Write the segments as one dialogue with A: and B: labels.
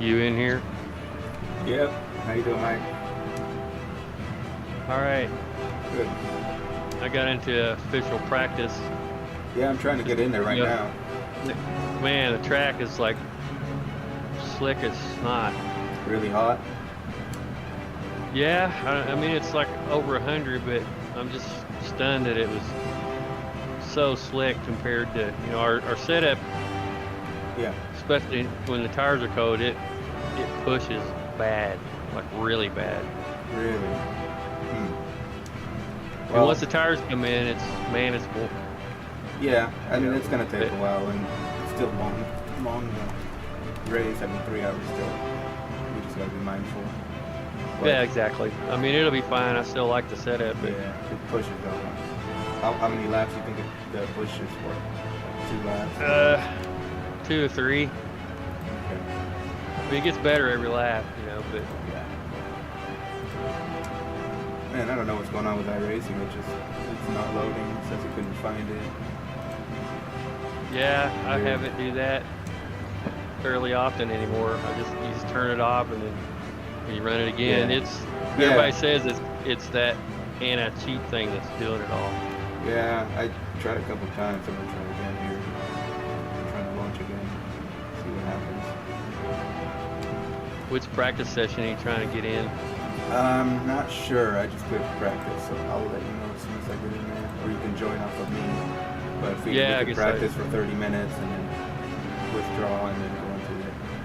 A: You in here?
B: Yep. How you doing, Mike?
A: All right.
B: Good.
A: I got into official practice.
B: Yeah, I'm trying to get in there right now.
A: Man, the track is like slick as snot.
B: Really hot?
A: Yeah, I mean it's like over 100, but I'm just stunned that it was so slick compared to our setup.
B: Yeah.
A: Especially when the tires are cold, it pushes bad, like really bad.
B: Really?
A: And once the tires come in, it's manageable.
B: Yeah, I mean it's gonna take a while, and it's still long race. I mean 3 hours still. We just gotta be mindful. But,
A: yeah, exactly. I mean it'll be fine. I still like the setup. But
B: yeah, it pushes though. How many laps do you think the pushes for? Like 2 laps?
A: 2 or 3.
B: Okay.
A: I mean, it gets better every lap, but
B: yeah. Man, I don't know what's going on with iRacing. It's not loading. It says it couldn't find it.
A: Yeah, I haven't do that fairly often anymore. You just turn it off and then you run it again.
B: Yeah.
A: Everybody says it's that anti-cheat thing that's doing it all.
B: Yeah, I tried a couple times. I'm gonna try again here. I'm trying to launch again. See what happens.
A: Which practice session are you trying to get in?
B: I'm not sure. I just clicked practice, so I'll let you know as soon as I get in there. Or you can join off of me. But if we can practice for 30 minutes and then withdraw and then go into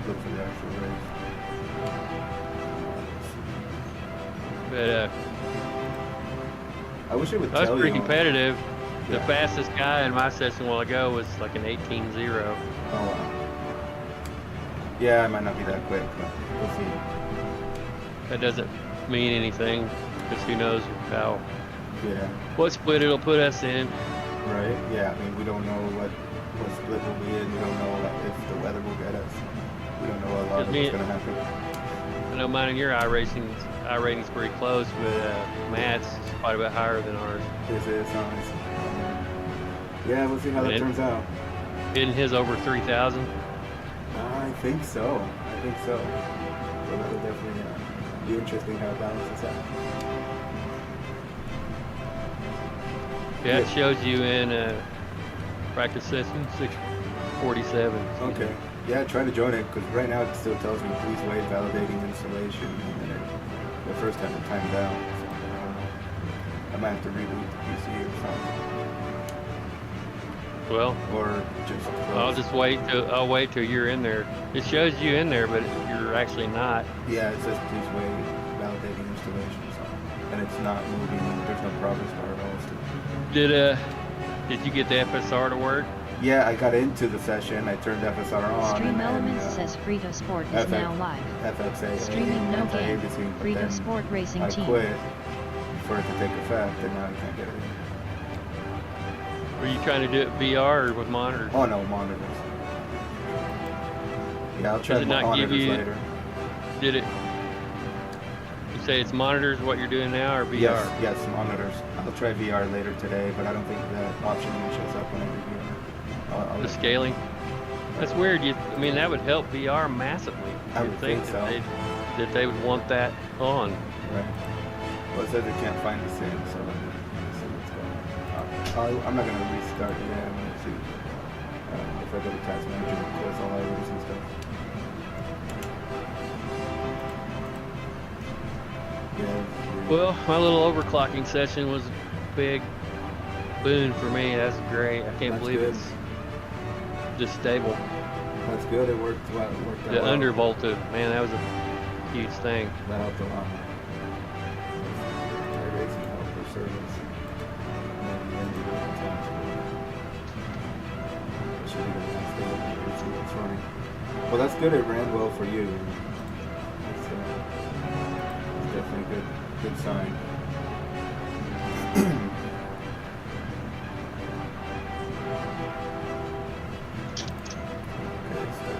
B: look for the actual race.
A: But
B: I wish it would tell you.
A: I was pretty competitive.
B: Yeah.
A: The fastest guy in my session a while ago was like an 18.0.
B: Oh wow. Yeah, I might not be that quick, but we'll see.
A: That doesn't mean anything, because who knows what split it'll put us in.
B: Right, yeah, I mean, we don't know what split will be in, we don't know if the weather will get us. We don't know a lot of what's going to happen.
A: I know mine and your iRating's pretty close, but Matt's is quite a bit higher than ours.
B: This is nice. Yeah, we'll see how that turns out.
A: Isn't his over 3,000?
B: I think so. So that'll definitely be interesting how it balances out.
A: Yeah, it shows you in practice session 647.
B: Okay. Yeah, try to join it, because right now it still tells me please wait validating installation, and then the first time it timed out. So I might have to reboot the PC or something.
A: Well,
B: or just
A: I'll wait till you're in there. It shows you in there, but you're actually not.
B: Yeah, it says please wait validating installation, so, and it's not moving. There's no progress bar at all.
A: Did you get the FSR to work?
B: Yeah, I got into the session. I turned FSR on.
C: Stream Elements says Fritosport is now live.
B: FXA.
C: Streaming no game. Fritosport Racing Team.
B: I quit for it to take effect, and now I can't get it in.
A: Were you trying to do it VR or with monitors?
B: Oh no, monitors. Yeah, I'll try
A: Does it not
B: monitors
A: give you,
B: later.
A: Did it? You say it's monitors what you're doing now, or VR?
B: Yes, monitors. I'll try VR later today, but I don't think that option even shows up when I do VR.
A: The scaling? That's weird. I mean, that would help VR massively.
B: I would think so.
A: That they would want that on.
B: Right. Well, it says it can't find the sim, so let's see what's going on. I'm not going to restart it yet. I'm going to see if I go to Task Manager and close all iRacing and stuff. Yeah.
A: Well, my little overclocking session was a big boon for me. That's great. I can't believe it's just stable.
B: That's good. It worked well.
A: The undervolted, man, that was a huge thing.
B: That helped a lot. iRacing helped for service. Well, that's good. It ran well for you. It's definitely a good sign.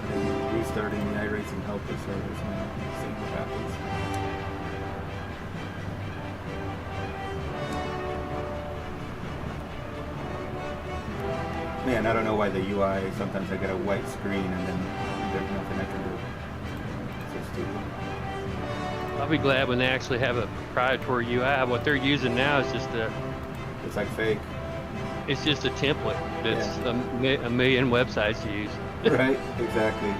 B: Okay, restarting the iRacing helper service now. See what happens. Man, I don't know why the UI, sometimes I get a white screen and then there's nothing I can do. stupid.
A: I'll be glad when they actually have a proprietary UI. What they're using now is just
B: It's like fake.
A: it's just a template that's a million websites use.
B: Right? Exactly.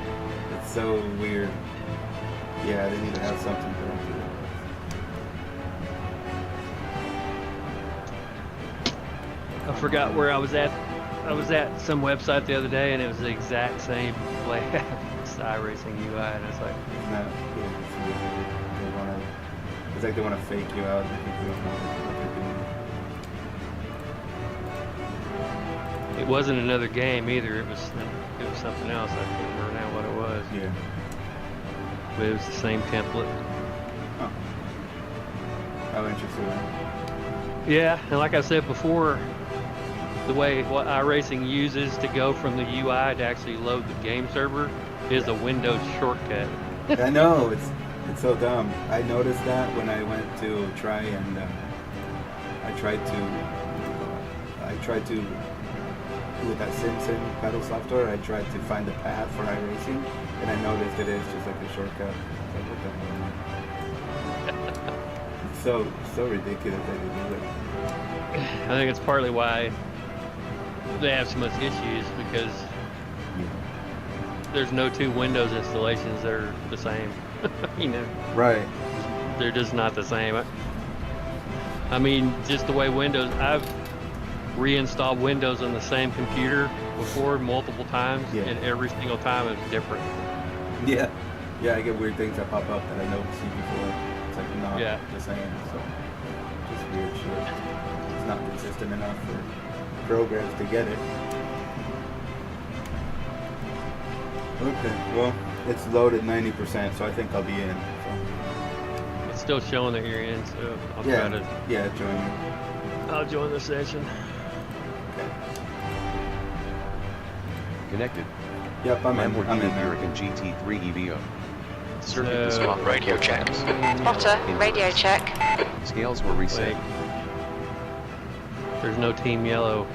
B: It's so weird. Yeah, they need to have something for them to do.
A: I forgot where I was at. I was at some website the other day, and it was the exact same layout. iRacing UI, and I was like,
B: Isn't that, yeah, it's weird. They wanna, it's like they want to fake you out. I think we don't know what they're doing.
A: it wasn't another game either. It was something else. I can't remember now what it was.
B: Yeah.
A: But it was the same template.
B: Oh. How interesting.
A: Yeah, and like I said before, the way what iRacing uses to go from the UI to actually load the game server is a Windows shortcut.
B: I know, it's so dumb. I noticed that when I went to try and I tried to with that Sim pedal software. I tried to find the path for iRacing, and I noticed it is just like a shortcut. It's like, what the hell? It's so ridiculous that they do it.
A: I think it's partly why they have so much issues, because there's no two Windows installations that are the same. You know,
B: Right.
A: they're just not the same. I mean, just the way Windows, I've reinstalled Windows on the same computer before multiple times, and every single time it's different.
B: Yeah. Yeah, I get weird things that pop up that I never seen before. It's like not the same. So just weird shit. It's not consistent enough for programs to get it. Okay, well, it's loaded 90%, so I think I'll be in. So.
A: It's still showing that you're in, so I'll
B: Yeah,
A: try to.
B: yeah, join me.
A: I'll join the session.
B: Okay.
D: Connected.
B: Yep, I'm in
D: Lamborghini
B: there.
D: American GT3 EVO. Circuit
A: So-
D: spot
E: Radio check.
F: Spotter, radio check.
D: Scales were reset.
A: Wait. There's no Team Yellow.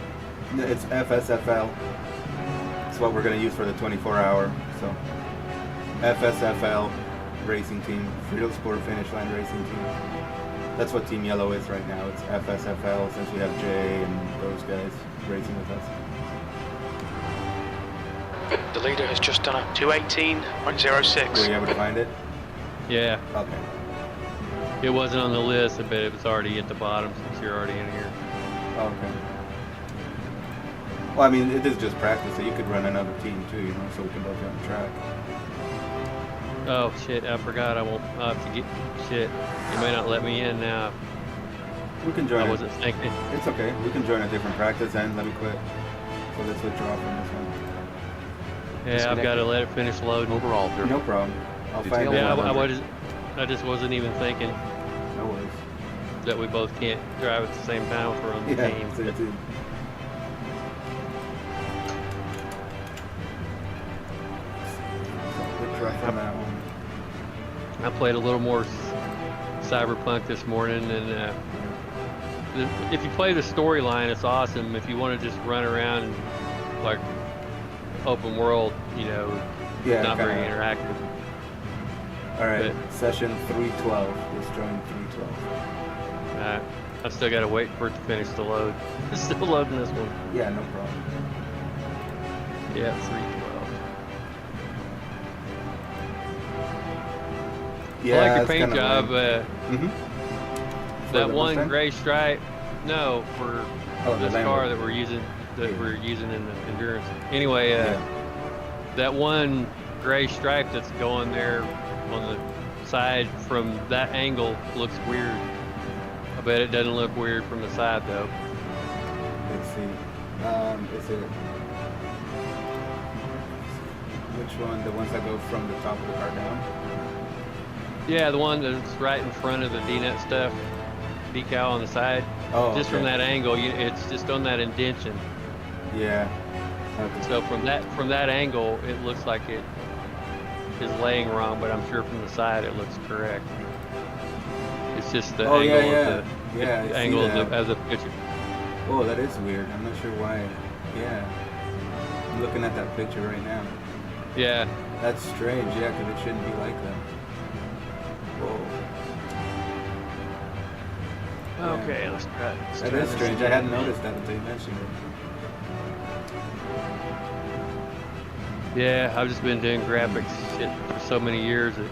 B: It's FSFL. It's what we're going to use for the 24-hour. So, FSFL racing team, Fritosport Finish Line racing team. That's what Team Yellow is right now. It's FSFL, since we have Jay and those guys racing with us.
E: The leader has just done a 2:18.06.
B: Were you able to find it?
A: Yeah,
B: Okay.
A: it wasn't on the list, but it was already at the bottom since you're already in here.
B: Oh, okay. Well, I mean, it is just practice, so you could run another team too, you know, so we can both be on the track.
A: Oh shit, I forgot. I'll have to get shit. You may not let me in now.
B: We can join.
A: I wasn't thinking.
B: It's okay. We can join a different practice and let me quit. So let's withdraw from this one.
A: Yeah, I've got to let it finish loading.
D: Overall, there
B: No problem. I'll find
D: Detail
B: out.
A: Yeah, I just wasn't even thinking
B: No worries.
A: that we both can't drive at the same time if we're on the
B: Yeah,
A: team.
B: it's it. Withdraw from that one.
A: I played a little more Cyberpunk this morning, and if you play the storyline, it's awesome. If you want to just run around and, like, open world, you know,
B: Yeah,
A: not very
B: kinda.
A: interactive.
B: All right,
A: But-
B: session 312. Let's join 312.
A: I've still got to wait for it to finish the load. It's still loading this one.
B: Yeah, no problem.
A: Yeah, 312.
B: Yeah,
A: I like your
B: it's
A: paint
B: kinda
A: job.
B: lame. Mhm. For
A: That
B: the
A: one
B: Mustang?
A: gray stripe. No, for
B: Oh, the
A: this
B: Lambo.
A: car that we're using in the endurance. Anyway,
B: Yeah.
A: that one gray stripe that's going there on the side from that angle looks weird. I bet it doesn't look weird from the side though.
B: Let's see. Is it which one? The ones that go from the top of the car down?
A: Yeah, the one that's right in front of the D-nut stuff decal on the side.
B: Oh,
A: Just
B: okay.
A: from that angle, it's just on that indention.
B: Yeah. Okay.
A: So from that angle, it looks like it is laying wrong, but I'm sure from the side it looks correct. It's just the
B: Oh,
A: angle
B: yeah,
A: of the
B: yeah, I see
A: angle
B: that.
A: of the picture.
B: Oh, that is weird. I'm not sure why. Yeah. I'm looking at that picture right now.
A: Yeah,
B: That's strange, yeah, because it shouldn't be like that. Whoa.
A: Okay, let's try it.
B: That is strange. I hadn't noticed that until you mentioned it.
A: Yeah, I've just been doing graphics shit for so many years that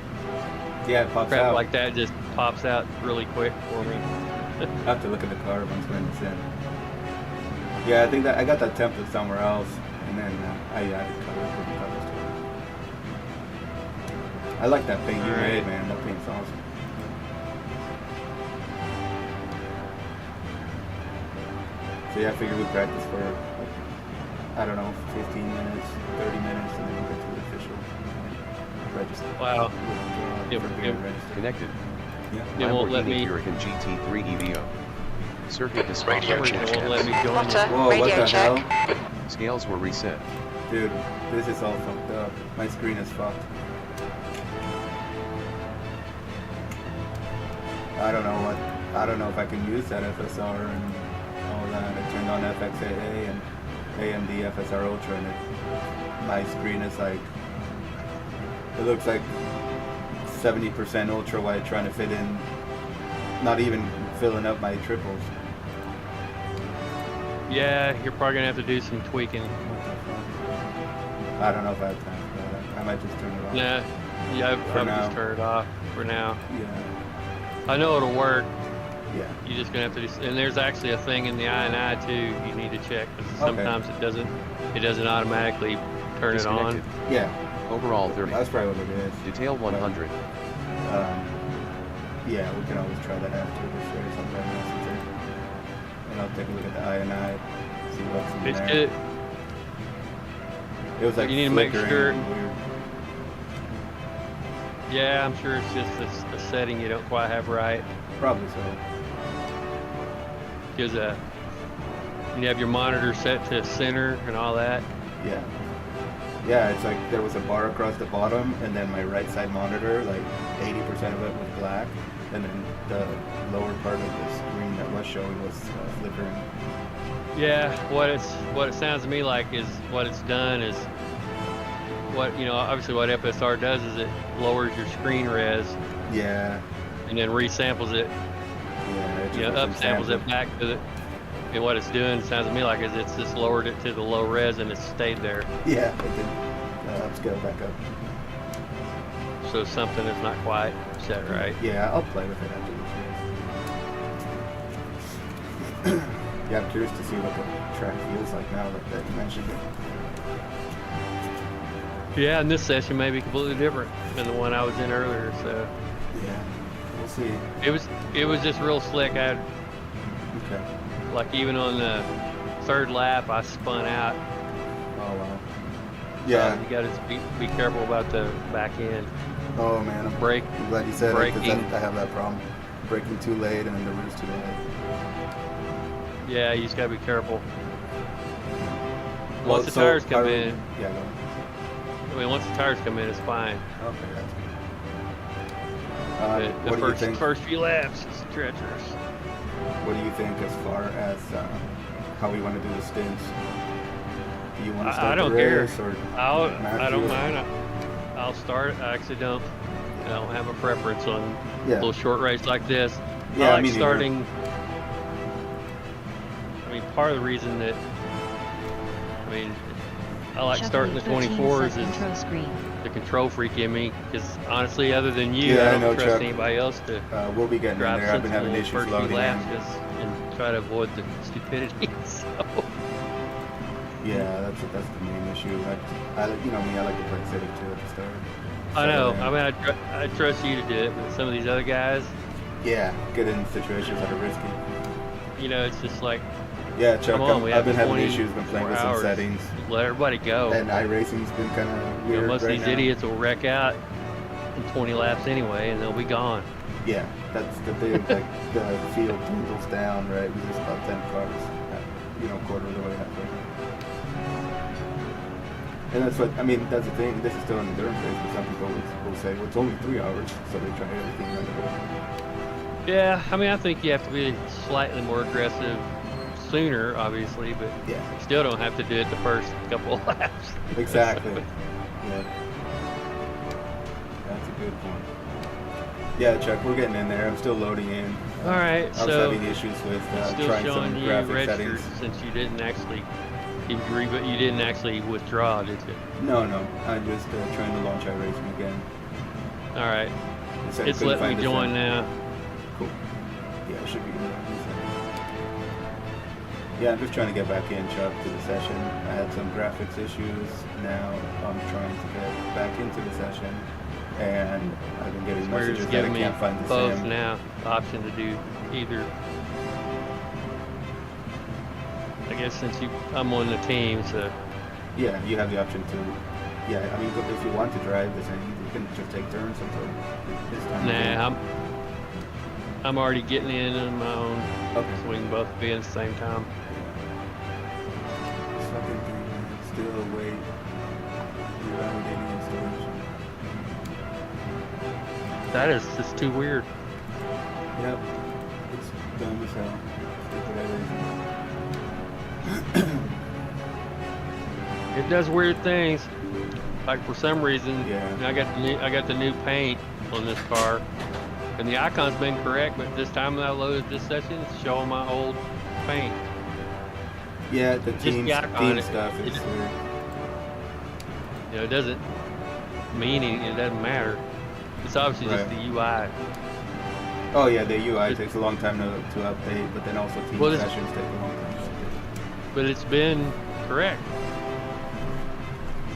B: Yeah, it pops
A: crap
B: out.
A: like that just pops out really quick for me.
B: I have to look at the car once when it's in. Yeah, I think that I got that template somewhere else, and then I added colors to it. I like that paint you made, man. That paint's awesome. So yeah, I figured we'd practice for, like, I don't know, 15 minutes, 30 minutes, and then we'll get to the official register.
A: Wow.
B: Yeah,
D: Connected.
A: It won't let me.
D: Hurricane GT3 EVO. Circuit
E: Radio
D: dysfunction.
E: check.
A: It won't let me join
F: Spotter,
A: it.
B: Whoa, what
F: radio
B: the
F: check.
B: hell?
D: Scales were reset.
B: Dude, this is all fucked up. My screen is fucked. I don't know if I can use that FSR and all that. I turned on FXAA and AMD FSR Ultra, and my screen is like, it looks like 70% ultra wide trying to fit in, not even filling up my triples.
A: Yeah, you're probably gonna have to do some tweaking.
B: I don't know if I have time for that. I might just turn it off.
A: Nah, yeah, I would
B: now.
A: just turn it off for now.
B: Yeah.
A: I know it'll work.
B: Yeah.
A: You're just gonna have to do. And there's actually a thing in the I&I too. You need to check because sometimes it doesn't automatically turn it on.
D: Disconnected.
B: Yeah.
D: Overall 30.
B: That's probably what it is.
D: Detail 100.
B: Yeah, we can always try that after this race. I'll try to listen to it. And I'll take a look at the I&I, see what's in
A: It's
B: there.
A: good.
B: It was like
A: You need to make
B: flickering
A: sure-
B: and weird.
A: Yeah, I'm sure it's just a setting you don't quite have right.
B: Probably so.
A: Because you have your monitor set to center and all that.
B: Yeah. Yeah, it's like there was a bar across the bottom, and then my right side monitor, like 80% of it was black, and then the lower part of the screen that was showing was flickering.
A: Yeah, what it sounds to me like is what it's done is obviously what FSR does is it lowers your screen res
B: Yeah.
A: and then resamples it,
B: Yeah. It just
A: upsamples
B: wasn't
A: it back to the. And what it's doing, sounds to me like, is it's just lowered it to the low res and it's stayed there.
B: Yeah, it did upscale back up.
A: So something is not quite set right.
B: Yeah, I'll play with it after this race. Yeah, I'm curious to see what the track feels like now that you mentioned it.
A: Yeah, and this session may be completely different than the one I was in earlier. So
B: Yeah, we'll see.
A: it was just real slick.
B: Okay.
A: Like even on the third lap, I spun out.
B: Oh wow. Yeah.
A: You got to be careful about the back end.
B: Oh man, I'm
A: Brake.
B: I'm glad you said it because
A: Braking.
B: I have that problem. Braking too late and then the rear's too late.
A: Yeah, you just got to be careful.
B: Well,
A: Once the
B: so
A: tires come in,
B: Yeah, go on.
A: I mean, once the tires come in, it's fine.
B: Okay, that's good.
A: The
B: What do you think?
A: first few laps, it's treacherous.
B: What do you think as far as how we want to do the stints? Do you want to
A: I
B: start
A: don't
B: the
A: care.
B: race or
A: I don't
B: Matthew?
A: mind. I'll start. I actually don't. I don't have a preference on a
B: Yeah.
A: little short race like this.
B: Yeah,
A: I like
B: me neither.
A: starting. I mean, part of the reason that I like starting the 24s is
C: Control screen.
A: the control freak in me. Because honestly, other than you,
B: Yeah,
A: I
B: I know,
A: don't trust
B: Chuck.
A: anybody else to
B: We'll be getting in
A: drive
B: there. I've been having
A: sensible
B: issues
A: first few
B: loading
A: laps
B: in.
A: and try to avoid the stupidity. So.
B: Yeah, that's the main issue. I like me. I like to play safe too at the start.
A: I know.
B: So,
A: I mean, I trust you to do it, but some of these other guys,
B: yeah, get in situations that are risky.
A: it's just like,
B: Yeah, Chuck.
A: come on, we
B: I've
A: have
B: been having
A: 20
B: issues when playing with some
A: hours.
B: settings,
A: Let everybody go.
B: and iRacing's been kind of weird
A: Most
B: right
A: of these
B: now.
A: idiots will wreck out in 20 laps anyway, and they'll be gone.
B: Yeah, that's the big like the field dwindles down, right? We just about 10 cars, quarter of the way halfway. And that's what that's the thing. This is still an endurance race, but some people will say, well, it's only 3 hours, so they try everything right away.
A: Yeah, I mean, I think you have to be slightly more aggressive sooner, obviously, but
B: Yeah,
A: you still don't have to do it the first couple of laps.
B: exactly. Yeah, that's a good point. Yeah, Chuck, we're getting in there. I'm still loading in.
A: All right,
B: I was
A: so
B: having issues with
A: it's still
B: trying
A: showing
B: some
A: you
B: graphic settings.
A: registered since you didn't actually but you didn't actually withdraw, did you?
B: No, I'm just trying to launch iRacing again.
A: All right,
B: It said
A: it's
B: couldn't
A: letting
B: find
A: me
B: the
A: join
B: send.
A: now.
B: Cool. Yeah, it should be. Yeah, I'm just trying to get back in, Chuck, to the session. I had some graphics issues. Now I'm trying to get back into the session, and I've been getting
A: We're
B: messages
A: just
B: that I
A: giving me
B: can't find the
A: both
B: sim.
A: now, the option to do either. I guess since I'm on the team, so
B: Yeah, you have the option to. Yeah, I mean, if you want to drive the thing, you can just take turns until it's time.
A: nah, I'm already getting in on my own,
B: Okay.
A: so we can both be at the same time.
B: This fucking thing is still wait. You're validating installation.
A: That is just too weird.
B: Yep. It's dumb as hell. Stupid iRacing.
A: It does weird things. Like for some reason,
B: Yeah.
A: I got the new paint on this car, and the icon's been correct, but this time that I loaded this session, it's showing my old paint.
B: Yeah, the
A: Just
B: team
A: the icon,
B: stuff is weird.
A: You know, it doesn't mean anything. It doesn't matter. It's obviously just
B: Right.
A: the UI.
B: Oh yeah, the UI takes a long time to update, but then also team
A: Well, this-
B: sessions take a long time to update.
A: But it's been correct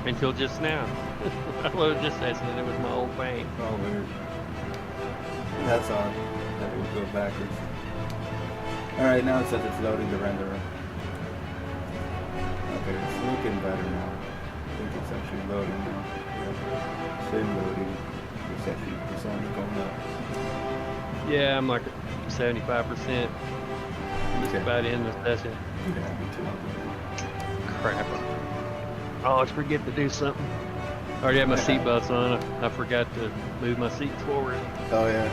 A: until just now. I loaded this session and it was my old paint.
B: Oh weird. That's odd. That it would go backwards. Alright, now it says it's loading the renderer. Okay, it's looking better now. I think it's actually loading now. Yeah. Sim loading. It's actually percent going up.
A: Yeah, I'm like 75%. I'm just
B: Okay.
A: about in the session.
B: Yeah, me too.
A: Crap. I always forget to do something. I already have my seatbelts on. I forgot to move my seats forward.
B: Oh yeah.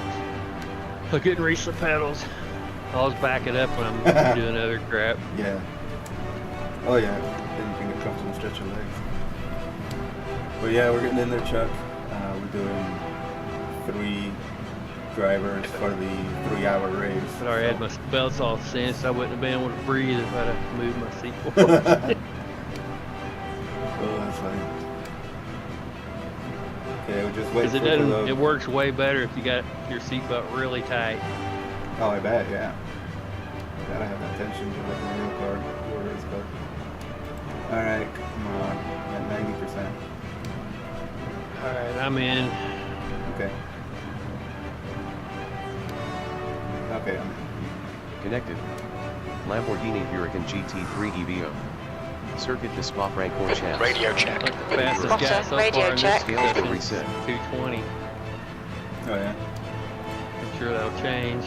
A: I couldn't reach the pedals. I always back it up when I'm doing other crap.
B: Yeah. Oh yeah. Then you can get comfortable and stretch your legs. But yeah, we're getting in there, Chuck. We're doing 3 drivers for the 3-hour race.
A: I already had my belts all cinched. I wouldn't have been able to breathe if I'd have moved my seat forward.
B: Oh, that's funny. Okay, we'll just wait
A: Because
B: for
A: it
B: it to
A: doesn't.
B: load.
A: It works way better if you got your seatbelt really tight.
B: Oh, I bet, yeah. Gotta have that tension to like a real car orders, but... Alright, come on. I'm at 90%.
A: All right, I'm in.
B: Okay. Okay, I'm in.
D: Connected. Lamborghini Huracan GT3 EVO. Circuit de Spa Francorchamps.
E: Radio check.
A: Like the fastest
F: Spotter,
A: guy so
F: radio
A: far in this
F: check.
D: Scales will
A: session is
D: reset.
A: 220.
B: Oh, yeah?
A: I'm sure that'll change.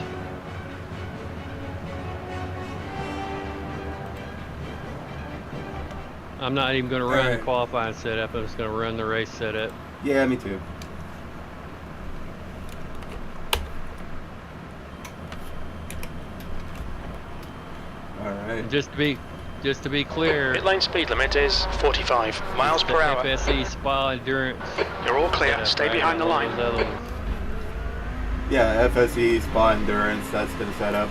A: I'm not even going to run the
B: Alright.
A: qualifying setup. I'm just going to run the race setup.
B: Yeah, me too. Alright.
A: And just to be clear,
E: Pit lane speed limit is 45 miles
A: the
E: per hour.
A: FSE Spa Endurance
E: You're all clear.
A: setup,
E: Stay
A: right?
E: behind the
A: Not
E: line.
A: those other ones.
B: Yeah, FSE, Spa Endurance, that's been set up.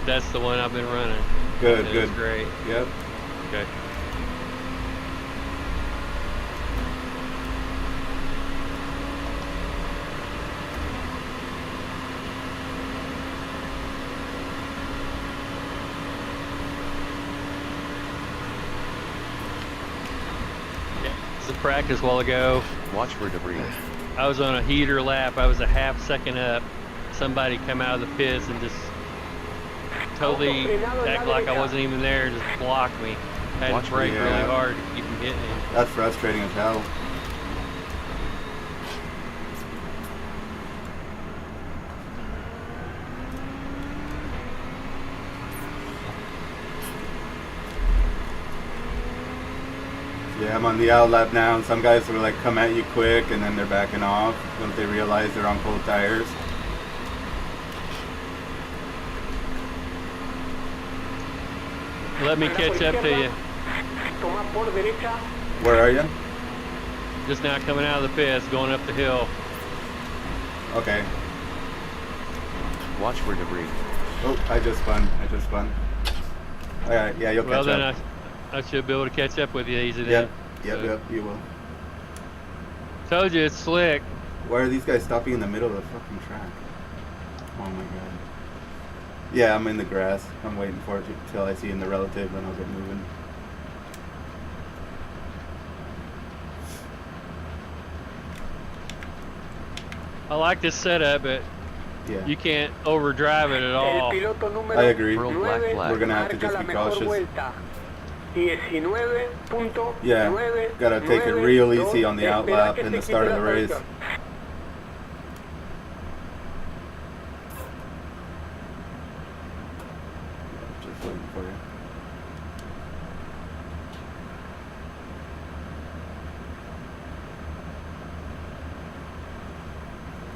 A: That's the one I've been running.
B: Good,
A: It
B: good.
A: was great.
B: Yep.
A: Okay. The practice a while ago,
D: Watch for debris.
A: I was on a heater lap. I was a half second up. Somebody come out of the pits and just totally act like I wasn't even there and just blocked me. Had
D: Watch
A: to brake
B: me,
A: really
B: yeah.
A: hard to keep from hitting him.
B: That's frustrating as hell. Yeah, I'm on the out lap now, and some guys will like come at you quick, and then they're backing off once they realize they're on cold tires.
A: Let me catch up to you.
B: Where are you?
A: Just now coming out of the pits, going up the hill.
B: Okay.
D: Watch for debris.
B: Oh, I just spun. All right, yeah, you'll
A: Well,
B: catch
A: then
B: up.
A: I should be able to catch up with you easy then.
B: Yep, you will.
A: Told you it's slick.
B: Why are these guys stopping in the middle of the fucking track? Oh my god. Yeah, I'm in the grass. I'm waiting for it till I see in the relative, then I'll get moving.
A: I like this setup, but
B: Yeah,
A: you can't overdrive it at all.
B: I agree.
D: Pearl black flag.
B: We're gonna have to just be cautious. Yeah, gotta take it real easy on the outlap and the start of the race. Just waiting for you.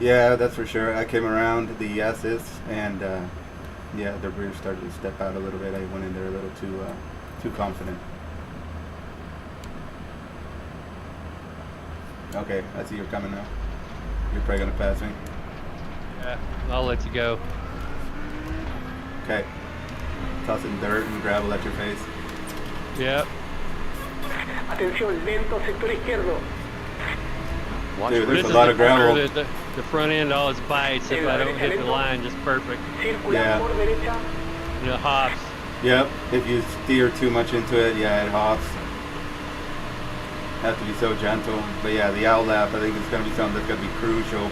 B: Yeah, that's for sure. I came around the assist and yeah, the rear started to step out a little bit. I went in there a little too confident. Okay, I see you're coming now. You're probably gonna pass me.
A: Yeah, I'll let you go.
B: Okay. Tossing dirt and gravel at your face.
A: Yep.
G: Atención, lento, sector izquierdo.
D: Watch
B: Dude,
D: for
B: there's
A: This
B: a
A: is
B: lot
A: the
B: of gravel.
A: corner that the front end always bites if I don't hit the line just perfect.
G: Circular
B: Yeah.
G: por derecha.
A: You know, hops.
B: Yep, if you steer too much into it, yeah, it hops. Have to be so gentle. But yeah, the outlap, I think it's gonna be something that's gonna be crucial.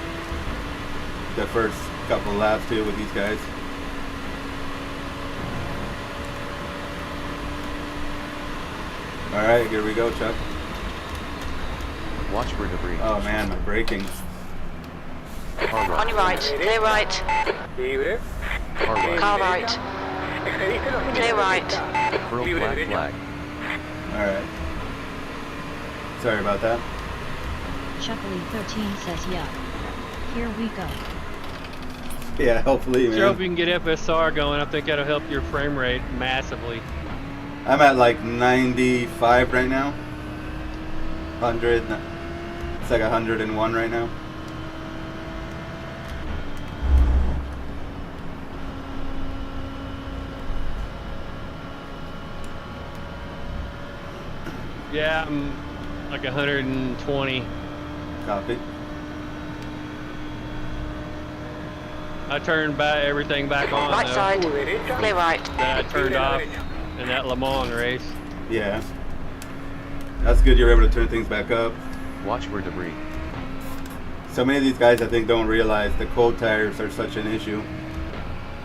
B: The first couple laps too with these guys. All right, here we go, Chuck.
D: Watch for debris.
B: Oh man, my braking.
D: Car
F: On your
D: right.
F: right. Clear right.
G: Libre.
D: Car right.
F: Car right.
G: Excediste los
F: Clear right.
D: Pearl
G: Libre
D: black
G: derecha.
D: flag.
B: All right. Sorry about that.
C: Chuckly13 says yup. Here we go.
B: Yeah, hopefully,
A: Sure hope
B: man.
A: you can get FSR going. I think that'll help your frame rate massively.
B: I'm at like 95 right now. 100. It's like 101 right now.
A: Yeah, I'm like 120.
B: Copy.
A: I turned everything back on
F: Right
A: though,
F: side.
G: Tu derecha.
F: Clear right.
A: that I turned
G: Libre a la
A: off
G: derecha.
A: in that Le Mans race.
B: Yeah. That's good you're able to turn things back up.
D: Watch for debris.
B: So many of these guys, I think, don't realize the cold tires are such an issue.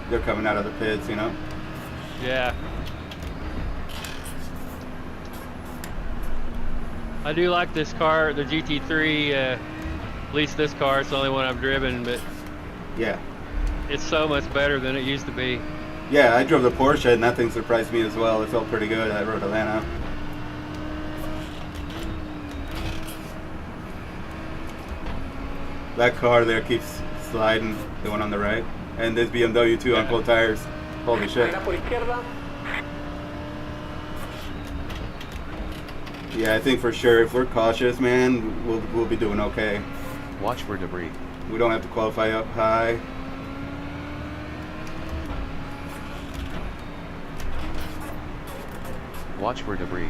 B: They're coming out of the pits, you know?
A: Yeah. I do like this car, the GT3, at least this car, it's the only one I've driven, but
B: Yeah.
A: it's so much better than it used to be.
B: Yeah, I drove the Porsche and that thing surprised me as well. It felt pretty good. I rode Atlanta. That car there keeps sliding, the one on the right. And this BMW too on cold tires. Holy shit.
G: Frena por izquierda.
B: Yeah, I think for sure if we're cautious, man, we'll be doing okay.
D: Watch for debris.
B: We don't have to qualify up high.
D: Watch for debris.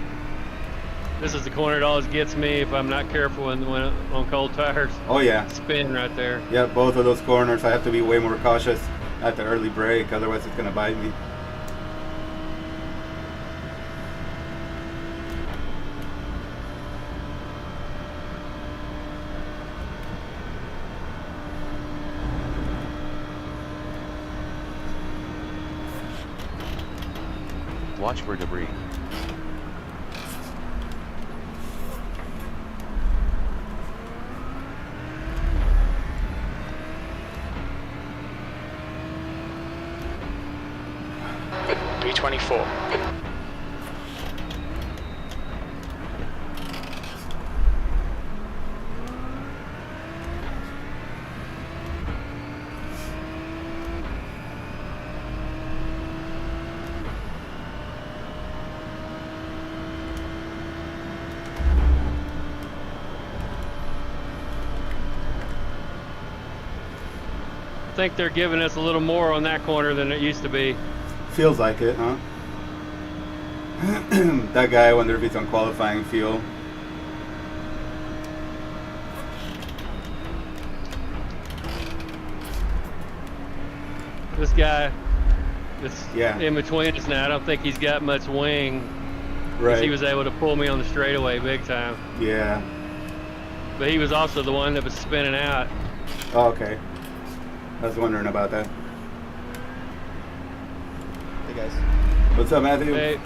A: This is the corner that always gets me if I'm not careful when on cold tires.
B: Oh yeah.
A: Spin right there.
B: Yeah, both of those corners I have to be way more cautious at the early brake, otherwise it's gonna bite me.
D: Watch for debris.
E: B24.
A: think they're giving us a little more on that corner than it used to be.
B: Feels like it, huh? That guy, I wonder if he's on qualifying fuel.
A: This guy that's
B: Yeah.
A: in between us now, I don't think he's got much wing. 'Cause
B: Right.
A: he was able to pull me on the straightaway big time.
B: Yeah.
A: But he was also the one that was spinning out.
B: Oh, okay. I was wondering about that.
H: Hey guys.
B: What's up, Matthew?
A: Hey,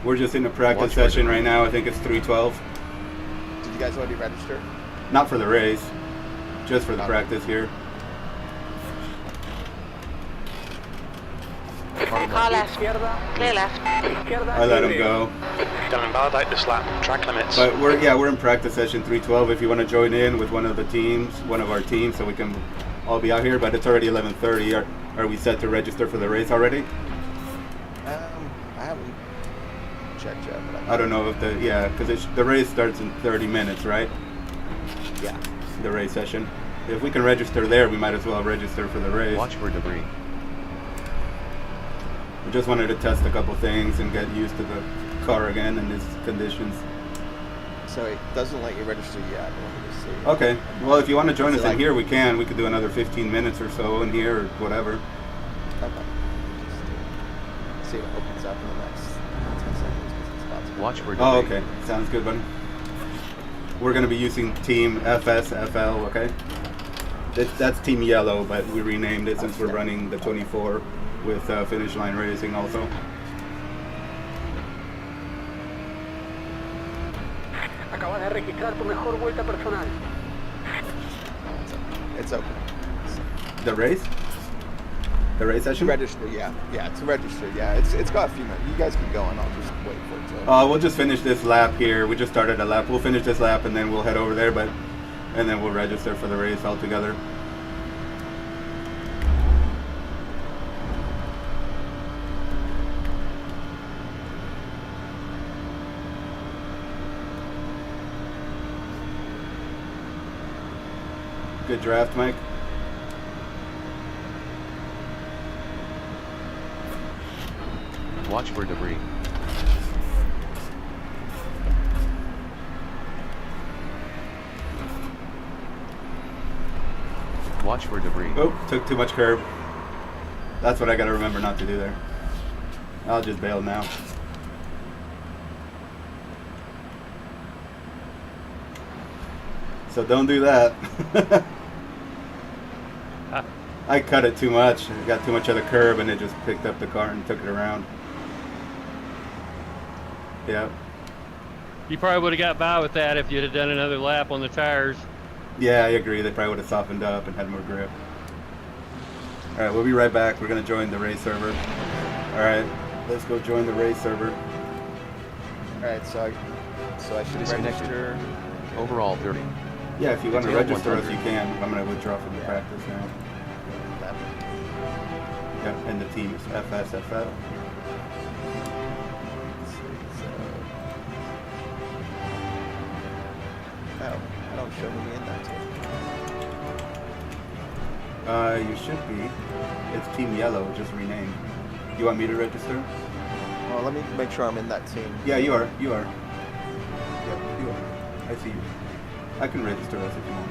B: We're just in a practice
D: Watch
B: session
D: where
B: right now. I think it's 3:12.
H: Did you guys already register?
B: Not for the race, just for the
H: Okay.
B: practice here.
F: Car left. Clear left.
B: I let him go.
E: Don't invalidate this lap. Track limits.
B: But we're in practice session 3:12. If you want to join in with one of the teams, one of our teams, so we can all be out here. But it's already 11:30. Are we set to register for the race already?
H: I haven't checked yet, but
B: I don't know if because the race starts in 30 minutes, right?
H: yeah.
B: The race session. If we can register there, we might as well register for the race.
D: Watch for debris.
B: We just wanted to test a couple things and get used to the car again in these conditions.
H: So it doesn't let you register yet. Let me just see.
B: Okay. Well, if you want to join
H: Is
B: us
H: it
B: in
H: like-
B: here, we can. We could do another 15 minutes or so in here or whatever.
H: Okay. Just see what opens up in the next 10 seconds. 'Cause it's about to-
D: Watch for debris.
B: Oh, okay. Sounds good, buddy. We're going to be using Team FSFL, okay? That's Team Yellow, but we renamed it since we're running the 24 with Finish Line Racing also.
G: Acabas de registrar tu mejor vuelta personal.
H: It's open.
B: The race? The race session?
H: Register, yeah. Yeah, to register, yeah. It's got a few minutes. You guys can go and I'll just wait for it to.
B: We'll just finish this lap here. We just started a lap. We'll finish this lap and then we'll head over there, and then we'll register for the race altogether. Good draft, Mike.
D: Watch for debris. Watch for debris.
B: Oh, took too much curb. That's what I gotta remember not to do there. I'll just bail now. So don't do that. I cut it too much. I got too much of the curb and it just picked up the car and took it around. Yeah.
A: you probably would have got by with that if you'd have done another lap on the tires.
B: Yeah, I agree. They probably would have softened up and had more grip. Alright, we'll be right back. We're going to join the race server. Alright, let's go join the race server.
H: Alright, so I should
D: Disconnected.
H: register.
D: Overall 30.
B: Yeah, if you want to
D: Detail
B: register us,
D: 100.
B: you can. I'm going to withdraw from the
H: Yeah.
B: practice now.
H: That.
B: Yeah, and the team is FSFL.
H: Let's see, so. Oh, I don't show me in that team.
B: You should be. It's Team Yellow, just renamed. You want me to register?
H: Well, let me make sure I'm in that team.
B: Yeah, you are. You are. Yep, you are. I see you. I can register us if you want.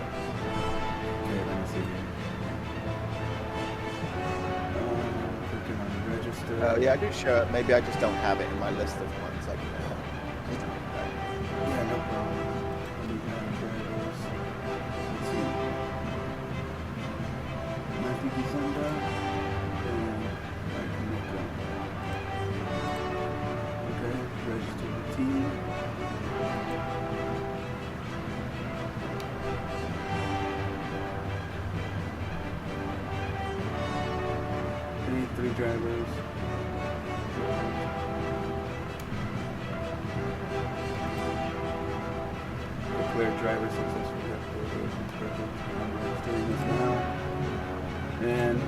B: Okay, let me see here. Clicking on register.
H: Oh, yeah, I do show it. Maybe I just don't have it in my list of ones I can add.
B: Yeah, no problem. Let me add drivers. Let's see. Matthew December. And I can look up. Okay, register the team. Okay, 3 drivers. Declared driver successfully uploaded. I'm registering this now. And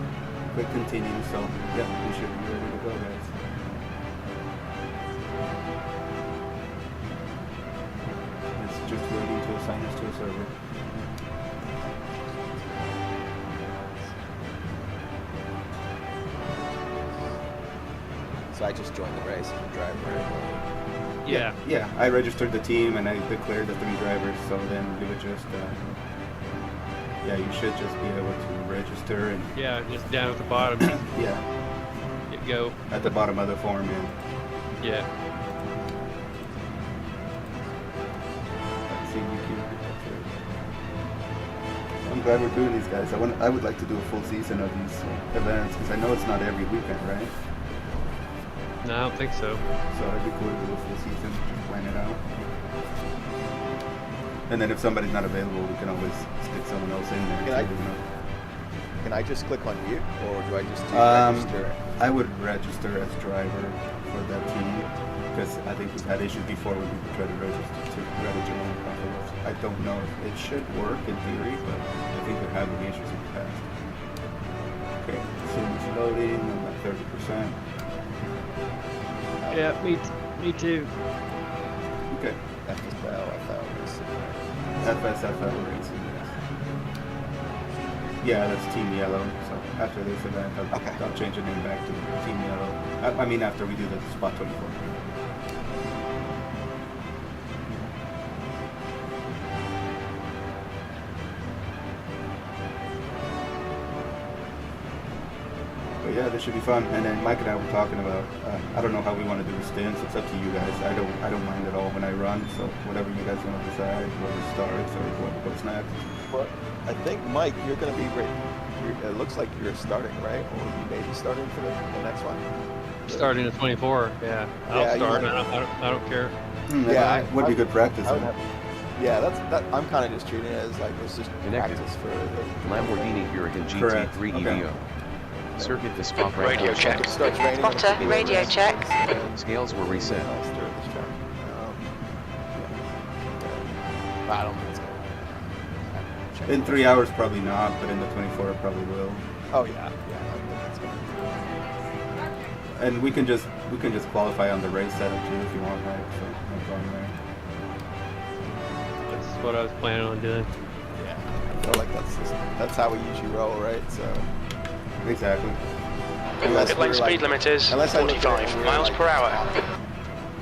B: click continue. So, yep, we should be ready to go, guys. server.
H: So I just joined the race and drive right.
A: Yeah.
B: Yeah, I registered the team and I declared the 3 drivers, so then you would just, yeah, you should just be able to register and,
A: Yeah, just down at the bottom.
B: yeah,
A: Hit go.
B: at the bottom of the form, yeah.
A: Yeah.
B: Simucube, that's it. I'm glad we're doing these, guys. I would like to do a full season of these events, because I know it's not every weekend, right?
A: No, I don't think so.
B: So it'd be cool to do a full season, just plan it out. And then if somebody's not available, we can always stick someone else in there.
H: Can I-
B: too, you know?
H: Can I just click on mute, or do I just do register?
B: I would register as driver for that team, because I think we've had issues before when people try to register your own profits. I don't know if it should work in theory, but I think they're having issues in the past. Okay, so it's loading, I'm at 30%.
A: Yeah, me too.
B: Okay,
H: FSL racing.
B: FSFL racing, yes. Yeah, that's Team Yellow, so after this event, I'll change the name back to Team Yellow. I mean, after we do the Spot 24. But yeah, this should be fun. And then Mike and I were talking about, I don't know how we want to do the stints. It's up to you guys. I don't mind at all when I run. So whatever you guys want to decide, whether it starts or what's next.
H: Well, I think, Mike, you're going to be great. It looks like you're starting, right? Or you may be starting for the next one.
A: Starting at 24. Yeah, I'll
H: Yeah,
A: start.
H: you
A: I don't care.
B: Yeah, would be good practice.
H: I would have, yeah, that. I'm kind of just treating it as like it's just
D: Connected.
H: practice for the
D: Lamborghini Huracan
B: Correct.
D: GT3
B: Okay.
D: EVO. Circuit the Spa
E: Radio
D: Francorchamps.
E: check.
H: It starts raining.
F: Spotter, radio check.
D: Scales were reset.
H: I don't think it's going to.
B: In 3 hours, probably not, but in the 24, it probably will.
H: Oh yeah, I think it's going to.
B: And we can just qualify on the race setup too if you want, right? So no problem there.
A: That's what I was planning on doing.
H: Yeah, I feel like that's how we usually roll, right? So
B: Exactly.
H: unless
E: Pit lane
H: we're,
E: speed limit is
H: unless I look at it
E: 45
H: and we're,
E: miles
H: like,
E: per hour.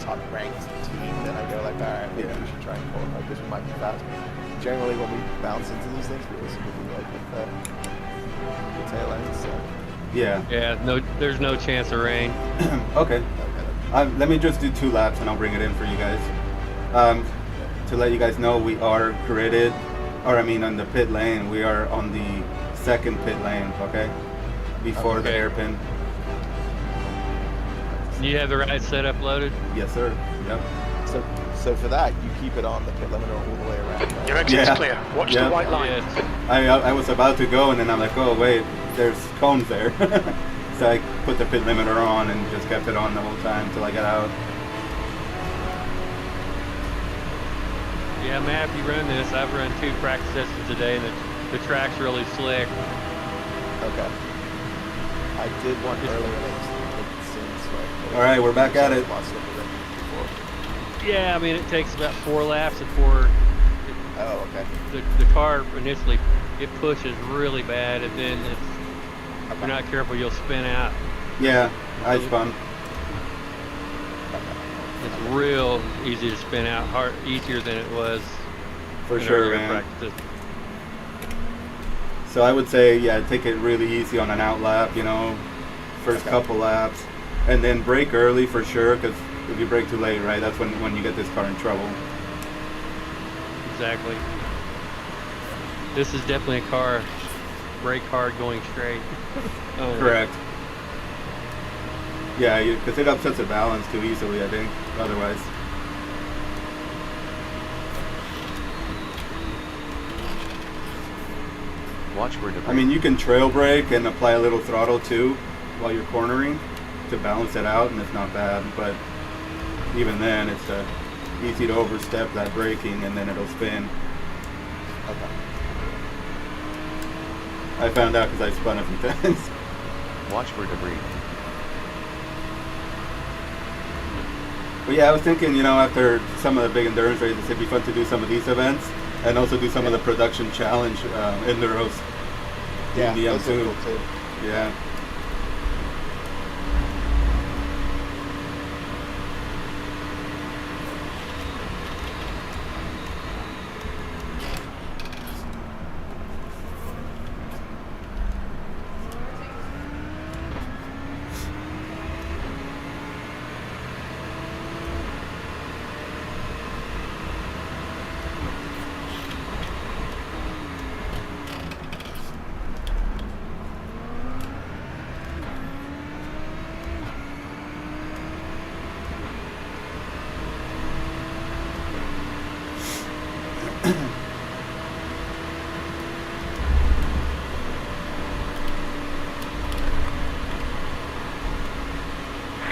H: Top ranked team, then I go like, all right, maybe we should try and qualify because we might be faster. Generally, when we bounce into these things, we listen to like with the tail ends. So.
B: Yeah.
A: Yeah, no, there's no chance of rain.
B: Okay. Let me just do 2 laps and I'll bring it in for you guys. To let you guys know, we are gridded, or I mean on the pit lane, we are on the 2nd pit lane, okay? Before the
A: Okay.
B: hairpin.
A: Do you have the right setup loaded?
B: Yes, sir. Yep.
H: So for that, you keep it on the pit limiter all the way around. Right?
E: Your exit
B: Yeah.
E: is clear. Watch
B: Yeah.
E: the white line.
A: Yes.
B: I was about to go and then I'm like, oh wait, there's cones there. So I put the pit limiter on and just kept it on the whole time until I got out.
A: Yeah, I'm happy you run this. I've run 2 practice sessions today, and the track's really slick.
H: Okay. I did one earlier and it seems like.
B: All right, we're back at it.
A: Yeah, I mean, it takes about 4 laps before
H: Oh, okay.
A: the car initially, it pushes really bad, and then if you're not careful, you'll spin out.
B: Yeah, ice fun.
A: It's real easy to spin out, easier than it was
B: For
A: in
B: sure,
A: earlier
B: man.
A: practices.
B: So I would say, yeah, take it really easy on an out lap, you know, first couple laps. And then brake early for sure, because if you brake too late, right, that's when you get this car in trouble.
A: Exactly. This is definitely a car, brake hard going straight. Oh,
B: Correct. Yeah, because it upsets the balance too easily, I think, otherwise.
D: Watch for debris.
B: I mean, you can trail brake and apply a little throttle too while you're cornering to balance it out, and it's not bad, but even then, it's easy to overstep that braking and then it'll spin.
H: Okay.
B: I found out because I spun a few times.
D: Watch for debris.
B: But yeah, I was thinking, you know, after some of the big endurance races, it'd be fun to do some of these events. And also do some of the production challenge enduros.
H: Yeah,
B: in the
H: those are
B: M2.
H: cool too.
B: Yeah.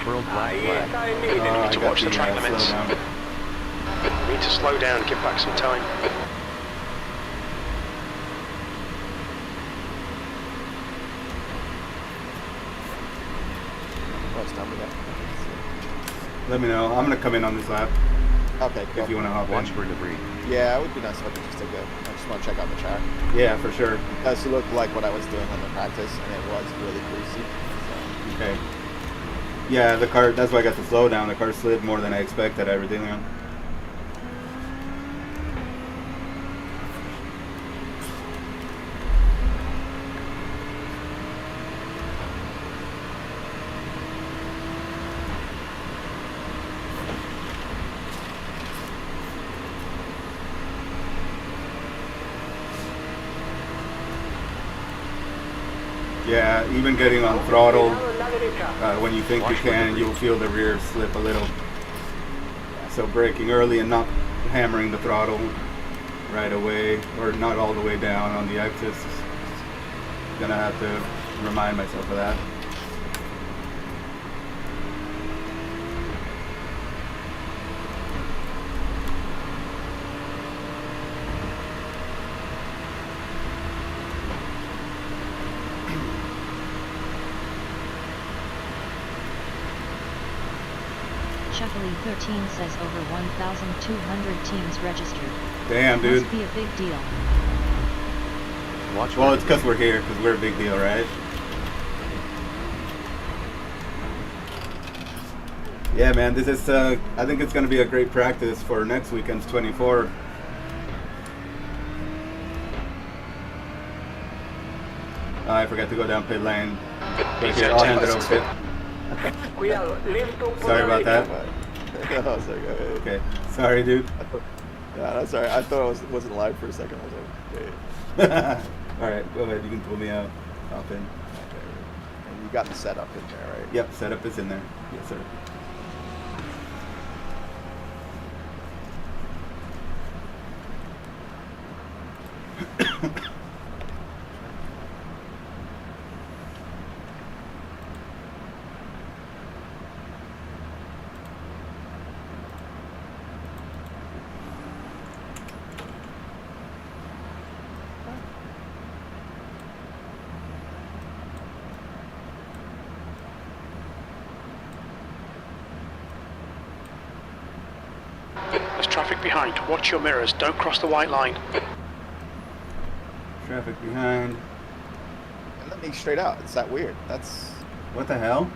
D: World Black
G: Ahí
D: Flag.
G: está el límite.
B: I
E: to
B: got
E: watch the track
B: slow
E: limits.
B: down.
E: Need to slow down, give back some time.
H: What's time we got?
B: Let me know. I'm gonna come in on this lap
H: Okay, cool.
B: if you want to hop
D: Watch
B: in.
D: for debris.
H: Yeah, it would be nice if I could just take a. I just want to check out the track.
B: Yeah, for sure.
H: It does look like what I was doing on the practice, and it was really greasy. So.
B: Okay. Yeah, the car. That's why I got the slow down. The car slid more than I expected. Everything. Yeah, even getting on throttle, when you think you can, you'll feel the rear slip a little. So braking early and not hammering the throttle right away, or not all the way down on the axis. Gonna have to remind myself of that.
C: Chuckly 13 says over 1,200 teams registered.
B: Damn, dude.
C: Must be a big deal.
D: Watch
B: Well,
D: for
B: it's because we're here, because we're a big deal, right? Yeah, man, this is, I think it's going to be a great practice for next weekend's 24. I forgot to go down pit lane. But here, I'll hand it over to
G: Cuidado, lento por
B: Sorry
G: la
B: about
G: derecha.
B: that.
H: No, it's like,
B: Okay, sorry, dude.
H: Yeah, that's alright. I thought it wasn't live for a second. I was like, wait.
B: Alright, go ahead, you can pull me out. Hop in.
H: Okay. And you got the setup in there, right?
B: Yep, setup is in there. Yes, sir.
E: There's traffic behind. Watch your mirrors. Don't cross the white line.
B: Traffic behind.
H: And let me straight out. It's that weird. That's.
B: What the hell?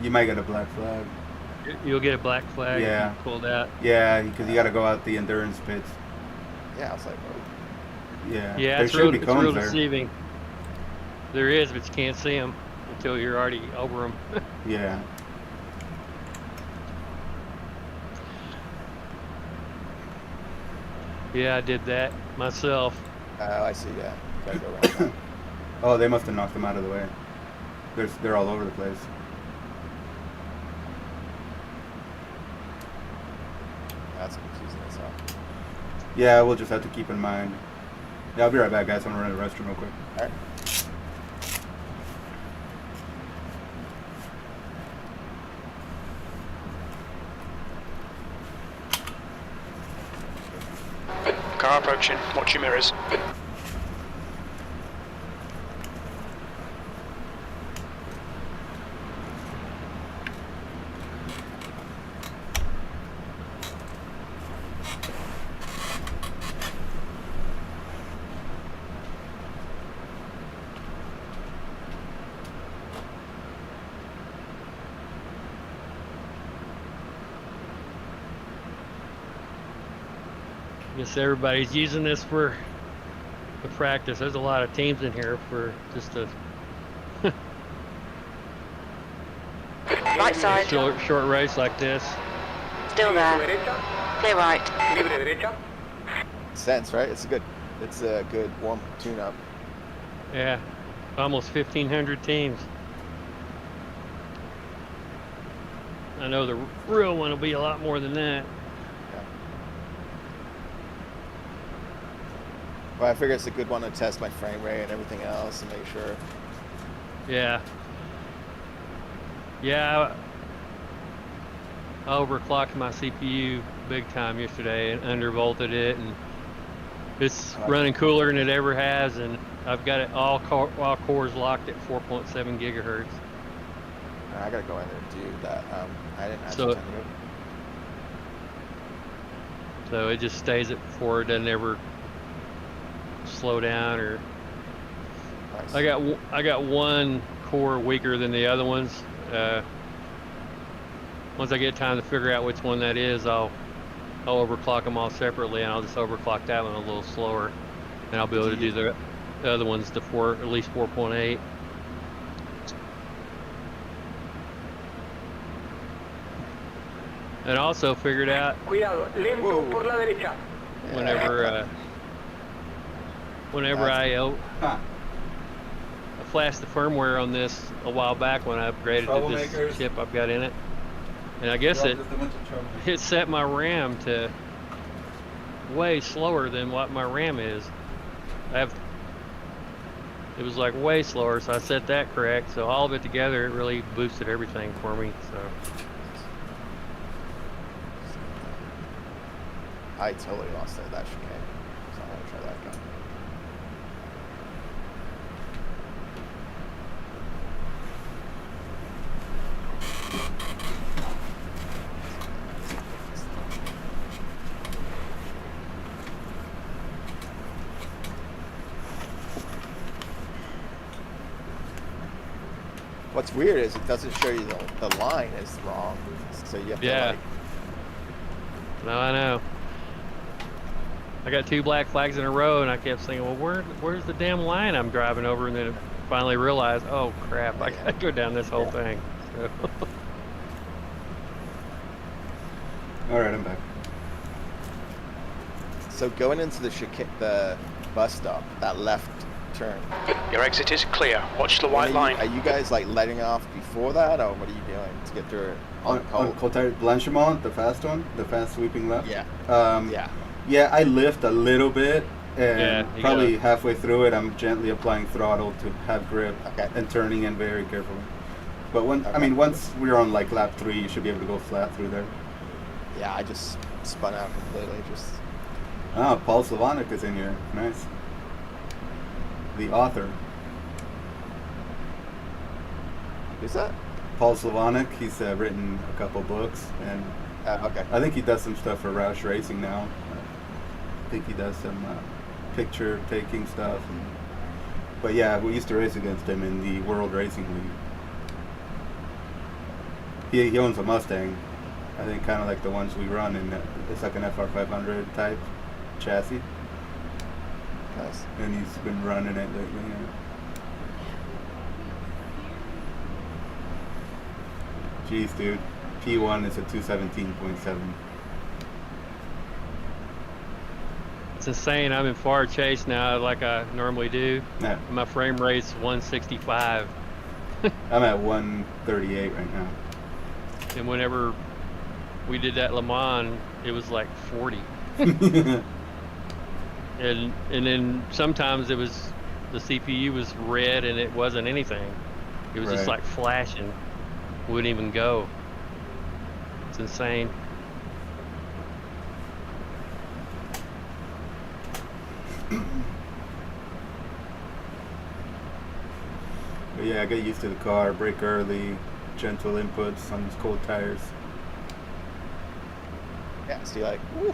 B: You might get a black flag.
A: You'll get a black flag
B: Yeah.
A: if you pulled out.
B: Yeah, because you got to go out the endurance pits.
H: Yeah, I was like, oh.
B: Yeah.
A: Yeah,
B: there
A: it's
B: should
A: real,
B: be
A: it's
B: cones
A: real
B: there.
A: deceiving. There is, but you can't see them until you're already over them.
B: Yeah.
A: Yeah, I did that myself.
H: I see. Yeah. Gotta go around that.
B: Oh, they must have knocked them out of the way. They're all over the place.
H: That's confusing as hell.
B: Yeah, we'll just have to keep in mind. Yeah, I'll be right back, guys. I'm gonna run to the restroom real quick.
H: All right.
E: Car approaching. Watch your mirrors.
A: Guess everybody's using this for the practice. There's a lot of teams in here for just a
F: Right side.
A: short race like this.
F: Still there. Clear right.
G: Libre derecha.
H: Sense, right? It's a good warm tune-up.
A: Yeah, almost 1,500 teams. I know the real one will be a lot more than that.
H: Well, I figure it's a good one to test my frame rate and everything else and make sure.
A: Yeah. Yeah, I overclocked my CPU big time yesterday and undervolted it, and it's running cooler than it ever has, and I've got it all cores locked at 4.7 gigahertz.
H: I gotta go in there and do that. I didn't have
A: So-
H: time to go.
A: So it just stays at 4. It doesn't ever slow down or.
H: Nice.
A: I got one core weaker than the other ones. Once I get time to figure out which one that is, I'll overclock them all separately, and I'll just overclock that one a little slower, and I'll be able to do the other ones to at least 4.8. And also figured out
G: Cuidado, lento por la derecha.
A: whenever I flashed the firmware on this a while back when I upgraded to this chip I've got in it, and I guess it set my RAM to way slower than what my RAM is. It was like way slower, so I set that correct. So all of it together, it really boosted everything for me. So
H: I totally lost that chicane, so I'm gonna try that again. What's weird is it doesn't show you the line is wrong, so you have to like.
A: No, I know. I got 2 black flags in a row, and I kept thinking, well, where's the damn line I'm driving over? And then I finally realized, oh crap, I gotta go down this whole thing. So.
B: All right, I'm back.
H: So going into the bus stop, that left turn.
E: Your exit is clear. Watch the white line.
H: Are you guys like letting off before that, or what are you doing to get through it?
B: On Cotard Blanchimont, the fast one, the fast sweeping left.
H: Yeah.
B: Yeah. Yeah, I lift a little bit, and probably halfway through it, I'm gently applying throttle to have grip and turning in very carefully. But I mean, once we're on like lap 3, you should be able to go flat through there.
H: Yeah, I just spun out completely.
B: Ah, Paul Slavonic is in here. Nice. The author.
H: Who's that?
B: Paul Slavonic. He's written a couple books, and I think he does some stuff for Roush Racing now. I think he does some picture taking stuff. But yeah, we used to race against him in the World Racing League. He owns a Mustang, I think, kind of like the ones we run, and it's like an FR500 type chassis.
H: Nice.
B: And he's been running it lately. Yeah. Jeez, dude. P1 is a 217.7.
A: It's insane. I'm in far chase now like I normally do.
B: Yeah.
A: My frame rate's 165.
B: I'm at 138 right now.
A: And whenever we did that Le Mans, it was like 40. And then sometimes it was, the CPU was red and it wasn't anything. It was just like flashing. Wouldn't even go. It's insane.
B: But yeah, I get used to the car, brake early, gentle inputs on these cold tires.
H: Yeah, see, like, woo.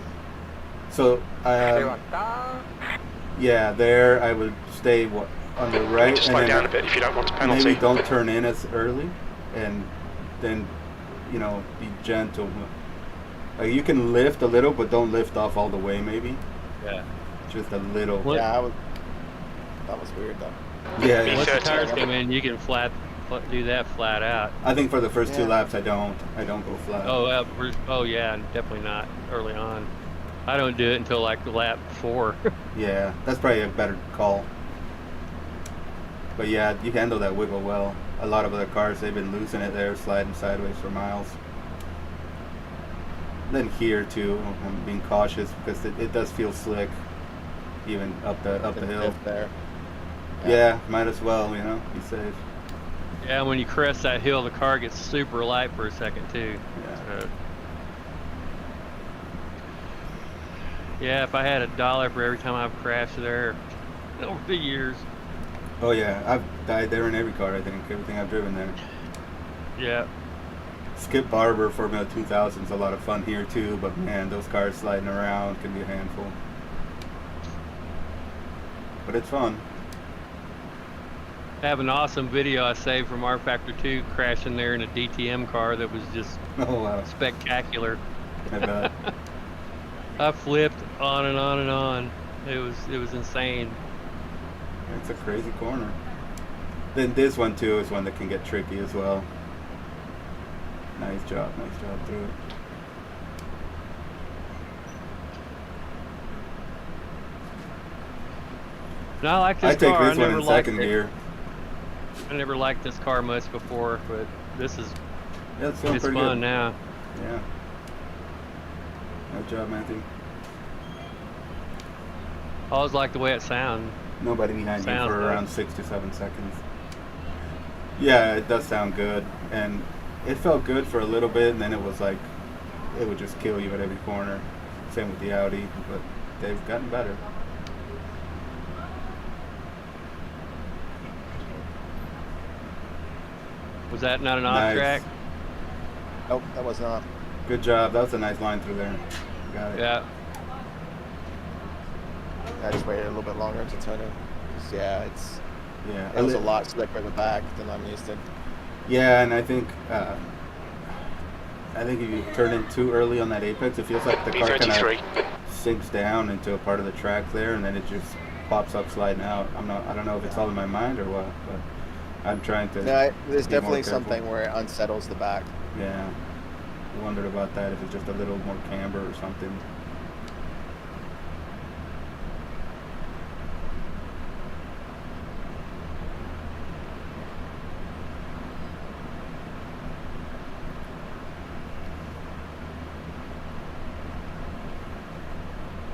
B: So, yeah, there I would stay on the right,
E: Just slow down a bit if you don't want a penalty.
B: Maybe don't turn in as early, and then, you know, be gentle. Like you can lift a little, but don't lift off all the way, maybe.
A: Yeah.
B: Just a little.
A: What?
H: Yeah, that was weird though.
B: Yeah.
A: Once the
E: 30.
A: tires come in, you can do that flat out.
B: I think for the first 2
H: Yeah.
B: laps, I don't go flat.
A: Oh yeah, definitely not early on. I don't do it until like lap 4.
B: Yeah, that's probably a better call. But yeah, you handle that wiggle well. A lot of other cars, they've been losing it there, sliding sideways for miles. Then here too, I'm being cautious because it does feel slick, even up the hill.
H: There.
B: Yeah, might as well, you know, be safe.
A: Yeah, when you crest that hill, the car gets super light for a second too.
B: Yeah.
A: So, yeah, if I had $1 for every time I've crashed there over the years.
B: Oh yeah, I've died there in every car, I think, everything I've driven there.
A: Yeah.
B: Skip Barber Formula 2000 is a lot of fun here too, but man, those cars sliding around can be a handful. But it's fun.
A: I have an awesome video I saved from R Factor 2 crashing there in a DTM car that was just
B: Oh wow.
A: spectacular.
B: I bet.
A: I flipped on and on and on. It was insane.
B: It's a crazy corner. Then this one too is one that can get tricky as well. Nice job through it.
A: And I like this
B: I take
A: car.
B: this one in second gear.
A: I never liked this car much before, but this is
B: Yeah, it's feeling
A: it's
B: pretty
A: fun
B: good.
A: now.
B: Yeah. Good job, Matthew.
A: I always like the way it sounds.
B: Nobody behind you
A: Sounds
B: for
A: good.
B: around 6 to 7 seconds. Yeah, it does sound good, and it felt good for a little bit, and then it was like it would just kill you at every corner. Same with the Audi, but they've gotten better.
A: Was that not an off
B: Nice.
A: track?
H: Nope, that was not.
B: Good job. That was a nice line through there. Got it.
A: Yeah.
H: I just waited a little bit longer to turn in. 'Cause, yeah,
B: Yeah.
H: it was a lot slicker in the back than I'm used to.
B: Yeah, and I think if you turn in too early on that apex, it feels like the car kind
E: B33.
B: of sinks down into a part of the track there, and then it just pops up sliding out. I don't know if it's all in my mind or what, but I'm trying to.
H: No, there's
B: be more
H: definitely
B: careful.
H: something where it unsettles the back.
B: Yeah, I wondered about that. If it's just a little more camber or something.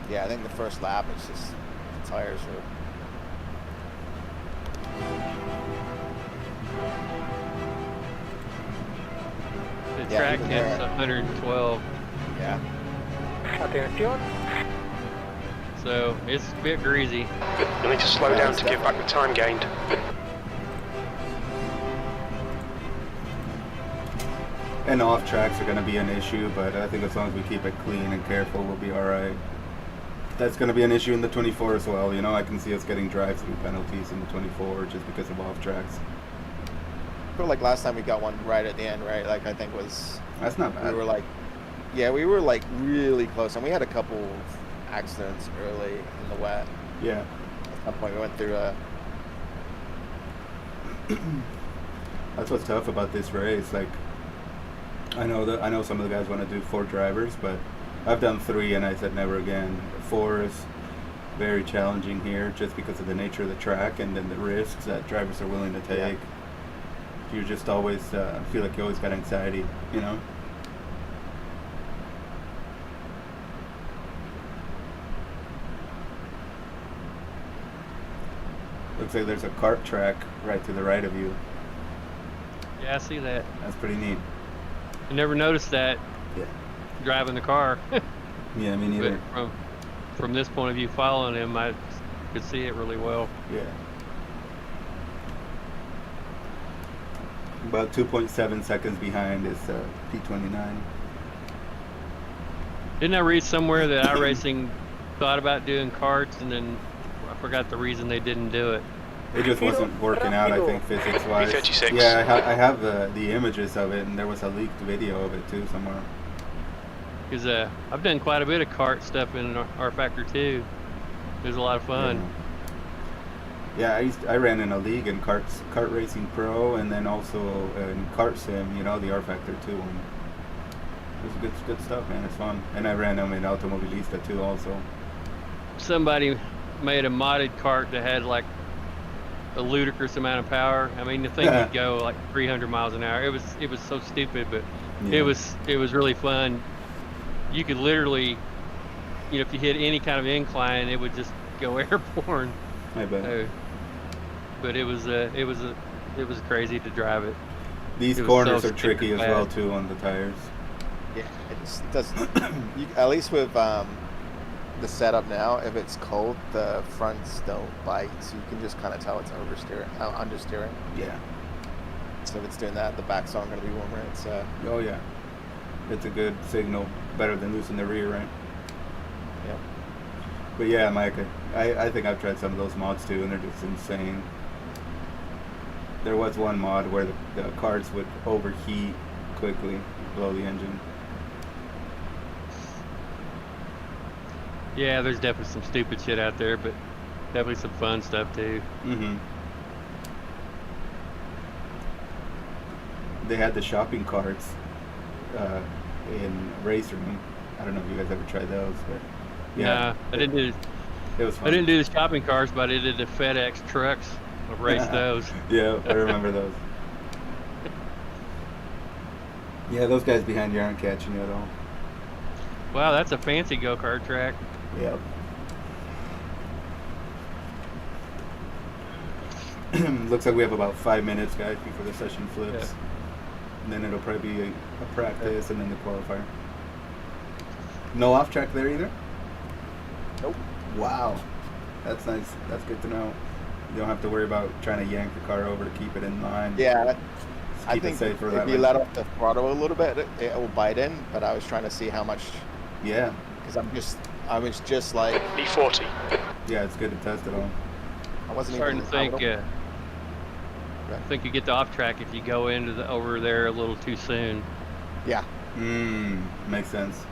H: Yeah, I think the first lap, it's just the tires are.
A: The
H: Yeah,
A: track
H: even
A: hits
H: there.
A: 112,
H: Yeah.
G: Atención.
A: so it's a bit greasy.
E: You'll need to slow down to give back the time gained.
B: And off tracks are going to be an issue, but I think as long as we keep it clean and careful, we'll be all right. That's going to be an issue in the 24 as well. You know, I can see us getting drive-through penalties in the 24 just because of off tracks.
H: I feel like last time we got one right at the end, right? Like I think was
B: That's not bad.
H: we were like, yeah, we were like really close, and we had a couple of accidents early in the wet.
B: Yeah.
H: At some point, we went through a.
B: That's what's tough about this race. Like, I know some of the guys want to do 4 drivers, but I've done 3, and I said never again. 4 is very challenging here, just because of the nature of the track and then the risks that drivers are willing to take.
H: Yeah.
B: You just always feel like you always got anxiety, you know. Looks like there's a kart track right to the right of you.
A: Yeah, I see that.
B: That's pretty neat.
A: I never noticed that
B: Yeah.
A: driving the car.
B: Yeah, me
A: But
B: neither.
A: from this point of view, following him, I could see it really well.
B: Yeah. About 2.7 seconds behind is P29.
A: Didn't I read somewhere that iRacing thought about doing karts, and then I forgot the reason they didn't do it?
B: It just wasn't working out, I think, physics-wise.
E: B36.
B: Yeah, I have the images of it, and there was a leaked video of it too somewhere.
A: Because I've done quite a bit of kart stuff in R Factor 2. It was a lot of fun.
B: Yeah, I ran in a league in Kart Racing Pro, and then also in Kart Sim, you know, the R Factor 2 one. It was good stuff, man. It's fun. And I ran them in Automobilista too, also.
A: Somebody made a modded kart that had like a ludicrous amount of power. I mean, the thing could go like 300 miles an hour. It was so stupid, but it was really fun. You could literally, you know, if you hit any kind of incline, it would just go airborne.
B: I bet.
A: But it was crazy to drive it.
B: These corners are tricky as well too on the tires.
H: Yeah, it just doesn't. At least with the setup now, if it's cold, the fronts don't bite, so you can just kind of tell it's understeering.
B: Yeah.
H: So if it's doing that, the backs aren't going to be warmer. It's
B: oh yeah, it's a good signal, better than losing the rear end.
H: Yeah.
B: But yeah, Mike, I think I've tried some of those mods too, and they're just insane. There was one mod where the carts would overheat quickly, blow the engine.
A: Yeah, there's definitely some stupid shit out there, but definitely some fun stuff too.
B: They had the shopping carts in Race Room. I don't know if you guys ever tried those, but yeah.
A: Nah, I didn't do.
B: It was fun.
A: I didn't do the shopping carts, but I did the FedEx trucks. I've raced those.
B: Yeah, I remember those. Yeah, those guys behind you aren't catching you at all.
A: Wow, that's a fancy go-kart track.
B: Yep. Looks like we have about 5 minutes, guys, before the session flips.
A: Yeah.
B: And then it'll probably be a practice and then the qualifier. No off track there either?
H: Nope.
B: Wow. That's nice. That's good to know. You don't have to worry about trying to yank the car over to keep it in line.
H: Yeah.
B: I think if
H: you let off the throttle a little bit, it will bite in, but I was trying to see how much.
B: Yeah.
H: Because I was just like
E: B40.
B: Yeah, it's good to test it on.
H: I wasn't
A: starting
H: even
A: to think. I think you get the off track if you go into over there a little too soon.
H: Yeah.
B: Makes sense.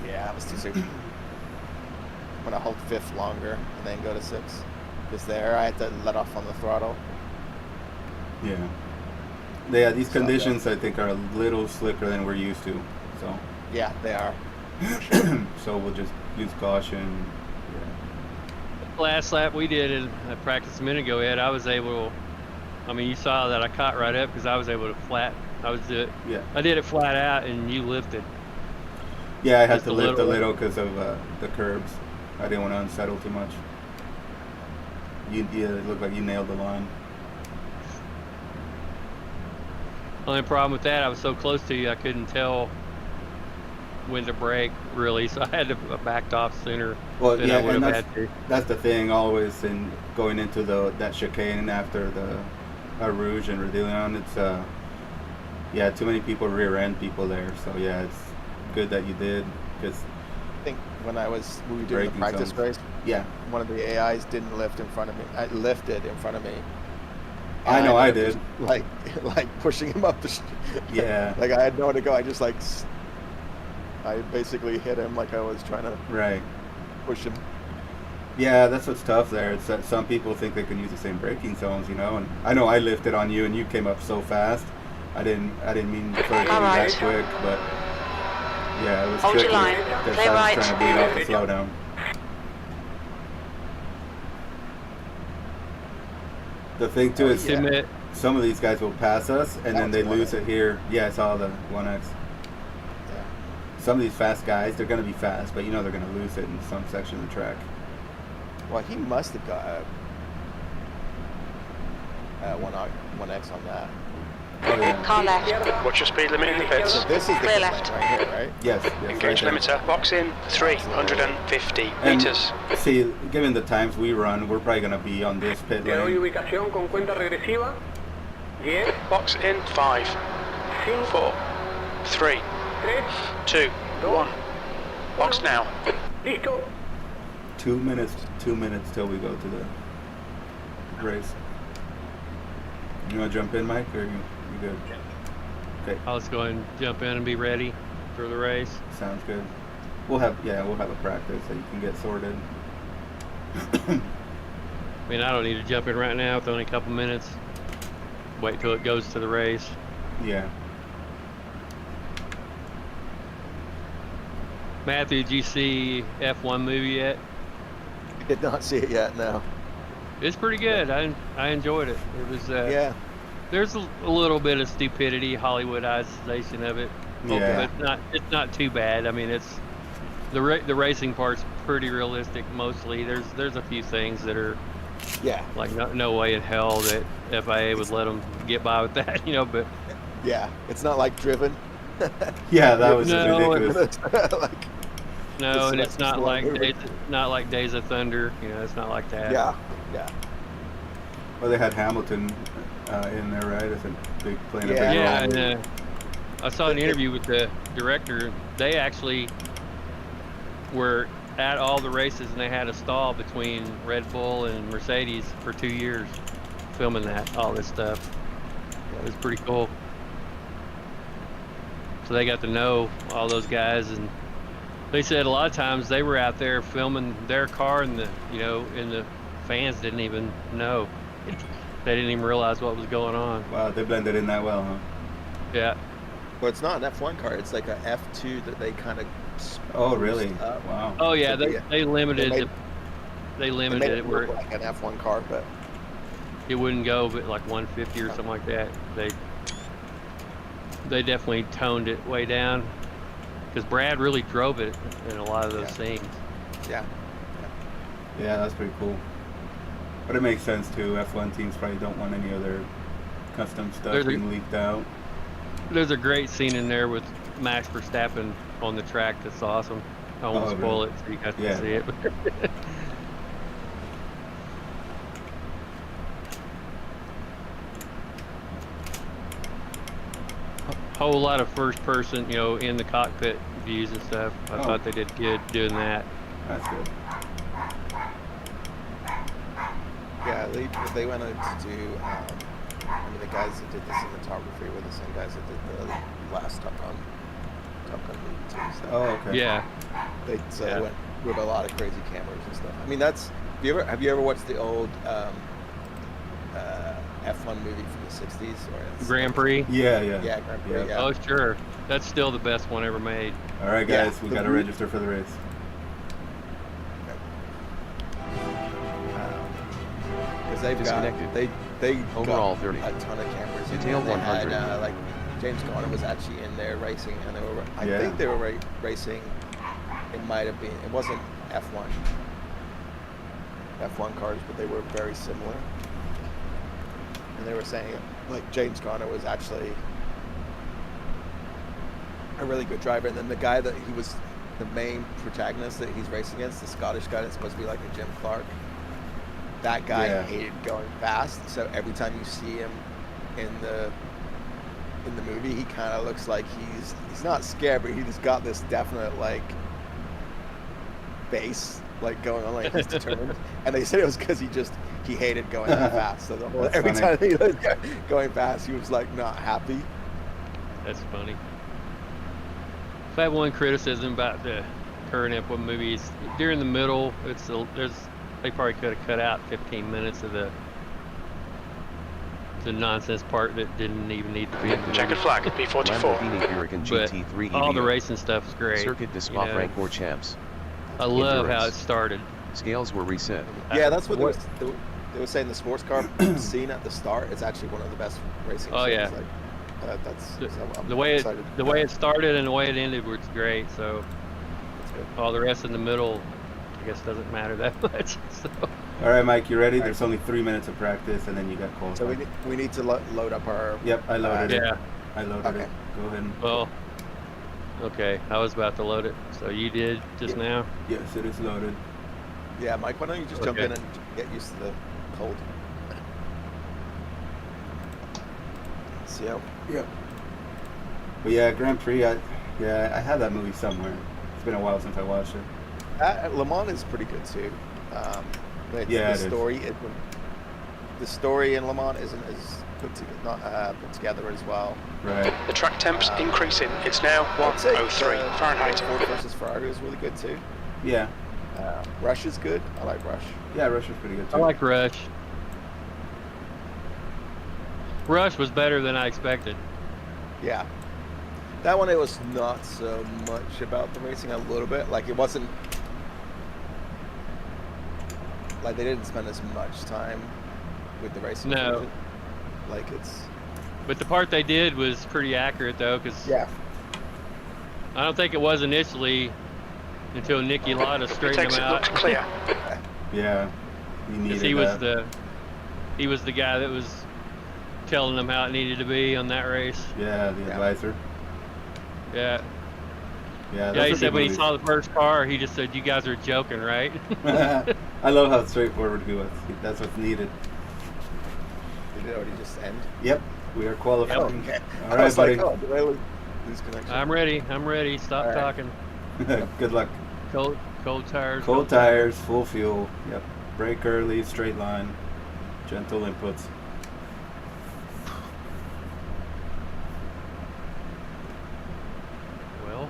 H: Yeah, it was too soon. I'm gonna hold 5th longer and then go to 6. Because there I had to let off on the throttle.
B: Yeah. These conditions I think are a little slicker than we're used to. So.
H: Yeah, they are.
B: So we'll just use caution.
A: Yeah. Last lap we did in practice a minute ago, Ed, I was able. I mean, you saw that I caught right up because I was able to flat. I did it flat out, and you lifted.
B: Yeah, I had to lift a little because of the curbs. I didn't want to unsettle too much. It looked like you nailed the line.
A: Only problem with that, I was so close to you, I couldn't tell when to brake, really, so I had to backed off sooner than I would have had to.
B: That's the thing always in going into that chicane after the Rouge and Rodillion. It's too many people rear end people there. So yeah, it's good that you did. Because
H: I think when we were doing the practice race, one of the AIs didn't lift in front of me. I lifted in front of me.
B: I know I did.
H: Like pushing him up the
B: yeah.
H: Like I had nowhere to go. I basically hit him like I was trying to push him.
B: Yeah, that's what's tough there. It's that some people think they can use the same braking zones, you know. And I know I lifted on you, and you came up so fast. I didn't mean for it to be that quick, but yeah, it was tricky.
F: Hold your line. Play right.
B: I was trying to beat off the slowdown. The thing too is some of these guys will pass us, and then they lose it here. Yeah, I saw the 1X. Some of these fast guys, they're going to be fast, but you know they're going to lose it in some section of the track.
H: Well, he must have got a 1X on that.
B: Oh, yeah.
F: Car left.
E: Watch your speed limit in the pits.
H: So this is the
F: Clear left.
H: right here, right?
B: Yes.
E: Engage
B: right
E: limiter. Box in 350
B: and
E: meters.
B: See, given the times we run, we're probably going to be on this pit lane.
G: ubicación con cuenta regresiva. 10.
E: Box in 5, 4, 3, 2, 1. Box now.
G: Listo.
B: 2 minutes till we go to the race. You want to jump in, Mike, or you good? Okay.
A: I'll just go ahead and jump in and be ready for the race.
B: Sounds good. We'll have a practice so you can get sorted.
A: I mean, I don't need to jump in right now. It's only a couple minutes. Wait till it goes to the race.
B: Yeah.
A: Matthew, did you see F1 movie yet?
H: Did not see it yet. No.
A: It's pretty good. I enjoyed it. It was
H: Yeah.
A: There's a little bit of stupidity, Hollywoodization of it.
B: Yeah.
A: But it's not too bad. I mean, it's the racing part's pretty realistic mostly. There's a few things that are
H: Yeah.
A: like no way in hell that FIA would let them get by with that, you know. But
H: Yeah. It's not like Driven.
B: Yeah, that was
A: No,
B: ridiculous.
H: Like,
A: no, and
H: It's
A: it's not
H: like
A: like Days of Thunder. You know, it's not like that.
H: yeah. Yeah.
B: Well, they had Hamilton in there, right? As a big playing a big
A: Yeah,
B: role.
A: and I saw an interview with the director. They actually were at all the races, and they had a stall between Red Bull and Mercedes for 2 years, filming all this stuff. It was pretty cool. So they got to know all those guys, and they said a lot of times they were out there filming their car, and the fans didn't even know. They didn't even realize what was going on.
B: Wow, they blended in that well, huh?
A: Yeah.
H: Well, it's not an F1 car. It's like a F2 that they kind of.
B: Oh, really? Wow.
A: Oh yeah,
H: So
A: they limited
H: they
A: it. They
H: It
A: limited
H: made
A: it
H: it
A: where
H: look like an F1 car, but
A: it wouldn't go but like 150 or something like that. They definitely toned it way down because Brad really drove it in a lot of those scenes.
H: yeah.
B: Yeah, that's pretty cool. But it makes sense too. F1 teams probably don't want any other custom stuff
A: There's a-
B: being leaked out.
A: There's a great scene in there with Max Verstappen on the track that's awesome. I won't
B: Oh,
A: spoil
B: really?
A: it so you guys can
B: Yeah.
A: see it. Whole lot of first person, in the cockpit views and stuff. I
B: Oh.
A: thought they did good doing that.
B: That's good.
H: Yeah, they went out to do. The guys that did the cinematography were the same guys that did the last Top Gun movie too. So
B: Oh, okay.
A: Yeah.
H: they
A: Yeah.
H: went with a lot of crazy cameras and stuff. I mean, that's. Have you ever watched the old F1 movie from the '60s or
A: Grand Prix.
B: Yeah.
H: Yeah, Grand Prix.
B: Yeah.
H: Yeah.
A: Oh, sure. That's still the best one ever made.
B: All right,
H: Yeah,
B: guys, we
H: the
B: got to
H: root-
B: register for the race.
H: Because they've
D: Disconnected.
H: got they
D: Overall
H: got
D: 30.
H: a ton of cameras.
D: Detail
H: They had,
D: 100.
H: like James Garner was actually in there racing, and they were. I
B: Yeah.
H: think they were racing. It might have been. It wasn't F1 cars, but they were very similar. And they were saying like James Garner was actually a really good driver, and then the guy that he was the main protagonist that he's racing against, the Scottish guy that's supposed to be like a Jim Clark. That guy
B: Yeah.
H: hated going fast, so every time you see him in the movie, he kind of looks like he's not scared, but he's got this definite like face like going on, like he's determined. And they said it was because he hated going that fast. So
B: That's
H: every
B: funny.
H: time he was going fast, he was like not happy.
A: That's funny. If I have one criticism about the current F1 movies, during the middle, they probably could have cut out 15 minutes of the nonsense part that didn't even need to be in the
E: Checkered
A: movie.
E: flag, P44.
D: Lamborghini Huracan
A: But
D: GT3
A: all the
D: EVO.
A: racing stuff is great.
D: Circuit de Spa Francorchamps.
A: I love how it
D: Endurance.
A: started.
D: Scales were reset.
H: Yeah, that's what they were saying. The sports car scene at the start is actually one of the best racing.
A: Oh,
H: scenes.
A: yeah.
H: Like, that's so I'm
A: The way
H: excited.
A: it started and the way it ended was great. So
H: That's good.
A: all the rest in the middle, I guess, doesn't matter that much. So
B: All right, Mike, you ready? There's only 3 minutes of practice, and then you got qualified.
H: So we need to load up our.
B: Yep, I loaded it.
A: yeah.
B: I loaded
H: Okay.
B: it. Go ahead.
A: Well, okay. I was about to load it. So you did just now.
B: Yes, it is loaded.
H: Yeah, Mike, why don't you just jump
A: Okay.
H: in and get used to the cold? See how?
B: Yep. But yeah, Grand Prix. I had that movie somewhere. It's been a while since I watched it.
H: Le Mans is pretty good too. But
B: Yeah,
H: the
B: it is.
H: story, the story in Le Mans isn't put together as well.
B: Right.
E: The track temp's increasing. It's now
H: I'd say,
E: 103 Fahrenheit.
H: Ford versus Ferrari is really good too.
B: Yeah.
H: Rush is good. I like Rush.
B: Yeah, Rush was pretty good too.
A: I like Rush. Rush was better than I expected.
H: Yeah. That one, it was not so much about the racing, a little bit. Like, it wasn't... Like, they didn't spend as much time with the racing.
A: No.
H: Like, it's...
A: But the part they did was pretty accurate, though, because
H: Yeah.
A: I don't think it was initially until Nicky Lauda
E: It
A: straightened
E: takes
A: him
E: it
A: out.
E: looks clear.
B: Yeah. You needed
A: 'Cause he was
B: that.
A: he was the guy that was telling them how it needed to be on that race.
B: Yeah, the advisor.
A: Yeah.
B: Yeah,
A: Yeah, he
B: those are
A: said
B: good
A: when he
B: movies.
A: saw the first car, he just said, "You guys are joking, right?"
B: I love how straightforward he was. That's what's needed.
H: Did it already just end?
B: Yep, we are qualified.
H: Oh, okay.
B: All
H: I
B: right,
H: was
B: buddy.
H: like, oh, did I lose connection?
A: I'm ready. I'm ready. Stop
H: All right.
A: talking.
B: Good luck.
A: Cold tires.
B: Cold tires, full fuel. Yep. Brake early, straight line. Gentle inputs.
A: Well,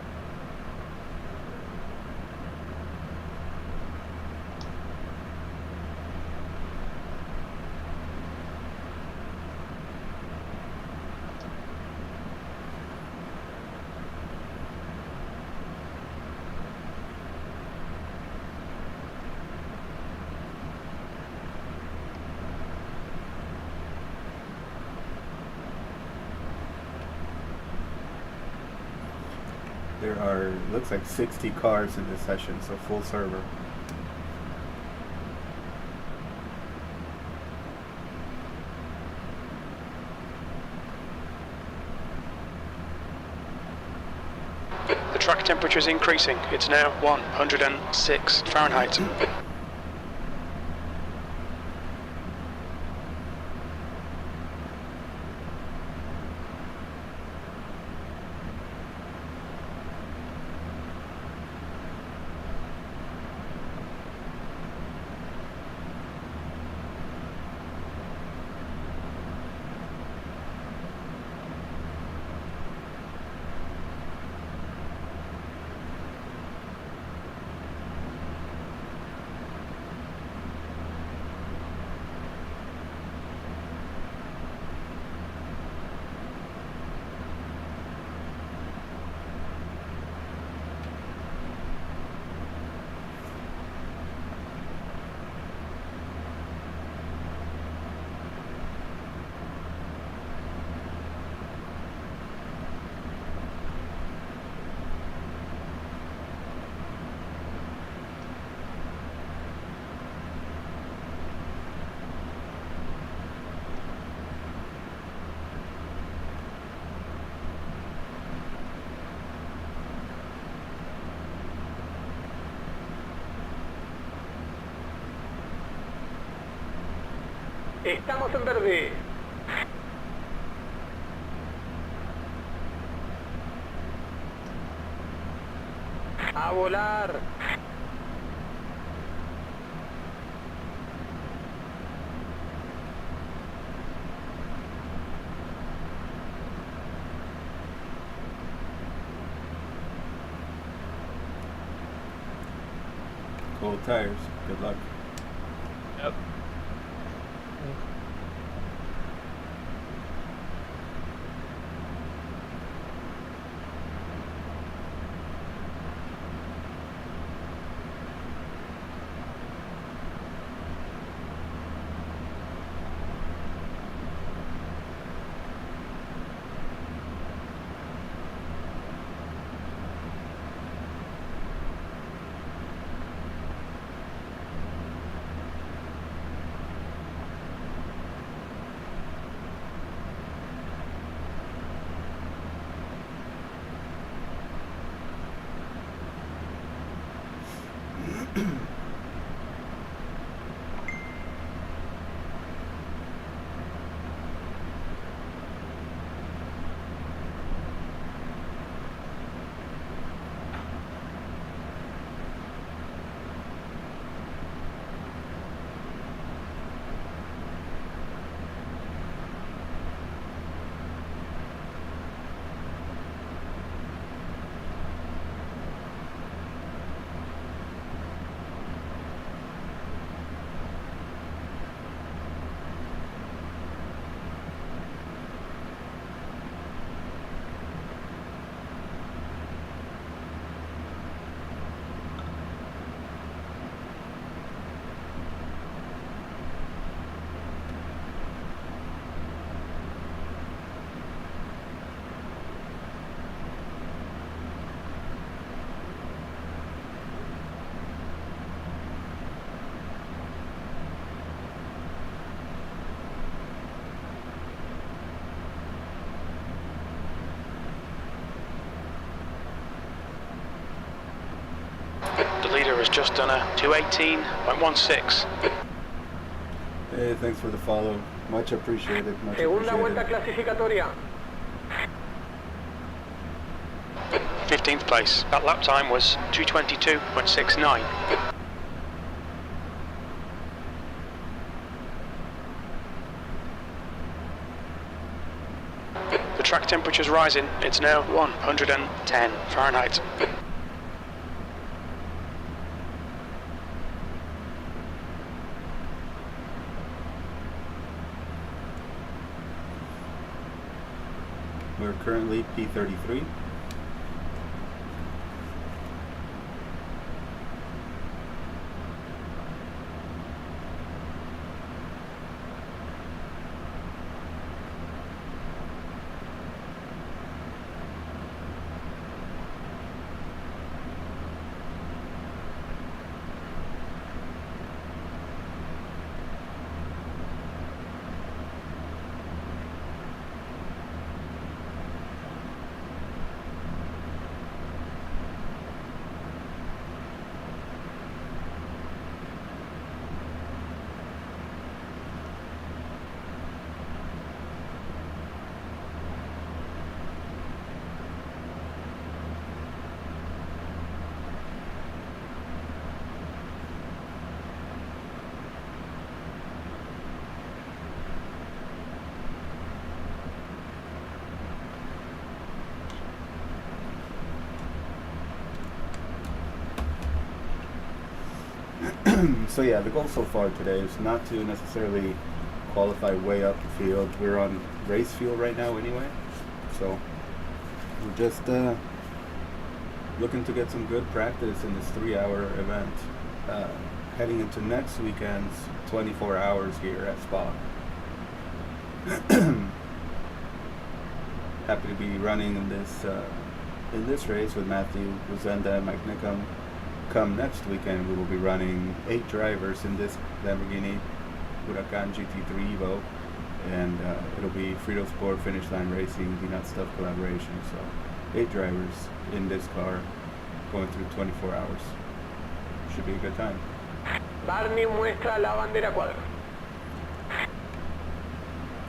B: There are, looks like 60 cars in this session, so full server.
E: The track temperature is increasing. It's now 106 Fahrenheit.
G: Estamos en verde. A volar.
B: Cold tires. Good luck.
A: yep.
E: The leader has just done a 2:18.16.
B: Hey, thanks for the follow. Much appreciated. Much
G: Segunda vuelta
B: appreciated.
G: clasificatoria.
E: 15th place. That lap time was 2:22.69. The track temperature's rising. It's now 110 Fahrenheit.
B: We're currently P33. So yeah, the goal so far today is not to necessarily qualify way up the field. We're on race fuel right now anyway, so we're just looking to get some good practice in this 3-hour event. Heading into next weekend's 24 hours here at Spa. Happy to be running in this race with Matthew Rosenda and Mike Nickham. Come next weekend, we will be running 8 drivers in this Lamborghini Huracan GT3 EVO, and it'll be Fritosport Finish Line Racing, the Not Stuff collaboration. So 8 drivers in this car going through 24 hours. Should be a good time.
G: Barney muestra la bandera cuadra.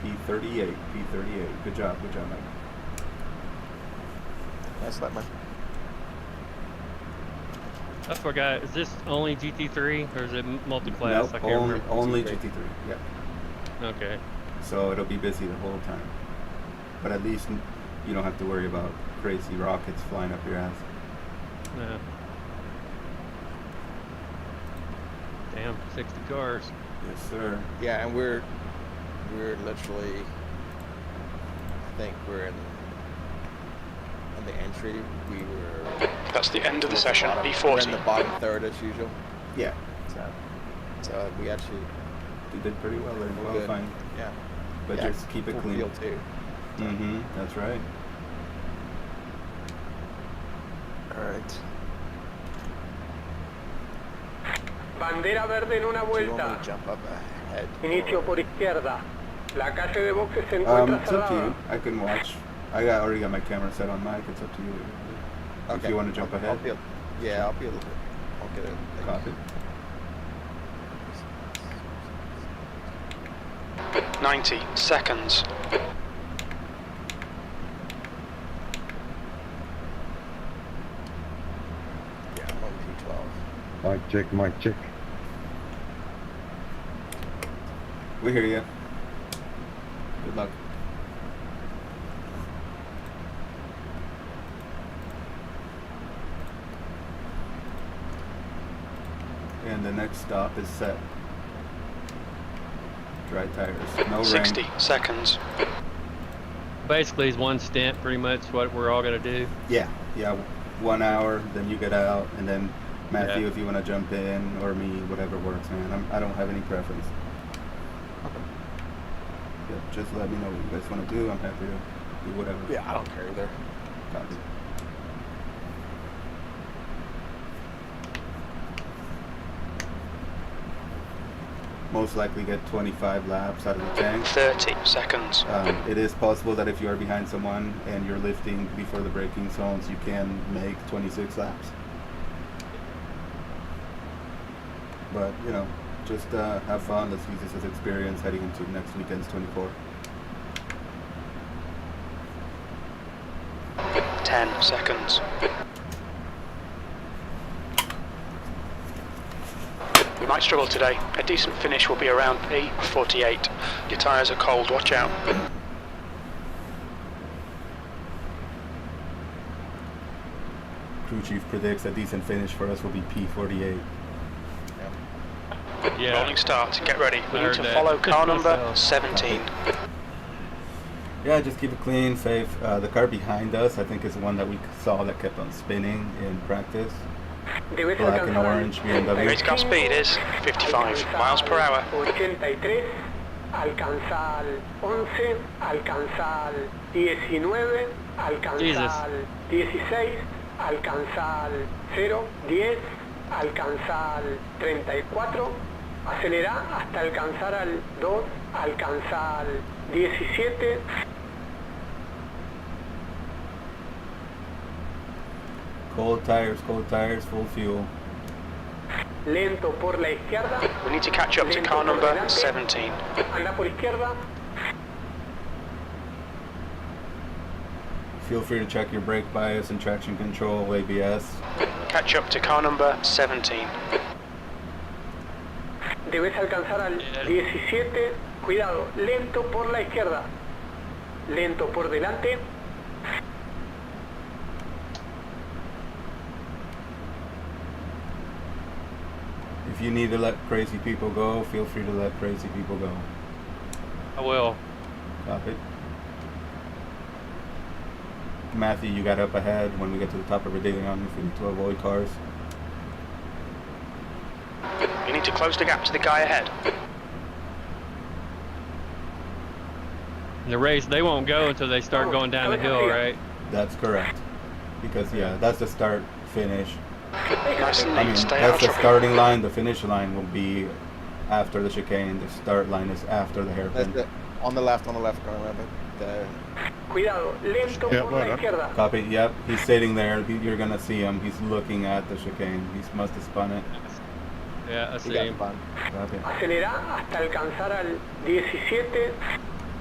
B: P38. Good job, Mike.
H: Nice lap, man.
A: I forgot. Is this only GT3 or is it multi-class?
B: Nope,
A: I can't remember.
B: only GT3. Yeah.
A: Okay.
B: So it'll be busy the whole time. But at least you don't have to worry about crazy rockets flying up your ass.
A: No. Damn, 60 cars.
B: Yes, sir.
H: Yeah, and we're literally, I think we're in the entry. We were.
E: That's the end of the session.
H: We're in
E: B40.
H: the bottom third as usual.
B: Yeah.
H: So we actually.
B: You did pretty well there.
H: We're
B: Qualifying.
H: good. Yeah.
B: But
H: Yeah,
B: just keep it
H: full
B: clean.
H: field too.
B: Mm-hmm. That's right.
H: All right.
G: Bandera verde en una
H: Do you want me
G: vuelta.
H: to jump up ahead?
G: Inicio por izquierda. La calle de boxes se encuentra
B: It's up to you.
G: cerrada.
B: I can watch. Already got my camera set on mic. It's up to you. If you want to jump ahead.
H: I'll be a little bit. I'll get it.
B: Copy.
E: 90 seconds.
H: Yeah, I'm on P12.
I: Mic check.
B: We hear you. Good luck. And the next stop is set. Dry tires. No
E: 60
B: rain.
E: seconds.
A: Basically, it's one stint, pretty much what we're all gonna do.
B: Yeah. 1 hour, then you get out, and then Matthew,
A: Yeah.
B: if you want to jump in, or me, whatever works, man. I don't have any preference. Yeah, just let me know what you guys want to do. I'm happy to do whatever.
H: Yeah, I don't care either.
B: Copy. Most likely get 25 laps out of the tank.
E: 30 seconds.
B: It is possible that if you are behind someone and you're lifting before the braking zones, you can make 26 laps. but you know, just have fun. Let's use this as experience heading into next weekend's 24.
E: 10 seconds. You might struggle today. A decent finish will be around P48. Your tyres are cold, watch out.
B: Crew chief predicts a decent finish for us will be P48.
A: Yeah.
E: Rolling start, get ready. We
A: I
E: need
A: heard
E: to
A: that.
E: follow car number
A: Myself.
E: 17.
B: Yeah, just keep it clean, safe. The car behind us, I think, is one that we saw that kept on spinning in practice. Black and orange BMW.
E: Race car speed is 55 miles per hour.
G: 83, alcanza al 11, alcanza al 19, alcanza al 16, alcanza al 0, 10, alcanza al 34, acelera hasta alcanzar al 2, alcanza al 17.
B: Cold tires, full fuel.
G: Lento por la izquierda.
E: We need to catch up to
G: lento
E: car
G: por
E: number
G: delante,
E: 17.
G: Anda por izquierda.
B: Feel free to check your brake bias and traction control, ABS.
E: Catch up to car number 17.
G: Debes alcanzar al 17. Cuidado, lento por la izquierda. Lento por delante.
B: If you need to let crazy people go, feel free to let crazy people go.
A: I will.
B: Copy. Matthew, you got up ahead when we get to the top of Redelion if we need to avoid cars.
E: You need to close the gap to the guy ahead.
A: In the race, they won't go until they start going down the hill, right?
B: That's correct. Because, yeah, that's the start, finish.
E: Nice and
B: I
E: neat,
B: mean,
E: stay out
B: that's
E: of
B: the
E: trouble.
B: starting line. The finish line will be after the chicane. The start line is after the
H: That's
B: hairpin.
H: it. On the left, remember. There.
G: Cuidado, lento por la izquierda.
B: Copy, yep. He's sitting there. You're going to see him. He's looking at the chicane. He must have spun it.
A: Yeah, I
H: He
A: see
H: got
A: him.
H: fun.
B: Copy.
G: Acelera hasta alcanzar al 17.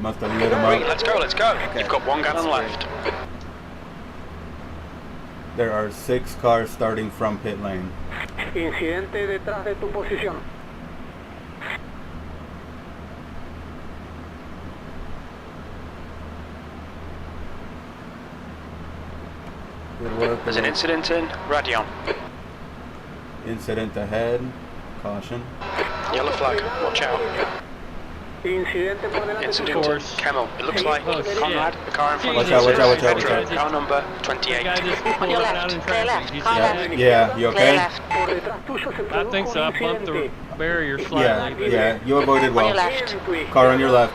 B: Must have lit him
E: Right,
B: up.
E: let's go, let's go.
H: Okay.
E: You've got 1 gallon left.
B: There are 6 cars starting from pit lane.
G: Incidente detrás de tu posición.
B: Good work.
E: There's an incident in Radion.
B: Incident ahead. Caution.
E: Yellow flag, watch out.
G: Incidente por delante
E: Incident
G: tuyo.
E: in Camel. It looks like
A: Oh, shit.
E: Conrad, the car in front
B: Watch
E: of
B: out,
E: us,
B: watch out,
E: is
B: watch out, watch
E: Pedro,
B: out.
E: car number
A: The
E: 28.
A: guy just
F: On
A: pulled
F: your
A: out
F: left,
A: in
F: clear
A: traffic.
F: left,
A: He's
F: car
A: dead.
F: left.
B: Yeah, you
F: Clear
B: okay?
F: left.
G: Por detrás tuyo se
A: I
G: produjo
A: think so.
G: un
A: I bumped the
G: incidente.
A: barrier
B: Yeah,
A: slightly.
B: yeah. You avoided
F: On your
B: well.
F: left.
B: Car on your left.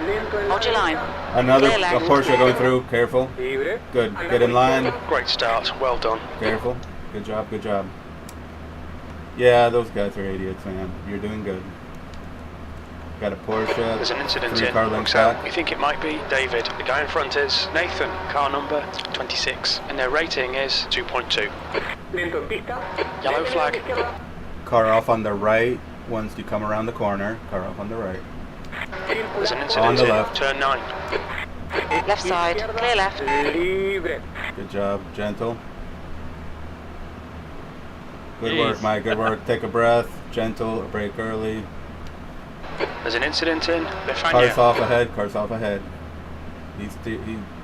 G: Lento en la
F: Hold your line.
G: derecha.
B: Another
F: Clear left.
B: Porsche going through. Careful.
G: Libre.
B: Good.
G: Anda
B: Get in
G: por
B: line.
G: izquierda.
E: Great start, well done.
B: Careful. Good job, good job. Yeah, those guys are idiots, man. You're doing good. Got a Porsche.
E: There's an incident
B: 3
E: in
B: car lengths
E: Roxelle.
B: back.
E: We think it might be David. The guy in front is Nathan, car number 26. And their rating is 2.2.
G: Lento en pista.
E: Yellow
G: Lento
E: flag.
G: en la izquierda.
B: Car off on the right once you come around the corner. Car off on the right.
E: There's an
G: Circular.
E: incident
B: On the
E: in
B: left.
E: turn 9.
F: Left side,
G: Izquierda.
F: clear left.
G: Libre.
B: Good job, gentle. Good
A: Jeez.
B: work, Mike. Good work. Take a breath. Gentle. Brake early.
E: There's an incident in
B: Cars
E: Befania.
B: off ahead. Cars off ahead.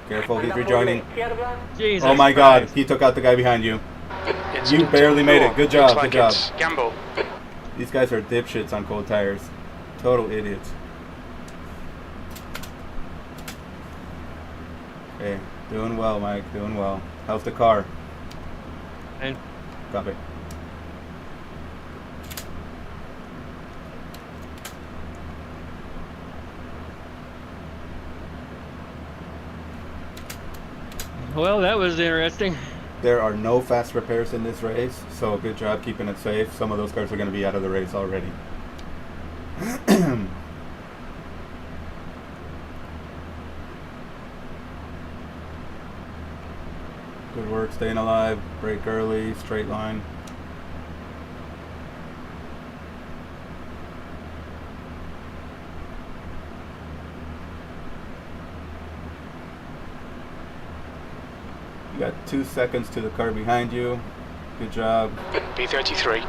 B: Careful. He's
G: Anda por la
B: rejoining.
G: izquierda.
A: Jesus
B: Oh my God.
A: Christ.
B: He took out the guy behind you.
E: Incident
B: barely
E: in
B: made it.
E: Rouen.
B: Good job,
E: Looks like
B: good job.
E: it's Gamble.
B: These guys are dipshits on cold tires. Total idiots. Hey, doing well, Mike. Doing well. How's the car?
A: And
B: Copy.
A: well, that was interesting.
B: There are no fast repairs in this race, so good job keeping it safe. Some of those cars are going to be out of the race already. Good work staying alive. Brake early. Straight line. You got 2 seconds to the car behind you. Good job.
E: B33.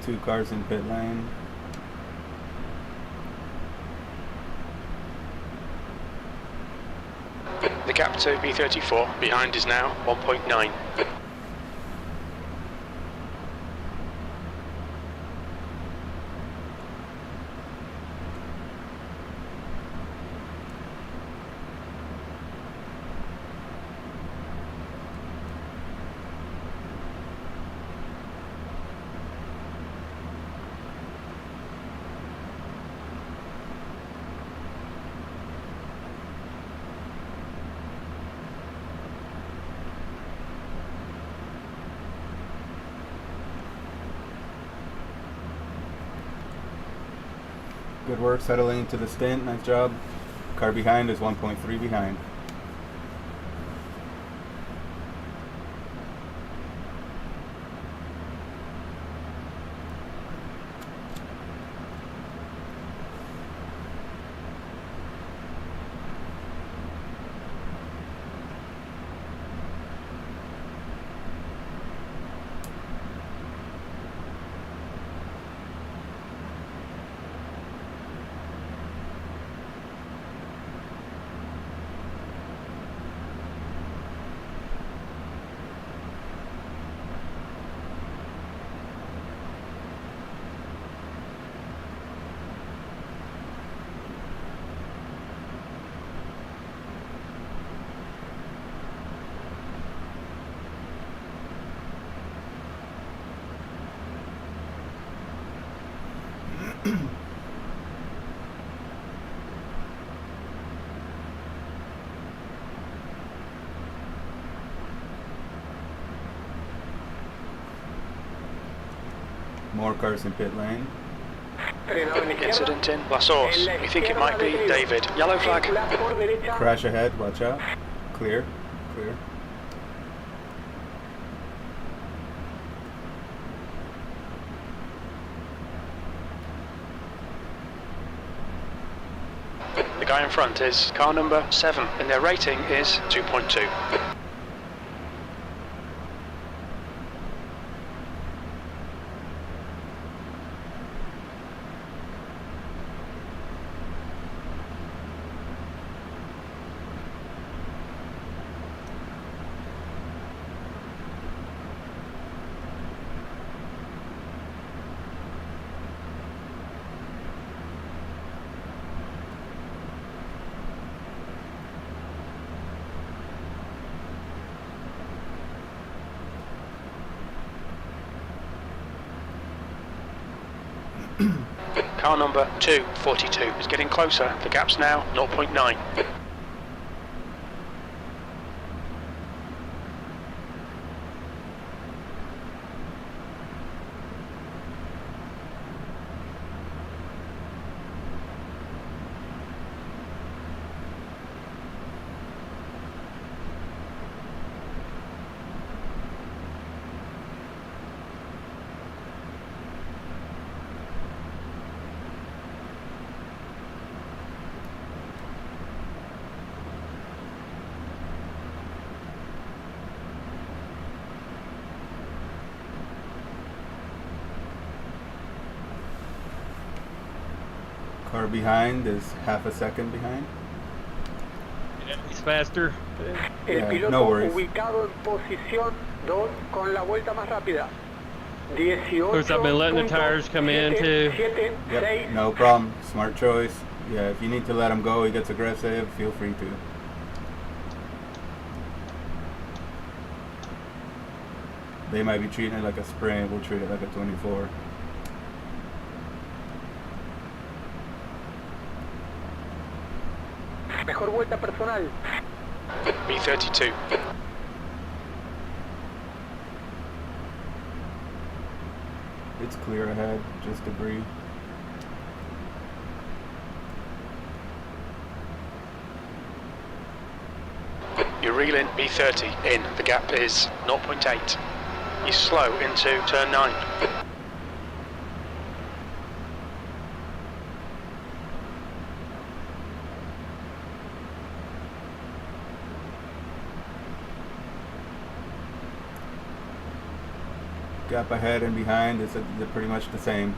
B: Two cars in pit lane.
E: The gap to B34 behind is now 1.9.
B: Good work settling into the stint. Nice job. Car behind is 1.3 behind. More cars in pit lane.
E: Incident in La Source. We think it might be David. Yellow flag.
B: Crash ahead, watch out. Clear, clear.
E: The guy in front is car number 7 and their rating is 2.2. Car number 242 is getting closer. The gap's now 0.9.
B: Car behind is half a second behind.
A: Yeah, he's faster.
G: El
B: Yeah,
G: piloto
B: no worries.
G: ubicado en posición 2 con la vuelta más rápida. 18.
A: Of course, I've been letting the tires come in too.
G: 7, 6.
B: Yep, no problem. Smart choice. Yeah, if you need to let him go, he gets aggressive, feel free to. They might be treating it like a sprint, we'll treat it like a 24.
G: Mejor vuelta personal.
E: B32.
B: It's clear ahead, just debris.
E: You reel in B30 in. The gap is 0.8. You slow into turn 9.
B: Gap ahead and behind is they're pretty much the same.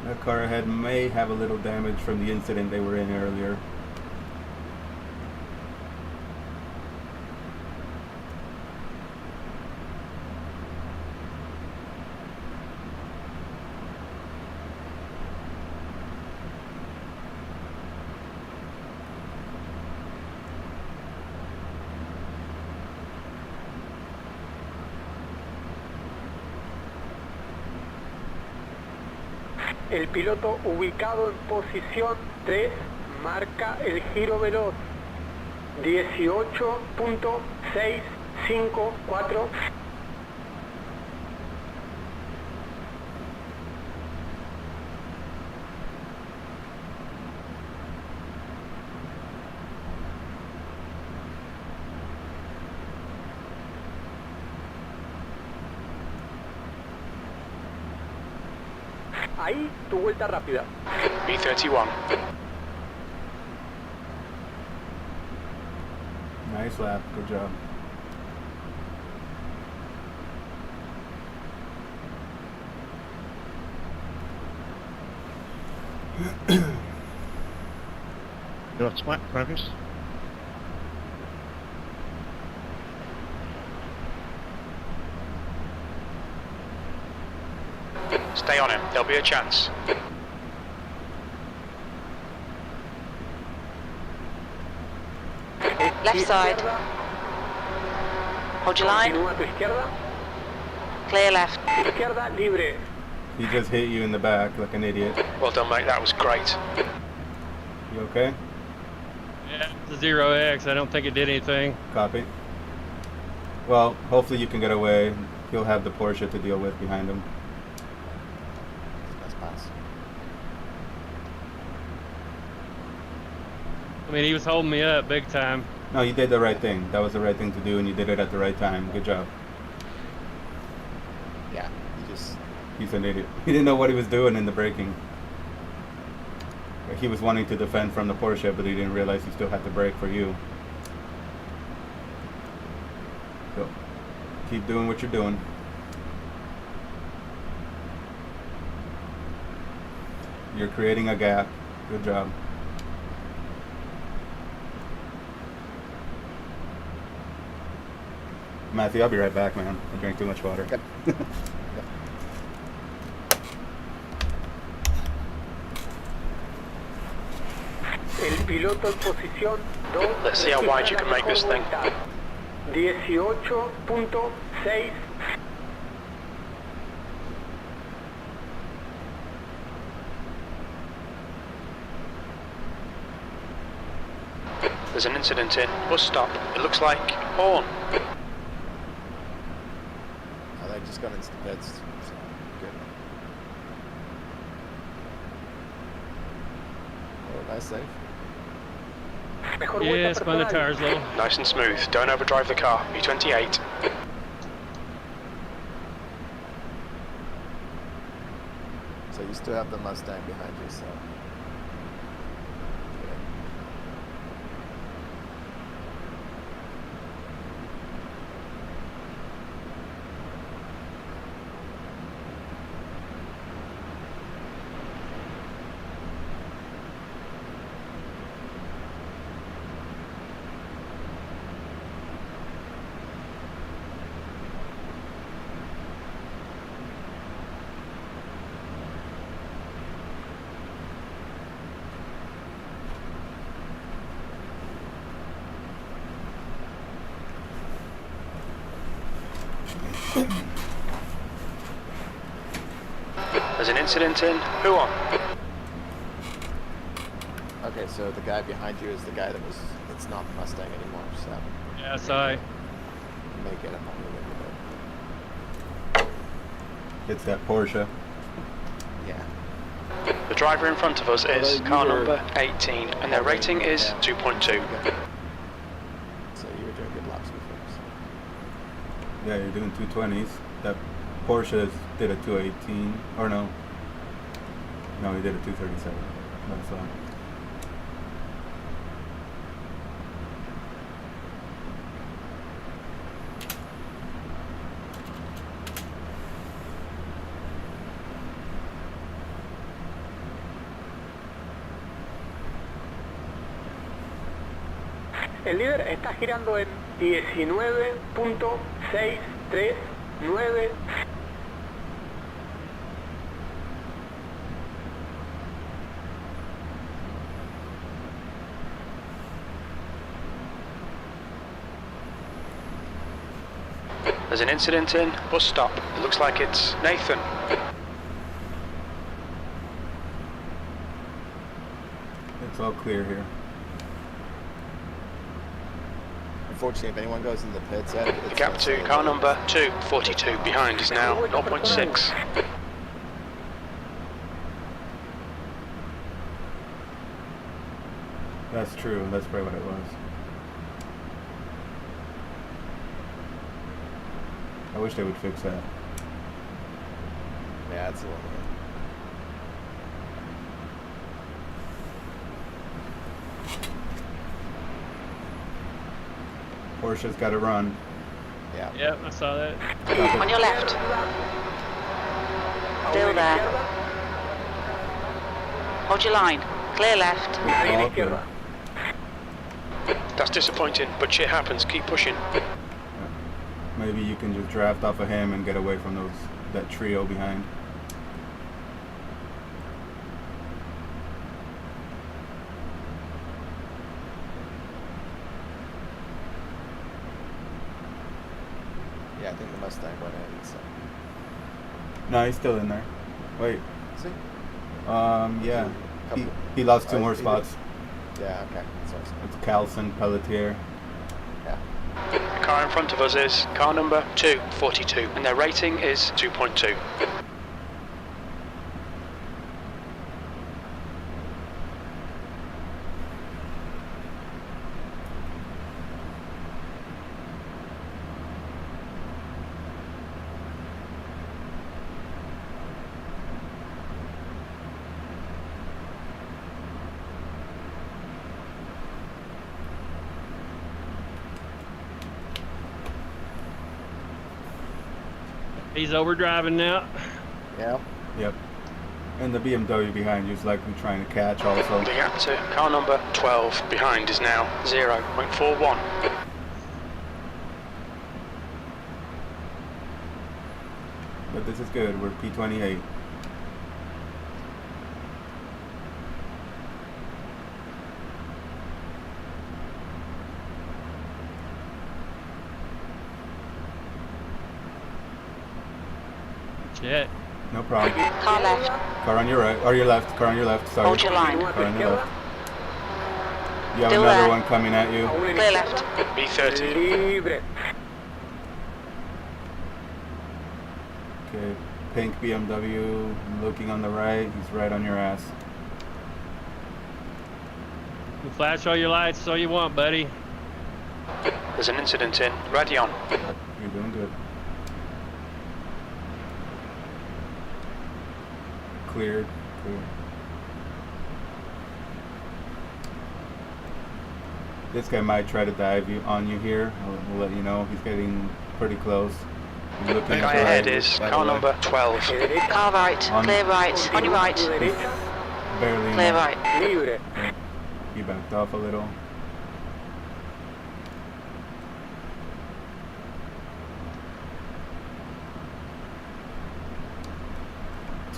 B: That car ahead may have a little damage from the incident they were in earlier.
G: El piloto ubicado en posición 3 marca el giro veloz 18.654. Ahí tu vuelta rápida.
E: B31.
B: Nice lap, good job.
I: Your swap progress.
E: Stay on him, there'll be a chance.
F: Left side. Hold your line.
G: Continúa a tu izquierda.
F: Clear left.
G: Izquierda libre.
B: He just hit you in the back like an idiot.
E: Well done, mate, that was great.
B: You okay?
A: Yeah, it's a 0X. I don't think it did anything.
B: Copy. Well, hopefully you can get away. He'll have the Porsche to deal with behind him.
H: Nice pass.
A: I mean, he was holding me up big time.
B: No, you did the right thing. That was the right thing to do, and you did it at the right time. Good job.
H: Yeah, he just...
B: He's an idiot. He didn't know what he was doing in the braking. He was wanting to defend from the Porsche, but he didn't realize he still had to brake for you. So, keep doing what you're doing. You're creating a gap. Good job. Matthew, I'll be right back, man. I drank too much water.
H: Yep.
G: El piloto en posición 2.
E: Let's see how wide you can make this thing.
G: 18.6.
E: There's an incident in. Bus stop. It looks like Horn.
H: Oh, they just got into the pits. So, good. Oh, nice save.
G: Mejor
A: Yeah,
G: vuelta
A: spun the
G: personal.
A: tires low.
E: Nice and smooth. Don't overdrive the car. B28.
H: So you still have the Mustang behind you, so...
E: There's an incident in. Who on?
H: Okay, so the guy behind you is the guy that's not the Mustang anymore, so
A: Yeah, sorry.
H: you may get him on the window.
B: It's that Porsche.
H: Yeah.
E: The driver in front of us is
H: you
E: car
H: were-
E: number 18, and their rating is
H: Yeah.
E: 2.2.
H: So you were doing good laps before.
B: Yeah, you're doing 220s. That Porsche did a 218, or no? No, he did a 237. That's all.
G: El líder está girando en 19.639.
E: There's an incident in. Bus stop. It looks like it's Nathan.
B: It's all clear here.
H: Unfortunately, if anyone goes in the pits,
E: The gap to car number 242 behind is now 0.6.
B: That's true. That's probably what it was. I wish they would fix that.
H: Yeah, it's a little weird.
B: Porsche's got to run.
H: Yeah.
A: Yep, I saw that.
F: On your left. Still there. Hold your line. Clear left.
B: All clear.
E: That's disappointing, but shit happens. Keep pushing.
B: Maybe you can just draft off of him and get away from that trio behind.
H: Yeah, I think the Mustang went in, so.
B: No, he's still in there. Wait.
H: See?
B: Yeah.
H: Couple-
B: He lost two
H: Oh,
B: more
H: he did.
B: spots.
H: Yeah, okay. Sorry.
B: It's Carlson, Pelletier.
H: Yeah.
E: The car in front of us is car number 242, and their rating is 2.2.
A: He's overdriving now.
H: Yeah.
B: Yep. And the BMW behind you is likely trying to catch also.
E: The gap to car number 12 behind is now 0.41.
B: But this is good. We're P28.
A: Shit.
B: No problem.
F: Car left.
B: Car on your right, or your left. Car on your left. Sorry.
F: Hold your line.
B: Car on your left. You have
F: Still
B: another
F: there.
B: one coming at you.
F: Clear left.
E: B30.
G: Libre.
B: Okay. Pink BMW looking on the right. He's right on your ass.
A: You flash all your lights all you want, buddy.
E: There's an incident in. Ready on.
B: You're doing good. Cleared. Clear. This guy might try to dive on you here. We'll let you know. He's getting pretty close. He's
E: The
B: looking
E: guy
B: right,
E: ahead is
B: by the
E: car
B: way.
E: number 12.
F: Car right.
B: On-
F: Clear right. On your right.
B: He's barely in
F: Clear
B: there.
F: right.
G: Libre.
B: He backed off a little.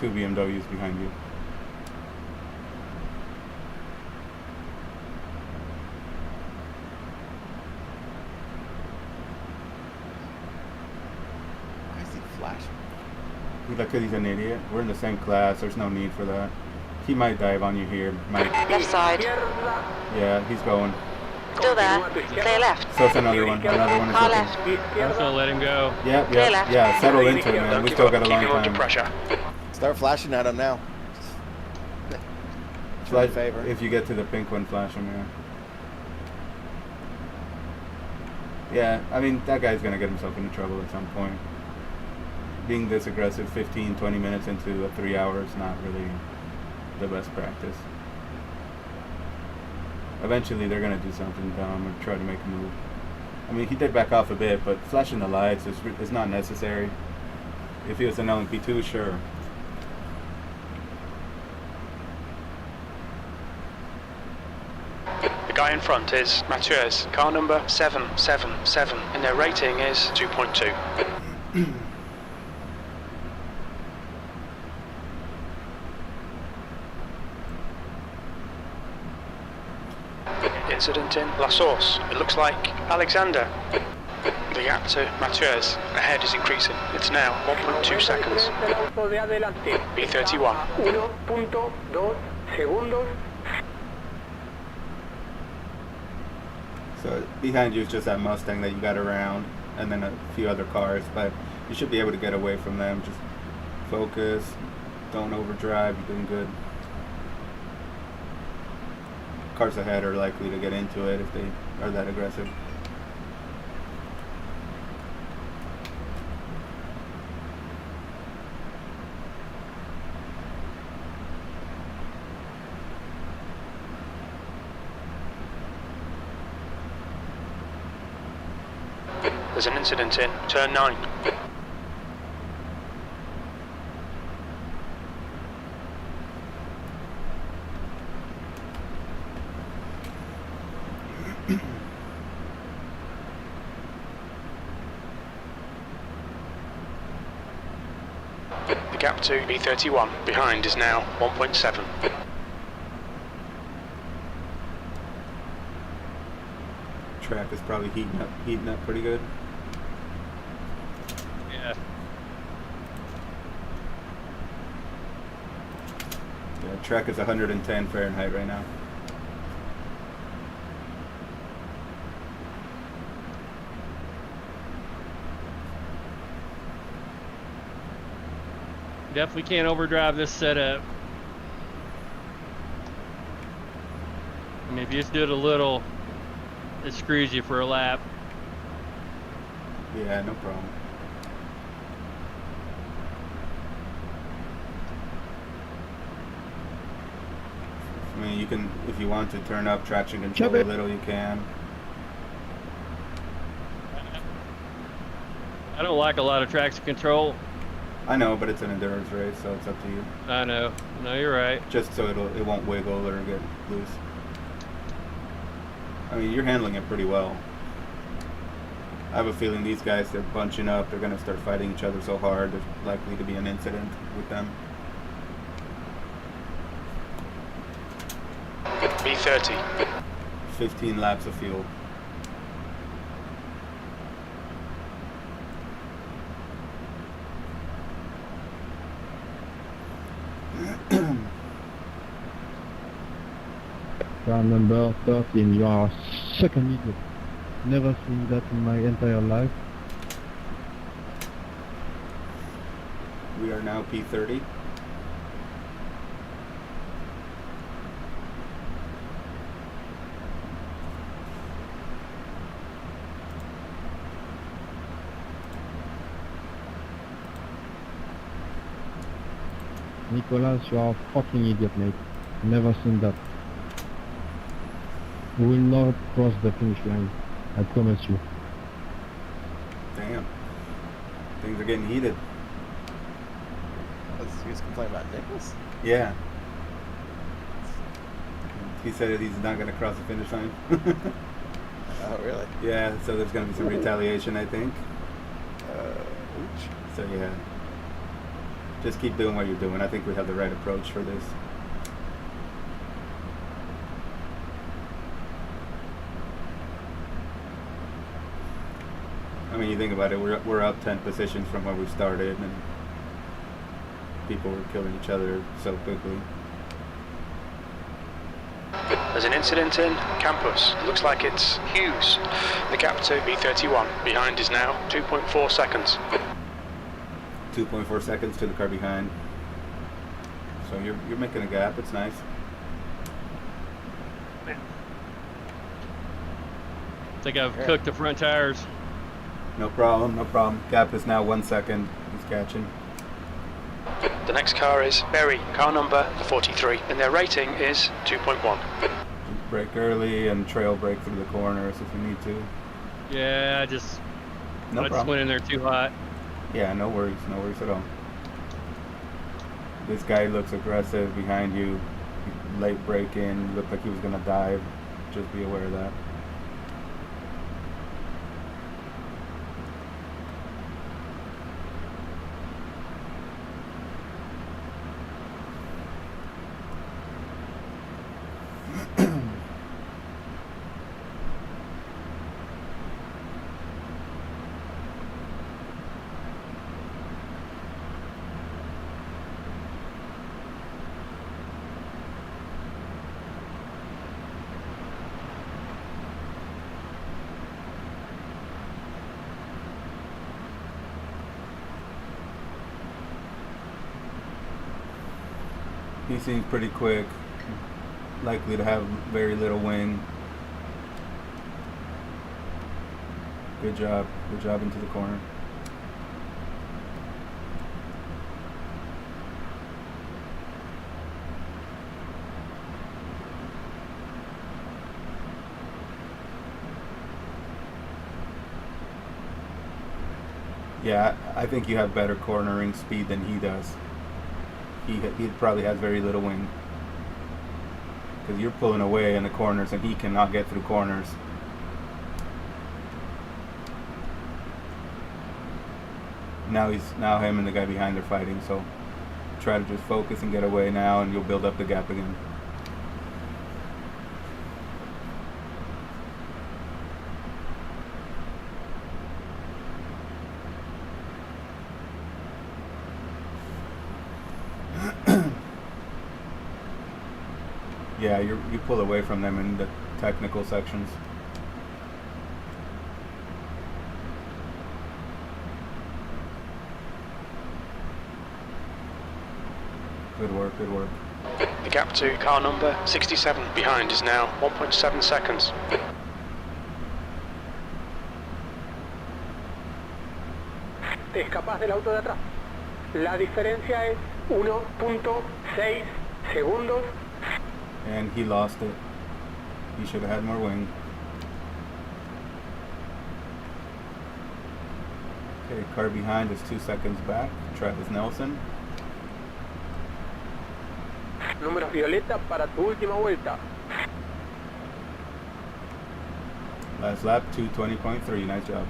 B: Two BMWs behind you.
H: flash?
B: Because he's an idiot. We're in the same class. There's no need for that. He might dive on you here. Might.
F: Left side.
B: Yeah, he's going.
F: Still there. Clear left.
B: So it's another one. Another one is
F: Car
B: looking.
F: left.
A: I'm just gonna let him go.
B: Yep,
F: Clear
B: yep,
F: left.
B: yeah. Settle into it, man.
E: Don't
B: We
E: give
B: still
E: up.
B: got a
E: Keep
B: long
E: him under
B: time.
E: pressure.
H: Start flashing at him now. Do me a favor.
B: If you get to the pink one, flash him, yeah. Yeah, I mean, that guy's going to get himself into trouble at some point. Being this aggressive 15, 20 minutes into a 3 hour is not really the best practice. Eventually, they're going to do something dumb or try to make a move. I mean, he did back off a bit, but flashing the lights is not necessary. If he was an LMP2, sure.
E: The guy in front is Mathieu's, car number 777, and their rating is 2.2. Incident in La Source. It looks like Alexander. The gap to Mathieu's ahead is increasing. It's now 1.2 seconds. B31.
G: 1.2 segundos.
B: So behind you is just that Mustang that you got around, and then a few other cars, but you should be able to get away from them. Just focus, don't overdrive, you're doing good. Cars ahead are likely to get into it if they are that aggressive.
E: There's an incident in turn 9. The gap to B31 behind is now 1.7.
B: Track is probably heating up pretty good.
A: Yeah.
B: Yeah, track is 110 Fahrenheit right now.
A: Definitely can't overdrive this setup. I mean, if you just do it a little, it screws you for a lap.
B: Yeah, no problem. I mean, you can, if you want to turn up traction control a little, you can.
A: I don't like a lot of traction control.
B: I know, but it's an endurance race, so it's up to you.
A: I know. No, you're right.
B: Just so it won't wiggle or get loose. I mean, you're handling it pretty well. I have a feeling these guys, they're bunching up. They're going to start fighting each other so hard. There's likely to be an incident with them.
E: B30.
B: 15 laps of fuel.
I: Car number 13, you are second idiot. Never seen that in my entire life.
B: We are now P30.
I: Nicolas, you are a fucking idiot, mate. Never seen that. We will not cross the finish line. I promise you.
B: Damn. Things are getting heated.
H: He was complaining about Nicholas?
B: Yeah. He said he's not going to cross the finish line.
H: Oh, really?
B: Yeah, so there's going to be some retaliation, I think.
H: Ooch.
B: So, yeah. Just keep doing what you're doing. I think we have the right approach for this. I mean, you think about it, we're up 10 positions from where we started, and people were killing each other so quickly.
E: There's an incident in campus. Looks like it's Hughes. The gap to B31. Behind is now 2.4 seconds.
B: 2.4 seconds to the car behind. So you're making a gap. It's nice.
A: I think I've cooked the front tires.
B: No problem, no problem. Gap is now 1 second. He's catching.
E: The next car is Berry, car number 43, and their rating is 2.1.
B: Brake early and trail brake through the corners if you need to.
A: Yeah, I just went in there too hot.
B: Yeah, no worries at all. This guy looks aggressive behind you. Late brake in, looked like he was gonna dive. Just be aware of that. He seems pretty quick, likely to have very little wing. Good job into the corner. Yeah, I think you have better cornering speed than he does. He probably has very little wing, because you're pulling away in the corners and he cannot get through corners. Now him and the guy behind are fighting, so try to just focus and get away now, and you'll build up the gap again. Yeah, you pull away from them in the technical sections. Good work, good work.
E: The gap to car number 67 behind is now 1.7 seconds.
G: Te escapas del auto de atrás. La diferencia es 1.6 segundos.
B: And he lost it. He should have had more wing. Okay, car behind is 2 seconds back. Travis Nelson.
G: Números violeta para tu última vuelta.
B: Last lap, 2:20.3. Nice job.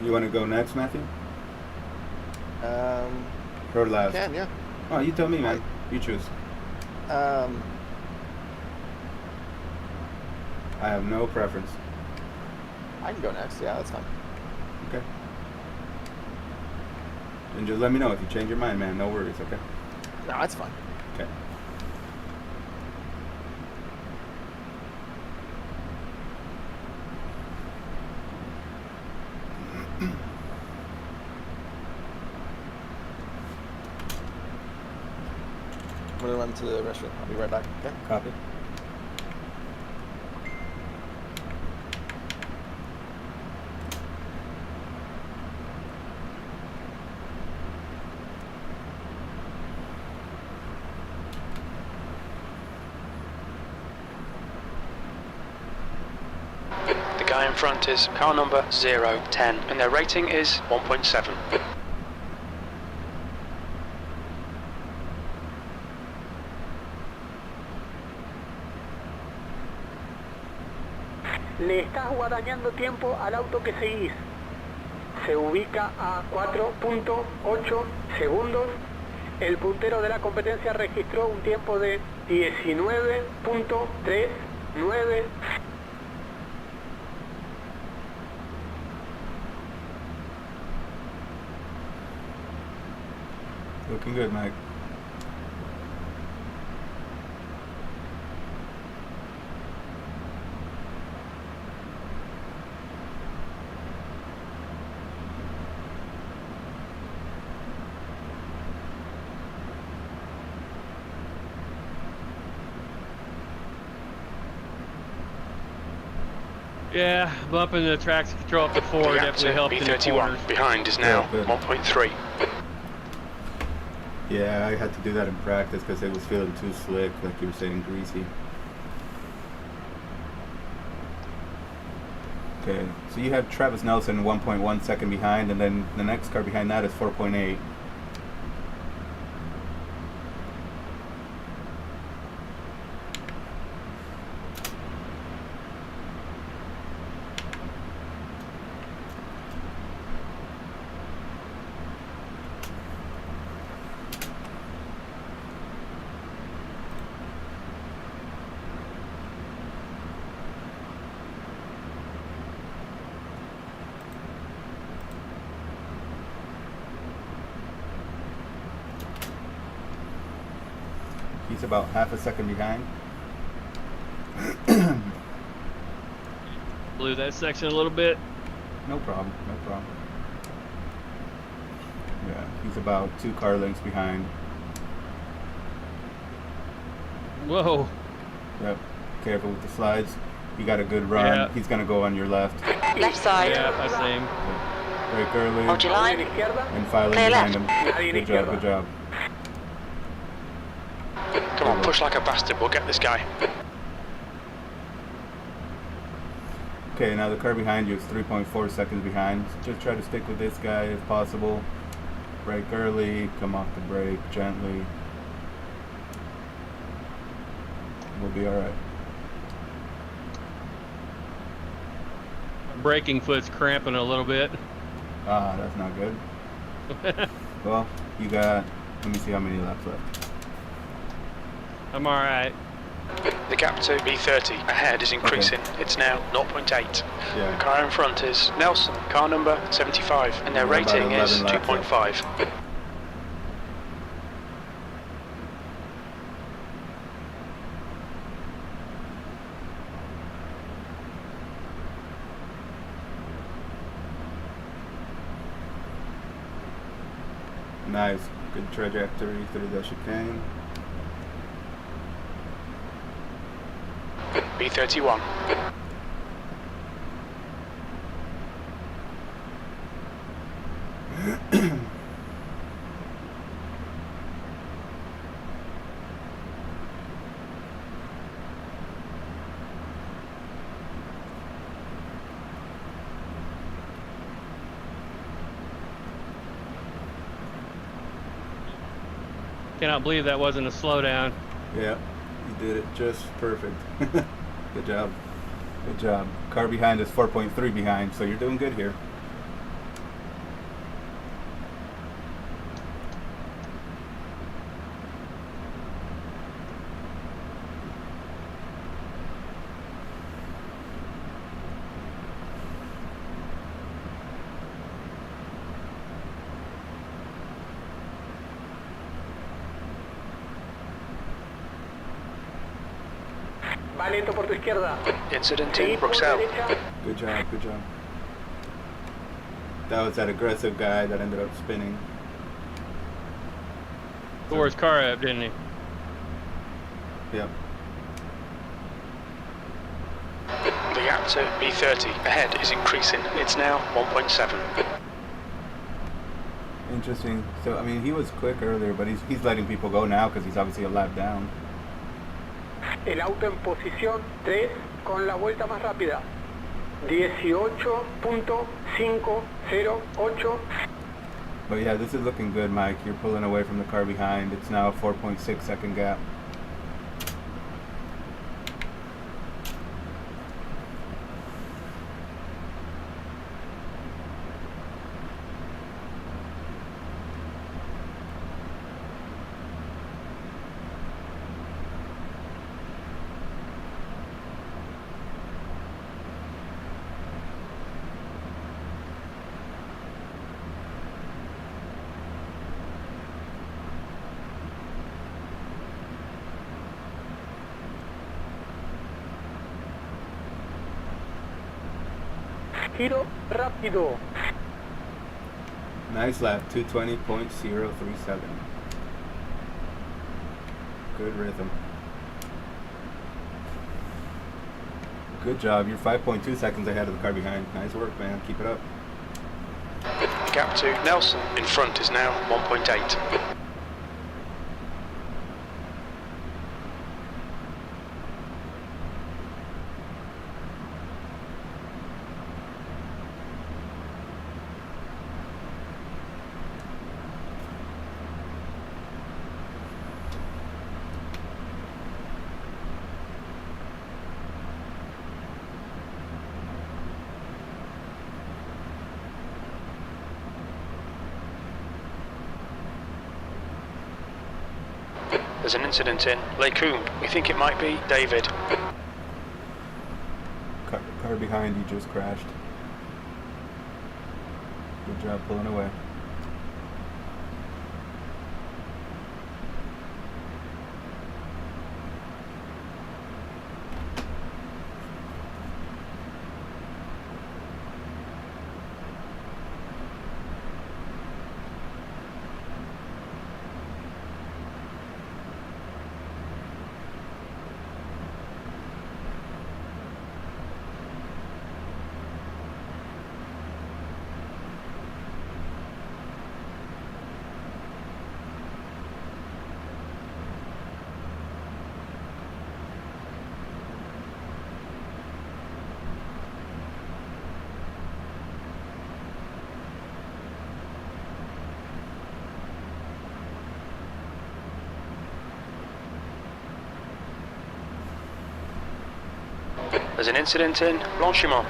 B: You want to go next, Matthew? Or last?
H: Can, yeah.
B: Oh, you tell me, man. You choose. I have no preference.
H: I can go next. Yeah, that's fine.
B: Okay. And just let me know if you change your mind, man. No worries, okay?
H: No, that's fine.
B: Okay.
H: I'm gonna run to the restroom. I'll be right back. Okay.
B: Copy.
E: The guy in front is car number 010, and their rating is 1.7.
G: Le estás guadañando tiempo al auto que seguís. Se ubica a 4.8 segundos El puntero de la competencia registró un tiempo de 19.39.
B: Looking good, Mike.
A: Yeah, bumping the traction control up to 4 definitely helped in the corners.
E: B31 behind is now 1.3.
B: Yeah, I had to do that in practice because it was feeling too slick, like you were saying, greasy. Okay, so you have Travis Nelson 1.1 second behind, and then the next car behind that is 4.8. He's about half a second behind.
A: Blew that section a little bit.
B: No problem, no problem. Yeah, he's about 2 car lengths behind.
A: Whoa.
B: Yep, careful with the slides. You got a good run.
A: Yeah.
B: He's going to go on your left.
F: Left side.
A: Yeah, I see him.
B: Brake early.
F: Hold your line.
B: And filing
F: Clear
B: behind
F: left.
B: him. Good job, good job.
E: Come on, push like a bastard, we'll get this guy.
B: Okay, now the car behind you is 3.4 seconds behind. Just try to stick with this guy if possible. Brake early, come off the brake gently. We'll be alright.
A: Braking foot's cramping a little bit.
B: Ah, that's not good. Well, you got, let me see how many laps left.
A: I'm alright.
E: The gap to B30 ahead is increasing.
B: Okay.
E: It's now 0.8.
B: Yeah.
E: The car in front is Nelson, car number 75, and their
B: Yeah, about
E: rating is
B: 11 laps
E: 2.5.
B: Nice, good trajectory through the chicane.
E: B31.
A: Cannot believe that wasn't a slowdown.
B: Yeah, you did it just perfect. Good job. Good job. Car behind is 4.3 behind, so you're doing good here.
G: Va lento por tu izquierda.
E: Incident
G: Seguí
E: in
G: por la
E: Bruxelles.
G: derecha.
B: Good job, good job. That was that aggressive guy that ended up spinning.
A: Tore his car up, didn't he?
B: Yep.
E: The gap to B30 ahead is increasing. It's now 1.7.
B: Interesting. So, I mean, he was quick earlier, but he's letting people go now because he's obviously a lap down.
G: El auto en posición 3 con la vuelta más rápida. 18.508.
B: But yeah, this is looking good, Mike. You're pulling away from the car behind. It's now a 4.6 second gap.
G: giro rápido.
B: Nice lap, 220.037. Good rhythm. Good job. You're 5.2 seconds ahead of the car behind. Nice work, man. Keep it up.
E: Gap to Nelson in front is now 1.8. There's an incident in Lecombe. We think it might be David.
B: Car behind you just crashed. Good job pulling away.
E: There's an incident in Francorchamps.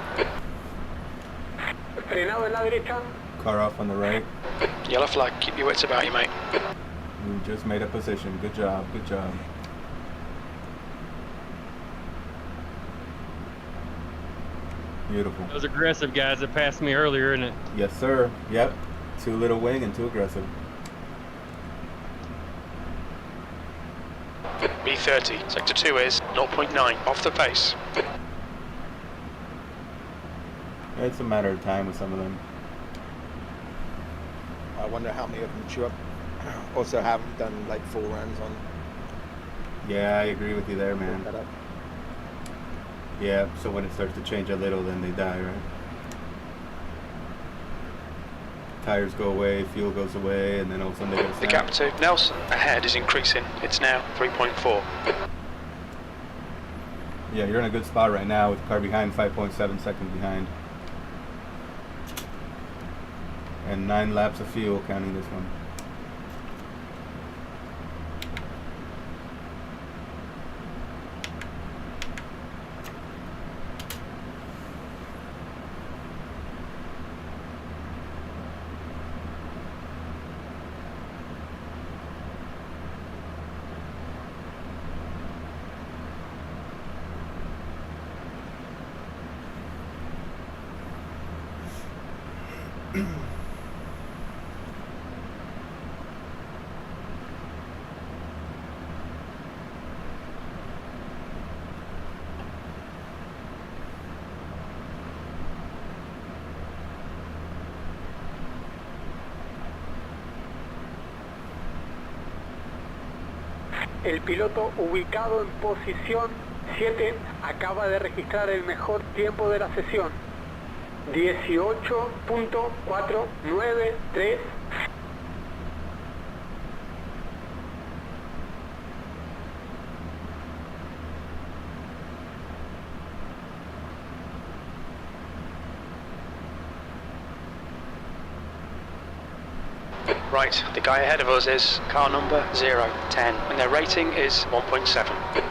G: Frenado en la derecha.
B: Car off on the right.
E: Yellow flag, keep your wits about you, mate.
B: You just made a position. Good job, good job. Beautiful.
A: Those aggressive guys that passed me earlier, isn't it?
B: Yes, sir. Yep. Too little wing and too aggressive.
E: B30, sector 2 is 0.9 off the pace.
B: It's a matter of time with some of them.
H: I wonder how many of them chew up. Also haven't done like full runs on.
B: Yeah, I agree with you there, man.
H: That up.
B: Yeah, so when it starts to change a little, then they die, right? Tires go away, fuel goes away, and then all of a sudden they get a
E: The gap to Nelson ahead is increasing. It's now 3.4.
B: Yeah, you're in a good spot right now with the car behind, 5.7 seconds behind. And 9 laps of fuel counting this one.
G: El piloto ubicado en posición 7 acaba de registrar el mejor tiempo de la sesión. 18.493.
E: Right, the guy ahead of us is car number 010, and their rating is 1.7.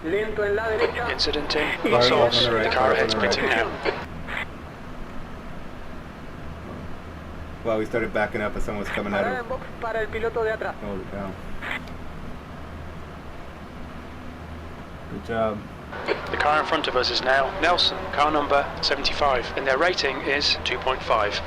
G: Lento en la derecha.
E: Incident in Losos. The car ahead's pitting now.
B: Well, we started backing up as someone was coming at
G: Parada
B: him.
G: en box para el piloto de atrás.
B: Holy cow. Good job.
E: The car in front of us is now Nelson, car number 75, and their rating is 2.5.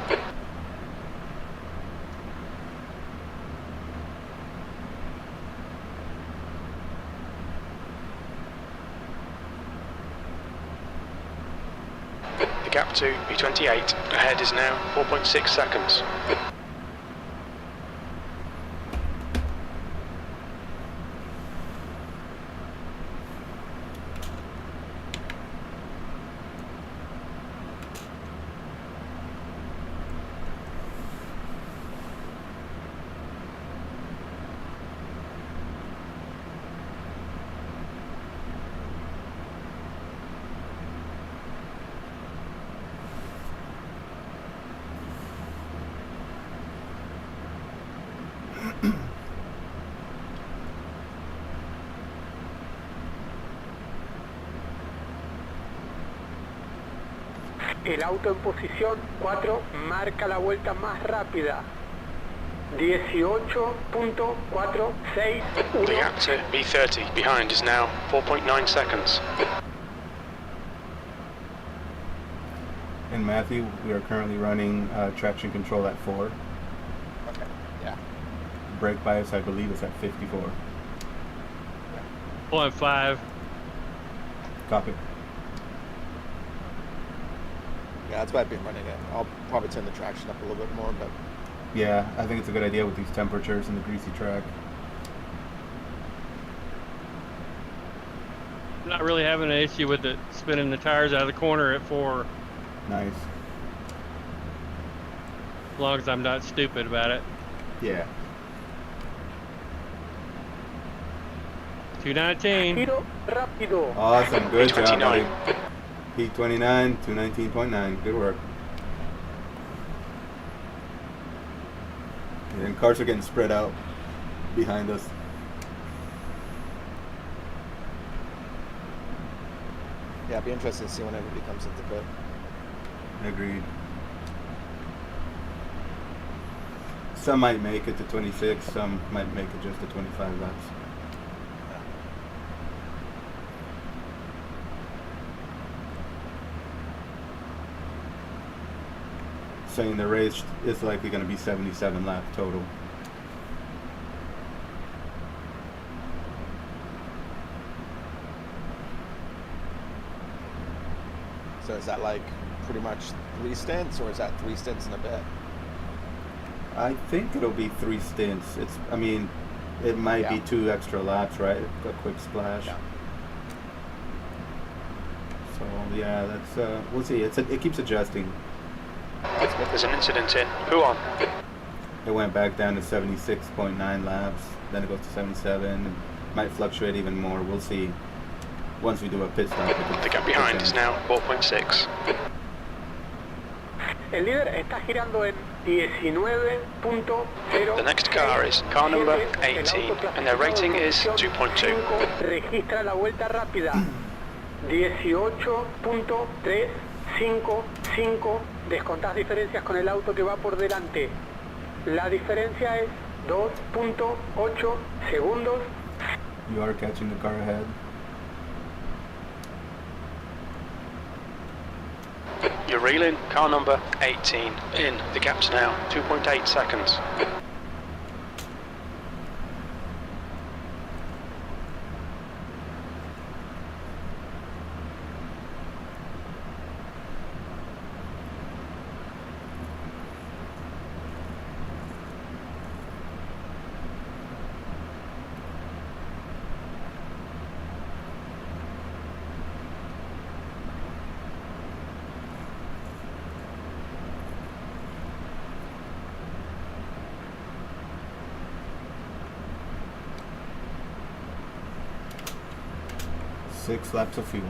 E: The gap to B28 ahead is now 4.6 seconds.
G: El auto en posición 4 marca la vuelta más rápida. 18.461.
E: The gap to B30 behind is now 4.9 seconds.
B: And Matthew, we are currently running traction control at 4.
H: Okay, yeah.
B: Brake bias, I believe, is at 54.
A: 0.5.
B: Copy.
H: Yeah, that's why I've been running it. I'll probably turn the traction up a little bit more, but...
B: Yeah, I think it's a good idea with these temperatures and the greasy track.
A: Not really having an issue with it spinning the tires out of the corner at 4.
B: Nice.
A: As long as I'm not stupid about it.
B: Yeah.
A: 219.
G: Giro rápido.
B: Awesome. Good job, buddy.
E: 29.
B: P29, 219.9. Good work. And cars are getting spread out behind us.
H: Yeah, it'd be interesting to see when everybody comes into pit.
B: Agreed. Some might make it to 26, some might make it just to 25 laps. Saying the race is likely going to be 77 laps total.
H: So is that like pretty much 3 stints, or is that 3 stints in a bit?
B: I think it'll be 3 stints. I mean, it might be 2 extra laps, right? A quick splash.
H: Yeah.
B: So yeah, that's we'll see. It keeps adjusting.
E: There's an incident in Huon.
B: It went back down to 76.9 laps, then it goes to 77, and might fluctuate even more. We'll see. Once we do a pit stop.
E: The gap behind is now 4.6.
G: El líder está girando en 19.0.
E: The next car is car number 18, and their rating is 2.2.
G: Registra la vuelta rápida. 18.355. Descontás diferencias con el auto que va por delante. La diferencia es 2.8 segundos.
B: You are catching the car ahead.
E: You're reeling car number 18 in. The gap's now 2.8 seconds.
B: Six laps of fuel.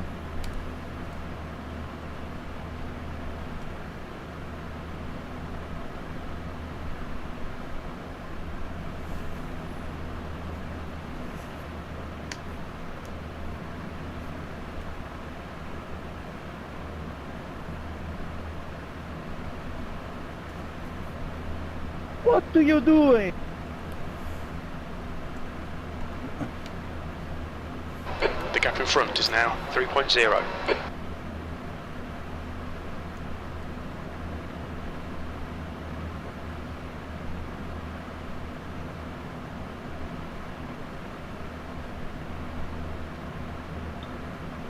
I: What are you doing?
E: The gap in front is now 3.0.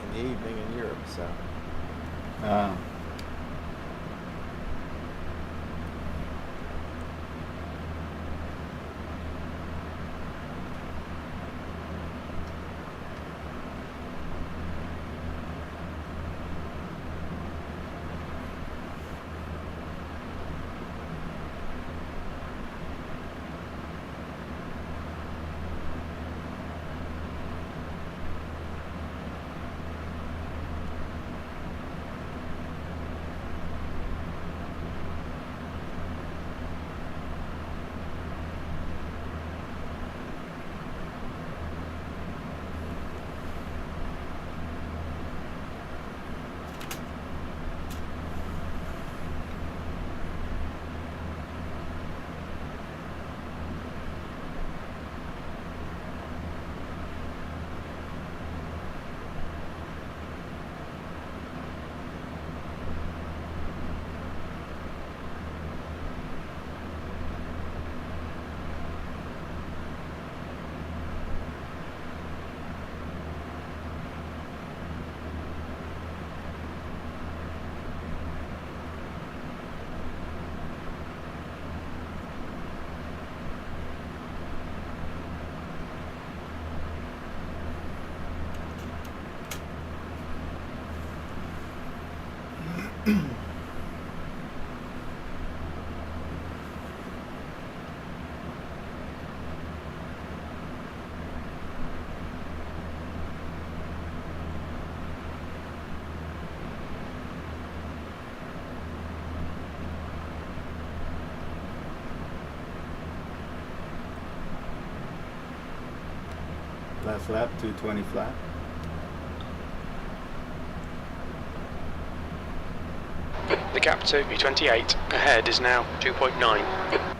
H: In the evening in Europe, so.
B: Last lap, 220 flat.
E: The gap to B28 ahead is now 2.9.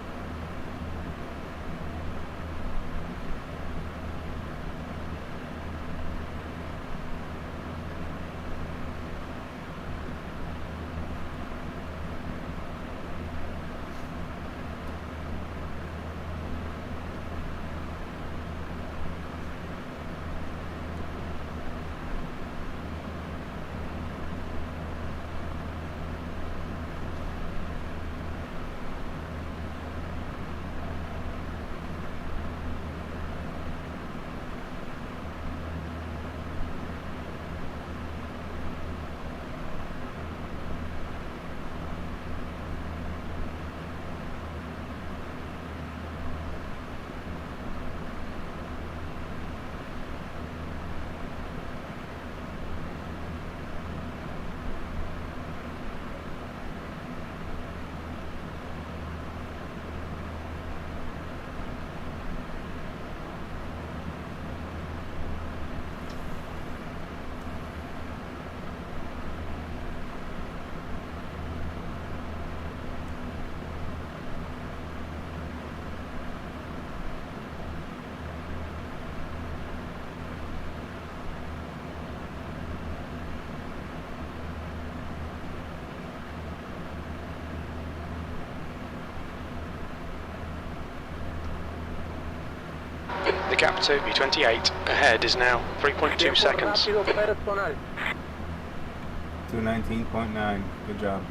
E: The gap to B28 ahead is now 3.2 seconds.
B: 219.9. Good job.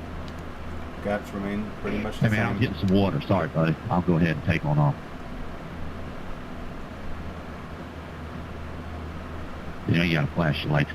B: Gaps remain pretty much the
I: Hey man,
B: same.
I: I'm getting some water. Sorry, buddy. I'll go ahead and take on off. Yeah, you got a flashlight.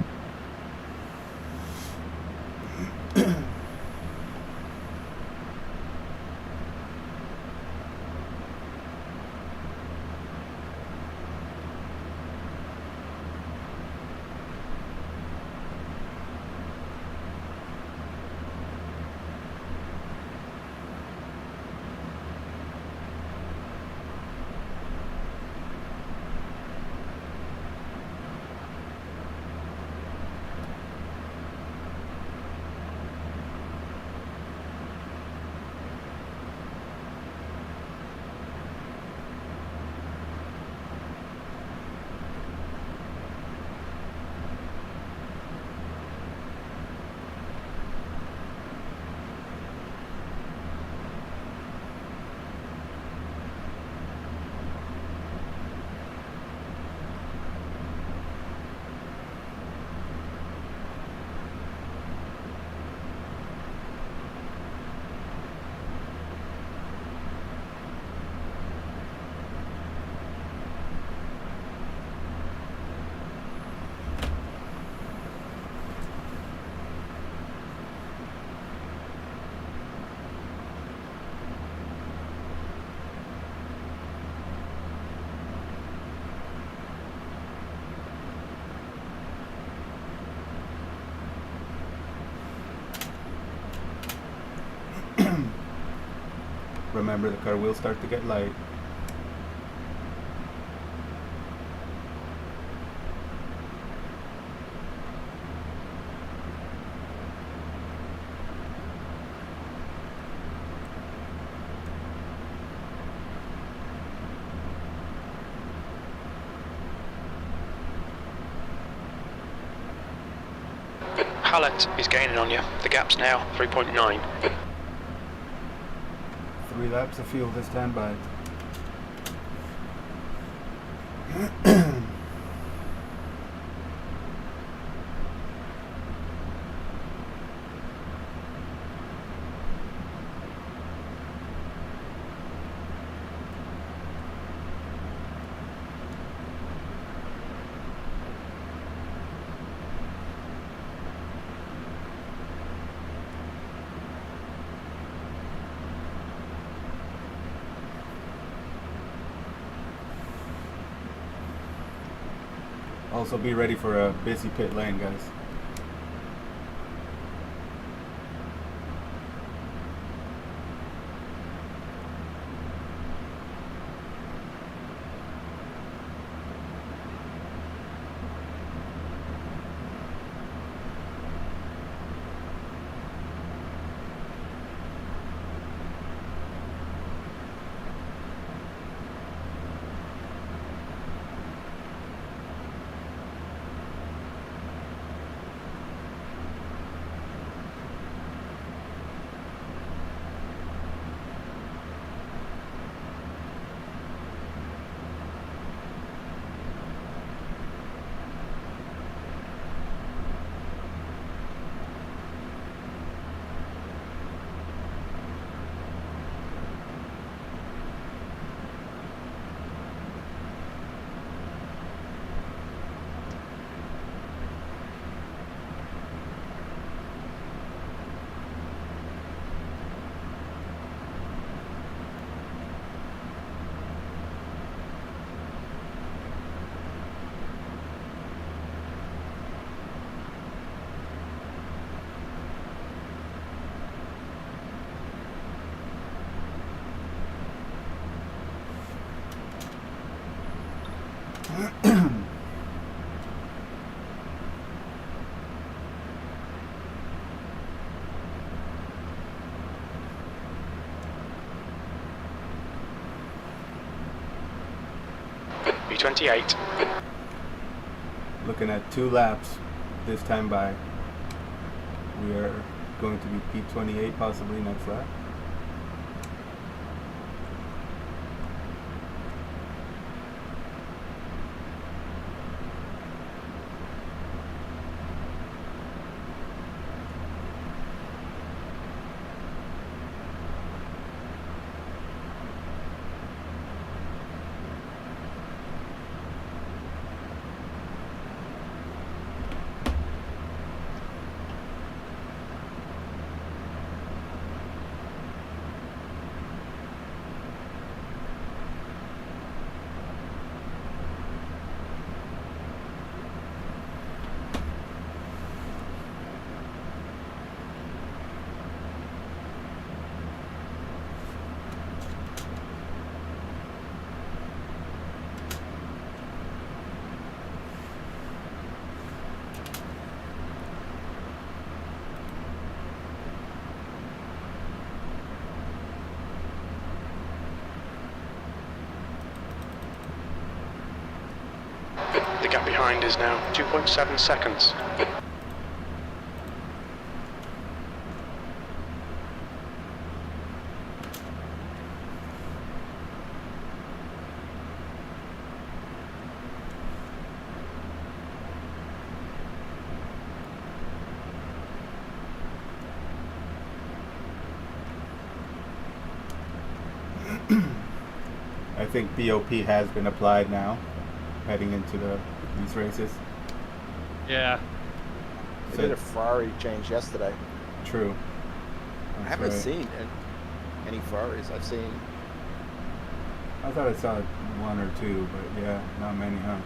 B: remember the car will start to get light.
E: Hallett is gaining on you. The gap's now 3.9.
B: 3 laps of fuel this time by. Also be ready for a busy pit lane, guys.
E: B28.
B: Looking at 2 laps this time by. We are going to be P28 possibly next lap.
E: The gap behind is now 2.7 seconds.
B: I think BOP has been applied now, heading into these races.
A: Yeah.
H: They did a Ferrari change yesterday.
B: True.
H: I haven't seen any Ferraris. I've seen.
B: I thought I saw 1 or 2, but yeah, not many, huh?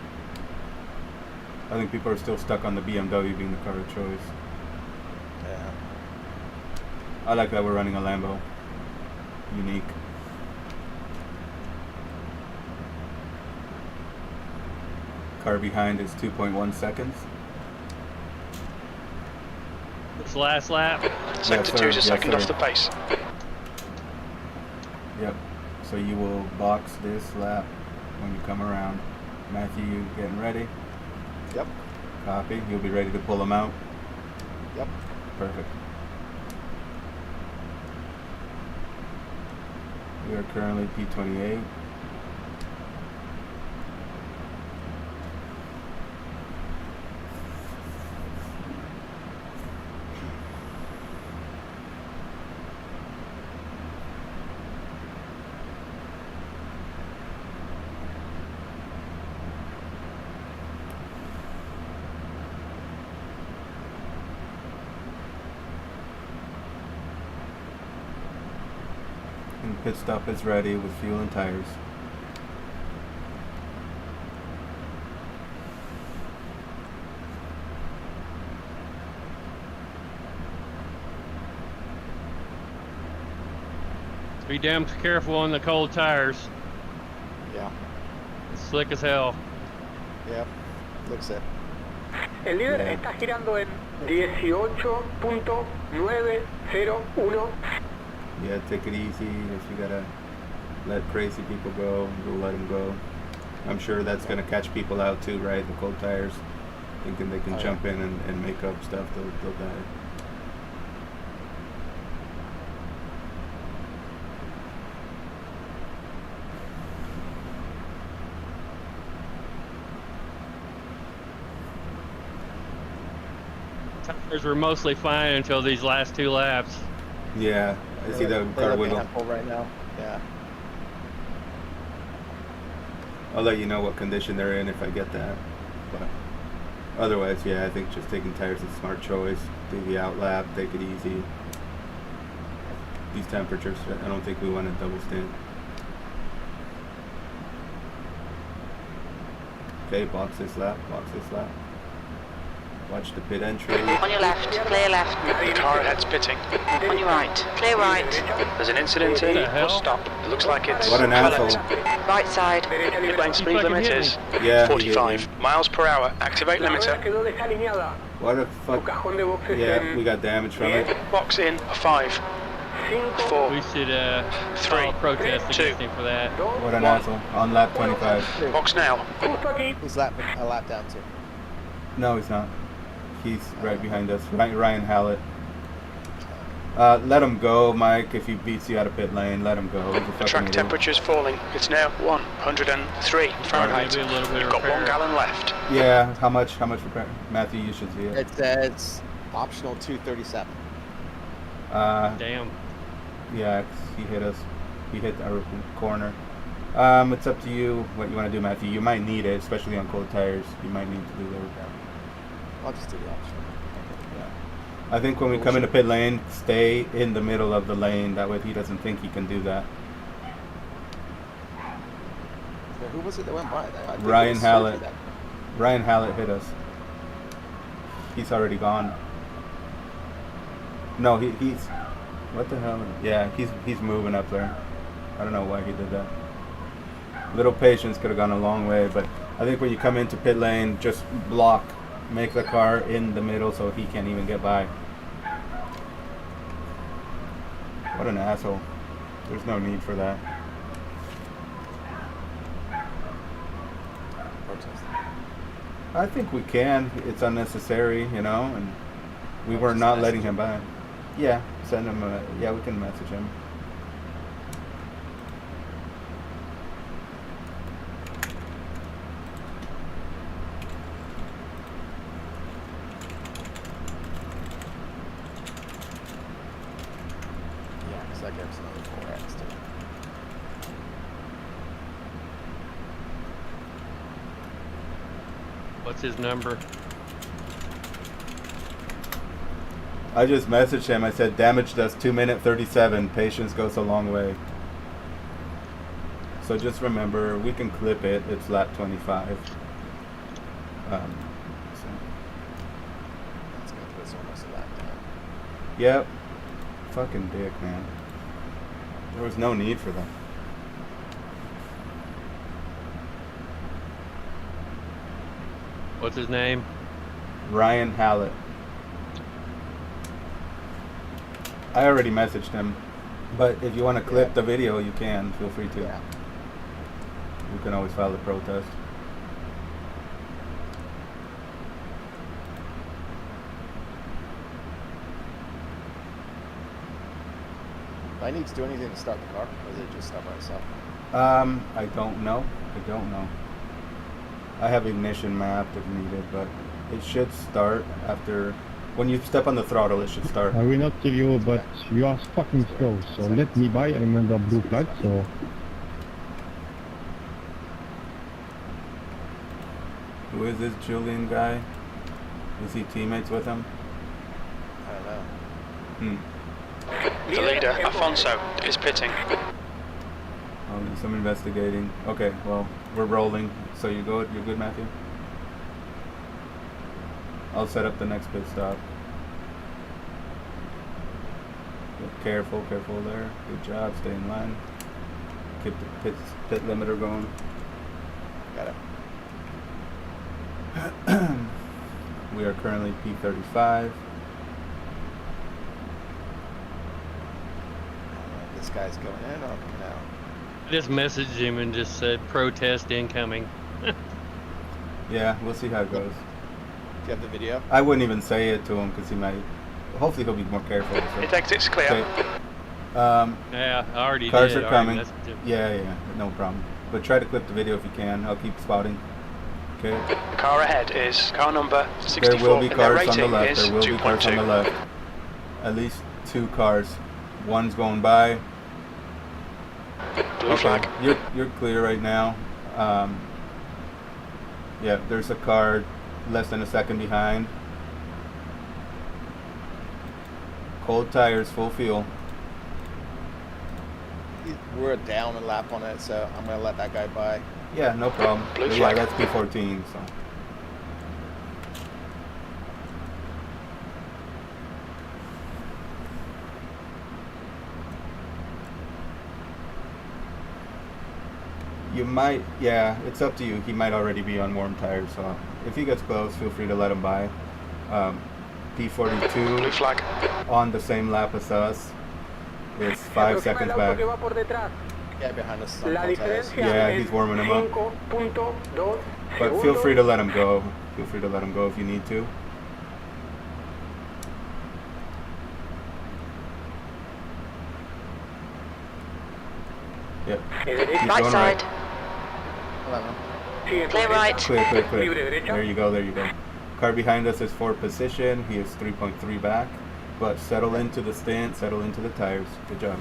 B: I think people are still stuck on the BMW being the car of choice.
H: Yeah.
B: I like that we're running a Lambo. Unique. car behind is 2.1 seconds.
A: This last lap.
E: Sector
B: Yes,
E: 2 is a
B: sir.
E: second
B: Yes,
E: off the pace.
B: Yep. So you will box this lap when you come around. Matthew, you getting ready?
H: Yep.
B: Copy. You'll be ready to pull them out?
H: Yep.
B: Perfect. We are currently P28. And pit stop is ready with fuel and tires.
A: Be damn careful on the cold tires.
H: Yeah.
A: It's slick as hell.
H: Yep. Looks it.
G: El líder
B: Yeah.
G: está girando en 18.901.
B: Yeah, take it easy. If you gotta let crazy people go, we'll let them go. I'm sure that's gonna catch people out too, right? The cold tires, thinking they can jump in and make up stuff, they'll die.
A: Tires were mostly fine until these last 2 laps.
B: Yeah, I see the
H: They
B: car
H: look a
B: wiggle.
H: handful right now. Yeah.
B: I'll let you know what condition they're in if I get that. But otherwise, yeah, I think just taking tires is a smart choice. Do the out lap, take it easy. These temperatures, I don't think we want to double stand. Okay, box this lap, box this lap. Watch the pit entry.
F: On your left, clear left.
E: Car ahead's pitting.
F: On your right, clear right.
E: There's an incident in
A: What the hell?
E: or stop. It looks like it's
B: What an asshole.
F: Right side.
E: Pit lane speed
A: fucking
E: limit
A: hit
E: is
B: Yeah,
E: 45 miles per hour. Activate
G: La rueda
E: limiter.
G: quedó desalineada.
B: What a
G: Tu
B: fuck.
G: cajón de boxes
B: Yeah, we
G: en
B: got damage from it.
E: Box in a 5,
G: 5,
E: 4,
A: We should
E: Three,
A: file a protest
E: two.
A: against him for that.
G: 2,
B: What an asshole. On lap 25.
E: box now.
G: Justo aquí.
H: He's a lap down too.
B: No, he's not. He's right behind us. Ryan Hallett. Let him go, Mike. If he beats you out of pit lane, let him go. He's a fucking
E: Track
B: idiot.
E: temperature's falling. It's now 103 Fahrenheit.
A: Maybe a little bit
E: You've
A: of
E: got 1
A: repair.
E: gallon left.
B: Yeah, how much repair? Matthew, you should see it.
H: It says optional 237.
A: Damn.
B: Yeah, 'cause he hit us. He hit our corner. It's up to you what you want to do, Matthew. You might need it, especially on cold tires. You might need to do the repair.
H: I'll just do the optional.
B: I think when we come into pit lane, stay in the middle of the lane. That way he doesn't think he can do that.
H: Yeah, who was it that went by? I think it
B: Ryan
H: was
B: Hallett.
H: Sergey
B: Ryan Hallett hit us. He's already gone. No, he's... What the hell? Yeah, he's moving up there. I don't know why he did that. Little patience could have gone a long way, but I think when you come into pit lane, just block. Make the car in the middle so he can't even get by. What an asshole. There's no need for that. I think we can. It's unnecessary, you know, and we were not letting him by. Yeah, send him a... Yeah, we can message him.
H: Yeah, because that gives another 4x too.
A: What's his number?
B: I just messaged him. I said, damage does 2 minute 37. Patience goes a long way. So just remember, we can clip it. It's lap 25. So.
H: That's going to put us almost a lap down.
B: Yep. Fucking dick, man. There was no need for that.
A: What's his name?
B: Ryan Hallett. I already messaged him, but if you want to clip the video, you can. Feel free to.
H: Yeah.
B: You can always file a protest.
H: Do I need to do anything to start the car, or is it just start by itself?
B: I don't know. I have ignition mapped if needed, but it should start after. When you step on the throttle, it should start.
I: I will not kill you, but you are fucking slow, so let me by. I'm under blue flag, so...
B: Who is this Julian guy? Is he teammates with him?
H: I don't know.
E: The leader, Afonso, is pitting.
B: Oh, there's some investigating. Okay, well, we're rolling. So you're good, Matthew? I'll set up the next pit stop. Careful there. Good job, stay in line. Keep the pit limiter going.
H: Got it.
B: We are currently P35.
H: This guy's going in or coming out?
A: I just messaged him and just said protest incoming.
B: Yeah, we'll see how it goes.
H: Do you have the video?
B: I wouldn't even say it to him because he might. Hopefully, he'll be more careful. So.
E: His exit's clear.
B: Okay.
A: Yeah, I already
B: Cars
A: did.
B: are
A: I
B: coming.
A: already messaged him.
B: Yeah, no problem. But try to clip the video if you can. I'll keep spotting. Okay.
E: The car ahead is car number 64.
B: There will be
E: and their
B: cars on the
E: rating
B: left.
E: is
B: There will be cars on the
E: 2.2.
B: left. At least 2 cars. One's going by.
E: Blue flag.
B: You're clear right now. Yeah, there's a car less than a second behind. Cold tires, full fuel.
H: We're down a lap on it, so I'm going to let that guy by.
B: Yeah, no problem.
E: Blue
B: Yeah,
E: flag.
B: that's P14, so. You might, yeah, it's up to you. He might already be on warm tires, so if he gets close, feel free to let him by. P42
E: Blue flag.
B: on the same lap as us. It's 5 seconds back.
H: Yeah, behind us.
G: La diferencia
B: Yeah,
G: es
B: he's warming him up.
G: 5.2
B: But feel free to let him go. Feel free to let him go if you need to. Yep. He's
F: Right
B: going
F: side. Clear right.
B: Clear. There you go. Car behind us is 4th position. He is 3.3 back. But settle into the stance, settle into the tires. Good job.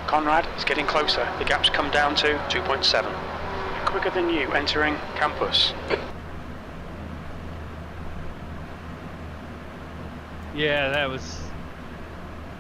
E: Conrad is getting closer. The gap's come down to 2.7. Quicker than you entering campus.
A: Yeah, that was.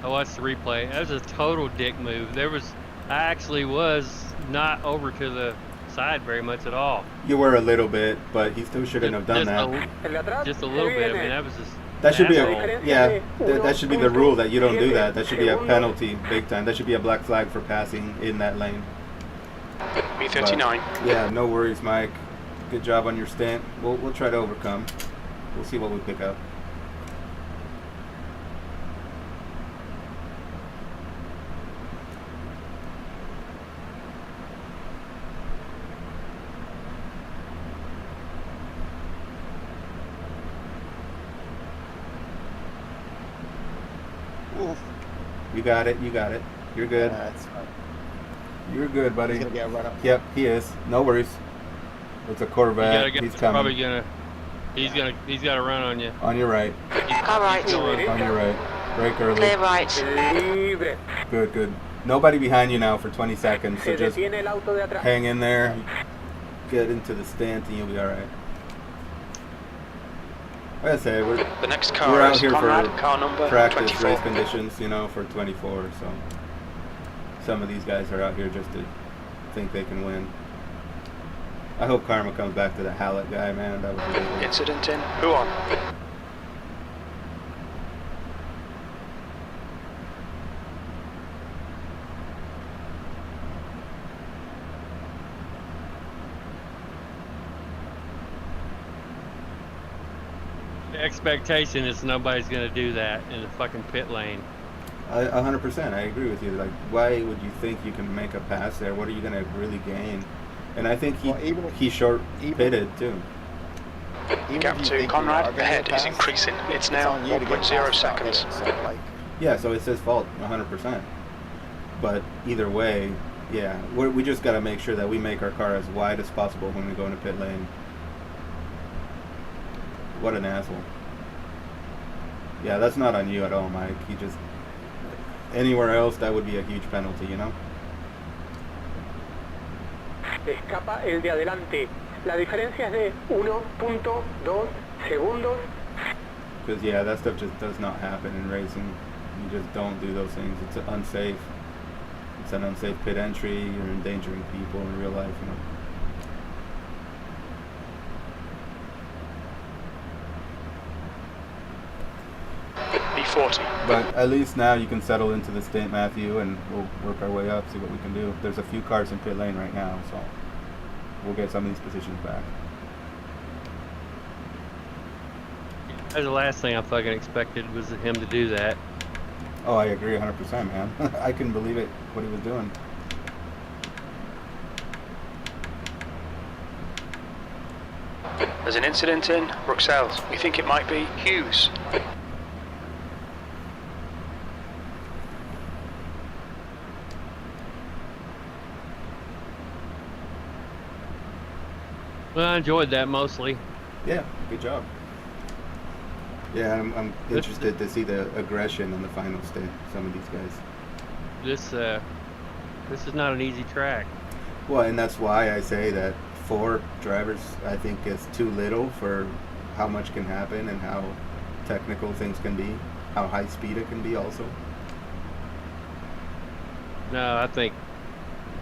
A: I watched the replay. That was a total dick move. I actually was not over to the side very much at all.
B: You were a little bit, but he still shouldn't have done that.
A: Just a little bit. I mean, that was just.
B: That should be
A: asshole.
B: that should be the rule that you don't do that. That should be a penalty, big time. That should be a black flag for passing in that lane.
E: B39.
B: But, yeah, no worries, Mike. Good job on your stint. We'll try to overcome. We'll see what we pick up.
H: Oof.
B: You got it. You're good.
H: That's fine.
B: You're good, buddy.
H: He's going to get a run up.
B: Yep, he is. No worries. It's a Corvette. He's coming.
A: Probably gonna. He's got to run on you.
B: On your right.
F: Car right.
B: On your right. Brake early.
F: Clear right.
B: Good. Nobody behind you now for 20 seconds. So just hang in there. Get into the stance and you'll be all right. Like I say, we're
E: The next
B: out
E: car is
B: here
E: Conrad,
B: for
E: car number
B: practice
E: 24.
B: race conditions, for 24. So some of these guys are out here just to think they can win. I hope Karma comes back to the Hallett guy, man. That was really good.
E: Incident in Huon.
A: expectation is nobody's going to do that in the fucking pit lane.
B: 100%. I agree with you. Like, why would you think you can make a pass there? What are you going to really gain? And I think he short pitted too.
E: Gap to Conrad ahead is increasing. It's now 1.0 seconds.
B: Yeah, so it's his fault, 100%. But either way, yeah, we just got to make sure that we make our car as wide as possible when we go into pit lane. What an asshole. Yeah, that's not on you at all, Mike. He just... Anywhere else, that would be a huge penalty, you know?
G: Escapa el de adelante. La diferencia es de 1.2 segundos.
B: Because, yeah, that stuff just does not happen in racing. You just don't do those things. It's unsafe. It's an unsafe pit entry. You're endangering people in real life, you know?
E: B40.
B: But at least now you can settle into the St. Matthew and we'll work our way up, see what we can do. There's a few cars in pit lane right now, so we'll get some of these positions back.
A: That's the last thing I fucking expected was him to do that.
B: Oh, I agree 100%, man. I couldn't believe it, what he was doing.
E: There's an incident in Bruxelles. We think it might be Hughes.
A: Well, I enjoyed that mostly.
B: Yeah, good job. Yeah, I'm interested to see the aggression in the final state. Some of these guys.
A: This is not an easy track.
B: Well, and that's why I say that 4 drivers, I think, is too little for how much can happen and how technical things can be, how high speed it can be also.
A: No, I think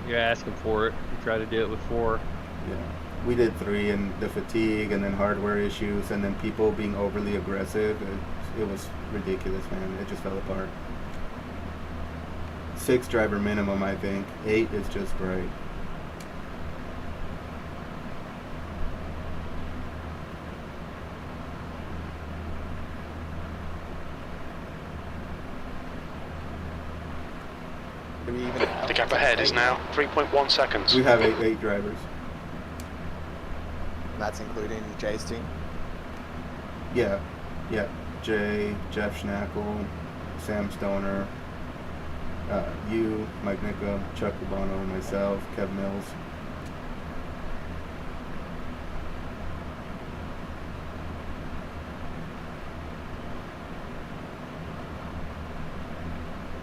A: you're asking for it. You try to do it with 4.
B: Yeah. We did 3, and the fatigue, and then hardware issues, and then people being overly aggressive. It was ridiculous, man. It just fell apart. 6 driver minimum, I think. 8 is just right.
E: The gap ahead is now 3.1 seconds.
B: We have 8 drivers.
H: That's including Jay's team?
B: Yeah. Jay, Jeff Schnackle, Sam Stoner, you, Mike Nicka, Chuck Urbano, myself, Kev Mills.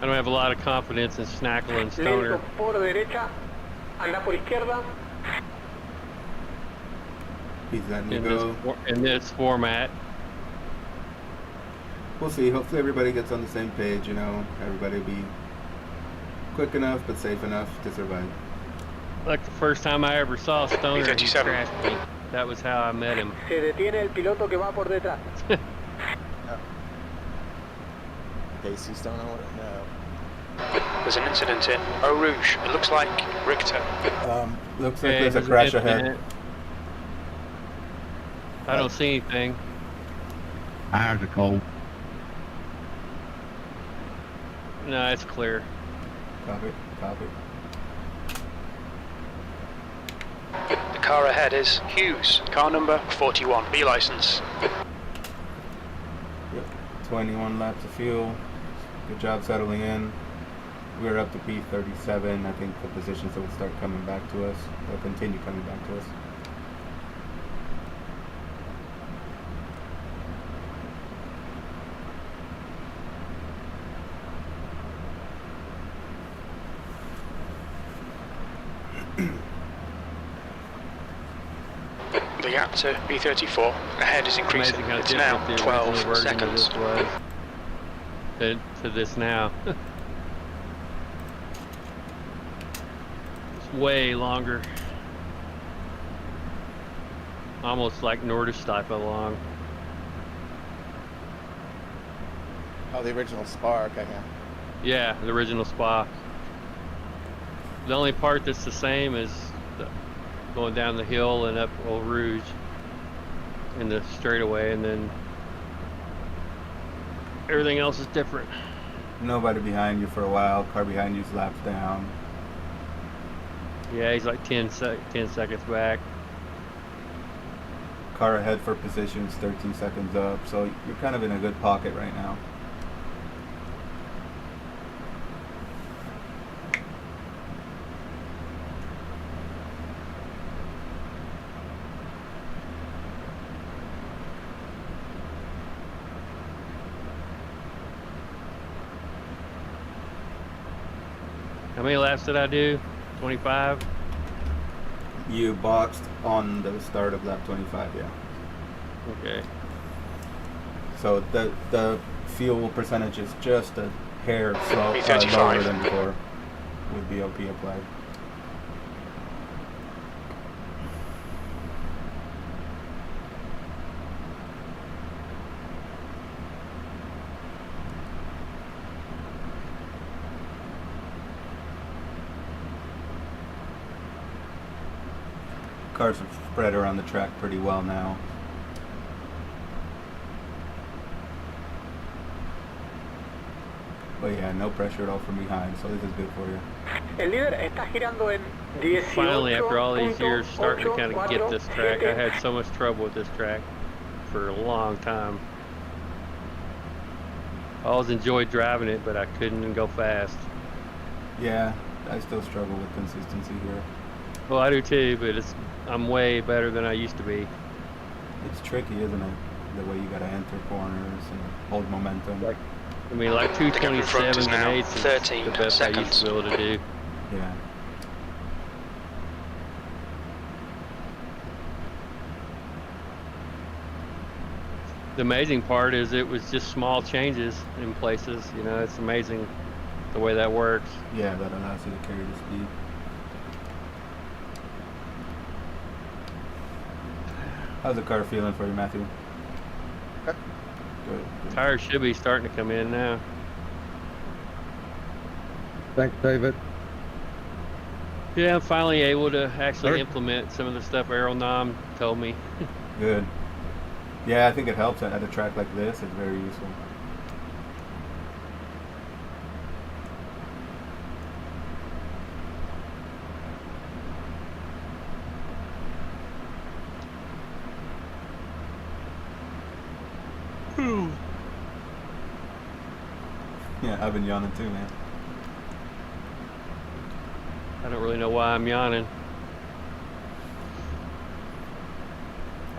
A: I don't have a lot of confidence in Schnackle and Stoner.
G: Lento por derecha, anda por izquierda.
B: He's letting you go.
A: In this format.
B: We'll see. Hopefully everybody gets on the same page, you know. Everybody will be quick enough but safe enough to survive.
A: Like the first time I ever saw Stoner, he
E: B57.
A: crashed me. That was how I met him.
G: Se detiene el piloto que va por detrás.
H: Casey Stoner? No.
E: There's an incident in Eau Rouge. It looks like Richter.
B: Looks like
A: Okay,
B: there's a crash ahead.
A: I don't see anything.
I: Eyes are cold.
A: No, it's clear.
B: Copy.
E: The car ahead is Hughes. Car number 41. B license.
B: Yep. 21 laps of fuel. Good job settling in. We're up to P37. I think the positions will start coming back to us. They'll continue coming back to us.
E: The gap to B34 ahead is increasing.
A: Amazing how
E: It's now
A: different the
E: 12
A: original version of
E: seconds.
A: this was to this now. It's way longer. Almost like Nordisch type of long.
H: Oh, the original Spark, I can.
A: Yeah, the original Spa. The only part that's the same is going down the hill and up Eau Rouge in the straightaway, and then Everything else is different.
B: Nobody behind you for a while. Car behind you's laps down.
A: Yeah, he's like 10 seconds back.
B: Car ahead for positions 13 seconds up. So you're kind of in a good pocket right now.
A: How many laps did I do? 25?
B: You boxed on the start of lap 25, yeah.
A: Okay.
B: So the fuel percentage is just a hair
E: B35.
B: lower than before with BOP applied. Cars are spread around the track pretty well now. But yeah, no pressure at all from behind, so this is good for you.
G: El líder está girando en 18.
A: Finally, after all these years, starting to kind of get this track. I had so much trouble with this track for a long time. I always enjoyed driving it, but I couldn't go fast.
B: Yeah, I still struggle with consistency here.
A: Well, I do too, but I'm way better than I used to be.
B: It's tricky, isn't it? The way you gotta enter corners and hold momentum.
A: Like 227s and 8s is
E: 13
A: the best
E: seconds.
A: I used to be able to do.
B: Yeah.
A: The amazing part is it was just small changes in places. You know, it's amazing the way that works.
B: Yeah, that allows you to carry the speed. How's the car feeling for you, Matthew?
H: Okay.
B: Good.
A: Tires should be starting to come in now.
I: Thanks, David.
A: Yeah, I'm finally able to actually implement some of the stuff Aeronom told me.
B: Good. Yeah, I think it helps at a track like this. It's very useful. Yeah, I've been yawning too, man.
A: I don't really know why I'm yawning.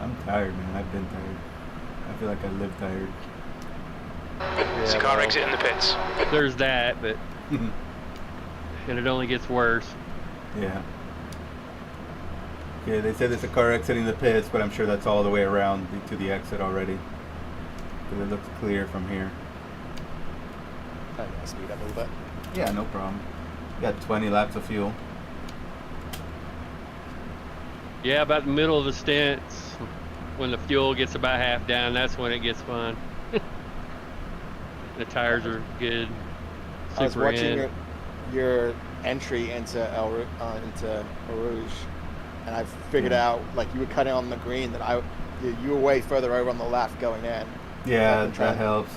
B: I'm tired, man. I've been tired. I feel like I live tired.
E: There's a car exiting the pits.
A: There's that, but and it only gets worse.
B: Yeah. Okay, they said there's a car exiting the pits, but I'm sure that's all the way around to the exit already. Because it looks clear from here.
H: I'm gonna speed up a little bit.
B: Yeah, no problem. Got 20 laps of fuel.
A: Yeah, about the middle of the stints, when the fuel gets about half down, that's when it gets fun. The tires are good.
H: I was
A: Super
H: watching
A: in.
H: your entry into into Rouge, and I figured out like you were cutting on the green that you were way further over on the left going in.
B: Yeah, that helps.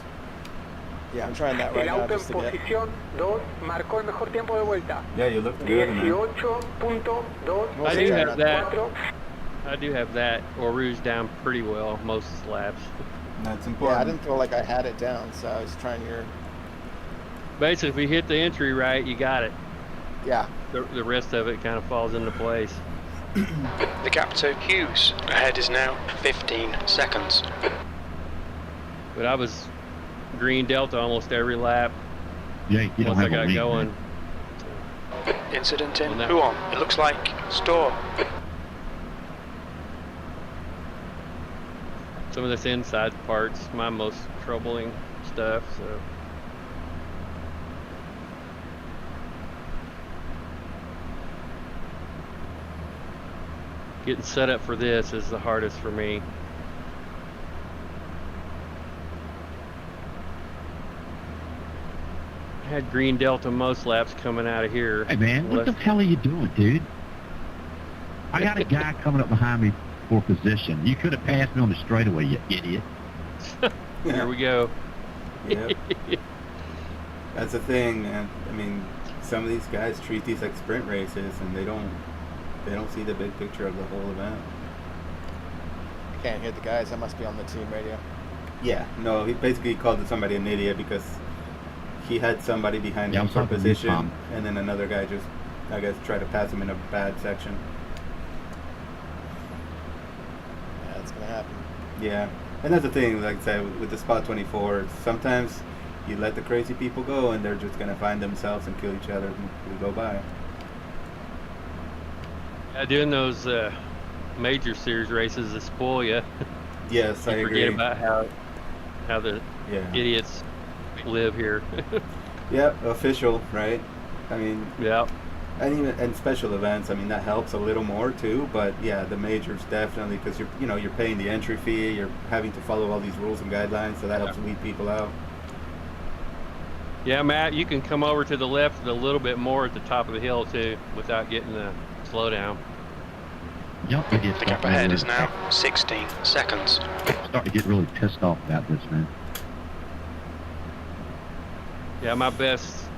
H: Yeah, I'm trying that right
G: El
H: now
G: auto en
H: just to get.
G: posición 2 marcó el mejor tiempo de vuelta.
B: Yeah, you look good, man.
G: 18.2.
A: I do have that. I do have that or Rouge down pretty well most laps.
B: That's important.
H: Yeah, I didn't feel like I had it down, so I was trying your.
A: Basically, if you hit the entry right, you got it.
H: Yeah.
A: The rest of it kind of falls into place.
E: The gap to Hughes ahead is now 15 seconds.
A: But I was green delta almost every lap
I: Yeah, you don't
A: once I
I: have a
A: got
I: lead,
A: going.
I: man.
E: Incident in
A: Well, that-
E: Huon. It looks like Store.
A: Some of this inside part's my most troubling stuff, so. Getting set up for this is the hardest for me. I had green delta most laps coming out of here.
I: Hey, man, what the
A: Left-
I: hell are you doing, dude? I got a guy coming up behind me for position. You could have passed me on the straightaway, you idiot.
A: Here we go.
B: Yep. That's the thing, man. I mean, some of these guys treat these like sprint races, and they don't see the big picture of the whole event.
H: I can't hear the guys. I must be on the team radio.
B: Yeah, no, he basically called somebody an idiot because he had somebody behind him for position, and then another guy just, I guess, tried to pass him in a bad section.
H: Yeah, that's gonna happen.
B: Yeah, and that's the thing, like I said, with the Spot 24, sometimes you let the crazy people go and they're just going to find themselves and kill each other and we go by.
A: Yeah, doing those major series races is spoil you.
B: Yes, I agree.
A: Forget about how the idiots live here.
B: Yep, official, right? I mean,
A: yeah.
B: And special events, I mean, that helps a little more too, but yeah, the majors definitely, because you're paying the entry fee, you're having to follow all these rules and guidelines, so that helps weed people out.
A: Yeah, Matt, you can come over to the left a little bit more at the top of the hill too, without getting the slowdown.
I: Yep,
E: The gap ahead is now 16 seconds.
I: I'm starting to get really pissed off about this, man.
A: Yeah, my best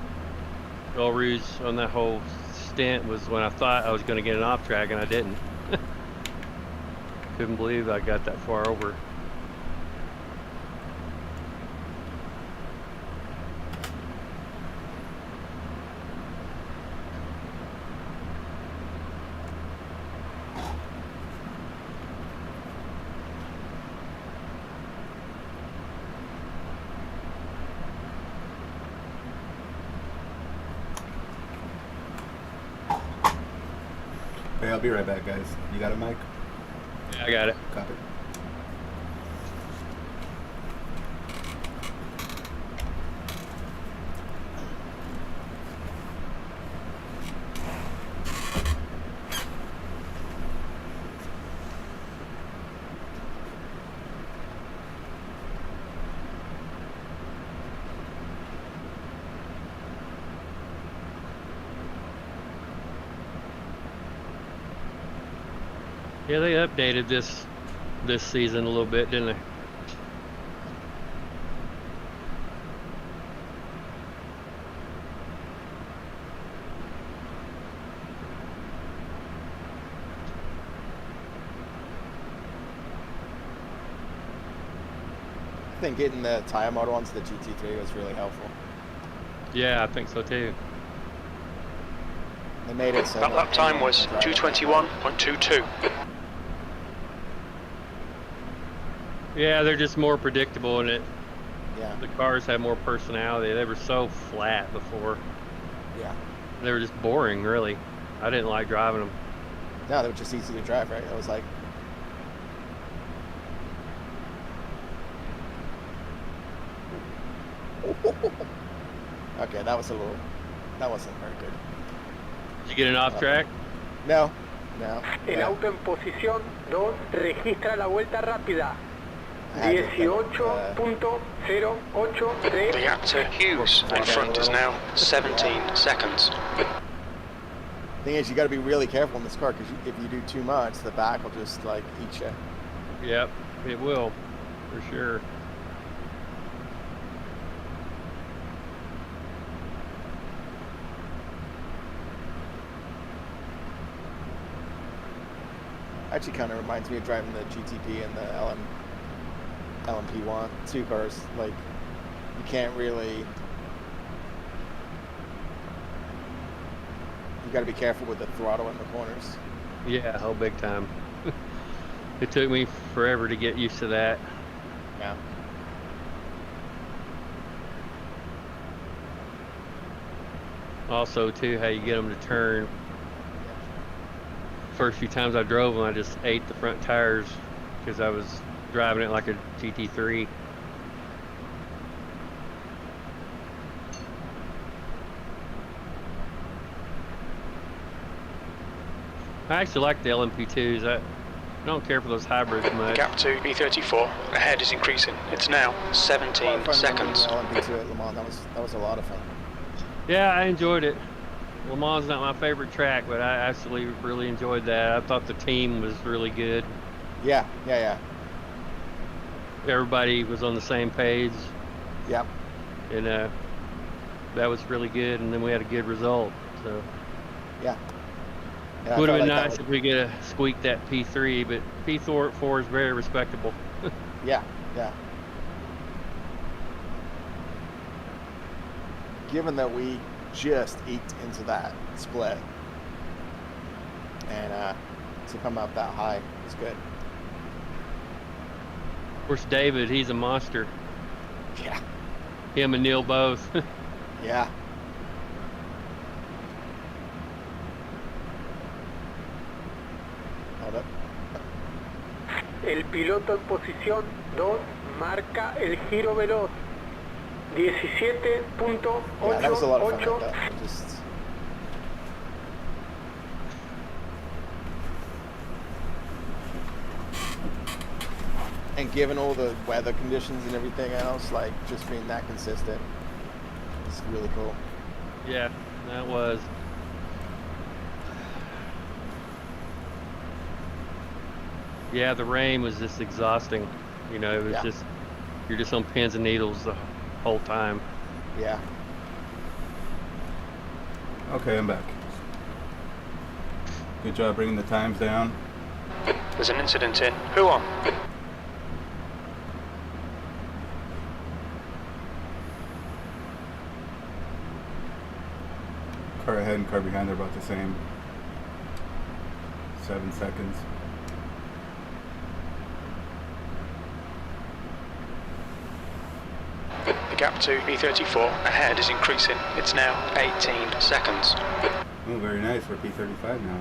A: goal ruse on that whole stint was when I thought I was going to get an off track and I didn't. Couldn't believe I got that far over.
B: Hey, I'll be right back, guys. You got a mic?
A: Yeah, I got it.
B: Copy.
A: Yeah, they updated this season a little bit, didn't they?
H: I think getting the tire model onto the GT3 was really helpful.
A: Yeah, I think so too.
H: They made it so
E: That lap time was 2:21.22.
A: Yeah, they're just more predictable in it.
H: Yeah.
A: The cars have more personality. They were so flat before.
H: Yeah.
A: They were just boring, really. I didn't like driving them.
H: No, they were just easy to drive, right? I was like, okay, that wasn't very good.
A: Did you get an off track?
H: No, no.
G: El auto en posición 2 registra la vuelta rápida.
H: I had to,
G: 18.083.
E: The gap to Hughes in front is now 17 seconds.
H: Thing is, you got to be really careful in this car because if you do too much, the back will just like eat you.
A: Yep, it will, for sure.
H: Actually, kind of reminds me of driving the GTP and the LMP1 two cars. Like, you can't really. You got to be careful with the throttle in the corners.
A: Yeah, oh, big time. It took me forever to get used to that.
H: Yeah.
A: Also, too, how you get them to turn. First few times I drove them, I just ate the front tires because I was driving it like a GT3. I actually like the LMP2s. I don't care for those hybrids
E: The
A: much.
E: gap to B34 ahead is increasing. It's now 17 seconds.
H: LMP2 at Le Mans, that was a lot of fun.
A: Yeah, I enjoyed it. Le Mans is not my favorite track, but I actually really enjoyed that. I thought the team was really good.
H: Yeah.
A: Everybody was on the same page.
H: Yep.
A: and that was really good. And then we had a good result. So
H: Yeah. And I
A: would have
H: felt
A: been
H: like that
A: nice if we could have squeaked that P3, but P4 is very respectable.
H: Yeah, yeah. Given that we just eked into that split, and to come out that high is good.
A: Of course, David, he's a monster.
H: Yeah.
A: Him and Neil both.
H: Yeah. Hold up.
G: El piloto en posición 2 marca el giro veloz.
H: Yeah, that was a lot of fun
G: 17.88.
H: like that. Just... And given all the weather conditions and everything else, like just being that consistent, it's really cool.
A: Yeah, that was. Yeah, the rain was just exhausting. You know, it was just, you're just on pins and needles the whole time.
H: Yeah.
B: Okay, I'm back. Good job bringing the times down.
E: There's an incident in. Who on?
B: Car ahead and car behind are about the same. 7 seconds.
E: The gap to E34 ahead is increasing. It's now 18 seconds.
B: Oh, very nice. We're P35 now.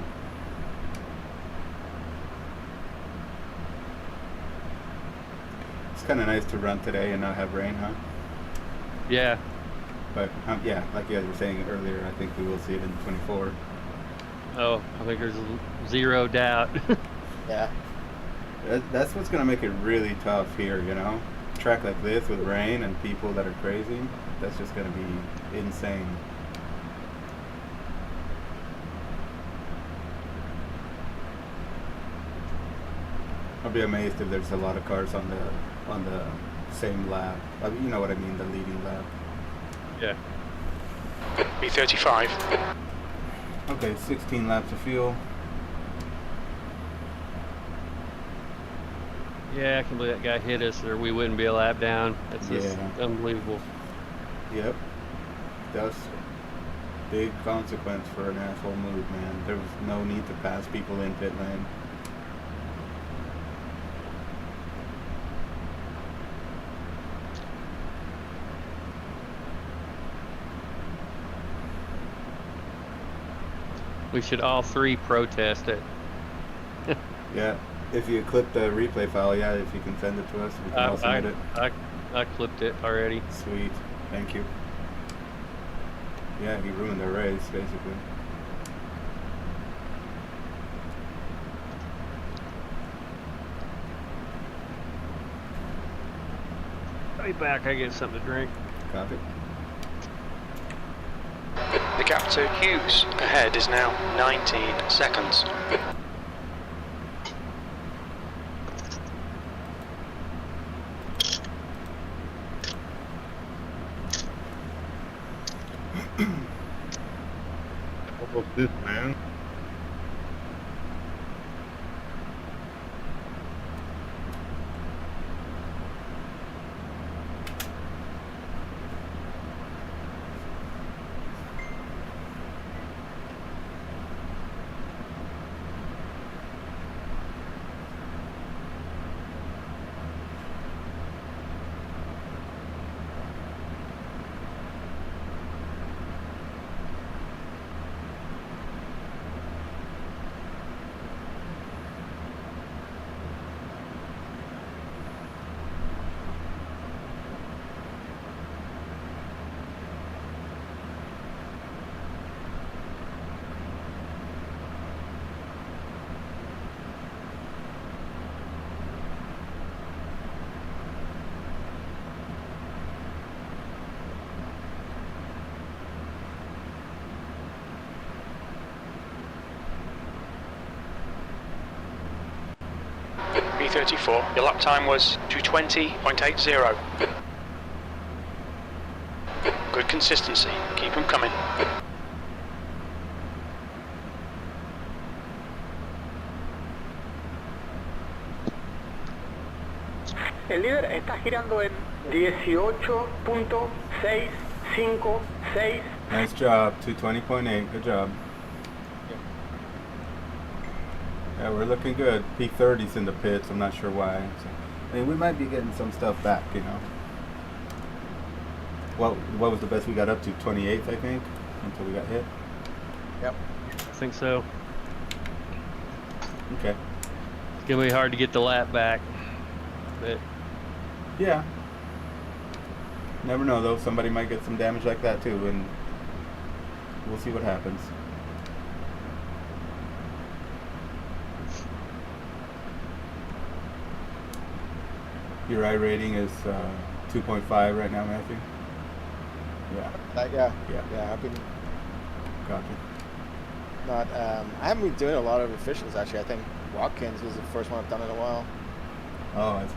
B: It's kind of nice to run today and not have rain, huh?
A: Yeah.
B: But yeah, like you guys were saying earlier, I think we will see it in 24.
A: Oh, I think there's zero doubt.
H: Yeah.
B: That's what's going to make it really tough here, you know? A track like this with rain and people that are crazy, that's just going to be insane. I'll be amazed if there's a lot of cars on the same lap. You know what I mean, the leading lap.
A: Yeah.
E: E35.
B: Okay, 16 laps of fuel.
A: Yeah, I can believe that guy hit us or we wouldn't be a lap down. That's just unbelievable.
B: Yep. That's big consequence for an asshole move, man. There was no need to pass people in pit lane.
A: We should all three protest it.
B: Yeah. If you clip the replay file, yeah, if you can send it to us, we can all submit it.
A: I clipped it already.
B: Sweet. Thank you. Yeah, he ruined the race, basically.
A: I'll be back. I get something to drink.
B: Copy.
E: The gap to Hughes ahead is now 19 seconds.
I: What was this, man?
E: E34, your lap time was 2:20.80. consistency. Keep them coming.
G: El líder está girando en 18.656.
B: Nice job, 220.8. Good job. Yeah, we're looking good. Peak 30's in the pits. I'm not sure why. So, I mean, we might be getting some stuff back, you know. What was the best we got up to? 28th, I think, until we got hit.
H: Yep.
A: I think so.
B: Okay.
A: It's gonna be hard to get the lap back, but
B: Yeah. Never know though. Somebody might get some damage like that too, and we'll see what happens. Your I rating is 2.5 right now, Matthew. Yeah.
H: Yeah. I've been
B: Gotcha.
H: not. I haven't been doing a lot of officials actually. I think Watkins was the first one I've done in a while.
B: Oh, I see.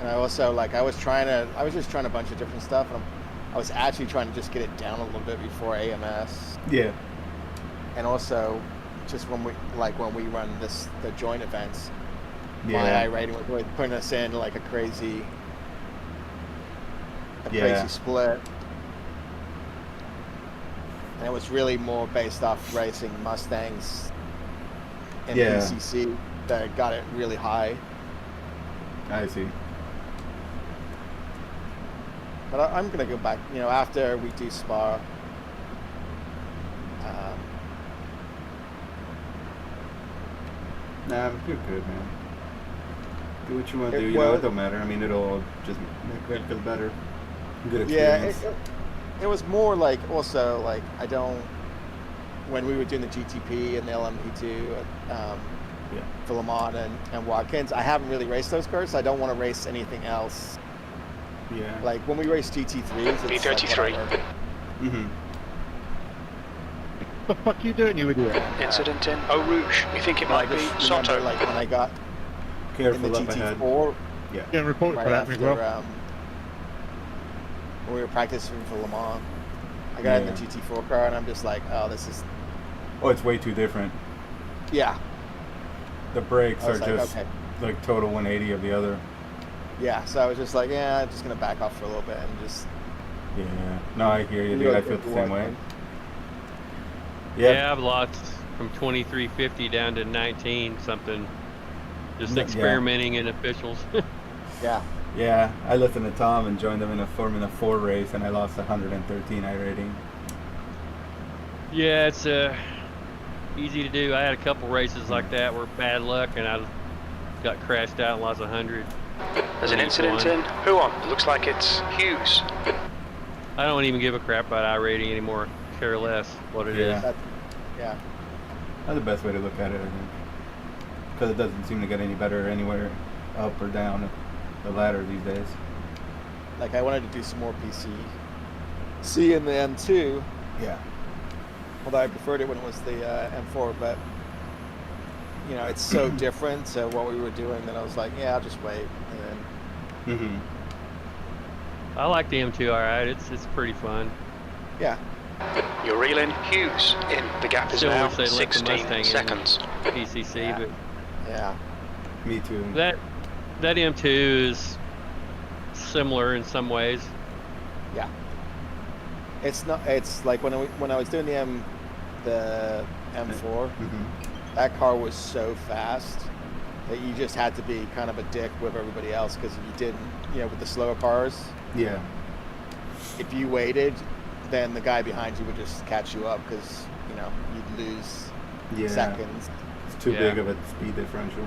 H: And I also I was just trying a bunch of different stuff, and I was actually trying to just get it down a little bit before AMS.
B: Yeah.
H: And also, just when we run the joint events,
B: Yeah.
H: my I rating was really putting us in like a crazy split. And it was really more based off racing Mustangs in PCC that got it really high.
B: I see.
H: But I'm going to go back, after we do Spa.
B: Nah, but you're good, man. Do what you want to do. It don't matter. I mean, it'll just make it feel better. Good experience.
H: Yeah, it was more also I don't. When we were doing the GTP and the LMP2 for Le Mans and Watkins, I haven't really raced those cars. So I don't want to race anything else.
B: Yeah.
H: Like when we race GT3s, it's
E: B33.
B: Mm-hmm.
I: What the fuck you doing, you idiot?
E: Incident in Eau Rouge. We think it might be Soto.
H: When I got
B: Careful
H: in the
B: up ahead.
H: GT4,
B: Yeah.
I: Getting reported
H: right
I: for that,
H: after
I: Miguel.
H: when we were practicing for Le Mans, I got in the
B: Yeah.
H: GT4 car and I'm just like, oh, this is
B: Oh, it's way too different.
H: yeah.
B: The brakes
H: I
B: are
H: was
B: just like total 180 of the other.
H: Yeah, so I was just like, yeah, I'm just gonna back off for a little bit and just.
B: Yeah. No, I hear you, dude. I feel the same way.
A: yeah, I've lost from 2350 down to 19 something. Just experimenting in officials.
H: Yeah.
B: Yeah, I listened to Tom and joined them in a Formula 4 race, and I lost 113 I rating.
A: Yeah, it's easy to do. I had a couple races like that where bad luck, and I got crashed out and lost 100.
E: There's an incident in Huon. It looks like it's Hughes.
A: I don't even give a crap about I rating anymore. Care less what it is.
H: Yeah.
B: That's the best way to look at it, I think. Because it doesn't seem to get any better anywhere up or down the ladder these days.
H: Like I wanted to do some more PC in the M2.
B: Yeah.
H: Although I preferred it when it was the M4, but it's so different to what we were doing that I was like, yeah, I'll just wait. And then,
A: I like the M2 alright. It's pretty fun.
H: yeah.
E: You're reeling Hughes in. The gap is
A: Still
E: now
A: wish they'd let the
E: 16
A: Mustang
E: seconds.
A: in PCC, but
H: Yeah.
B: Me too.
A: that M2 is similar in some ways.
H: Yeah. It's not. It's like when I was doing the M4, that car was so fast that you just had to be kind of a dick with everybody else because if you didn't, with the slower cars.
B: Yeah.
H: If you waited, then the guy behind you would just catch you up because you'd lose seconds.
B: It's too big of a speed differential.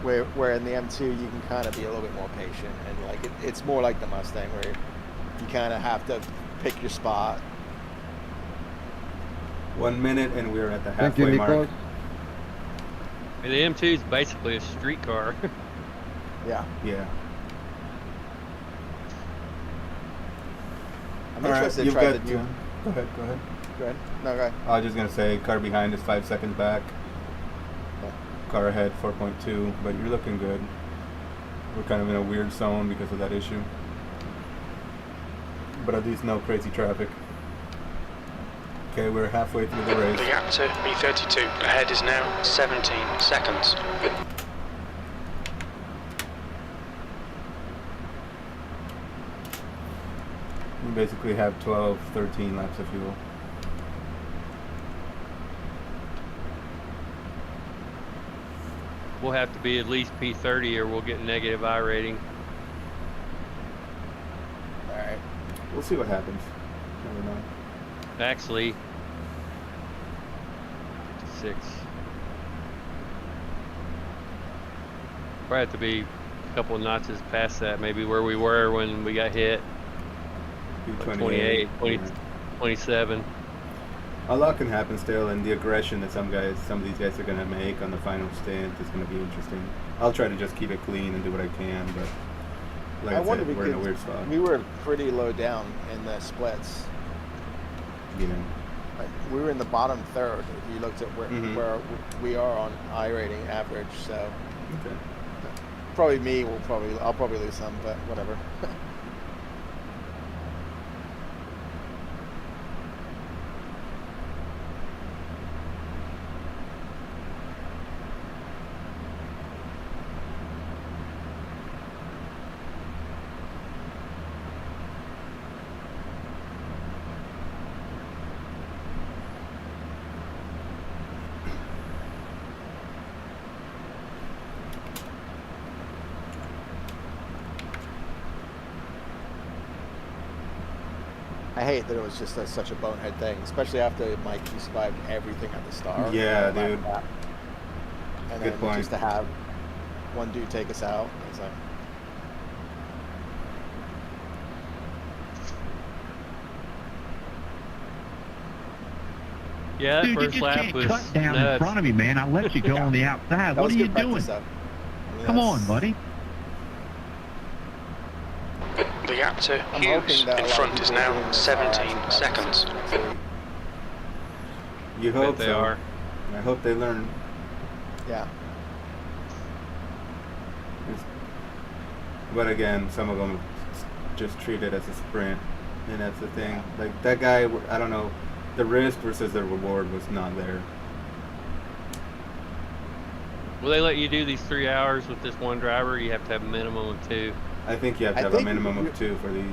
H: Where in the M2 you can kind of be a little bit more patient and it's more like the Mustang where you kind of have to pick your spot.
B: 1 minute and we're at the
I: Thank you,
B: halfway mark.
I: Nicholas.
A: And the M2 is basically a street car.
H: Yeah.
B: Yeah.
H: I'm
B: All right,
H: interested to
B: you've
H: try
B: got.
H: the new.
B: Go ahead.
H: Go ahead. No, go ahead.
B: I was just gonna say, car behind is 5 seconds back.
H: Yeah.
B: Car ahead 4.2, but you're looking good. We're kind of in a weird zone because of that issue. but at least no crazy traffic. Okay, we're halfway through the race.
E: The gap to B32 ahead is now 17 seconds.
B: We basically have 12, 13 laps of fuel.
A: We'll have to be at least P30 or we'll get a negative I rating.
H: All right.
B: We'll see what happens. Never know.
A: Actually, 6. Probably have to be a couple of notches past that, maybe where we were when we got hit.
B: Like
A: 28, 20, 27.
B: A lot can happen still, and the aggression that some of these guys are going to make on the final stint is going to be interesting. I'll try to just keep it clean and do what I can, but like I said, we're in a weird spot.
H: We were pretty low down in the splits.
B: You know,
H: Like, we were in the bottom third if you looked at where we are on I rating average. So
B: okay.
H: probably me I'll probably lose some, but whatever. I hate that it was just such a bonehead thing, especially after Mike you survived everything at the start.
B: Yeah, dude.
H: And
B: Good
H: then
B: point.
H: just to have one dude take us out, it's like,
A: Yeah, that
I: Dude, you
A: first
I: just
A: lap
I: can't
A: was
I: cut down
A: nuts.
I: in front of me, man. I let you go on the outside.
H: that
I: What
H: was
I: are you
H: good
I: doing?
H: practice, though. I mean,
I: Come on,
H: that's-
I: buddy.
E: The gap to
H: I'm
E: Hughes
H: hoping that a
E: in
H: lot of
E: front is
H: people are
E: now
H: doing this
E: 17
H: RX
E: seconds.
H: next week.
B: You hope
A: they
B: so.
A: are.
B: I hope they learn.
H: Yeah.
B: But again, some of them just treat it as a sprint, and that's the thing. Like that guy, I don't know, the risk versus the reward was not there.
A: Will they let you do these 3 hours with this one driver? Or you have to have a minimum of 2.
B: I think you have to
H: I
B: have a
H: think
B: minimum
H: you-
B: of 2 for these.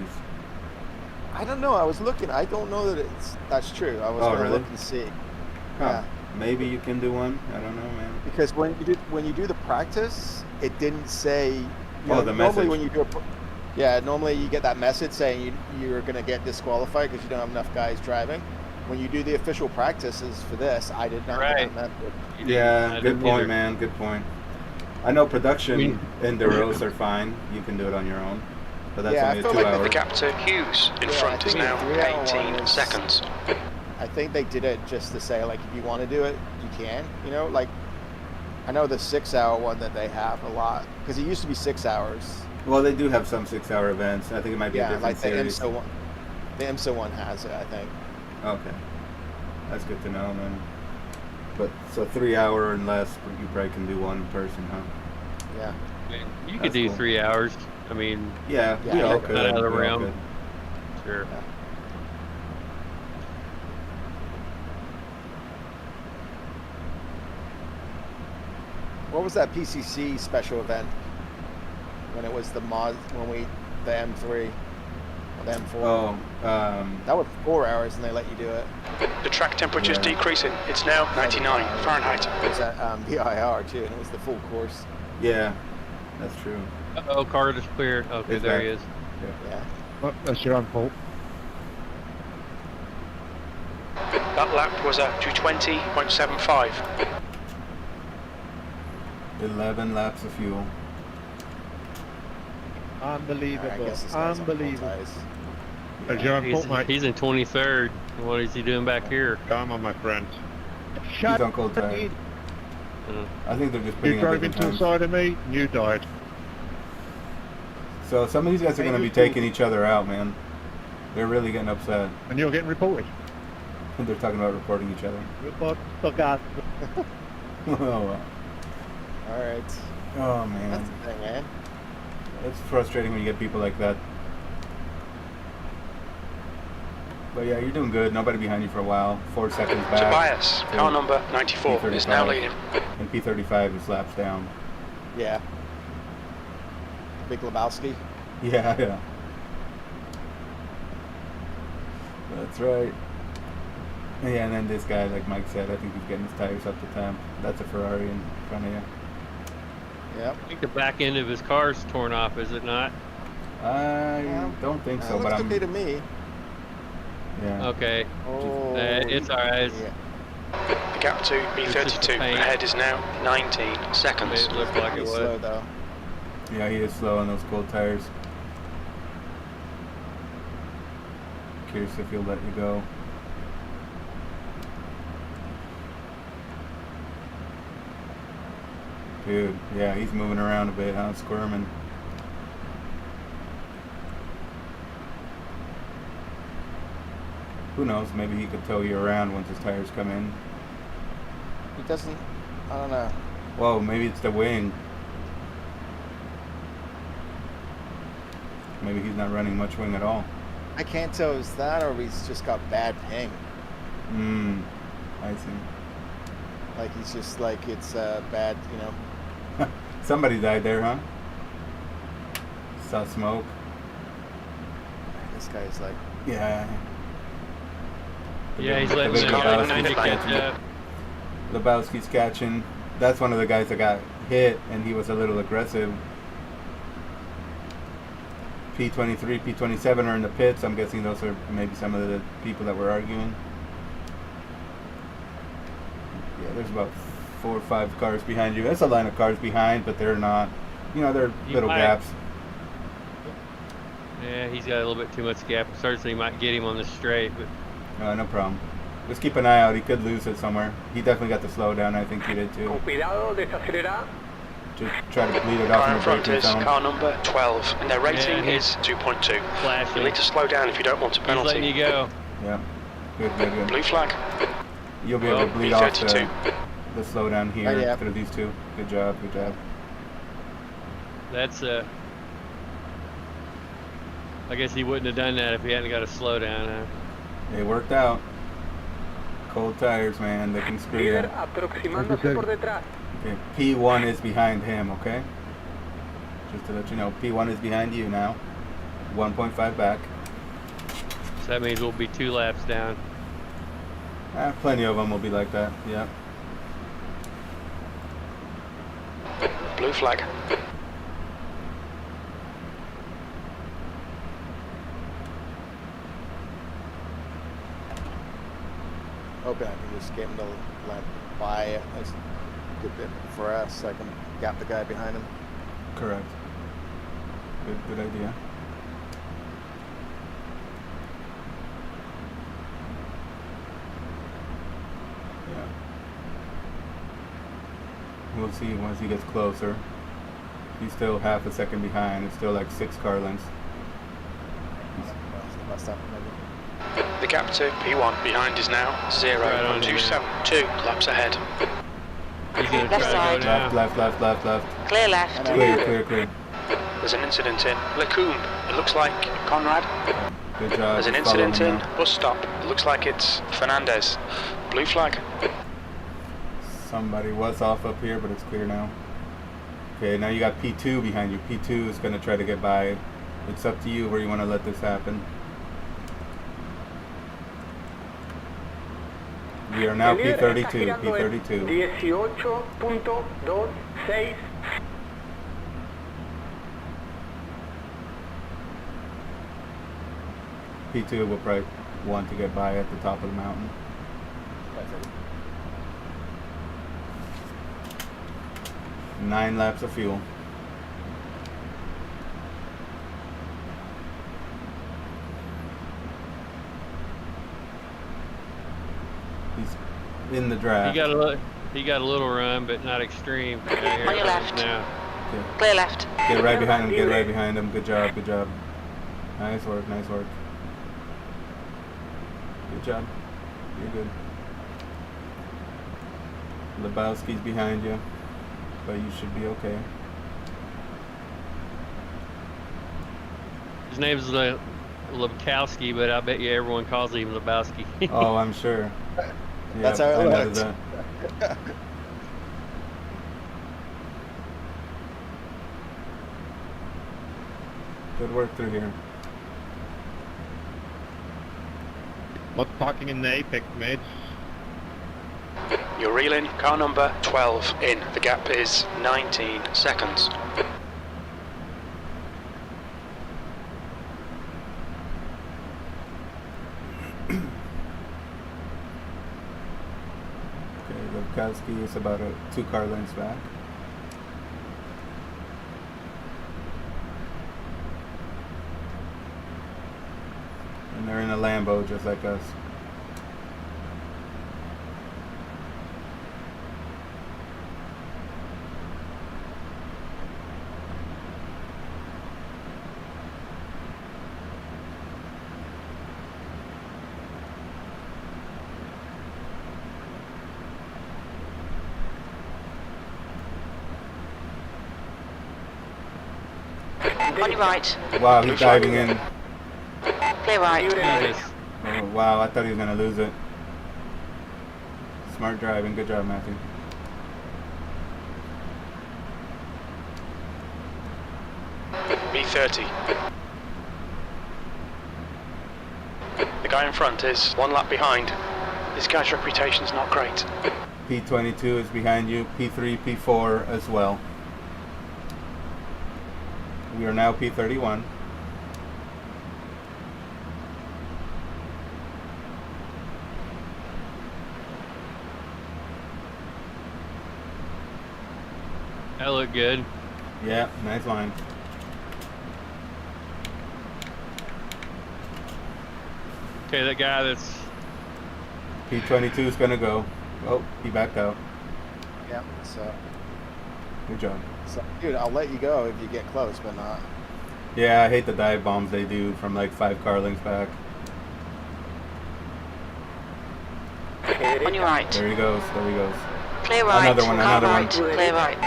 H: I don't know. I was looking. I don't know that that's true. I was
B: Oh,
H: going to
B: really?
H: look and see.
B: Huh.
H: Yeah.
B: Maybe you can do one. I don't know, man.
H: Because when you do the practice, it didn't say. You know,
B: The
H: normally
B: message.
H: when you do normally you get that message saying you're going to get disqualified because you don't have enough guys driving. When you do the official practices for this, I did not
A: Right.
H: get that message.
A: You didn't- I
B: Yeah, good
A: didn't
B: point,
A: either.
B: man. Good point. I know production
A: I mean-
B: enduros are fine. You can do it on your own, but that's
H: Yeah, I
B: only a
H: feel
B: 2
H: like
B: hour.
E: The gap to Hughes in
H: Yeah,
E: front
H: I
E: is
H: think
E: now
H: the 3-hour
E: 18
H: one is-
E: seconds.
H: I think they did it just to say like if you want to do it, you can. You know, like I know the 6-hour one that they have a lot because it used to be 6 hours.
B: Well, they do have some 6-hour events. I think it might be a
H: Yeah,
B: different
H: like the
B: series.
H: IMSA one. The IMSA one has it, I think.
B: Okay, that's good to know, man. But so 3 hour and less, you probably can do one person, huh?
H: Yeah.
A: I mean, you
B: That's
A: could do
B: cool.
A: 3 hours. I mean,
B: Yeah,
H: Yeah,
B: we all
H: you're
B: could.
A: out of the
B: we all
A: realm.
B: could.
A: sure.
H: What was that PCC special event when it was the M3 or the M4?
B: Oh,
H: That was 4 hours and they let you do it.
E: The track temperature is
B: Yeah.
E: decreasing. It's now 99 Fahrenheit.
H: It was at VIR too, and it was the full course.
B: yeah, that's true.
A: Oh, card is clear. Okay,
B: It's
A: there
B: back.
A: he is.
H: Yeah.
I: Oh, that's your own fault.
E: That lap was a 220.75.
B: 11 laps of fuel.
I: Unbelievable.
H: I guess this guy's on full
I: Unbelievable.
H: tires.
I: That's your own
A: He's,
I: fault, mate.
A: he's in 23rd. What is he doing back here?
I: Come on, my friend.
B: He's
I: Shut
B: on cold tire.
I: it.
B: I think they're just
I: You
B: putting up
I: drove
B: different
I: into the
B: times.
I: side of me, and you died.
B: So some of these guys are going to be taking each other out, man. They're really getting upset.
I: And you're getting reported.
B: They're talking about reporting each other.
I: Report the gas.
B: Oh, wow.
H: All right.
B: Oh, man.
H: That's the thing, man.
B: It's frustrating when you get people like that. But yeah, you're doing good. Nobody behind you for a while. 4 seconds back.
E: Tobias, car number 94, is now leading.
B: And P35 is laps down.
H: Yeah. Big Lebowski.
B: Yeah, yeah. That's right. Yeah, and then this guy, like Mike said, I think he's getting his tires up to temp. That's a Ferrari in front of you.
H: Yep.
A: I think the back end of his car's torn off, is it not?
B: I don't think so, but
H: looks
B: I'm.
H: okay to me.
B: Yeah.
A: Okay.
H: Oh,
A: It's alright.
H: yeah.
E: The gap to
A: It's just the
E: B32
A: paint.
E: ahead is now 19 seconds.
A: It looked like it
H: He's slow
A: would.
H: though.
B: Yeah, he is slow on those cold tires. Curious if he'll let you go. Dude, yeah, he's moving around a bit, huh? Squirming. Who knows? Maybe he could tow you around once his tires come in.
H: He doesn't. I don't know.
B: Whoa, maybe it's the wing. Maybe he's not running much wing at all.
H: I can't tell if it's that or he's just got bad ping.
B: I see.
H: Like he's just like it's bad, you know.
B: Somebody died there, huh? Saw smoke.
H: This guy's like.
B: Yeah.
A: Yeah, he's letting the guy behind you catch up.
B: Lebowski's catching. That's one of the guys that got hit, and he was a little aggressive. P23, P27 are in the pits. I'm guessing those are maybe some of the people that were arguing. Yeah, there's about 4 or 5 cars behind you. That's a line of cars behind, but they're not, you know, they're little gaps.
A: Yeah, he's got a little bit too much gap. Certainly might get him on the straight, but
B: No problem. Just keep an eye out. He could lose it somewhere. He definitely got the slowdown. I think he did too.
G: Con cuidado, desacelera.
B: Just try to bleed it
E: Car
B: off
E: in
B: in the
E: front
B: braking
E: is
B: zone.
E: car number 12, and their rating
A: Yeah,
E: is 2.2.
A: flashing.
E: You'll need to slow down if you don't want a
A: He's letting you
E: penalty.
A: go.
B: Yeah. Good, good, good.
E: Blue flag.
B: You'll be able to
A: Well,
B: bleed off
E: P32.
B: the slowdown here
H: yeah.
B: through these two. Good job, good job.
A: That's I guess he wouldn't have done that if he hadn't got a slowdown.
B: It worked out. Cold tires, man. They can screw you.
G: Líder aproximándose por detrás.
B: Okay. P1 is behind him, okay? Just to let you know, P1 is behind you now. 1.5 back.
A: So that means we'll be 2 laps down.
B: Plenty of them will be like that, yeah.
E: Blue flag.
H: Hoping I can just get him to let by a good bit for us so I can gap the guy behind him.
B: Correct. Good idea. Yeah. We'll see once he gets closer. He's still half a second behind. It's still like 6 car lengths.
H: Must have maybe.
E: The gap to P1 behind is now
A: Right on
E: 0.272 laps ahead.
A: He's going to
F: Left
A: try
F: side.
A: to go now.
B: Left.
F: Clear left.
B: Clear.
E: There's an incident in Lecumbe. It looks like Conrad.
B: Good job.
E: There's an
B: Just follow
E: incident
B: him
E: in
B: now.
E: bus stop. It looks like it's Fernandez. Blue flag.
B: Somebody was off up here, but it's clear now. Okay, now you got P2 behind you. P2 is going to try to get by. It's up to you where you want to let this happen. We are now
G: El líder está
B: P32.
G: girando en
B: P32.
G: 18.26.
B: P2 will probably want to get by at the top of the mountain. 9 laps of fuel. He's in the draft.
A: He got a little run, but not extreme.
F: On your left.
A: Now.
B: Okay.
F: Clear left.
B: Get right behind him. Get right behind him. Good job. Good job. Nice work. Nice work. Good job. You're good. Lebowski's behind you, but you should be okay.
A: His name's Lebowski, but I bet you everyone calls him Lebowski.
B: Oh, I'm sure. Yeah,
H: That's how it
B: I noticed
H: looked.
B: that. Good work through here.
I: Not talking in the apex, mate.
E: You're reeling. Car number 12 in. The gap is 19 seconds.
B: Okay, Lebowski is about 2 car lengths back. And they're in a Lambo just like us.
F: On your right.
B: Wow, he's diving in.
F: Clear right.
A: Jesus.
B: Oh, wow, I thought he was going to lose it. Smart driving. Good job, Matthew.
E: B30. The guy in front is 1 lap behind. This guy's reputation's not great.
B: P22 is behind you. P3, P4 as well. We are now P31.
A: That looked good.
B: Yeah, nice line.
A: Okay, that guy that's
B: P22 is going to go. Oh, he backed out.
H: Yeah. So,
B: Good job.
H: dude, I'll let you go if you get close, but not.
B: Yeah, I hate the dive bombs they do from like 5 car lengths back.
F: On your right.
B: There he goes. There he goes.
F: Clear right.
B: Another one,
F: Car
B: another one.
F: right. Clear right.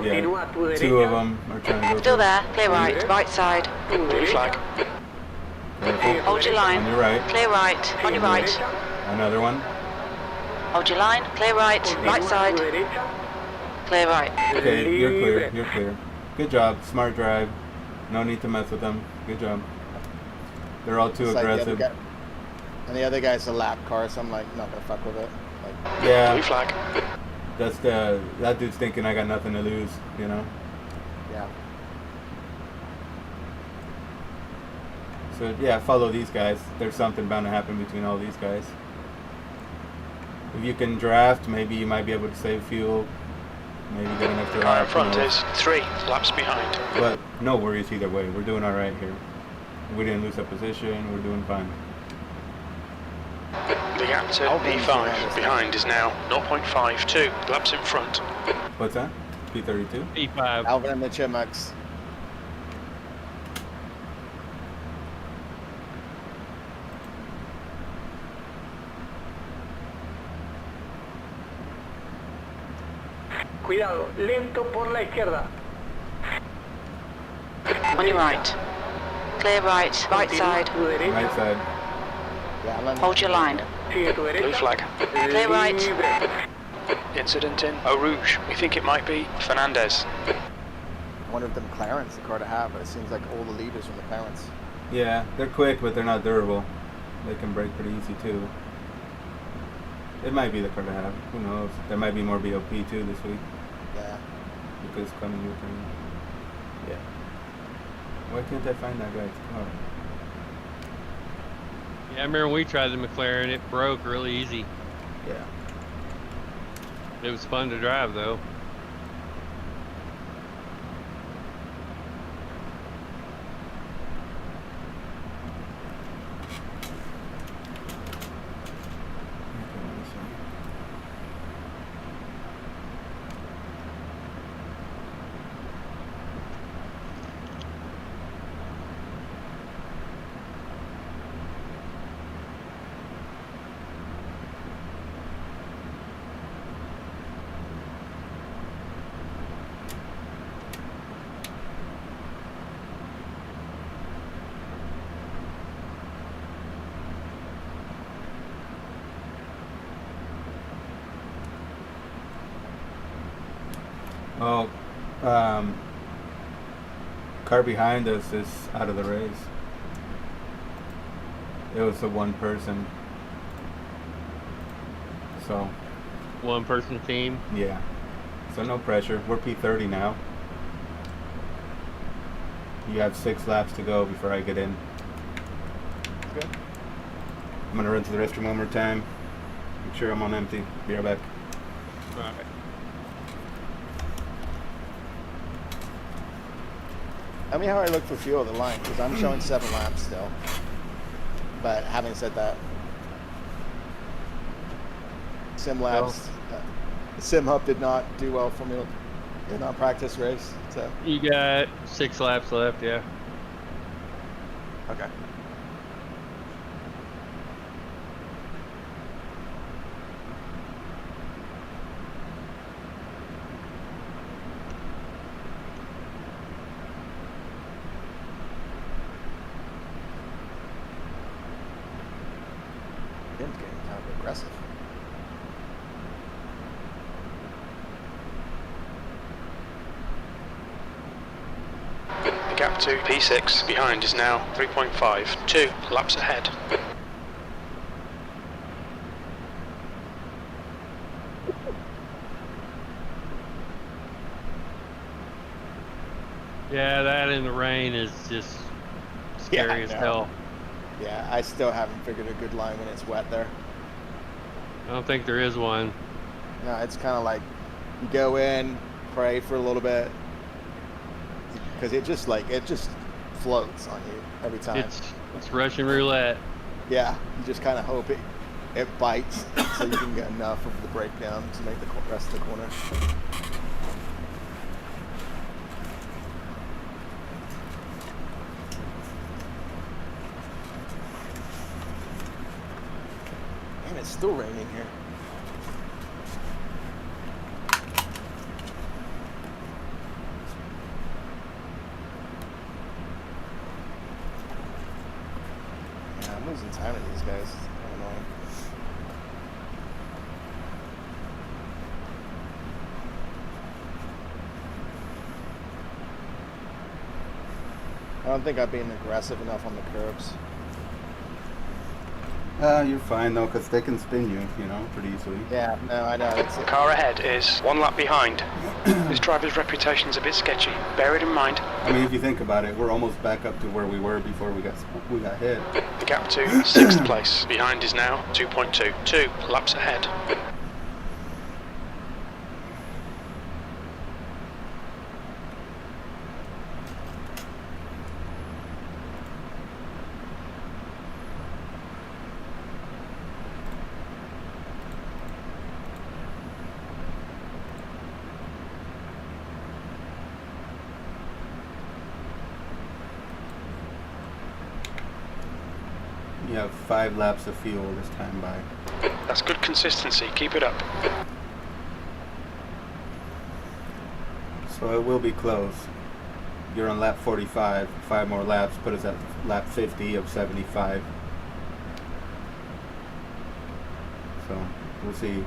B: Yeah, 2 of them are trying to go.
F: Still
B: through.
F: there. Clear right. Right side.
E: Blue flag.
B: Careful.
F: Hold your line.
B: On your right.
F: Clear right. On your right.
B: Another one.
F: Hold your line. Clear right. Right side. Clear right.
B: Okay, you're clear. You're clear. Good job. Smart drive. No need to mess with them. Good job. They're all too
H: It's like the other
B: aggressive.
H: guy- and the other guy's a lap car, so I'm like, not gonna fuck with it. Like,
E: Blue
B: Yeah,
E: flag.
B: that dude's thinking I got nothing to lose, you know?
H: yeah.
B: So yeah, follow these guys. There's something bound to happen between all these guys. If you can draft, maybe you might be able to save fuel. Maybe get an extra
E: The guy in
B: lap. who
E: front
B: knows?
E: is 3 laps behind.
B: But no worries either way. We're doing all right here. We didn't lose a position. We're doing fine.
E: The gap to P5 behind is now 0.52 laps in front.
B: What's that? P32?
A: P5.
H: Alvin and the Chipmunks.
G: Cuidado, lento por la izquierda.
F: On your right. Clear right. Right side.
G: Tu derecha.
B: Right side.
H: Yeah, I'm
F: Hold your line.
G: Sigue tu
E: Blue
G: derecha.
E: flag.
F: Clear right.
G: Libre.
E: Incident in Eau Rouge. We think it might be Fernandez.
H: one of the McLaren's the car to have, but it seems like all the leaders are McLaren's.
B: Yeah, they're quick, but they're not durable. They can break pretty easy too. It might be the car to have. Who knows? There might be more BOP too this week
H: Yeah.
B: because coming your turn. Yeah. Why can't I find that guy's car?
A: Yeah, I remember when we tried the McLaren, it broke really easy.
B: Yeah.
A: It was fun to drive though.
B: Oh, car behind us is out of the race. It was a one person. So.
A: One person team?
B: Yeah. So no pressure. We're P30 now. You have 6 laps to go before I get in.
H: Good.
B: I'm gonna run to the restroom one more time. Make sure I'm on empty. Be right back.
A: Alright.
H: Tell me how I look for fuel at the line, because I'm showing 7 laps still. But having said that, sim labs, sim hub did not do well for me in our practice race. So
A: You got 6 laps left, yeah.
H: okay. Him's getting kind of aggressive.
E: The gap to P6 behind is now 3.5, 2 laps ahead.
A: Yeah, that in the rain is just scary as
H: no.
A: hell.
H: Yeah, I still haven't figured a good line when it's wet there.
A: I don't think there is one.
H: No, it's kind of like you go in, pray for a little bit, because it just floats on you every time.
A: It's Russian roulette.
H: Yeah, you just kind of hope it bites so you can get enough of the breakdown to make the rest of the corner. Man, it's still raining here. Yeah, I'm losing time to these guys. It's kind of annoying. I don't think I'm being aggressive enough on the curbs.
B: You're fine though, because they can spin you, pretty easily.
H: Yeah, no, I know.
E: The car ahead is 1 lap behind. This driver's reputation's a bit sketchy. Bear it in mind.
B: I mean, if you think about it, we're almost back up to where we were before we got hit.
E: The gap to 6th place behind is now 2.2, 2 laps ahead.
B: You have 5 laps of fuel this time by.
E: That's good consistency. Keep it up.
B: So it will be close. You're on lap 45. 5 more laps put us at lap 50 of 75. So we'll see.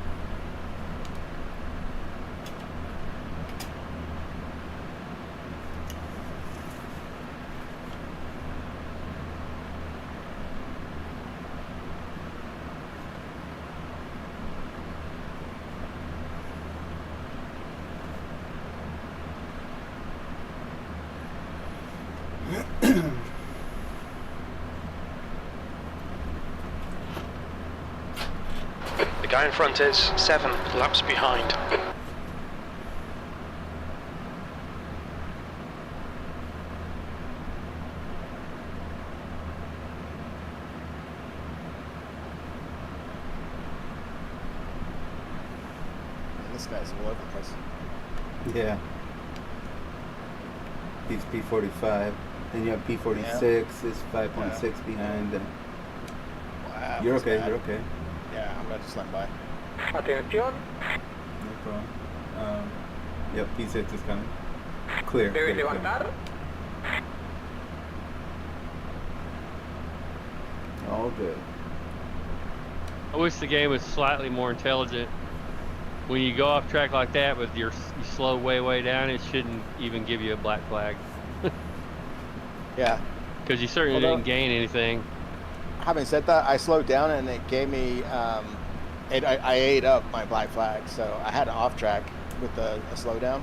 E: The guy in front is 7 laps behind.
H: Man, this guy's all over the place.
B: Yeah. He's P45. Then you have P46 is 5.6 behind. And
H: Wow.
B: you're
H: that's
B: okay.
H: bad.
B: You're okay.
H: Yeah, I'm gonna just let him by.
G: Atención,
B: No problem. Yep, P6 is coming. Clear.
G: debes
B: clear.
G: levantar.
B: All good.
A: I wish the game was slightly more intelligent. when you go off track like that with you slow way down, it shouldn't even give you a black flag.
H: Yeah.
A: Because you certainly didn't gain anything.
H: Having said that, I slowed down and it gave me, I ate up my black flag, so I had an off track with a slowdown.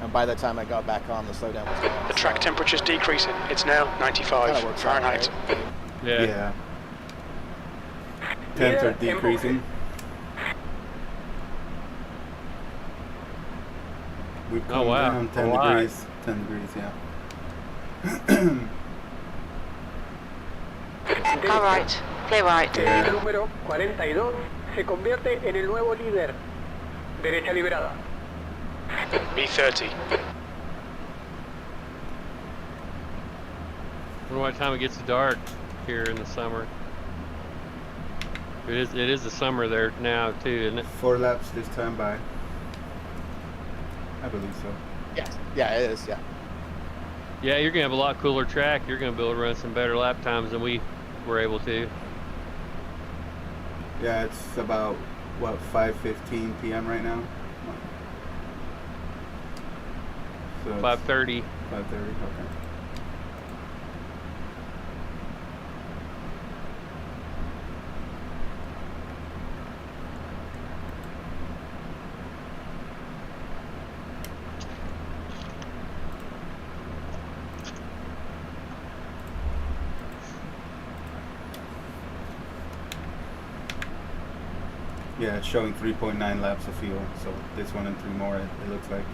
H: And by the time I got back on, the slowdown was gone.
E: The track temperature's decreasing. It's now 95 Fahrenheit.
H: Right?
B: Yeah. Temps are decreasing. We've come down 10 degrees. 10 degrees, yeah.
F: Car right, clear right.
G: El número 42 se convierte en el nuevo líder. Derecha liberada.
E: B30.
A: I wonder what time it gets dark here in the summer. It is the summer there now too, isn't it?
B: 4 laps this time by. I believe so.
H: Yes. Yeah, it is, yeah.
A: Yeah, you're gonna have a lot cooler track. You're gonna be able to run some better lap times than we were able to.
B: Yeah, it's about, what, 5:15 p.m. right now? So
A: 5:30.
B: 5:30, okay. Yeah, it's showing 3.9 laps of fuel, so this one and 3 more, it looks like.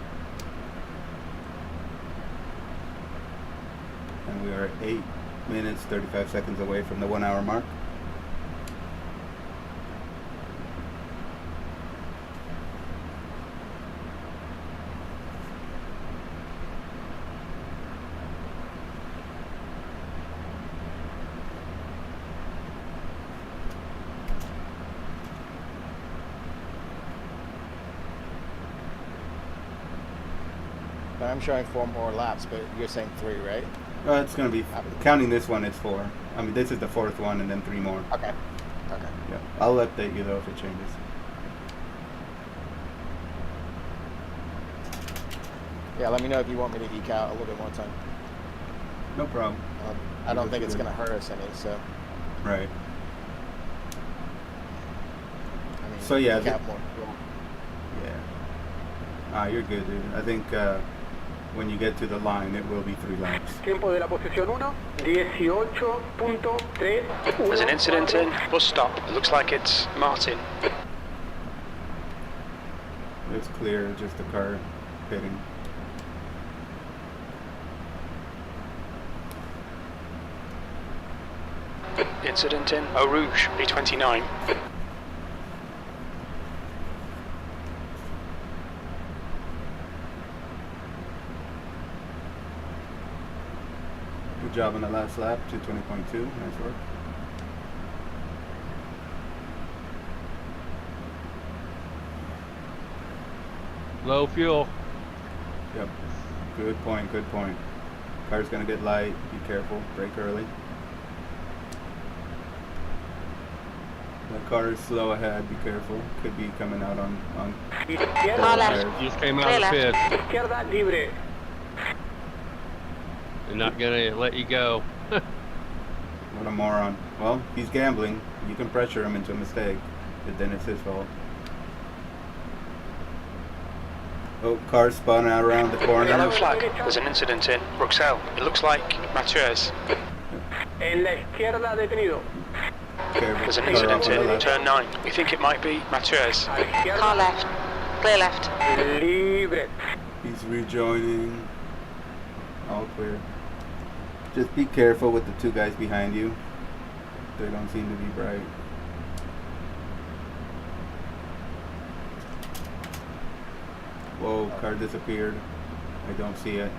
B: And we are 8 minutes, 35 seconds away from the 1 hour mark.
H: I'm showing 4 more laps, but you're saying 3, right?
B: It's going to be, counting this one, it's 4. I mean, this is the 4th one and then 3 more.
H: Okay. Okay.
B: Yeah, I'll update you though if it changes.
H: Yeah, let me know if you want me to eke out a little bit more time.
B: No problem.
H: I don't think it's going to hurt us any, so.
B: Right.
H: I mean,
B: So yeah.
H: eke out more.
B: Yeah. You're good, dude. I think when you get to the line, it will be 3 laps.
G: Tiempo de la posición 1, 18.3.
E: There's an incident in bus stop. It looks like it's Martin.
B: It's clear, just the car pitting.
E: Incident in Eau Rouge, B29.
B: Good job on the last lap, 2:20.2. Nice work.
A: Low fuel.
B: Yep. Good point, good point. Car's gonna get light, be careful, brake early. The car is slow ahead, be careful. Could be coming out on
F: Car left.
A: You just came out
F: Clear
A: of the pit.
G: Izquierda libre.
A: They're not gonna let you go.
B: What a moron. Well, he's gambling. You can pressure him into a mistake, but then it's his fault. Oh, car spun out around the corner.
E: Yellow flag. There's an incident in Bruxelles. It looks like Mathieu's.
G: En la izquierda detenido.
B: Careful.
E: There's an
B: Car
E: incident
B: off on the
E: in
B: left.
E: turn 9. We think it might be Mathieu's.
G: A la izquierda.
F: Car left, clear left.
G: Libre.
B: He's rejoining. All clear. Just be careful with the 2 guys behind you. They don't seem to be bright. Whoa, car disappeared. I don't see it.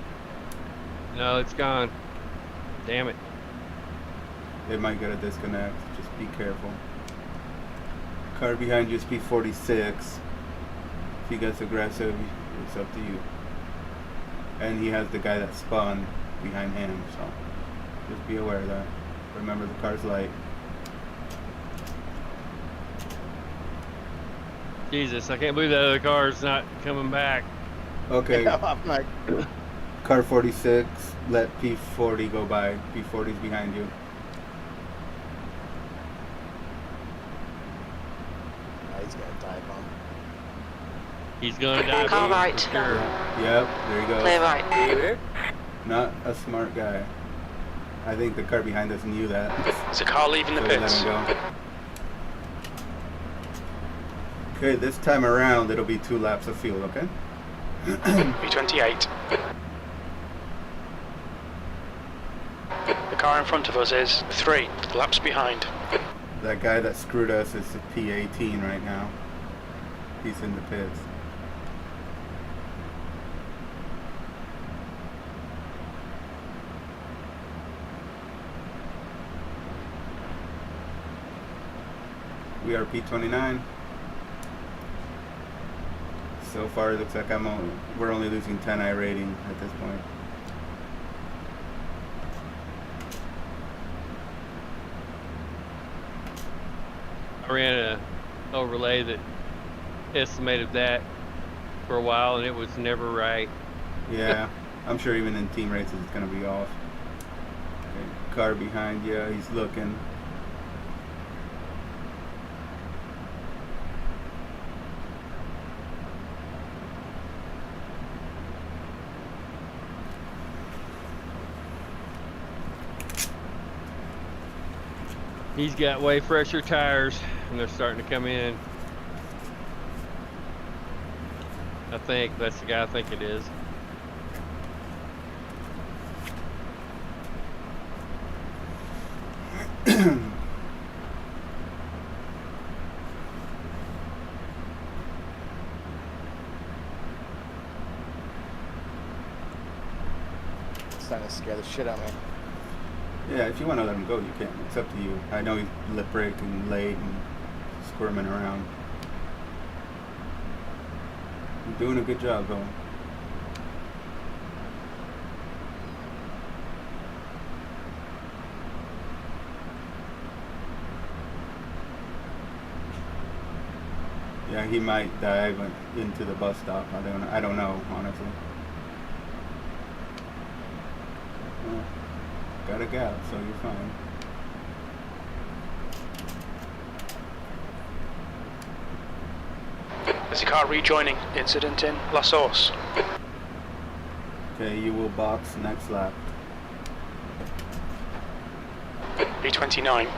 A: No, it's gone. Damn it.
B: It might get a disconnect. Just be careful. Car behind you is P46. If he gets aggressive, it's up to you. And he has the guy that spun behind him, so just be aware of that. Remember, the car's light.
A: Jesus, I can't believe that other car's not coming back.
B: Okay.
H: I'm like,
B: Car 46, let P40 go by. P40's behind you.
H: oh, he's gonna dive bomb.
A: He's gonna die.
F: Car right.
A: For sure.
B: Yep, there you go.
F: Clear right.
G: Libre.
B: Not a smart guy. I think the car behind us knew that.
E: There's a car leaving the
B: So they let
E: pits.
B: him go. Okay, this time around it'll be 2 laps of fuel, okay?
E: P28. The car in front of us is 3 laps behind.
B: That guy that screwed us is a P18 right now. He's in the pits. We are P29. So far, it looks like we're only losing 10i rating at this point.
A: I ran a overlay that estimated that for a while, and it was never right.
B: Yeah, I'm sure even in team races it's going to be off. Okay, car behind you, he's looking.
A: He's got way fresher tires, and they're starting to come in. I think that's the guy I think it is.
H: It's starting to scare the shit out of me.
B: Yeah, if you want to let him go, you can. It's up to you. I know he's lip braking late and squirming around. You're doing a good job, though. Yeah, he might dive into the bus stop. I don't know, honestly. Well, got a gap, so you're fine.
E: There's a car rejoining. Incident in La Source.
B: Okay, you will box next lap.
E: P29.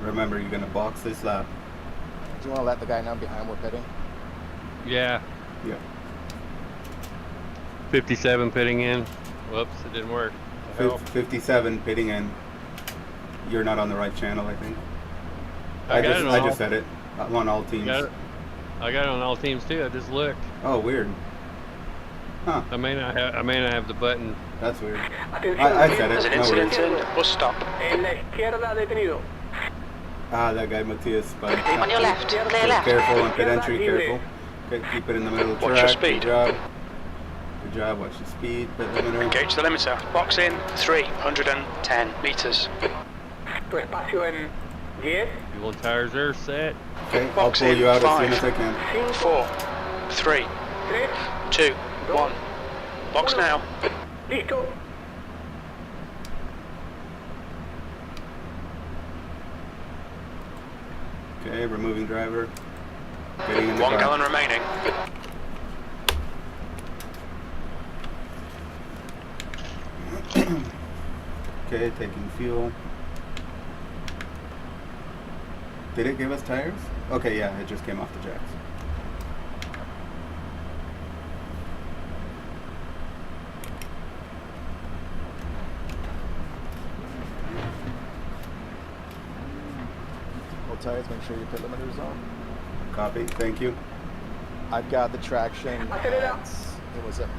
B: Remember, you're gonna box this lap.
H: Do you want to let the guy know behind we're pitting?
A: Yeah,
B: Yeah.
A: 57 pitting in. Whoops, it didn't work. The hell?
B: 57 pitting in. You're not on the right channel, I think.
A: I got it on
B: I
A: all-
B: just said it. I'm on all teams.
A: I got it on all teams too. I just looked.
B: Oh, weird. Huh.
A: I may not have the button.
B: That's weird.
G: Atención,
B: I said it.
E: There's an
B: No
E: incident
B: worries.
E: in bus stop.
G: en la izquierda detenido.
B: Ah, that guy Matthias. But
F: On your left, clear left.
B: careful on pit entry. Careful. Okay, keep it in the middle of the
E: Watch
B: track.
E: your speed.
B: Good job. Good job. Watch your speed. Pit limiter.
E: Engage the limiter. Box in 310 meters.
G: Tu espacio en 10,
A: Fuel and tires are set.
B: Okay, I'll
E: Box
B: pull
E: in
B: you out as
E: 5,
B: soon as I can.
E: 4, 3,
G: 3,
E: 2, 1. Box now.
G: listo.
B: Okay, removing driver. Getting in the
E: 1
B: car.
E: gallon remaining.
B: Okay, taking fuel. Did it give us tires? Okay, yeah, it just came off the jacks.
H: Hold tires, make sure your pit limiter is on.
B: Copy, thank you.
H: I've got the traction.
G: Acelera.
H: It was a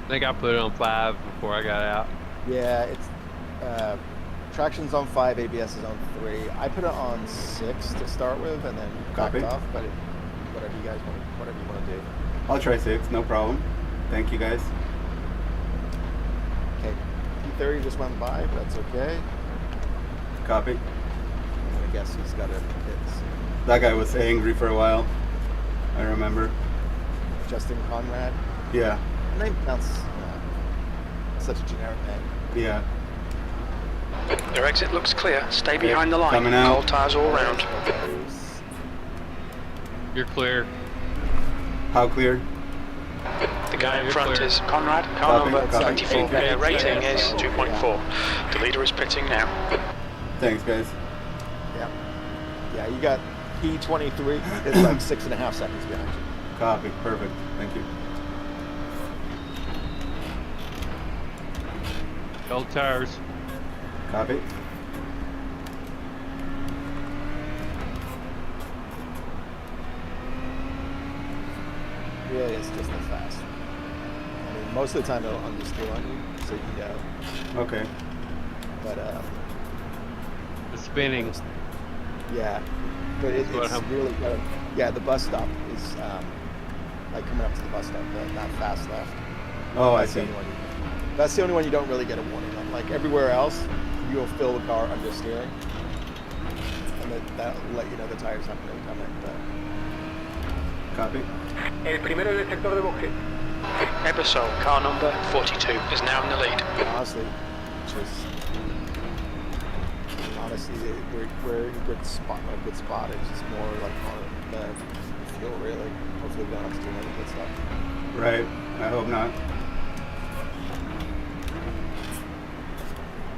A: I think I put it on 5 before I got out.
H: yeah. It's traction's on 5, ABS is on 3. I put it on 6 to start with, and then backed
B: Copy.
H: off. But whatever you guys want, whatever you want to do.
B: I'll try 6, no problem. Thank you guys.
H: Okay, P30 just went by, but that's okay.
B: Copy.
H: I guess he's got it. It's
B: That guy was angry for a while. I remember.
H: Justin Conrad.
B: Yeah,
H: Name sounds such a generic name.
B: yeah.
E: Your exit looks clear. Stay behind the line.
B: Coming out.
E: Cold tires all round.
A: You're clear.
B: How clear?
E: The guy in
A: You're
E: front
A: clear.
E: is Conrad, car
B: Copy,
E: number
B: copy.
E: 24.
B: Okay.
E: Their rating is 2.4. The leader is pitting now.
B: Thanks, guys.
H: Yeah. Yeah, you got P23. It's like 6.5 seconds behind you.
B: Copy, perfect. Thank you.
A: Cold tires.
B: Copy.
H: Really, it's just as fast. I mean, most of the time it'll understeer on you, so you know.
B: Okay.
H: But
A: The spinning.
H: yeah, but
A: That's what
H: it's
A: I'm-
H: really good. Yeah, the bus stop is like coming up to the bus stop, that fast left.
B: Oh, I
H: That's the
B: see.
H: only one. That's the only one you don't really get a warning on. Like everywhere else, you will feel the car understeering, and that'll let you know the tires not going to come in. But
B: Copy.
G: El primero en el sector de boxe.
E: Ebersol, car number 42, is now in the lead.
H: honestly, we're in a good spot. It's just more like on the fuel, really. Hopefully, we don't have to do any good stuff.
B: Right. I hope not.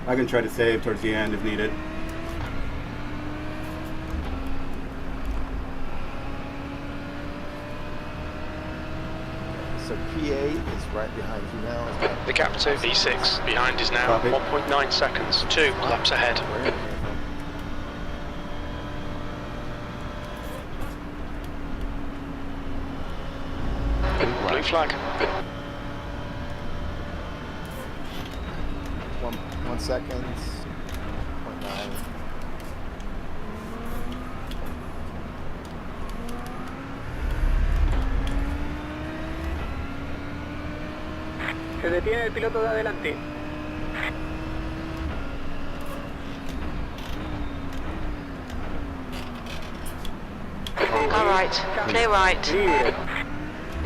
B: I can try to save towards the end if needed.
H: So PA is right behind you now.
E: The gap to V6 behind is now
B: Copy.
E: 1.9 seconds. 2 laps ahead.
H: Where are you from?
E: Blue flag.
H: 1 second. 0.9.
G: Se detiene el piloto de adelante.
F: Car right, clear right.
G: Libre.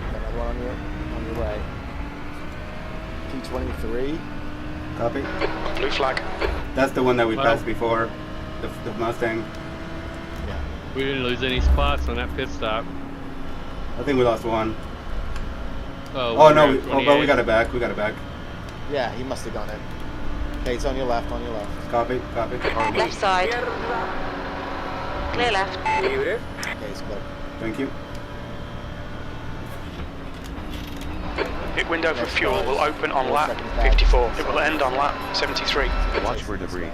H: Another one on your right. P23.
B: Copy.
E: Blue flag.
B: That's the one that we
A: Well-
B: passed before. The Mustang.
H: Yeah.
A: We didn't lose any spots on that pit stop.
B: I think we lost one.
A: Oh,
B: Oh
A: we
B: no,
A: were at
B: but we
A: 28.
B: got it back. We got it back.
H: Yeah, he must have gone in. Okay, it's on your left, on your left.
B: Copy, copy.
F: Left side,
G: Izquierda.
F: clear left.
G: Libre.
H: Okay, he's clear.
B: Thank you.
E: Pit window for fuel will open on lap 54. It will end on lap 73.
D: Watch for debris.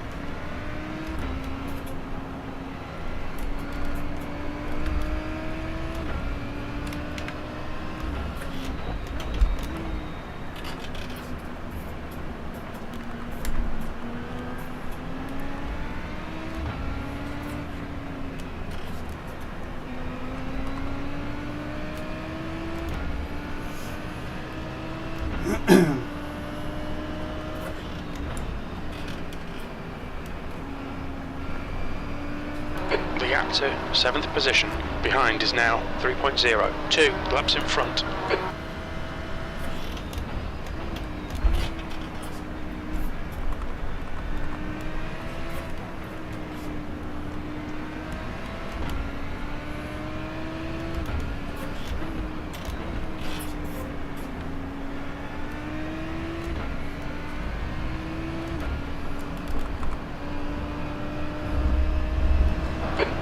E: back to 7th position. Behind is now 3.0. 2 laps in front.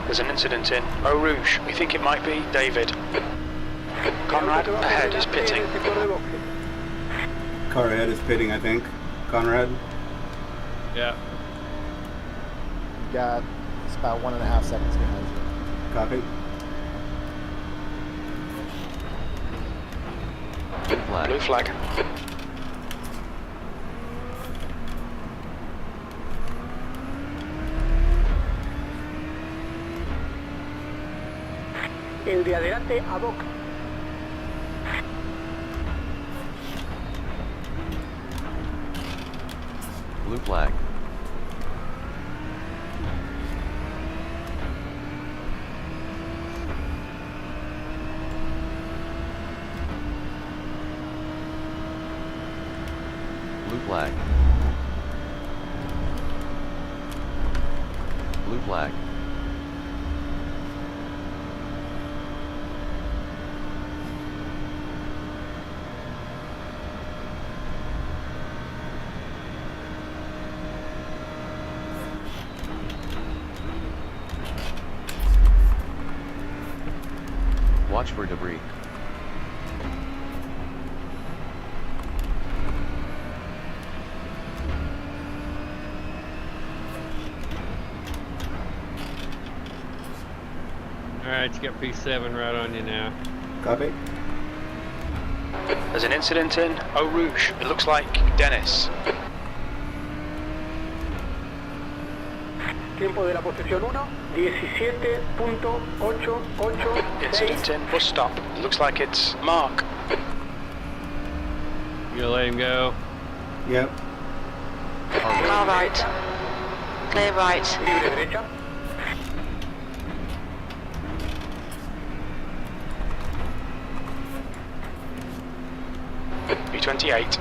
E: There's an incident in Eau Rouge. We think it might be David. Conrad ahead is pitting.
B: Car ahead is pitting, I think. Conrad?
A: Yeah.
H: You got, it's about 1.5 seconds behind you.
B: Copy.
D: Blue flag.
E: Blue flag.
G: El de adelante a boca.
D: Blue flag. Blue flag. Blue flag. Watch for debris.
A: Alright, you got P7 right on you now.
B: Copy.
E: There's an incident in Eau Rouge. It looks like Dennis.
G: Tiempo de la posición 1, 17.886.
E: Incident in bus stop. It looks like it's Mark.
A: You gonna let him go?
B: Yep.
F: Car right. Clear right.
G: Libre derecha.
E: B28.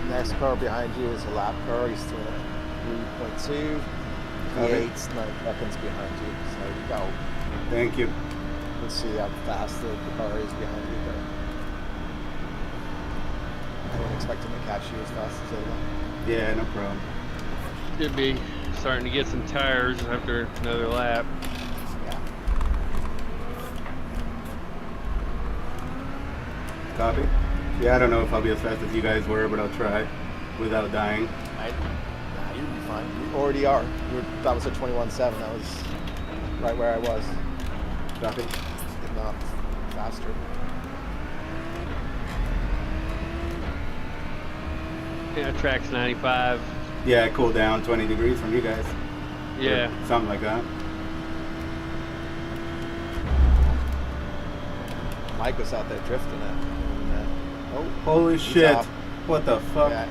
H: Next car behind you is a lap car. He's doing a 3.2. V8's 9 seconds behind you. So you go.
B: Thank you.
H: Let's see how fast the car is behind you there. I wouldn't expect him to catch you as fast as they will.
B: Yeah, no problem.
A: Should be starting to get some tires after another lap.
H: Yeah.
B: Copy. Yeah, I don't know if I'll be as fast as you guys were, but I'll try without dying.
H: Nah, you'd be fine. You already are. That was at 21.7. That was right where I was.
B: Copy.
H: If not faster.
A: Yeah, track's 95.
B: Yeah, I cooled down 20 degrees from you guys.
A: Yeah.
B: Or something like that.
H: Mike was out there drifting it. Oh,
B: Holy
H: he's
B: shit.
H: off.
B: What the fuck?
H: Yeah.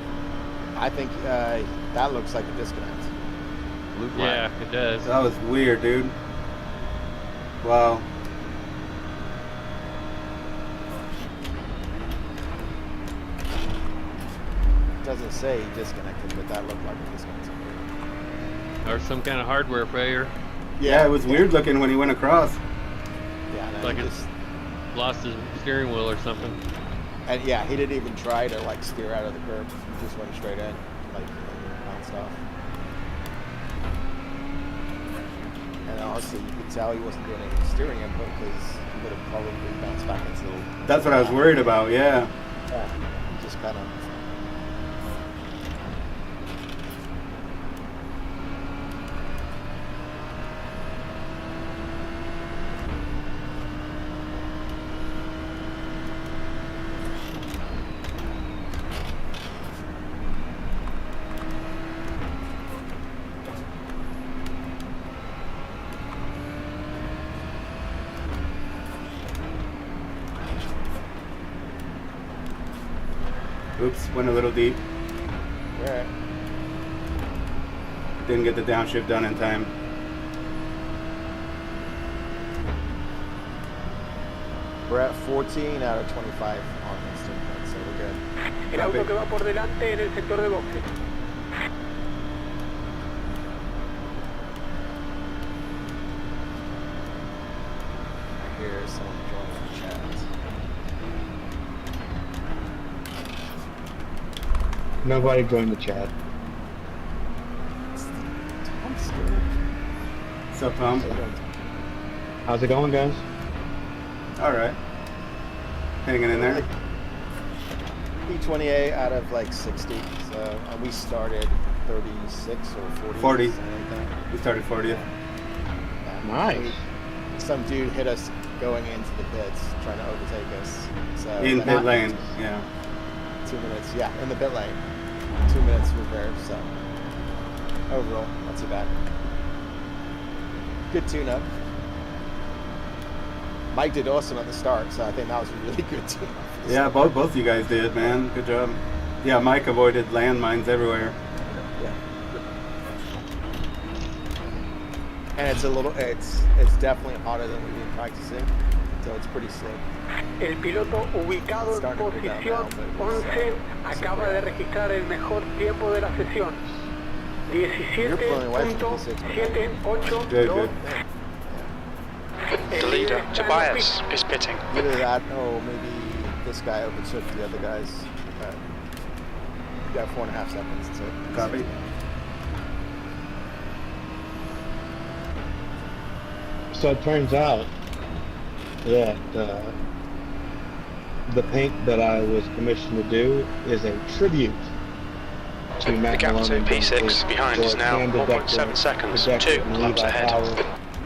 H: I think that looks like a disconnect.
D: Blue flag.
A: Yeah, it does.
B: That was weird, dude. Wow.
H: It doesn't say disconnected, but that looked like a disconnect.
A: Or some kind of hardware failure.
B: Yeah, it was weird looking when he went across.
H: Yeah, no,
A: Like
H: he
A: it's lost his steering wheel or something.
H: and yeah, he didn't even try to like steer out of the curb. He just went straight in, like bounced off. And honestly, you could tell he wasn't doing any steering input because he would have probably bounced back into the.
B: That's what I was worried about, yeah.
H: Yeah, he just kind of.
B: Oops, went a little deep.
H: Alright.
B: Didn't get the downshift done in time.
H: We're at 14 out of 25 on instant points, so we're good.
G: El auto que va por delante en el sector de boxe.
H: I hear someone joining the chat.
J: Nobody joined the chat.
B: What's up, Tom?
J: How's it going, guys?
B: All right. Hanging in there.
H: P28 out of like 60, so we started 36 or 40.
B: 40.
H: Something like that.
B: We started 40th.
H: Yeah.
J: Nice.
H: Some dude hit us going into the pits, trying to overtake us. So
B: In
H: that-
B: pit lane, yeah.
H: 2 minutes, yeah, in the pit lane. 2 minutes repair, so overall, not too bad. Good tune-up. Mike did awesome at the start, so I think that was a really good tune-up.
B: Yeah, both you guys did, man. Good job. Yeah, Mike avoided landmines everywhere.
H: Yeah. And it's definitely hotter than we've been practicing, so it's pretty slick.
G: El piloto ubicado en posición 11 acaba de registrar el mejor tiempo de la sesión. 17.782.
B: Good.
E: The leader, Tobias, is pitting.
H: Either that, or maybe this guy overtook the other guys. You got 4.5 seconds to
B: Copy.
J: So it turns out that the paint that I was commissioned to do is a tribute to Matt
E: The gap to
J: Maloney,
E: P6 behind is now 1.7 seconds, 2 laps ahead.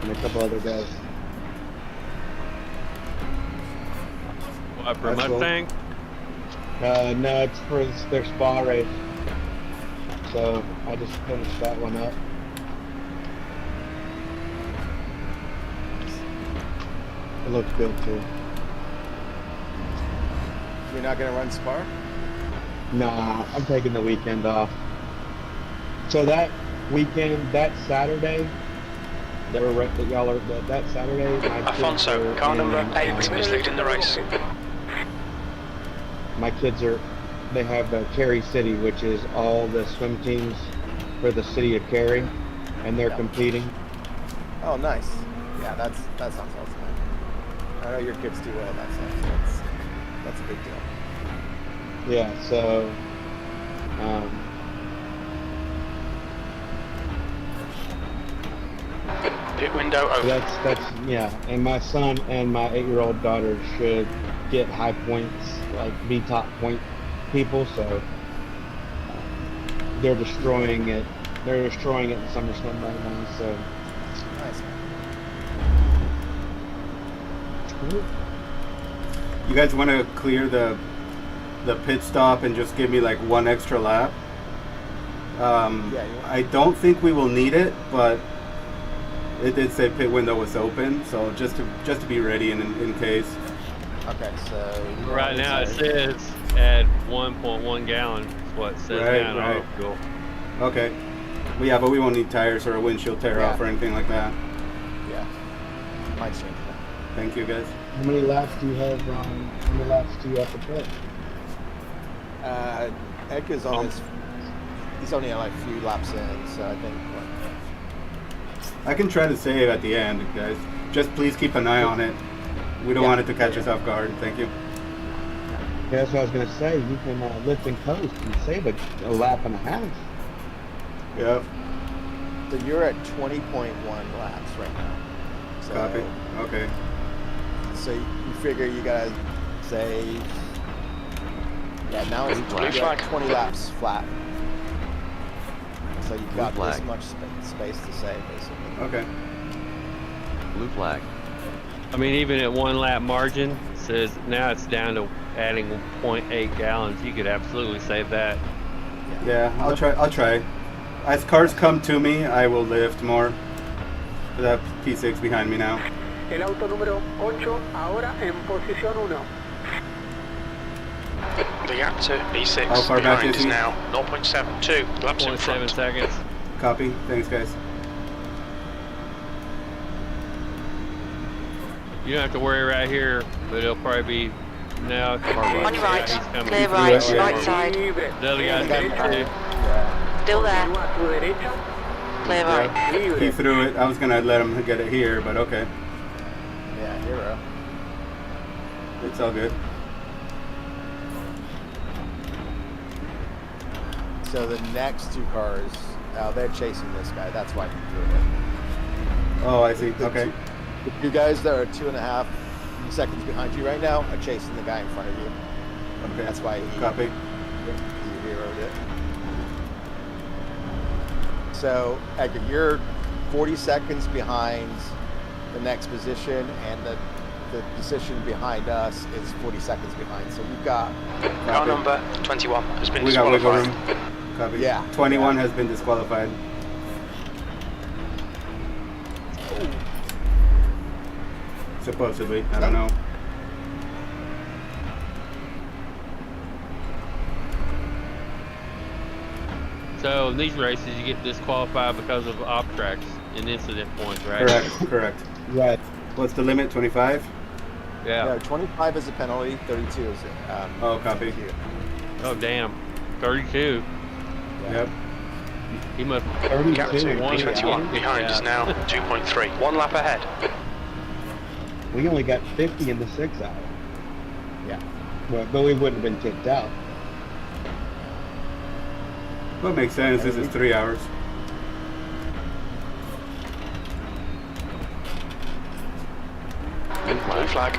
J: And a couple other guys.
A: What, for
J: That's cool.
A: Mustang?
J: No, it's for their spa race. So I just finished that one up. It looks good too.
H: You're not gonna run Spar?
J: Nah, I'm taking the weekend off. So that weekend, that Saturday, that Saturday.
E: Alfonso, car number 8, is leading the race.
J: My kids they have Cary City, which is all the swim teams for the city of Cary, and they're competing.
H: Oh, nice. Yeah, that sounds awesome. I know your kids do well in that stuff, so that's a big deal.
J: Yeah, so
E: Pit window open.
J: that's yeah, and my son and my 8-year-old daughter should get high points, like be top point people, so they're destroying it. They're destroying it in SummerSlam right now, so
H: Nice.
B: You guys want to clear the pit stop and just give me like one extra lap? I don't think we will need it, but it did say pit window was open, so just to be ready in case.
H: Okay, so
A: Right now it says add 1.1 gallon. Is what it says
B: Right,
A: down
B: right.
A: auto fuel.
B: Okay. Well, yeah, but we won't need tires or a windshield tear off or anything like that.
H: Yeah. Might change that.
B: Thank you, guys.
J: how many laps do you have to pit?
H: Ek is on he's only like a few laps in, so I think
B: I can try to save at the end, guys. Just please keep an eye on it. We don't want it to catch us off guard. Thank you.
J: Yeah, that's what I was gonna say. You can lift and coast and save a lap and a half.
B: Yep.
H: so you're at 20.1 laps right now. So,
B: Copy. Okay.
H: So you figure you gotta save. Yeah, now it's
D: Blue
E: flag.
H: 20 laps flat. So you've got
D: Blue
H: this
D: flag.
H: much space to save, basically.
B: Okay.
D: Blue flag.
A: I mean, even at 1 lap margin, it says now it's down to adding 0.8 gallons. You could absolutely save that.
B: Yeah, I'll try. As cars come to me, I will lift more. That P6 behind me now.
G: El auto número 8 ahora en posición 1.
E: The gap to E6
B: How far back
E: behind
B: is
E: is
B: he?
E: now 0.72 laps in
A: 0.7
E: front.
A: seconds.
B: Copy. Thanks, guys.
A: You don't have to worry right here, but it'll probably be now.
F: On your right,
A: He's coming.
F: clear right,
B: Yeah.
F: right side.
G: Libre.
A: The other guy's coming too.
F: Still there,
G: Continúa a tu derecha.
F: clear right.
B: He threw it. I was gonna let him get it here, but okay.
H: Yeah, hero.
B: It's all good.
H: So the next two cars, they're chasing this guy. That's why he threw it.
B: Oh, I see. Okay.
H: The two guys that are 2.5 seconds behind you right now are chasing the guy in front of you.
B: Okay.
H: That's why he
B: Copy.
H: heroed it. So, Edgar, you're 40 seconds behind the next position, and the position behind us is 40 seconds behind. So you've got...
E: Car number 21 has been
B: We got wiggle
E: disqualified.
B: room. Copy.
H: Yeah.
B: 21 has been disqualified. Supposedly. I don't know.
A: So in these races, you get disqualified because of off tracks and incident points, right?
B: Correct. Correct.
J: Right.
B: What's the limit? 25?
A: Yeah.
H: No, 25 is a penalty, 32 is
B: Oh, copy.
H: DQ.
A: Oh damn. 32.
B: Yep.
A: He must.
E: Gap to
J: 32.
E: E21 behind is now 2.3. 1 lap ahead.
J: We only got 50 in the 6 hour.
H: Yeah.
J: Well, but we wouldn't have been kicked out.
B: Well, it makes sense. This is 3 hours.
E: Blue flag.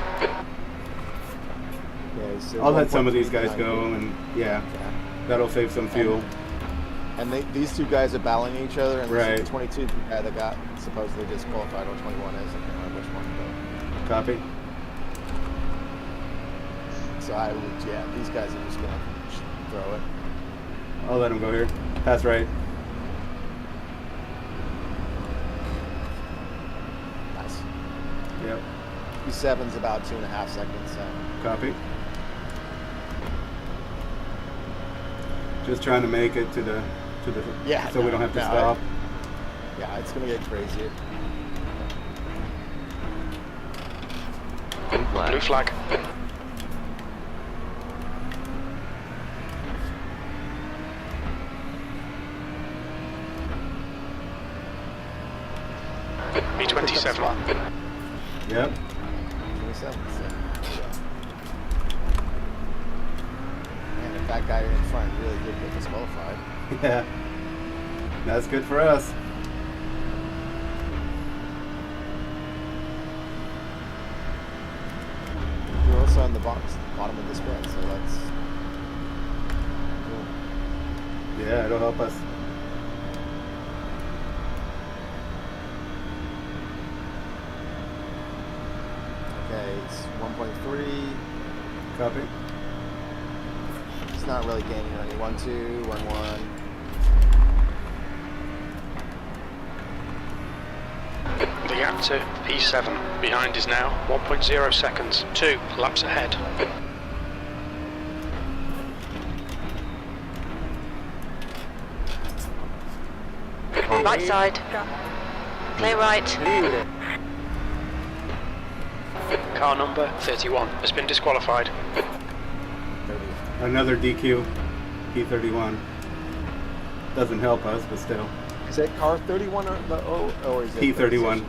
H: Yeah, so
B: I'll let some of
H: 1.3
B: these guys
H: behind
B: go,
H: you.
B: and yeah, that'll save some fuel.
H: And these two guys are battling each other, and
B: Right.
H: this is the 22 guy that got supposedly disqualified, or 21 is, I can't remember which one.
B: Copy.
H: But, so I would, yeah, these guys are just gonna throw it.
B: I'll let him go here. Pass right.
H: Nice.
B: Yep.
H: P7's about 2.5 seconds. So.
B: Copy. Just trying to make it to the
H: Yeah,
B: so we don't have to stop.
H: Yeah, it's gonna get crazy.
D: Blue flag.
E: Blue flag. B27.
B: Yep.
H: 27. So. Man, if that guy in front really did get disqualified.
B: Yeah. That's good for us.
H: We're also on the bottom of the sprint, so that's cool.
B: Yeah, it'll help us.
H: Okay, it's 1.3.
B: Copy.
H: It's not really gaining on you. 1-2, 1-1.
E: The gap to E7 behind is now 1.0 seconds. 2 laps ahead.
F: Right side, clear right.
G: Libre.
E: Car number 31 has been disqualified.
H: 30.
B: Another DQ. P31. Doesn't help us, but still.
H: Is it car 31 or is it
B: P31.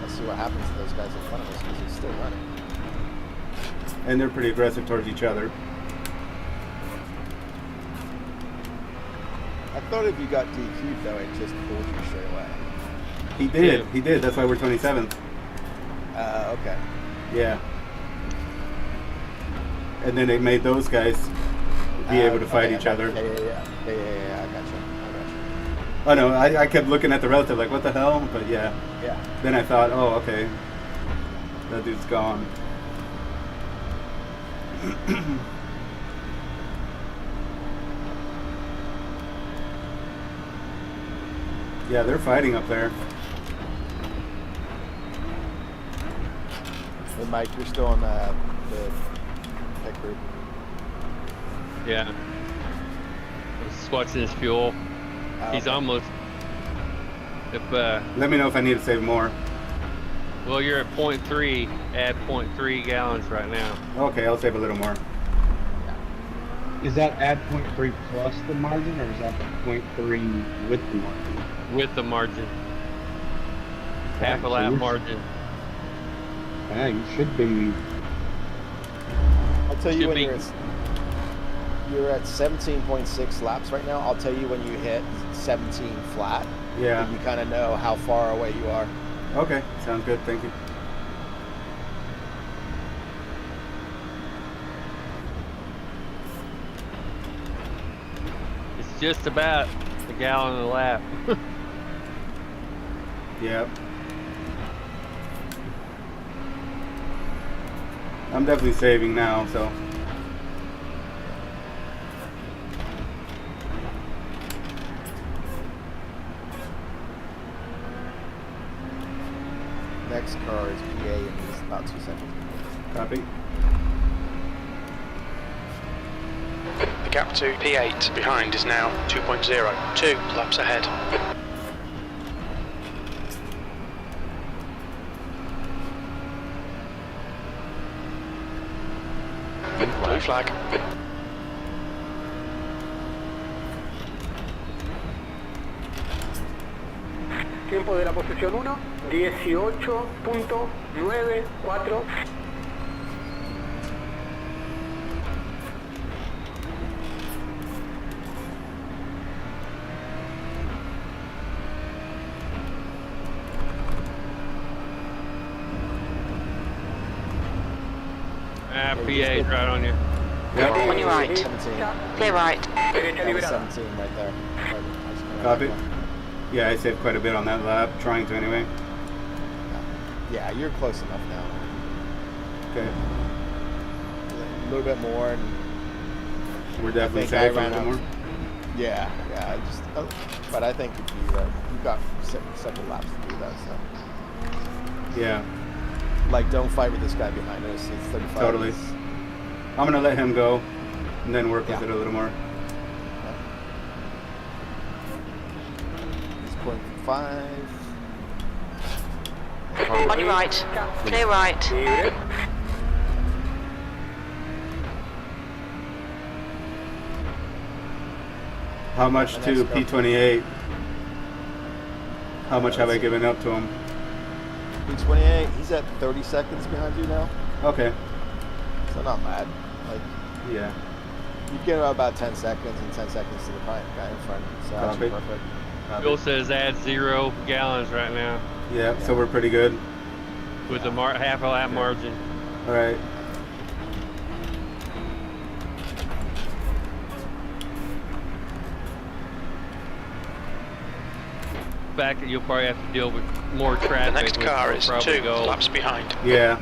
H: Let's see what happens to those guys in front of us because he's still running.
B: And they're pretty aggressive towards each other.
H: I thought if you got DQ'd though, it just pulled you straight away.
B: He did. He did. That's why we're 27th.
H: Okay.
B: Yeah. And then they made those guys be able to fight each other.
H: Yeah, I got you.
B: Oh no, I kept looking at the relative like, what the hell? But yeah.
H: Yeah.
B: Then I thought, oh, okay. That dude's gone. Yeah, they're fighting up there.
H: Hey Mike, you're still in the pit group.
A: Yeah. I'm just watching his fuel. He's
H: okay.
A: almost. If
B: Let me know if I need to save more.
A: well, you're at 0.3. Add 0.3 gallons right now.
B: Okay, I'll save a little more.
J: Is that add 0.3 plus the margin, or is that the 0.3 with the margin?
A: With the margin. Half a
J: so
A: lap
J: you're-
A: margin.
J: Yeah, you should be.
H: I'll tell you
A: Should
H: when
A: be-
H: you're at 17.6 laps right now. I'll tell you when you hit 17 flat.
B: Yeah.
H: And you kind of know how far away you are.
B: Okay, sounds good. Thank you.
A: It's just about a gallon a lap.
B: Yep. I'm definitely saving now, so.
H: Next car is PA and he's about 2 seconds.
B: Copy.
E: The gap to P8 behind is now 2.0, 2 laps ahead. Blue flag.
G: Tiempo de la posición 1, 18.94.
A: PA's right on you.
B: Yep.
F: On your right.
H: 17.
F: Clear right.
G: Derecha
H: That was
G: liberada.
H: 17 right there.
B: Copy. Yeah, I saved quite a bit on that lap, trying to anyway.
H: Yeah, you're close enough now.
B: Okay.
H: A little bit more, and
B: We're definitely
H: I think I
B: safe a
H: ran
B: little
H: out.
B: more.
H: yeah. But I think if you've got several laps to do that. So,
B: Yeah,
H: like, don't fight with this guy behind us. It's 35.
B: totally. I'm gonna let him go, and then work with
H: Yeah.
B: it a little more.
H: He's 0.5.
F: On your right. Clear right.
G: Libre.
B: How much
H: And
B: to
H: that's go.
B: P28? How much have I given up to him?
H: P28. He's at 30 seconds behind you now.
B: Okay.
H: So not bad. Like,
B: Yeah.
H: you get about 10 seconds and 10 seconds to the guy in front. So that's
B: Copy.
H: perfect.
A: Bill says add 0 gallons right now
B: Yeah. So we're pretty good.
A: with the half a lap margin.
B: All right.
A: The fact that you'll probably have to deal with more
E: The
A: traffic.
E: next
A: which
E: car
A: will
E: is
A: probably
E: 2
A: go.
E: laps behind.
B: Yeah.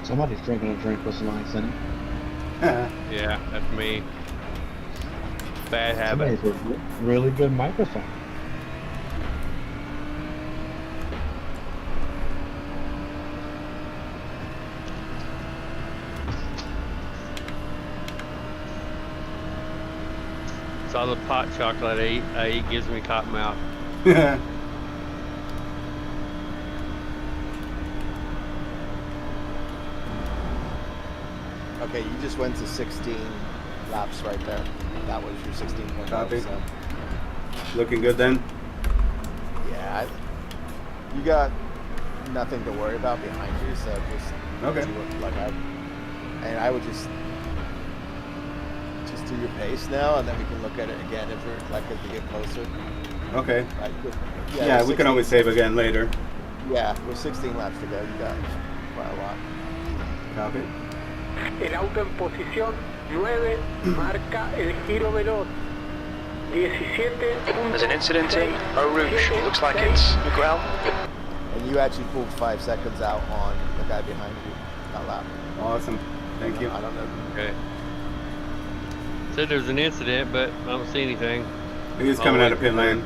J: Somebody's drinking a drink with some ice in it.
A: Yeah, that's me. Bad habit.
J: Somebody's with a really good microphone.
A: It's all the pot chocolate I eat gives me cotton mouth.
H: Okay, you just went to 16 laps right there. That was your 16.5.
B: Copy.
H: So,
B: Looking good then.
H: yeah, you got nothing to worry about behind you. So just
B: Okay.
H: I would just just do your pace now, and then we can look at it again if we're like as we get closer.
B: Okay.
H: Right?
B: Yeah, we can always save again later.
H: Yeah, with 16 laps to go, you got quite a lot.
B: Copy.
G: El auto en posición 9 marca el giro veloz. 17.
E: There's an incident in Eau Rouge. Looks like it's Miguel.
H: And you actually pulled 5 seconds out on the guy behind you that lap.
B: Awesome. Thank you.
H: I don't know.
A: Okay. Said there's an incident, but I don't see anything.
B: He was coming out of pit lane.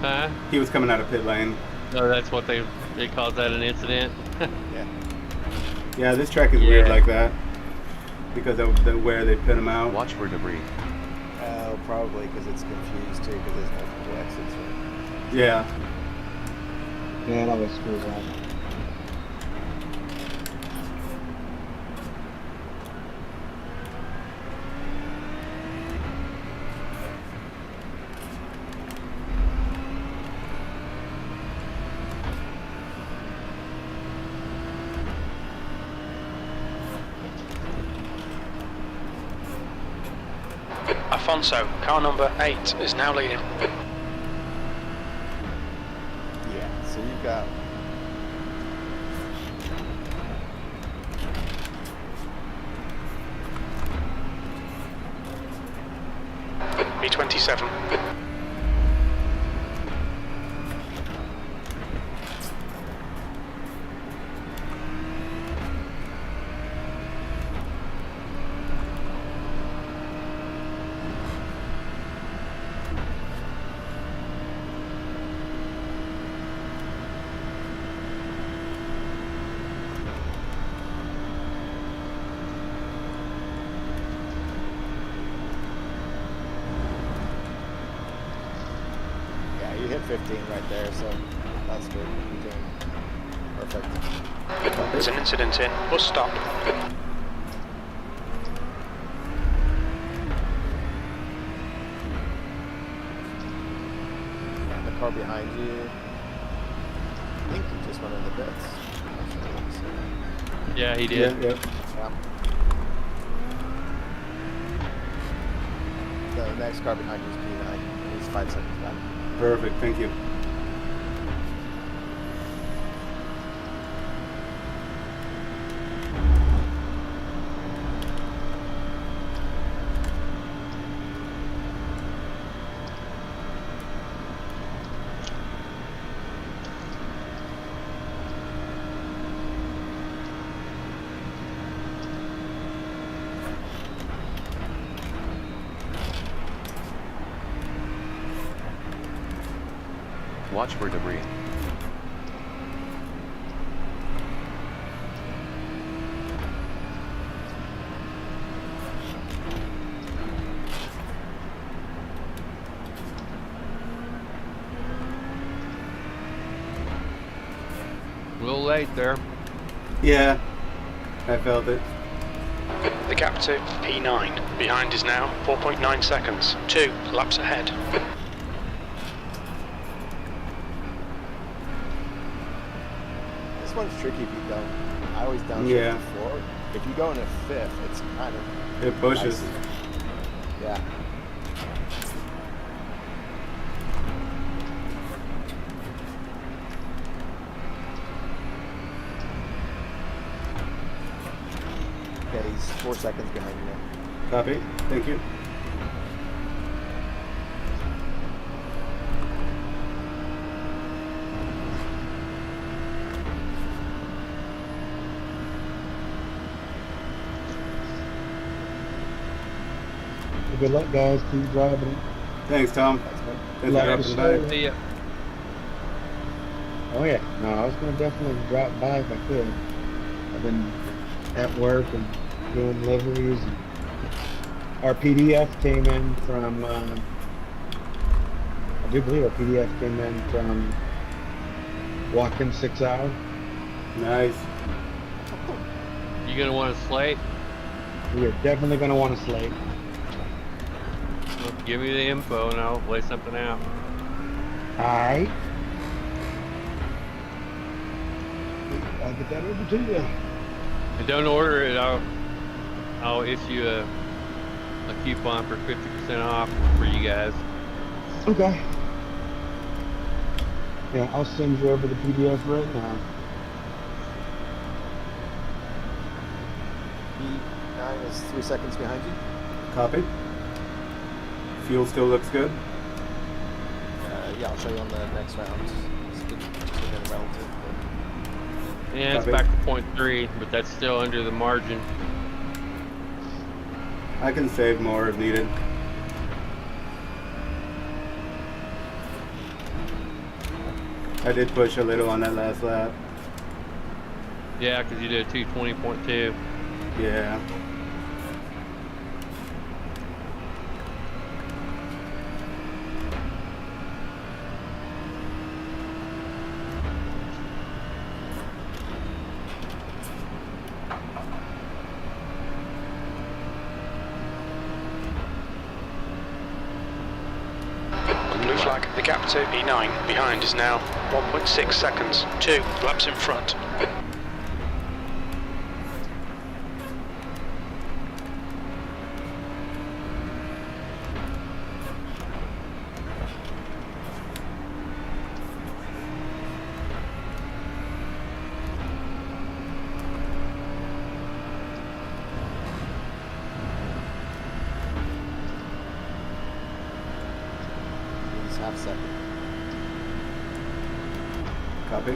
A: Huh?
B: He was coming out of pit lane.
A: No, that's what they call that, an incident.
H: Yeah.
B: Yeah, this track is weird like that because of where they put him out.
D: Watch for debris.
H: Oh, probably because it's confused too, because there's multiple exits. Right?
B: Yeah.
J: Yeah, that always screws up.
E: Afonso, car number 8, is now leading.
H: Yeah. So you've got.
E: B27.
H: You hit 15 right there, so that's good. You're doing perfect.
E: There's an incident in bus stop.
H: And the car behind you, I think he just went in the pits.
A: Yeah, he did.
B: Yeah.
H: Yeah. The next car behind you is P9. He's 5 seconds back.
B: Perfect. Thank you.
D: Watch for debris.
A: A little late there.
B: Yeah, I felt it.
E: The gap to P9 behind is now 4.9 seconds. 2 laps ahead.
H: This one's tricky if you don't. I always downshift
B: Yeah.
H: to 4. If you go into 5th, it's kind of.
B: It pushes.
H: Nice. Yeah. Okay, he's 4 seconds behind you now.
B: Copy. Thank you.
J: Good luck, guys. Keep driving.
B: Thanks, Tom.
J: Good
B: Thanks
J: luck.
B: for dropping by.
A: See ya.
J: Oh yeah. No, I was gonna definitely drop by if I could. I've been at work and doing deliveries. And our PDF came in from. I do believe our PDF came in from Watkins 6 Hour.
B: Nice.
A: You gonna want a slate?
J: We are definitely gonna want a slate.
A: Well, give me the info and I'll lay something out.
J: Alright. I'll get that over to you.
A: And don't order it. I'll issue a a coupon for 50% off for you guys.
J: Okay. Yeah, I'll send you over the PDF right now.
H: E9 is 3 seconds behind you.
B: Copy. Fuel still looks good.
H: Yeah, I'll show you on the next round. Just a bit relative.
A: Yeah, it's
B: Copy.
A: back to 0.3, but that's still under the margin.
B: I can save more if needed. I did push a little on that last lap.
A: Yeah, because you did a 220.2.
B: Yeah.
E: Blue flag, the gap to E9 behind is now 1.6 seconds, 2 laps in front.
H: He's half second.
B: Copy.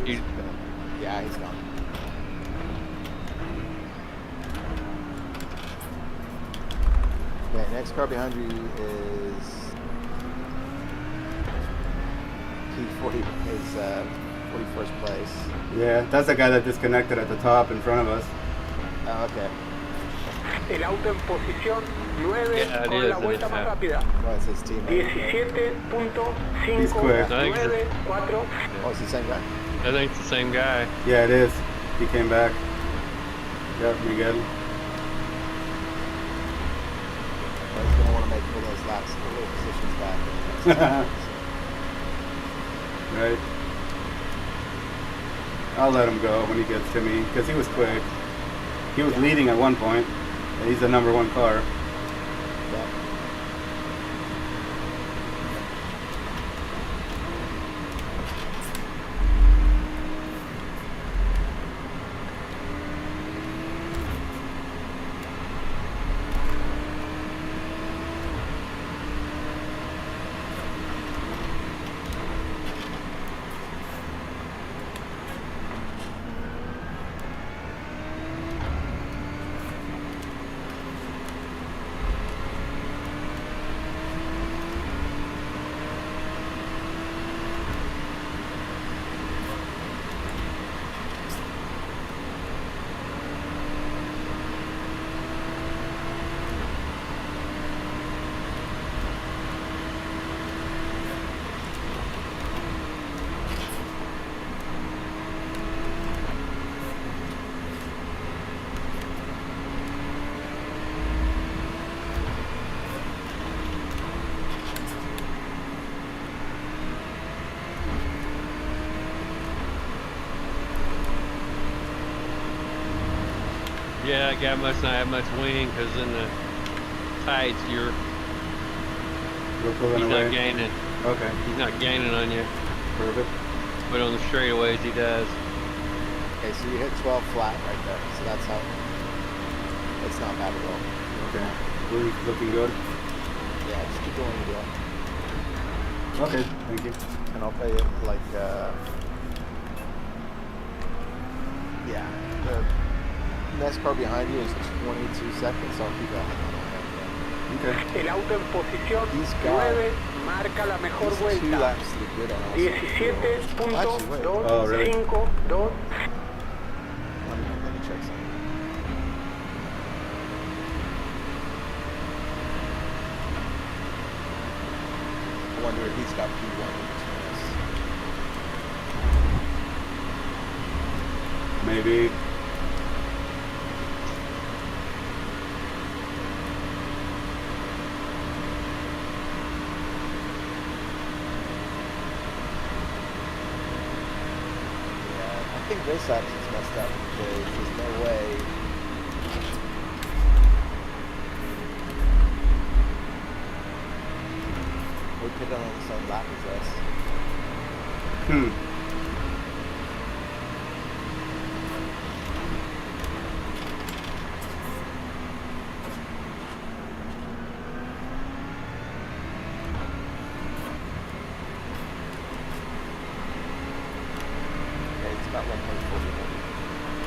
H: He's gonna, yeah, he's gone. Okay, next car behind you is P40 is 41st place.
B: Yeah, that's the guy that disconnected at the top in front of us.
H: Oh, okay.
G: El auto en posición 9
A: Yeah, it
G: con
A: is,
G: la vuelta
A: and
G: más
A: it's,
G: rápida.
H: Well, it's his team.
B: 'He's quick.
G: 17.594.
H: Oh, it's the same guy.
A: I think it's the same guy.
B: Yeah, it is. He came back. Yep, Miguel.
H: Well, he's going to want to make all those laps, a little positions back.
B: Right. I'll let him go when he gets to me because he was quick. He was leading at one point. And he's the number 1 car.
H: Yeah.
A: Yeah, that guy must not have much wing because in the tights
B: We're
A: he's
B: pulling
A: not
B: away.
A: gaining.
B: Okay,
A: He's not gaining on you.
B: perfect.
A: But on the straightaways he does.
H: Okay, so you hit 12 flat right there. So that's how. It's not bad at all.
B: Okay, we're looking good.
H: Yeah, just keep doing what you're doing.
B: Okay, thank you.
H: And I'll pay it like, yeah, the next car behind you is 22 seconds, so I'll keep that on.
B: Okay.
G: El auto en posición
H: He's got
G: 9 marca la mejor
H: He's 2
G: vuelta.
H: laps to the good on us. Actually, wait.
G: 17.252.
H: Let me check something. I wonder if he's got P1 in between us.
B: Maybe.
H: think this action's messed up because there's no way. We put it on the same lap as us.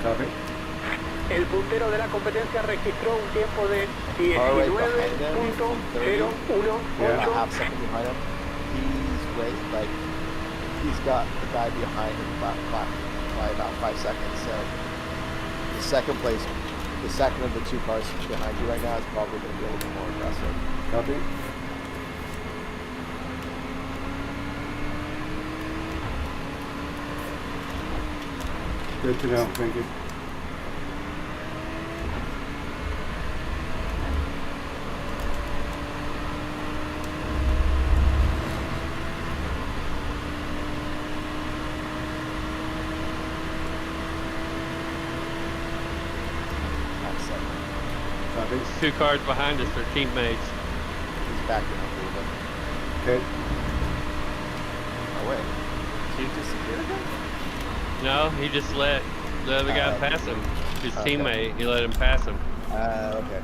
B: Copy.
G: El puntero de la competencia registró un tiempo de
H: Yeah. Half second behind him. He's got the guy behind him by about 5 seconds. So the second of the two cars behind you right now is probably going to be a little bit more aggressive.
B: Copy. Good to know. Thank you.
A: Two cars behind us are teammates.
H: He's backing up a little bit.
B: Okay.
H: Oh wait, did he disappear again?
A: No, he just let the other guy pass him. His teammate, he let him pass him.
H: Okay.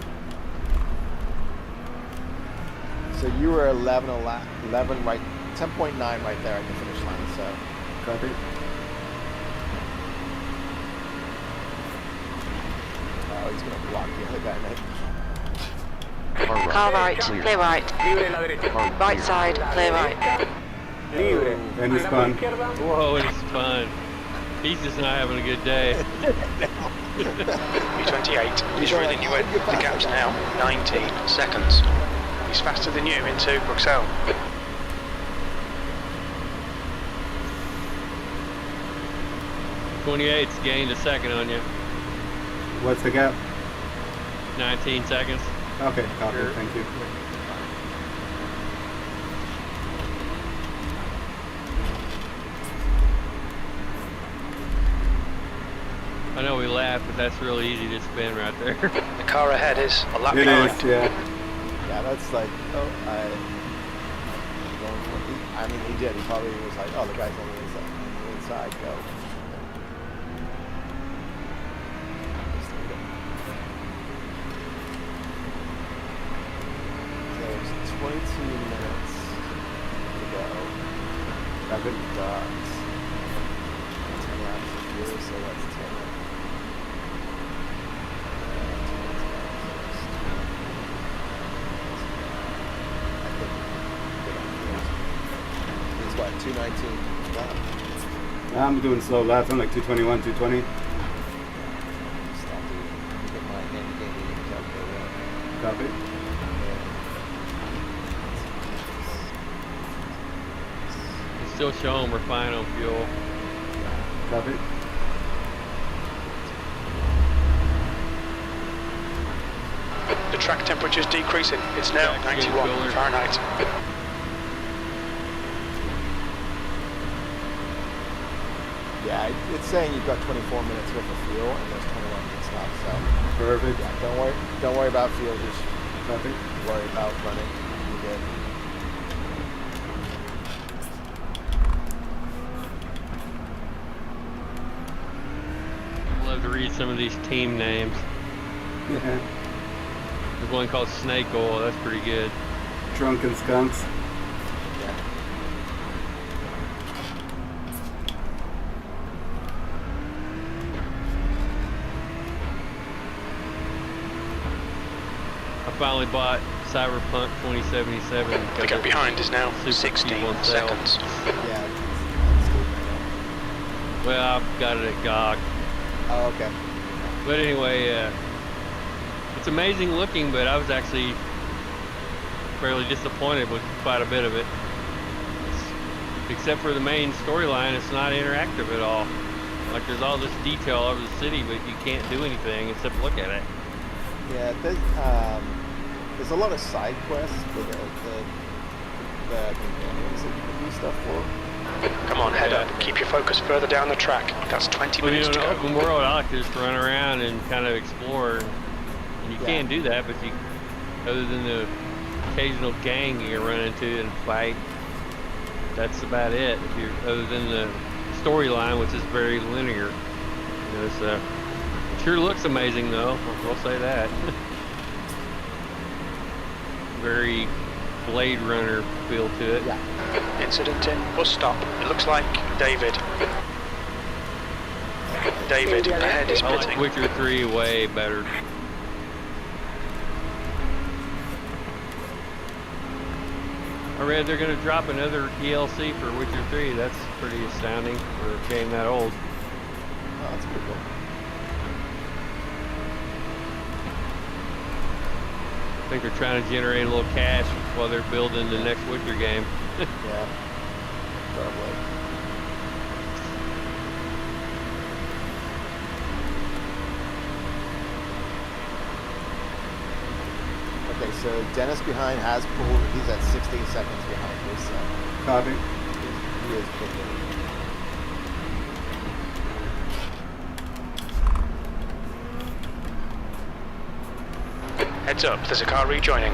H: So you were 11 right, 10.9 right there at the finish line. So.
B: Copy.
H: Oh, he's gonna block the other guy, mate.
F: Car right, clear right. Right side, clear right.
B: And he spun.
A: Whoa, it's fun. He's just not having a good day.
E: U28 is reeling you in. The gap's now 19 seconds. He's faster than you into Bruxelles.
A: '28's gained a second on you.
B: What's the gap?
A: 19 seconds.
B: Okay, copy. Thank you.
A: I know we laugh, but that's really easy to spin right there.
E: The car ahead is a lap
B: It
E: behind.
B: is, yeah.
H: Yeah, that's like, I mean, he did. He probably was like, oh, the guy's on the inside, go. So it's 22 minutes to go. I've been got 10 laps of fuel, so that's 10. What, 219 lap?
B: I'm doing slow laps. I'm like 221, 220.
H: Get my handy dandy calculator.
B: Copy.
A: It's still showing we're fine on fuel.
B: Copy.
E: The track temperature's decreasing. It's now 91 Fahrenheit.
H: Yeah, it's saying you've got 24 minutes worth of fuel and there's 21 minutes left. So
B: Perfect.
H: yeah, don't worry about fuel. Just
B: Copy.
H: worry about running. You're good.
A: I'd love to read some of these team names.
B: Yeah.
A: There's one called Snake Oil. That's pretty good.
B: Drunken skunks.
H: Yeah.
A: I finally bought Cyberpunk 2077.
E: The gap behind is now 16 seconds.
H: Yeah.
A: Well, I've got it at GOG.
H: Oh, okay.
A: But anyway, it's amazing looking, but I was actually fairly disappointed with quite a bit of it. Except for the main storyline, it's not interactive at all. Like there's all this detail all over the city, but you can't do anything except look at it.
H: Yeah, there's a lot of side quests for the companions that you can do stuff for.
E: Come on, head up. Keep your focus further down the track. That's 20
A: Well,
E: minutes
A: in
E: to
A: an
E: go.
A: open world, I like to just run around and kind of explore. And you can do that, but other than the occasional gang you run into and fight, that's about it. Other than the storyline, which is very linear. It sure looks amazing, though. I'll say that. Very Blade Runner feel to it.
H: Yeah.
E: Incident in bus stop. It looks like David. David, ahead is
A: I like
E: pitting.
A: Witcher 3 way better. I read they're going to drop another DLC for Witcher 3. That's pretty astounding for a game that old.
H: Oh, that's pretty cool.
A: I think they're trying to generate a little cash while they're building the next Witcher game.
H: Yeah. Probably. Okay, so Dennis behind has pulled. He's at 16 seconds behind you, so
B: Copy.
H: he is picking.
E: Heads up, there's a car rejoining.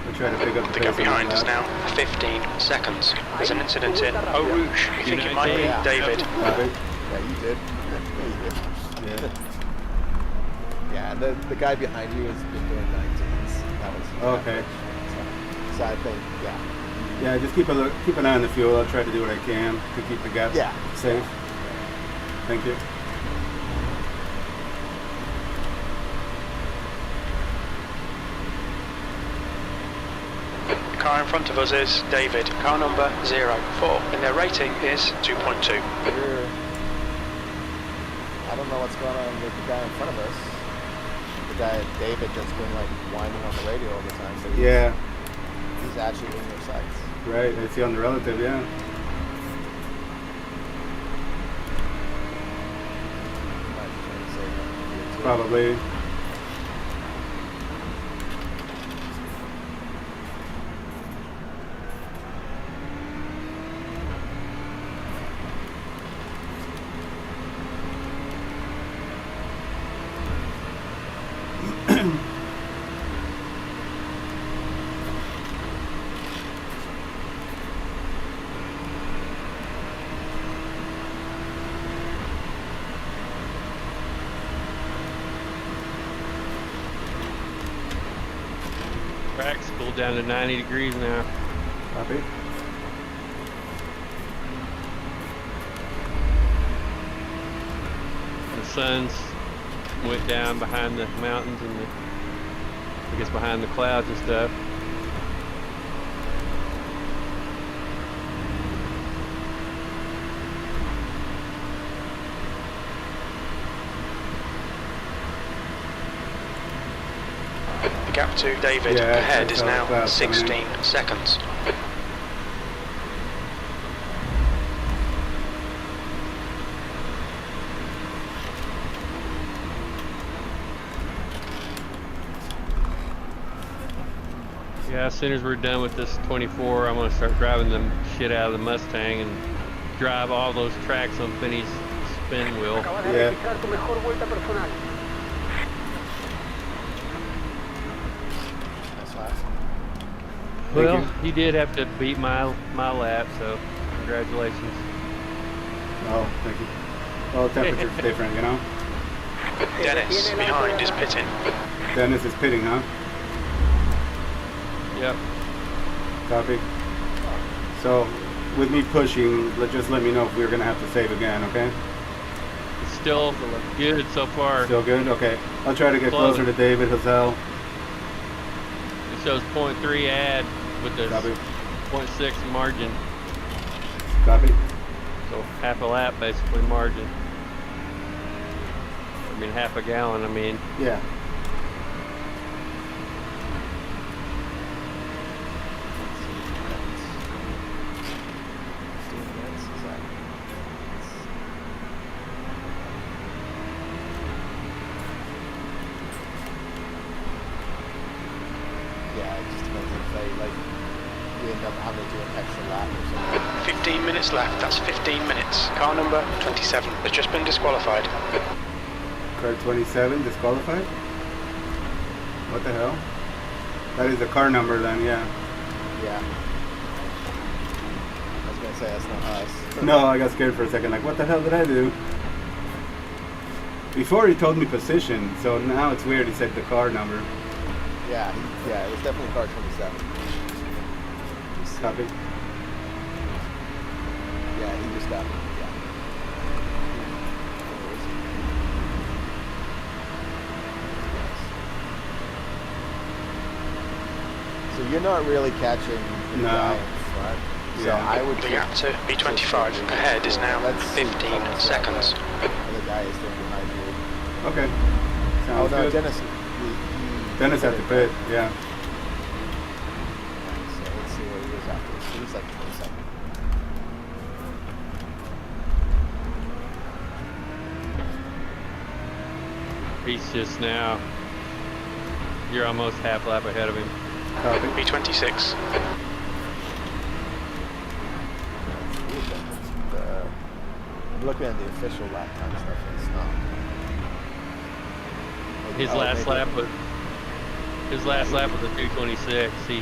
B: We'll try to pick up
E: The
B: the
E: gap
B: pace on
E: behind
B: that
E: is
B: lap.
E: now 15 seconds. There's an incident in Eau Rouge. We think it might be
H: Yeah.
E: David.
B: Copy.
H: Yeah, you did. Yeah, you did. Yeah, and the guy behind you has been doing 19s. That was
B: Okay.
H: So I think, yeah.
B: Yeah, just keep an eye on the fuel. I'll try to do what I can to keep the gap
H: Yeah.
B: safe. Thank you.
E: The car in front of us is David, car number 04, and their rating is 2.2.
H: I don't know what's going on with the guy in front of us. The guy, David, that's been like whining on the radio all the time. So he's actually in your sights.
B: Right. I see on the relative, yeah.
H: Might be trying to say that here too.
B: Probably.
A: Track's cooled down to 90 degrees now.
B: Copy.
A: The sun's went down behind the mountains and I guess behind the clouds and stuff.
E: The gap to David
B: Yeah,
E: ahead
B: I
E: is
B: saw the
E: now
B: clouds coming in.
E: 16 seconds.
A: Yeah, as soon as we're done with this 24, I'm going to start driving the shit out of the Mustang and drive all those tracks on Finney's spin wheel.
G: Acabas de
B: Yeah.
G: registrar tu mejor vuelta personal.
H: That's last.
A: Well,
B: you.
A: he did have to beat my lap, so congratulations.
B: Oh, thank you. Well, temperature's different, you know?
E: Dennis behind is pitting.
B: Dennis is pitting, huh?
A: Yep.
B: Copy. So, with me pushing, just let me know if we're going to have to save again, okay?
A: It's still good so far.
B: Still good? Okay. I'll try to get
A: Close.
B: closer to David Hazel.
A: It shows 0.3 add with the
B: Copy.
A: 0.6 margin.
B: Copy.
A: So half a lap basically margin. I mean half a gallon, I mean.
B: Yeah.
H: Yeah, it just depends if they like you end up having to do an extra lap or something.
E: 15 minutes left. That's 15 minutes. Car number 27 has just been disqualified.
B: Car 27 disqualified? What the hell? That is the car number then, yeah.
H: Yeah. I was gonna say that's not us.
B: No, I got scared for a second, like what the hell did I do? Before he told me position, so now it's weird he said the car number.
H: Yeah, it was definitely car 27.
B: Copy.
H: Yeah, he just got it. Yeah. So you're not really catching the
B: No.
H: Giants, right? So
B: Yeah.
H: I would
E: The gap to B25 ahead is now 15 seconds.
H: The guy is still behind you.
B: Okay.
H: Oh
B: Sounds
H: no,
B: good.
H: Dennis.
B: Dennis at the pit, yeah.
H: So let's see what he was after. He was like 22nd.
A: He's just now. You're almost half lap ahead of him.
B: Copy.
E: B26.
H: I'm looking at the official lap time stuff. And it's not.
A: His last lap was. His last lap was a 2:26. He.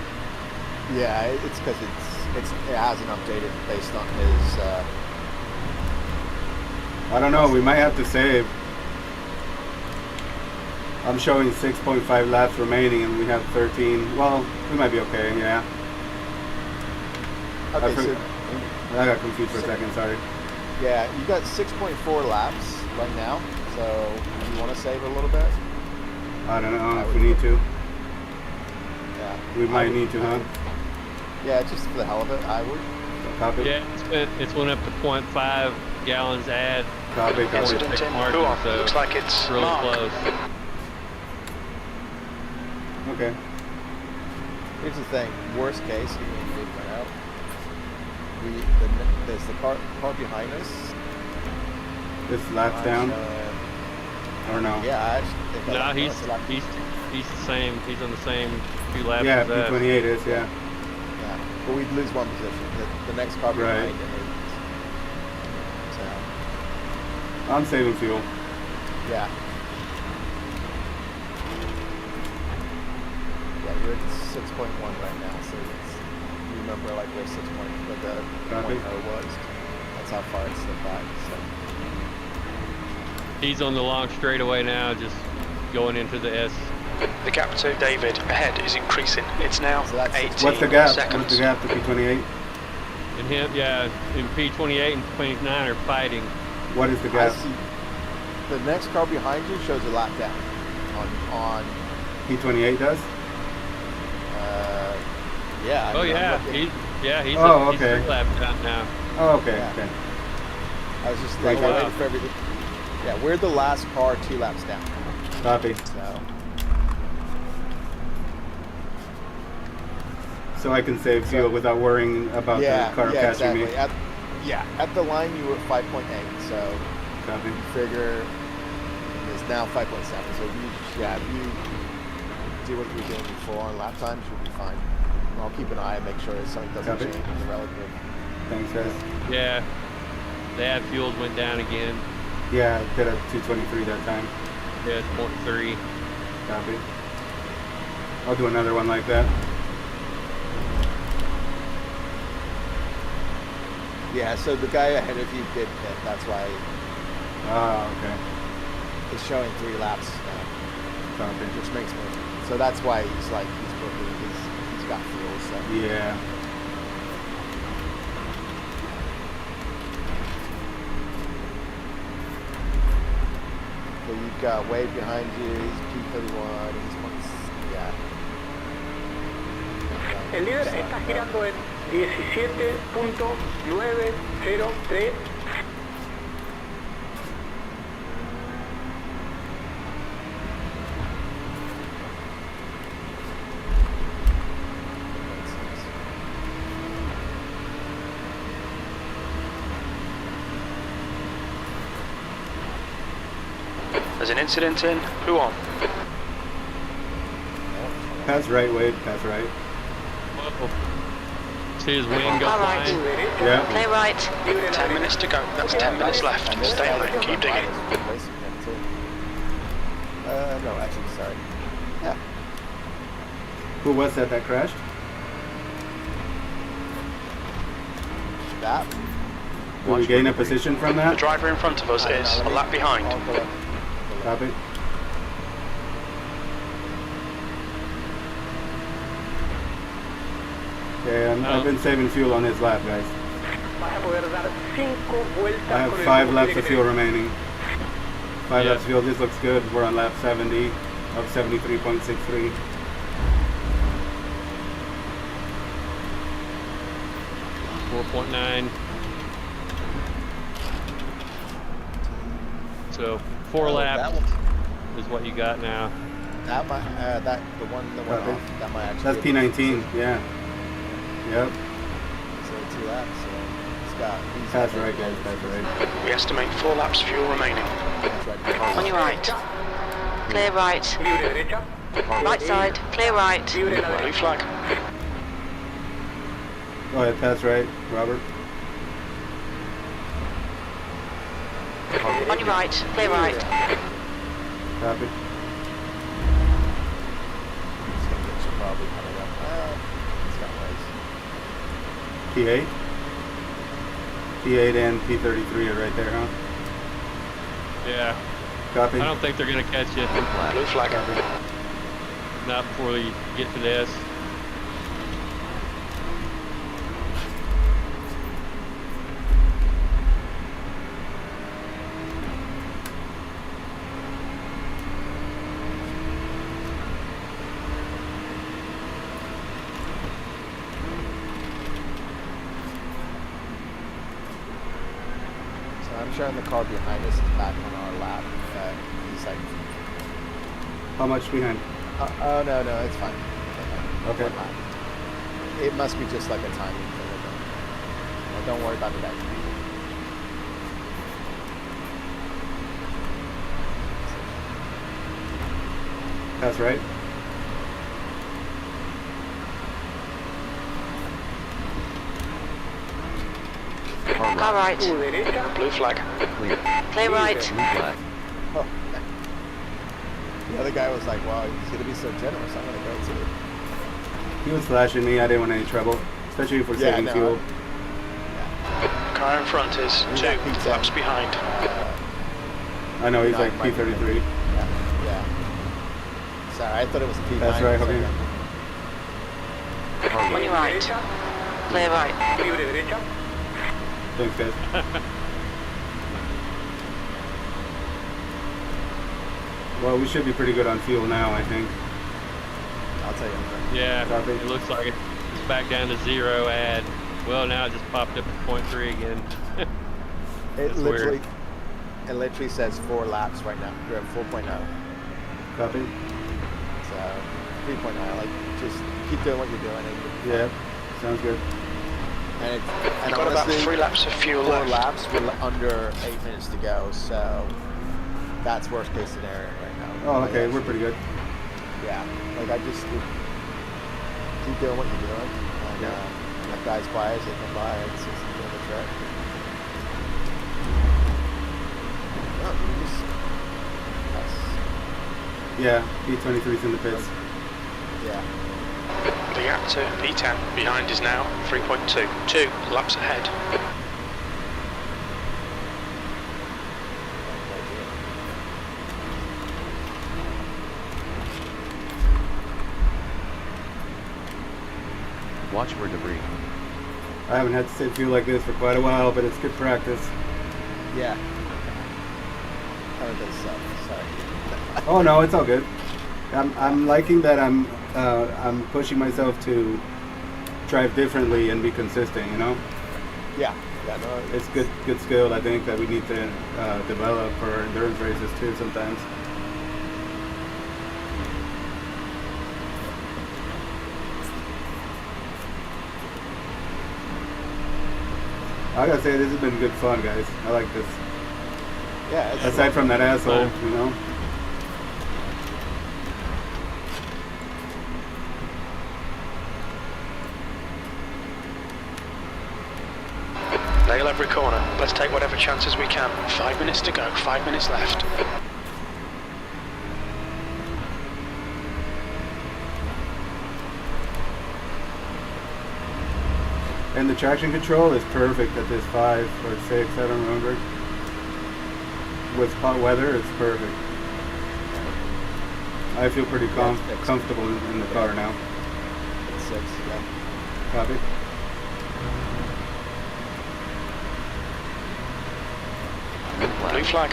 H: Yeah, it's because it hasn't updated based on his.
B: I don't know, we might have to save. I'm showing 6.5 laps remaining and we have 13. Well, we might be okay, yeah.
H: Okay,
B: I got confused for a second, sorry.
H: Yeah, you got 6.4 laps right now. So you want to save a little bit?
B: I don't know if we need to.
H: Yeah.
B: We might need to, huh?
H: Yeah, just for the hell of it, I would.
B: Copy.
A: Yeah, it's went up to 0.5 gallons add.
B: Copy,
E: Incident
B: copy.
E: in
A: Margin,
E: Huon.
A: so
E: Looks like it's
A: really
E: Mark.
A: close.
B: Okay.
H: Here's the thing. Worst case, even if we did run out, there's the car behind us.
B: This laps down? Or no?
H: Yeah, I actually think
A: No,
H: that
A: he's the same. He's on the same 2 laps
B: Yeah,
A: as us.
B: P28 is, yeah.
H: Yeah, but we'd lose one position. The next car behind
B: Right.
H: it. So,
B: I'm saving fuel.
H: yeah. Yeah, you're at 6.1 right now, so you remember like where 6.0
B: Copy.
H: was. That's how far it's slipped back. So.
A: He's on the long straightaway now, just going into the S.
E: The gap to David ahead is increasing. It's now
H: So that's
E: 18
B: What's the gap?
E: seconds.
B: What's the gap to P28?
A: And him, yeah, in P28 and 29 are fighting.
B: What is the
H: I
B: gap?
H: see. The next car behind you shows a lap down. On
B: P28 does?
H: yeah.
A: Oh
H: I'm
A: yeah,
H: looking-
A: he's
B: Oh,
A: he's
B: okay.
A: 2 laps down now.
B: Oh, okay,
H: Yeah.
B: okay.
H: I was just
B: Like,
H: waiting for everything. Yeah, we're the last car 2 laps down.
B: Copy. So I can save fuel without worrying about
H: yeah,
B: the car
H: yeah,
B: catching
H: exactly.
B: me.
H: At the line you were at 5.8, so
B: Copy.
H: you figure it's now 5.7. So if you do what you were doing before on lap times, you'll be fine. And I'll keep an eye and make sure something doesn't
B: Copy.
H: change in the relative.
B: Thanks, guys.
A: Yeah, the ad fuels went down again.
B: Yeah, did a 223 that time.
A: Yeah, it's 0.3.
B: Copy. I'll do another one like that.
H: Yeah, so the guy ahead of you did pit. That's why
B: Ah, okay.
H: it's showing 3 laps now,
B: Copy.
H: which makes more sense. So that's why he's booking because he's got fuel. So
B: Yeah.
H: So you've got Wade behind you, he's P31, he's yeah.
G: El líder está girando en 17.903.
E: There's an incident in Huon.
B: Pass right, Wade. Pass right.
A: Whoa. see his wing go
F: Car right.
A: flying?
B: Yeah.
F: Clear right.
E: 10 minutes to go. That's 10 minutes left. Stay on it. Keep digging.
H: No, actually, sorry. Yeah.
B: Who was that crashed?
H: That.
B: Did we gain a position from
E: The
B: that?
E: driver in front of us is a lap behind.
B: Copy. Okay, I've been saving fuel on his lap, guys.
G: Vas a poder dar 5 vueltas
B: I have
G: con el
B: 5
G: combustible
B: laps
G: que
B: of fuel
G: tienes.
B: remaining. 5 laps of fuel. This looks good. We're on lap 70 of 73.63.
A: .9. So 4 laps is what you got now.
H: That might, the one that went off, that might actually.
B: That's P19, yeah. Yep.
H: So 2 laps. So he's
B: That's right, guys. That's right.
E: We estimate 4 laps fuel remaining.
F: On your right. Clear right.
G: Libre derecha.
F: Right side. Clear right.
G: Libre la
E: Blue
G: derecha.
E: flag.
B: Go ahead, pass right, Robert.
F: On your right. Clear right.
B: Copy.
H: Probably coming up. It's got race.
B: P8. P8 and P33 are right there, huh?
A: Yeah.
B: Copy.
A: I don't think they're going to catch you.
E: Blue flag.
A: Not before you get to this.
H: So I'm showing the car behind us is back on our lap. He's like,
B: How much behind?
H: oh no, it's fine.
B: Okay.
H: It must be just like a timing thing. Well, don't worry about the back.
B: That's right.
F: Car right.
G: Tu derecha.
E: Blue flag.
D: Clear.
F: Clear right.
D: Blue flag.
H: Oh. The other guy was like, wow, he's going to be so generous. I'm going to go too.
B: He was flashing me. I didn't want any trouble, especially if we're saving fuel.
E: Car in front is 2 laps behind.
B: I know, he's like P33.
H: Yeah. Sorry, I thought it was P9.
B: That's right, okay.
F: On your right. Clear right.
G: Libre derecha.
B: Thanks, guys. Well, we should be pretty good on fuel now, I think.
H: I'll tell you.
A: Yeah,
B: Copy.
A: it looks like it's back down to 0 add. Well, now it just popped up at 0.3 again.
H: It
A: weird.
H: literally says 4 laps right now. You're at 4.0.
B: Copy.
H: So 3.0. Like, just keep doing what you're doing. And
B: Yeah, sounds good.
H: And
E: We've got about
H: honestly,
E: 3 laps of fuel
H: 4
E: left.
H: laps. We're under 8 minutes to go. So that's worst case scenario right now.
B: Oh,
H: Like,
B: okay, we're pretty good.
H: Yeah. Like, I just keep doing what you're doing. And that guy's quiet as they come by. It's just doing the trick. No, you just...
B: Yeah, P23's in the pits.
H: Yeah.
E: The gap to P10 behind is now 3.2. 2 laps ahead.
D: Watch for debris.
B: I haven't had to save fuel like this for quite a while, but it's good practice.
H: Yeah. Oh, it does suck. Sorry.
B: Oh no, it's all good. I'm liking that I'm pushing myself to drive differently and be consistent. You know,
H: Yeah. Yeah. No.
B: it's good skill. I think that we need to develop for endurance races too sometimes. I gotta say, this has been good fun, guys. I like this.
H: Yeah. It's
B: Aside from that asshole, you know.
E: corner. Let's take whatever chances we can. 5 minutes to go, 5 minutes left.
B: And the traction control is perfect at this 5 or 6, I don't remember. With hot weather, it's perfect. I feel pretty comfortable in the car now.
H: It's 6, yeah.
B: Copy.
E: Blue flag.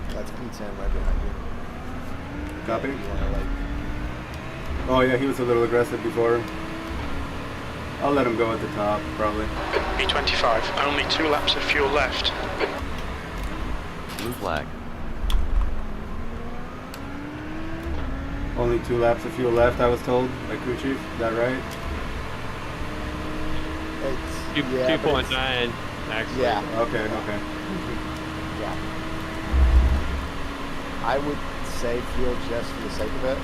H: That's P10 right behind you.
B: Copy.
H: You wanna, like,
B: Oh yeah, he was a little aggressive before. I'll let him go at the top, probably.
E: B25, only 2 laps of fuel left.
D: Blue flag.
B: Only 2 laps of fuel left, I was told by crew chief. Is that right?
H: it's,
A: 2.9 actually.
H: Yeah.
B: Okay.
H: Yeah. I would say fuel just for the sake of it.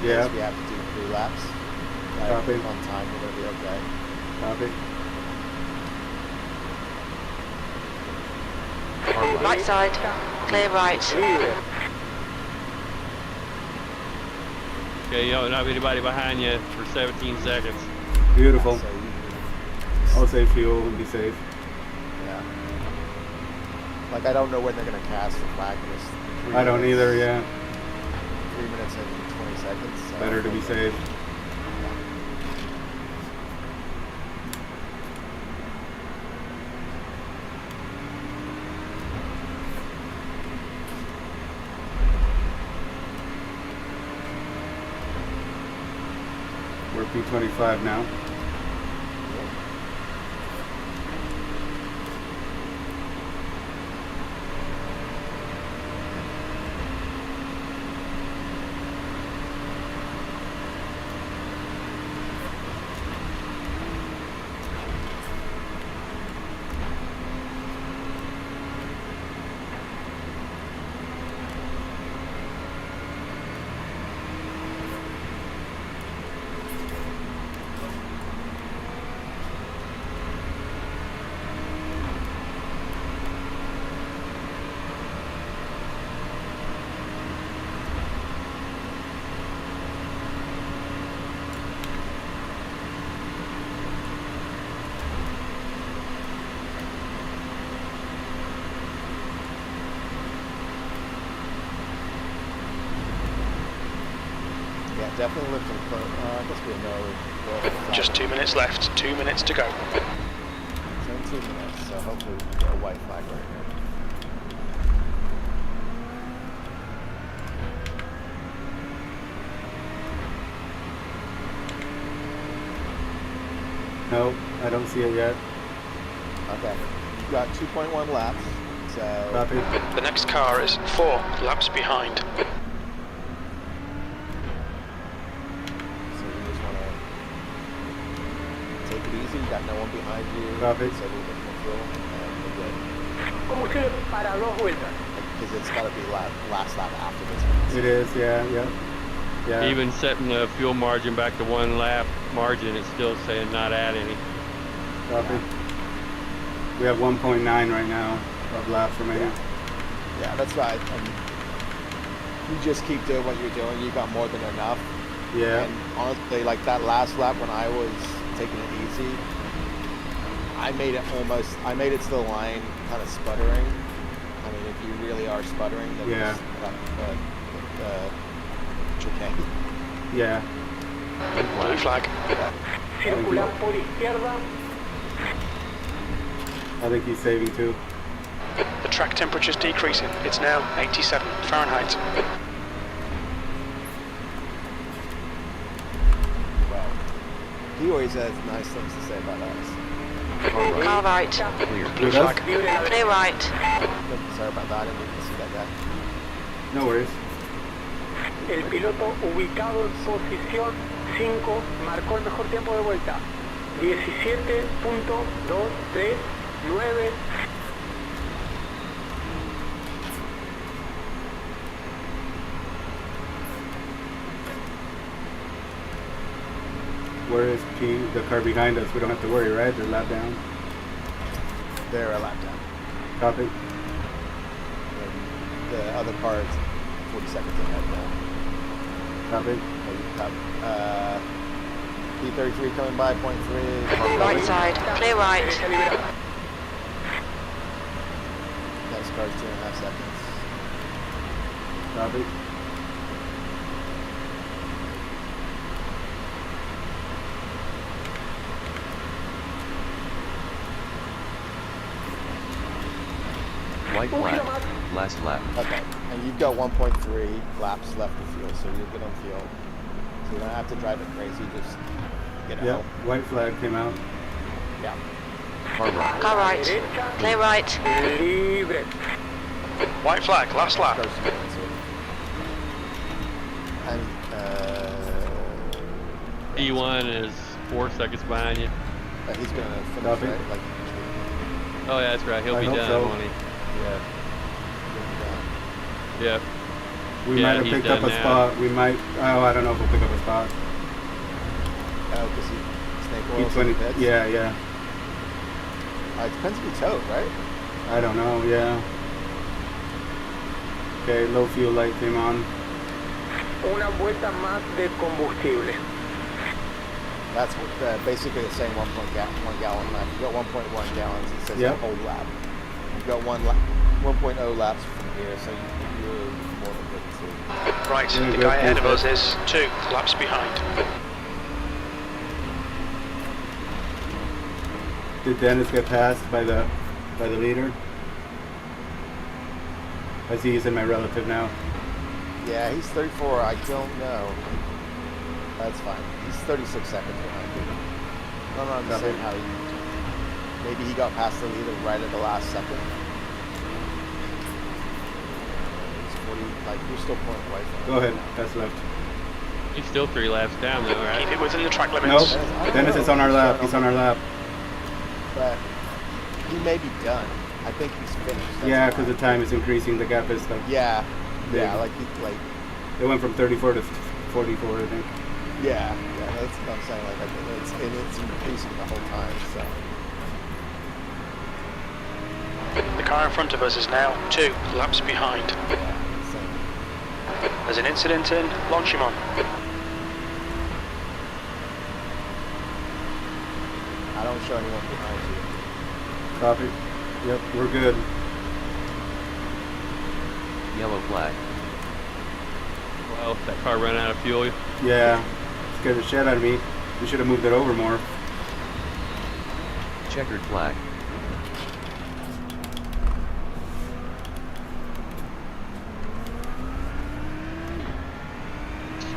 H: In
B: Yeah.
H: case we have to do 3 laps. Like,
B: Copy.
H: on time, we're gonna be okay.
B: Copy.
F: Right side, clear right.
A: Okay, you don't have anybody behind you for 17 seconds.
B: Beautiful.
H: So
B: I'll save fuel and be safe.
H: yeah. Like, I don't know when they're gonna cast the flag.
B: I don't either, yeah.
H: 3 minutes and 20 seconds. So
B: Better to be safe. We're P25 now.
H: Yeah, definitely lifting close. I guess we know.
E: Just 2 minutes left, 2 minutes to go.
H: 17 minutes, so hopefully we can get a white flag right here.
B: No, I don't see it yet.
H: Okay. You've got 2.1 laps, so...
B: Copy.
E: The next car is 4 laps behind.
H: So you just want to take it easy. You got no one behind you.
B: Copy.
H: So we can fuel and we're good.
G: Combustible para 2 vueltas.
H: Because it's got to be last lap after this one.
B: It is, yeah.
A: Even setting the fuel margin back to 1 lap margin, it's still saying not add any.
B: Copy. We have 1.9 right now of laps remaining.
H: Yeah, that's right. And you just keep doing what you're doing. You got more than enough.
B: Yeah.
H: And honestly, like that last lap when I was taking it easy, I made it to the line kind of sputtering. I mean, if you really are sputtering, then
B: Yeah.
H: chicane.
B: Yeah.
E: Blue flag.
G: Circular por izquierda.
B: I think he's saving too.
E: The track temperature is decreasing. It's now 87 Fahrenheit.
H: Well, he always has nice things to say about us.
F: Car right,
D: Clear.
E: Blue flag.
F: clear right.
H: Sorry about that, I didn't even see that guy.
B: No worries.
G: El piloto ubicado en posición 5 marcó el mejor tiempo de vuelta. 17.239.
B: Where is P? The car behind us. We don't have to worry, right? They're lap down.
H: They're a lap down.
B: Copy.
H: And the other car is 40 seconds ahead now.
B: Copy.
H: P33 coming by, point 3.
F: Right side, clear right.
H: Next car's 2.5 seconds.
B: Copy.
D: White flag. Last lap.
H: Okay, and you've got 1.3 laps left of fuel, so you're good on fuel. So you don't have to drive it crazy, just get
B: Yep.
H: out.
B: White flag came out.
H: Yeah.
D: Car right.
F: Car right, clear right.
G: Libre.
E: White flag, last lap.
H: Cars to and,
A: E1 is 4 seconds behind you.
H: he's gonna finish,
B: Copy.
H: right? Like,
A: Oh yeah, that's right. He'll
B: I
A: be
B: hope
A: done,
B: so.
A: won't he?
H: yeah.
A: Yep.
B: We
A: Yeah,
B: might have
A: he's
B: picked up
A: done
B: a
A: now.
B: spot. We might. Oh, I don't know if we'll pick up a spot.
H: Oh, because snake oil.
B: E20. Yeah, yeah.
H: It depends if you towed, right?
B: I don't know. Yeah. Okay, low fuel light came on.
G: Una vuelta más de combustible.
H: That's basically the same 1 gallon lap. You've got 1.1 gallons. It says
B: Yep.
H: the whole lap. You've got 1.0 laps from here, so you're more than good to.
E: Right,
B: Yeah,
E: the
B: good,
E: guy ahead
B: good,
E: of us is 2 laps behind.
B: Did Dennis get passed by the leader? I see he's in my relative now.
H: Yeah, he's 34. I don't know. That's fine. He's 36 seconds behind you. I don't understand how you. Maybe he got past the leader right at the last second. He's 40. Like you're still pulling away from him.
B: Go ahead, pass left.
A: He's still 3 laps down though, right?
E: Keep it within the track
B: Nope.
E: limits.
B: Dennis is on our lap. He's on our lap.
H: But he may be done. I think he's finished. That's
B: Yeah,
H: why.
B: because the time is increasing. The gap is like.
H: Yeah,
B: big.
H: yeah, like
B: It went from 34 to 44, I think.
H: yeah, that's what I'm saying. Like I think it's increasing the whole time. So
E: The car in front of us is now 2 laps behind.
H: insane.
E: There's an incident in Longchamps.
H: I don't show anyone behind you.
B: Copy. Yep, we're good.
D: Yellow flag.
A: Well, that car ran out of fuel.
B: Yeah, scared the shit out of me. We should have moved it over more.
D: Checkered flag.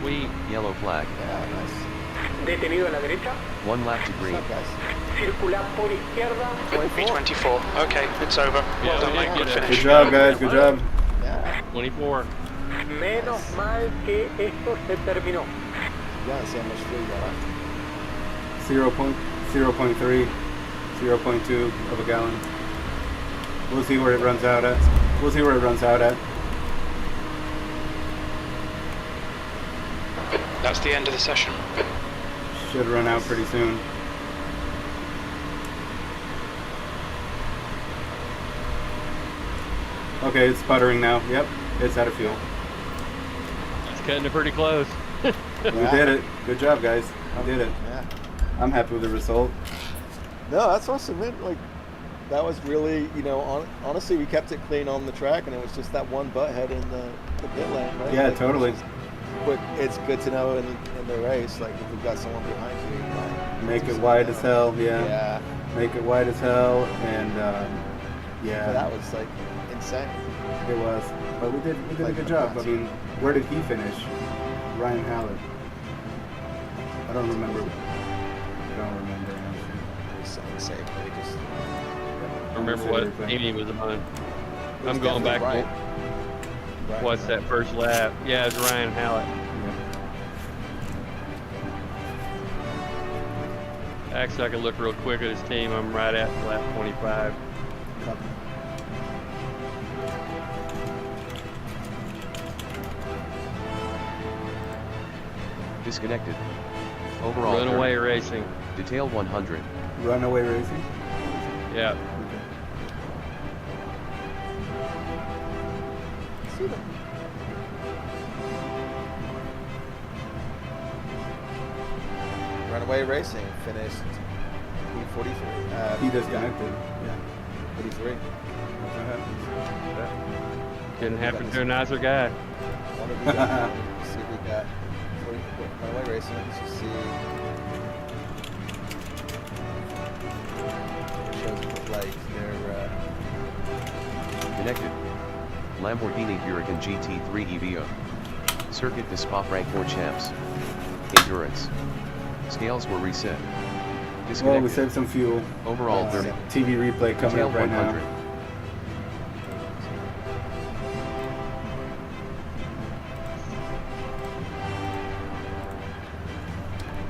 A: Sweet.
D: Yellow flag.
H: Yeah, nice.
G: Detenido a la derecha.
D: 1 lap to
H: What's
D: green.
H: up, guys?
G: Circula por izquierda.
E: 24. Okay, it's over.
A: Yeah,
E: Well done,
A: we
E: mate.
A: did
E: Good
A: get it.
B: Good
E: finish.
B: job, guys. Good job.
H: Yeah,
A: 24.
G: Menos mal que esto se terminó.
H: you gotta see how much fuel you got left.
B: 0.3, 0.2 of a gallon. We'll see where it runs out at. We'll see where it runs out at.
E: That's the end of the session.
B: Should run out pretty soon. Okay, it's sputtering now. Yep, it's out of fuel.
A: It's cutting it pretty close.
B: We did it. Good job, guys. We did it.
H: Yeah.
B: I'm happy with the result.
H: No, that's awesome, man. Like, that was really, honestly, we kept it clean on the track, and it was just that one butthead in the pit lane, right?
B: Yeah,
H: Like,
B: totally.
H: But it's good to know in the race, like, if we've got someone behind you, like,
B: Make it wide as hell, yeah.
H: Yeah.
B: Make it wide as hell, and yeah.
H: But that was, like, insane.
B: It was. But we did a good job. I mean, where did he finish? Ryan Hallett. I don't remember. Honestly.
H: It was so insane. They just,
A: I remember what team he was on.
H: it was
A: I'm going back.
H: definitely Ryan.
A: What's that first lap? Yeah, it's Ryan Hallett. Actually, I can look real quick at his team. I'm right at lap 25.
D: Disconnected. Overall.
A: Runaway racing.
D: Detail 100.
B: Runaway racing?
A: Yeah.
B: Okay.
H: See them. Runaway Racing finished P43.
B: He disconnected. Yeah.
H: 43.
B: That's what happens.
A: Didn't happen to a nicer guy.
H: What have we got? Let's see if we got 44. Runaway Racing. Let's just see. It shows like they're.
D: Connected. Lamborghini Huracan GT3 EVO. Circuit de Spa Francorchamps. Endurance. Scales were reset. Disconnected.
B: Well, we saved some fuel.
D: Overall 30.
B: TV replay coming
D: Detail
B: up right
D: 100.
B: now.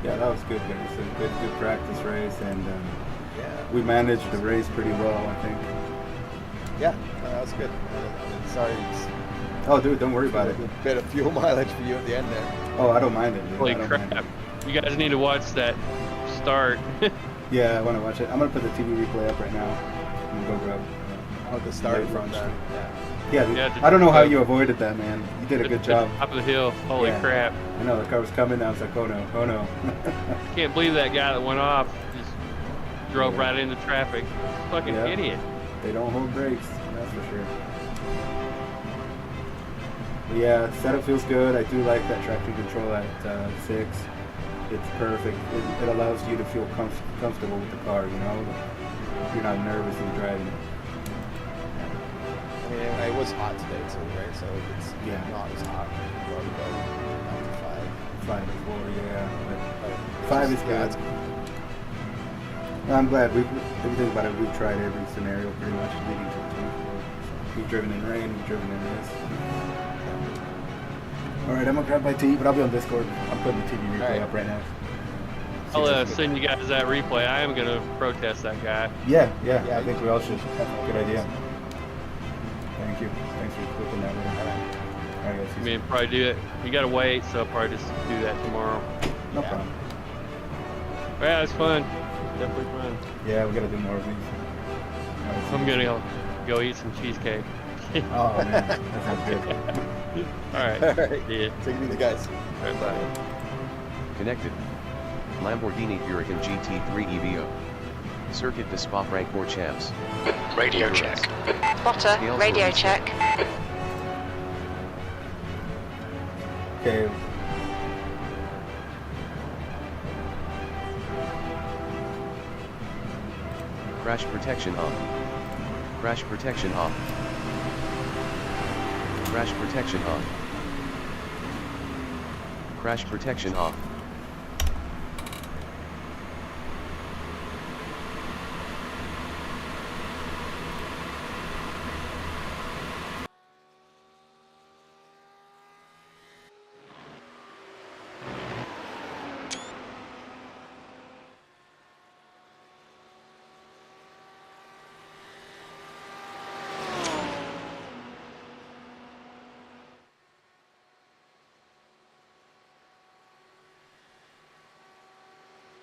B: Yeah, that was good, guys. A good practice race, and we managed the race pretty well, I think.
H: Yeah, that was good. Sorry.
B: Oh, dude, don't worry about it.
H: A bit of fuel mileage for you at the end there.
B: Oh, I don't mind it, dude.
A: Holy
B: I don't
A: crap.
B: mind
A: You guys need to watch that start.
B: it. Yeah, I want to watch it. I'm going to put the TV replay up right now. I'm going to go grab
H: the start from
B: that.
H: that.
B: Yeah, dude,
A: Yeah,
B: I don't know how you avoided that, man. You did a good job.
A: Top of the hill. Holy
B: Yeah.
A: crap.
B: I know, the car was coming. I was like, oh no, oh no.
A: Can't believe that guy that went off just drove right into traffic. Fucking
B: Yeah.
A: idiot.
B: They don't hold brakes, that's for sure. But yeah, setup feels good. I do like that traction control at 6. It's perfect. It allows you to feel comfortable with the car, you know? You're not nervous when you're driving it.
H: I mean, it was hot today too, right? So it's not as hot. Or to go down to 5.
B: 5 is 4, yeah. But 5 is good. I'm glad. If you think about it, we've tried every scenario pretty much leading to the 24. We've driven in rain, we've driven in this. Alright, I'm gonna grab my tea, but I'll be on Discord. I'm putting the TV replay up right now.
A: I'll send you guys that replay. I am going to protest that guy.
B: Yeah, I think we all should. Good idea. Thank you. Thanks for clicking that one. Alright, guys.
A: I mean, probably do it. You got to wait, so I'll probably just do that tomorrow.
B: No problem.
A: Yeah, it's fun. Definitely fun.
B: Yeah, we gotta do more of these.
A: I'm going to go eat some cheesecake.
B: Oh, man. That sounds good.
A: Alright.
H: Alright.
A: See ya.
H: Take it easy, guys.
A: Alright, bye.
D: Connected. Lamborghini Huracan GT3 EVO. Circuit de Spa Francorchamps.
E: Radio check.
F: Spotter,
D: Scales
F: radio
D: were reset.
F: check.
B: Okay.
D: Crash protection on. Crash protection off. Crash protection on. Crash protection off.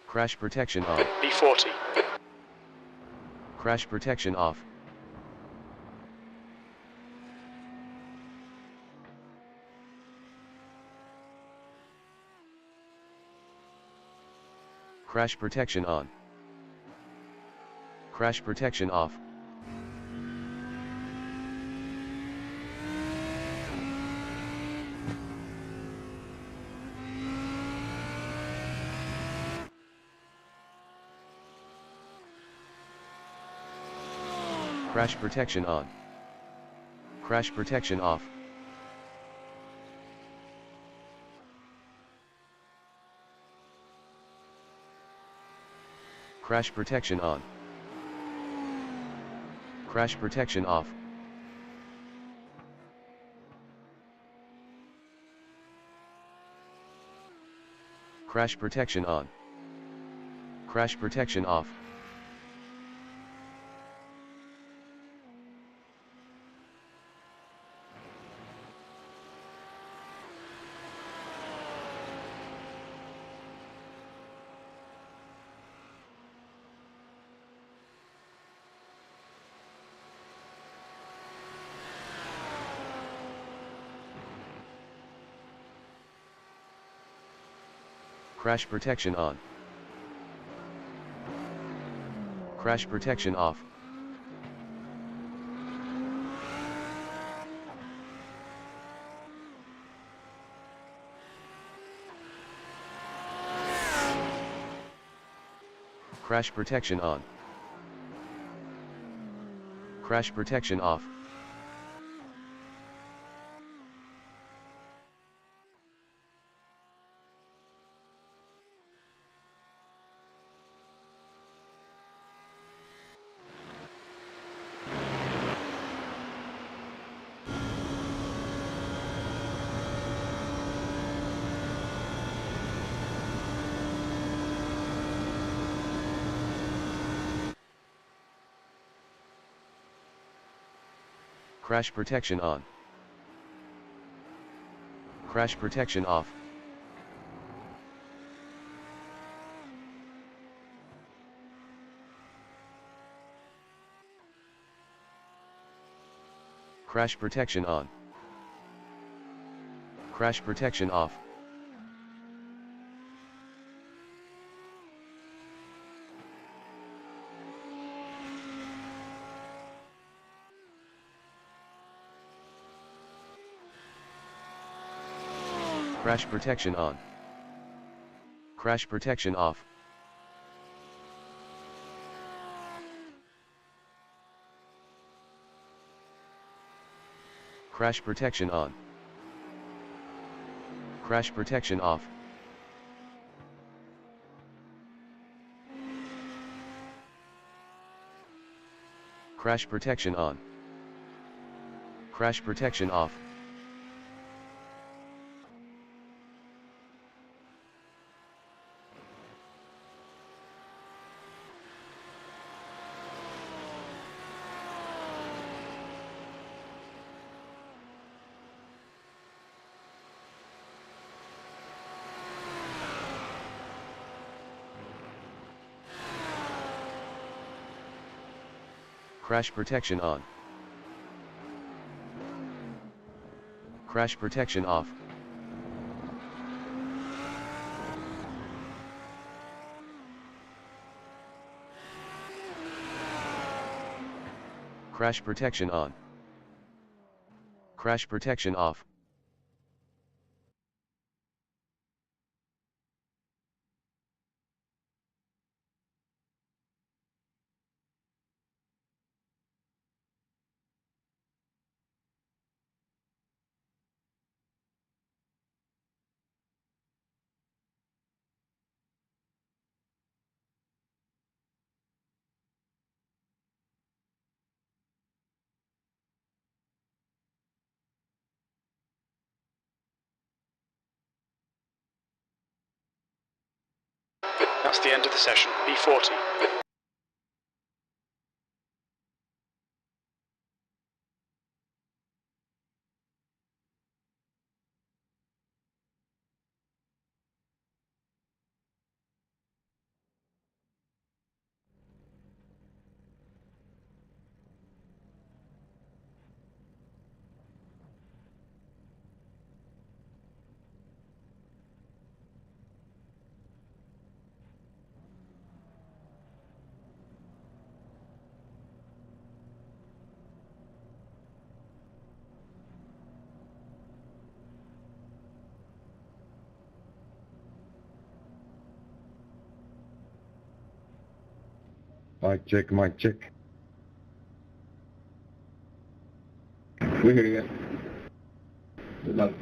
D: Crash protection on.
E: B40.
D: Crash protection off. Crash protection on. Crash protection off. Crash protection on. Crash protection off. Crash protection on. Crash protection off. Crash protection on. Crash protection off. Crash protection on. Crash protection off. Crash protection on. Crash protection off. Crash protection on. Crash protection off. Crash protection on. Crash protection off. Crash protection on. Crash protection off. Crash protection on. Crash protection off. Crash protection on. Crash protection off. Crash protection on. Crash protection off. Crash protection on. Crash protection off.
E: That's the end of the session. B40.
K: Mic check, mic check. We hear you. Good luck.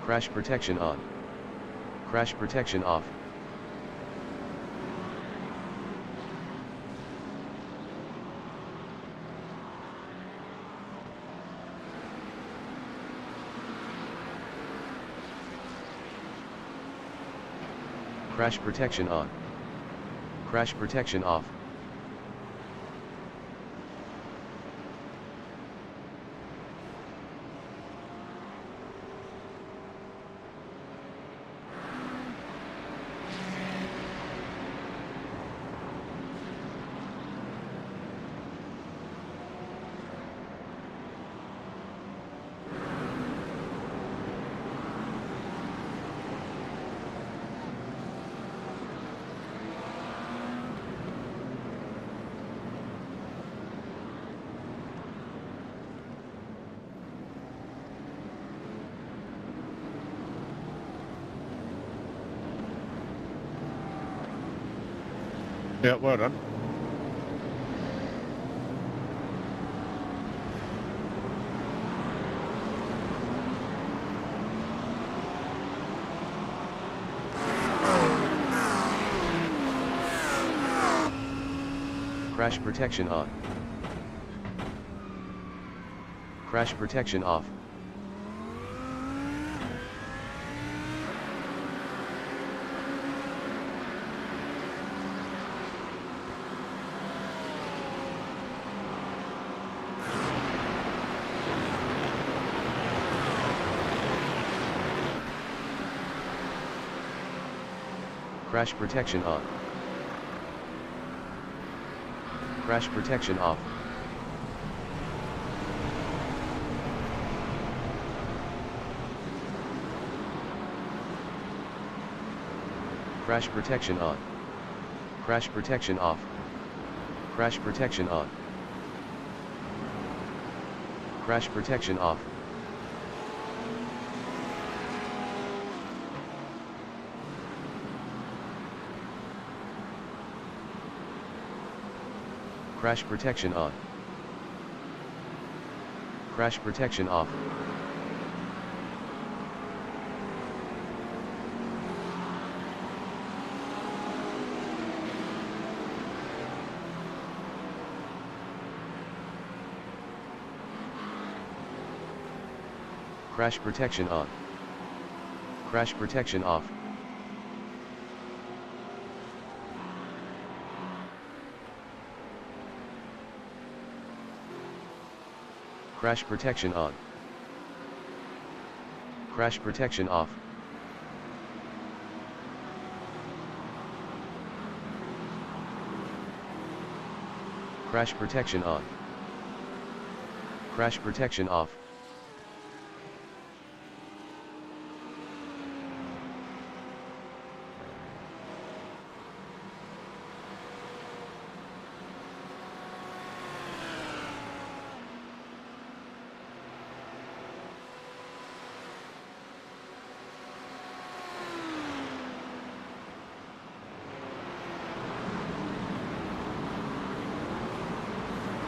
D: Crash protection on. Crash protection off. Crash protection on. Crash protection off.
L: Yeah, well done.
D: Crash protection on. Crash protection off. Crash protection on. Crash protection off. Crash protection on. Crash protection off. Crash protection on. Crash protection off. Crash protection on. Crash protection off. Crash protection on. Crash protection off. Crash protection on. Crash protection off. Crash protection on. Crash protection off.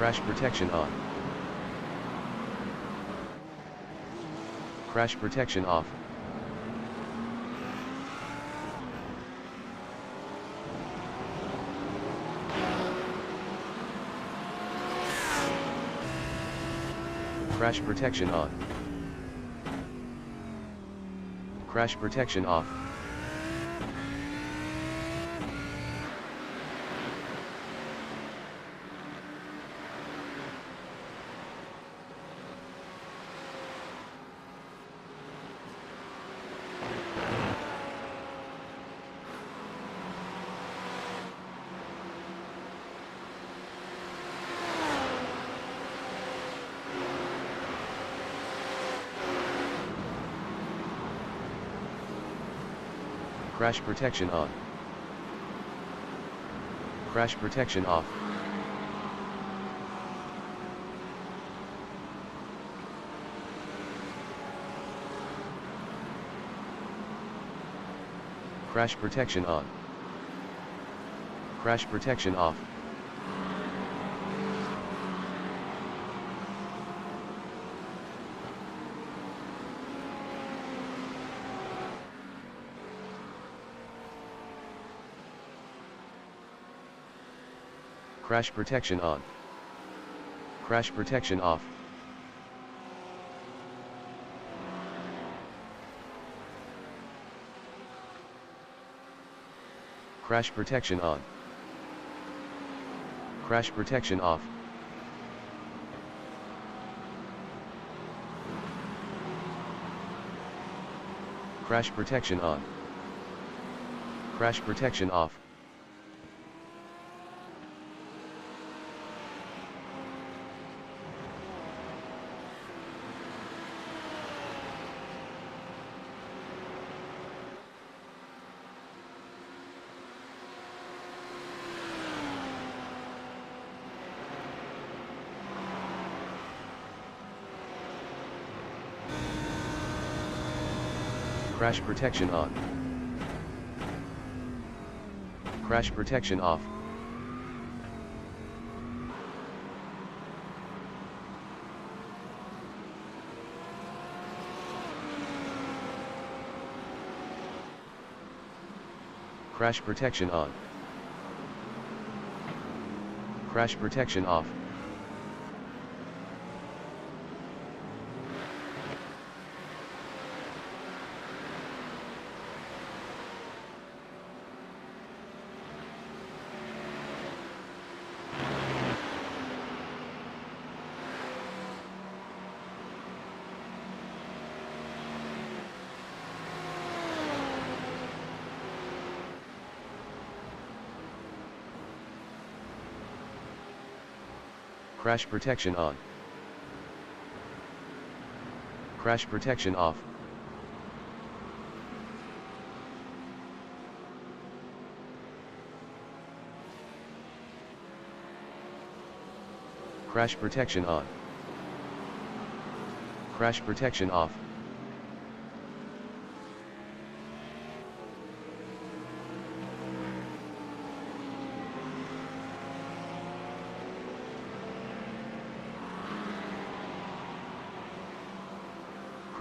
D: Crash protection on. Crash protection off. Crash protection on. Crash protection off. Crash protection on. Crash protection off. Crash protection on. Crash protection off. Crash protection on. Crash protection off. Crash protection on. Crash protection off. Crash protection on. Crash protection off. Crash protection on. Crash protection off. Crash protection on. Crash protection off. Crash protection on. Crash protection off. Crash protection on. Crash protection off.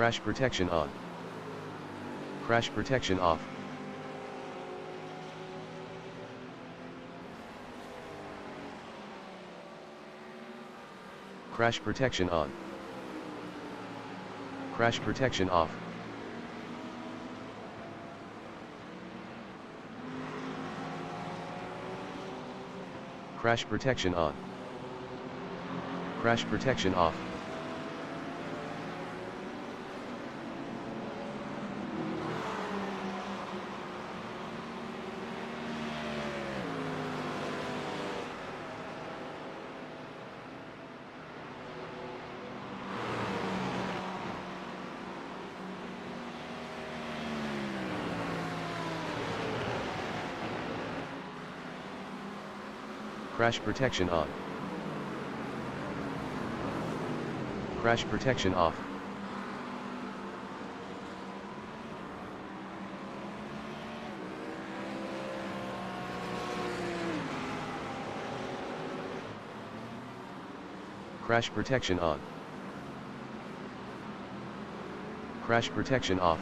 D: Crash protection on. Crash protection off. Crash protection on. Crash protection off. Crash protection on. Crash protection off. Crash protection on. Crash protection off. Crash protection on. Crash protection off.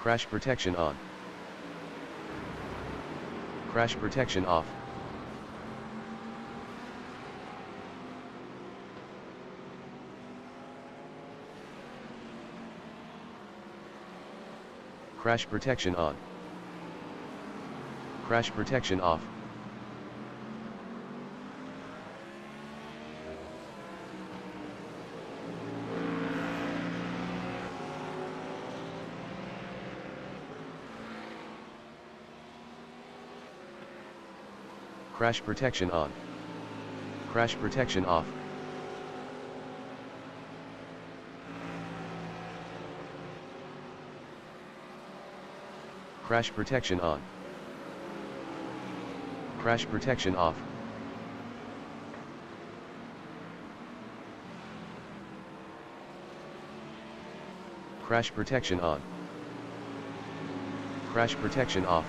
D: Crash protection on. Crash protection off. Crash protection on. Crash protection off. Crash protection on. Crash protection off. Crash protection on. Crash protection off. Crash protection on. Crash protection off.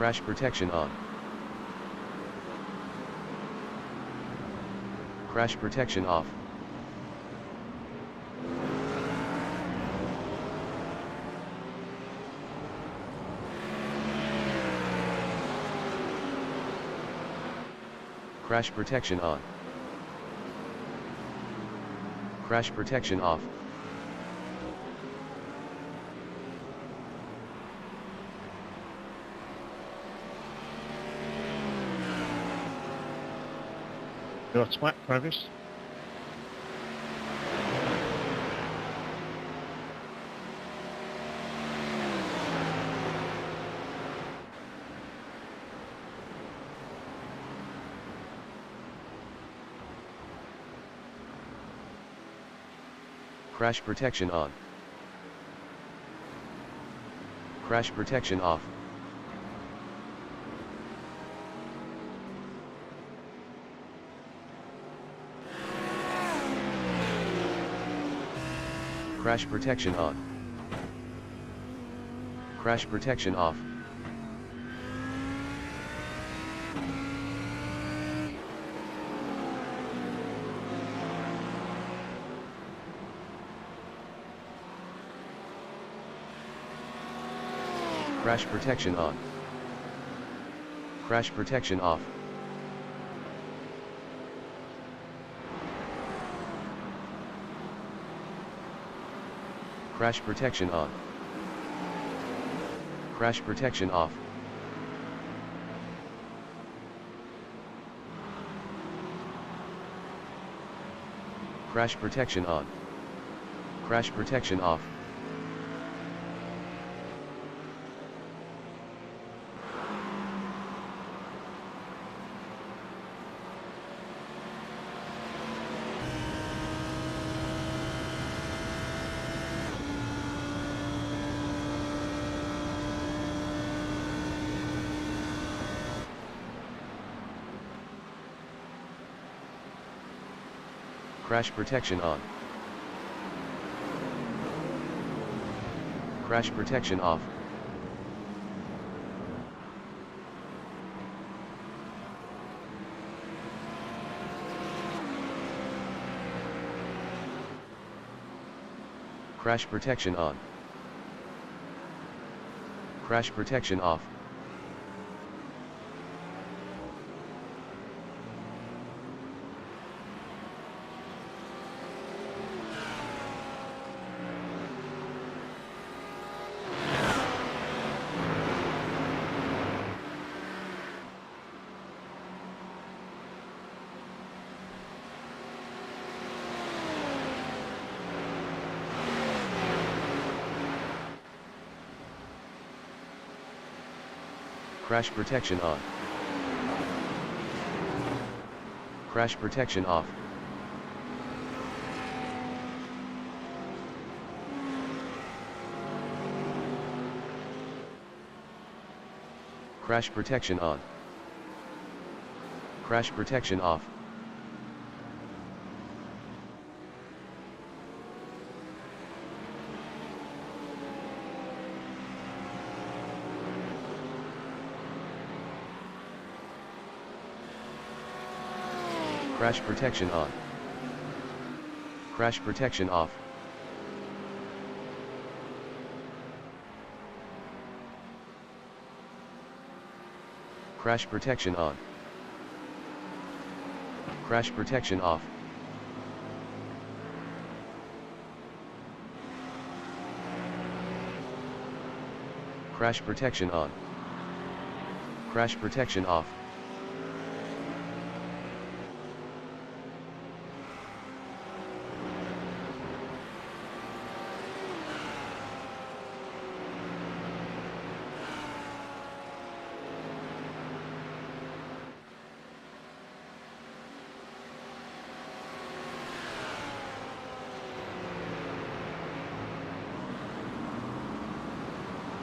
D: Crash protection on. Crash protection off. Crash protection on. Crash protection off.
I: You're smart, Travis.
D: Crash protection on. Crash protection off. Crash protection on. Crash protection off. Crash protection on. Crash protection off. Crash protection on. Crash protection off. Crash protection on. Crash protection off. Crash protection on. Crash protection off. Crash protection on. Crash protection off. Crash protection on. Crash protection off. Crash protection on. Crash protection off. Crash protection on. Crash protection off. Crash protection on. Crash protection off. Crash protection on. Crash protection off.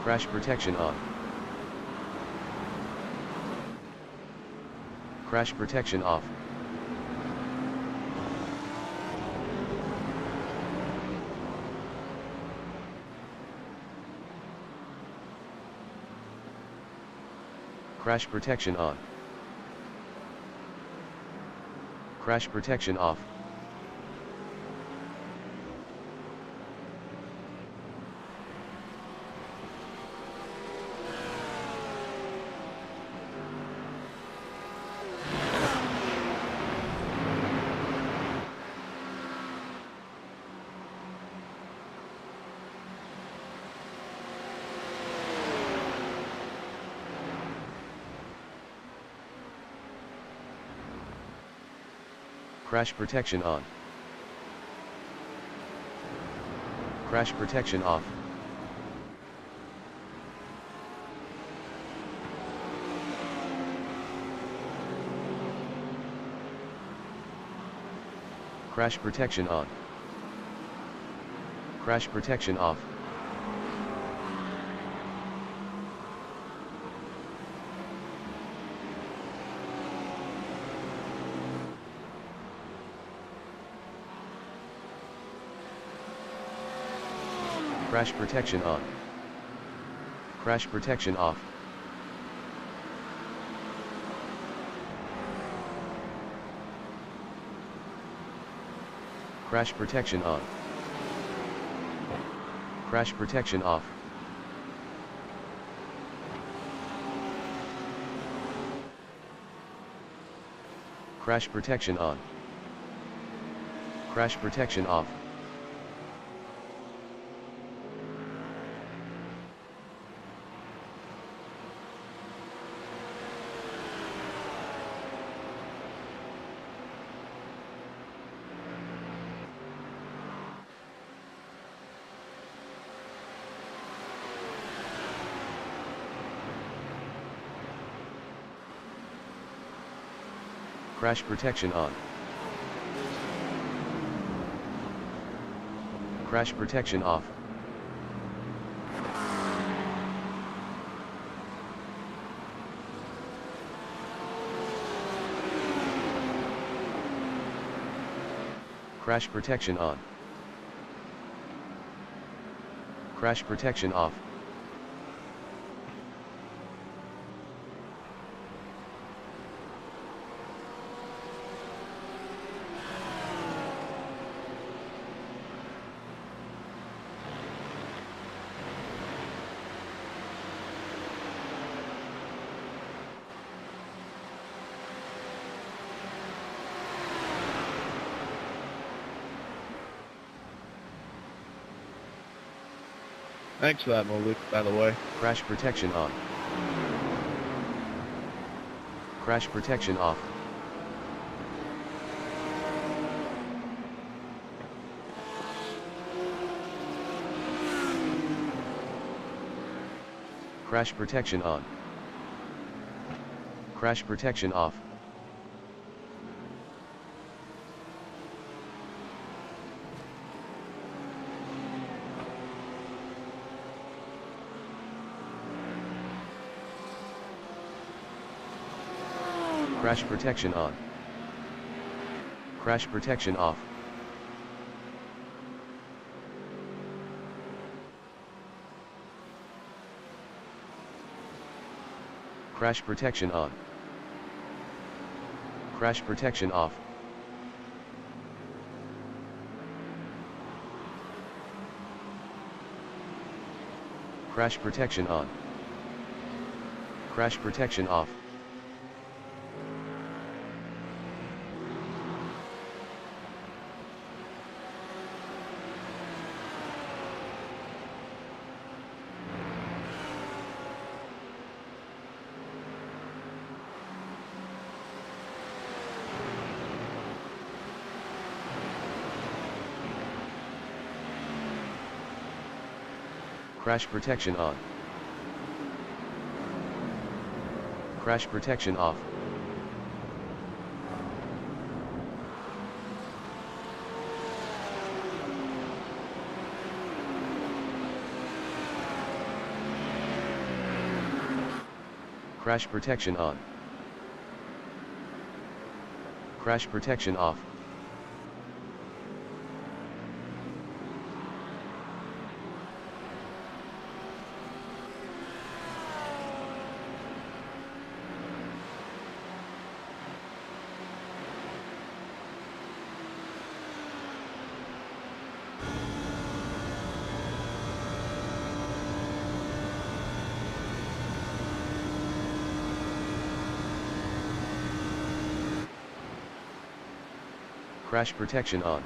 D: Crash protection on. Crash protection off. Crash protection on. Crash protection off. Crash protection on. Crash protection off. Crash protection on. Crash protection off. Crash protection on. Crash protection off. Crash protection on. Crash protection off. Crash protection on. Crash protection off. Crash protection on. Crash protection off. Crash protection on. Crash protection off.
I: Thanks for that, Malik, by the way.
D: Crash protection on. Crash protection off. Crash protection on. Crash protection off. Crash protection on. Crash protection off. Crash protection on. Crash protection off. Crash protection on. Crash protection off. Crash protection on. Crash protection off. Crash protection on. Crash protection off. Crash protection on.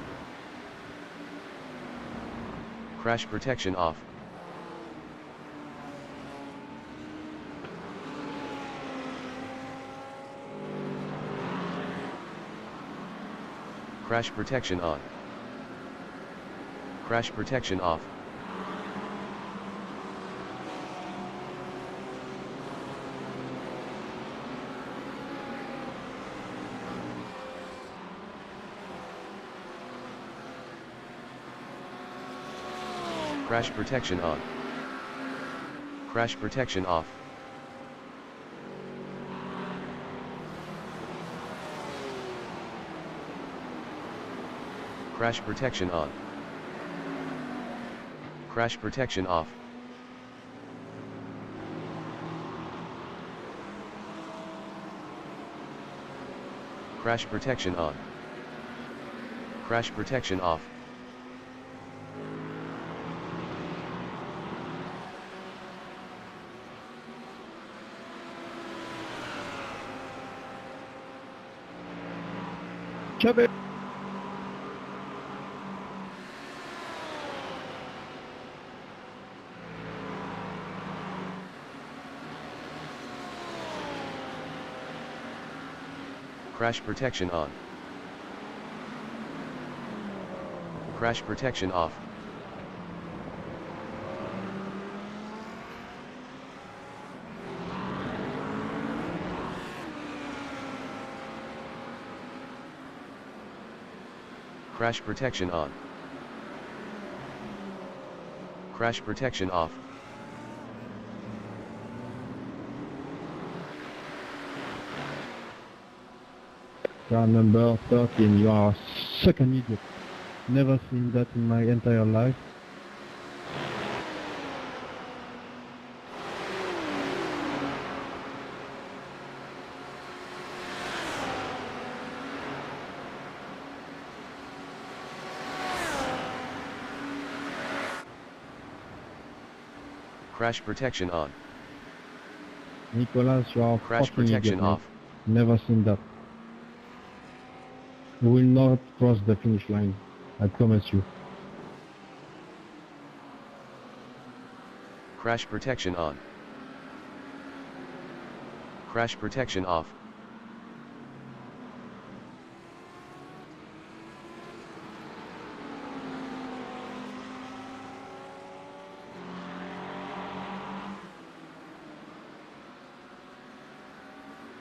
D: Crash protection off. Crash protection on. Crash protection off. Crash protection on. Crash protection off. Crash protection on. Crash protection off. Crash protection on. Crash protection off.
I: Chop it!
D: Crash protection on. Crash protection off. Crash protection on. Crash protection off.
I: Car number 13, you are such an idiot. Never seen that in my entire life.
D: Crash protection on.
I: Nicolas, you are
D: Crash
I: fucking
D: protection
I: idiot, mate.
D: off.
I: Never seen that. You will not cross the finish line. I promise you.
D: Crash protection on. Crash protection off.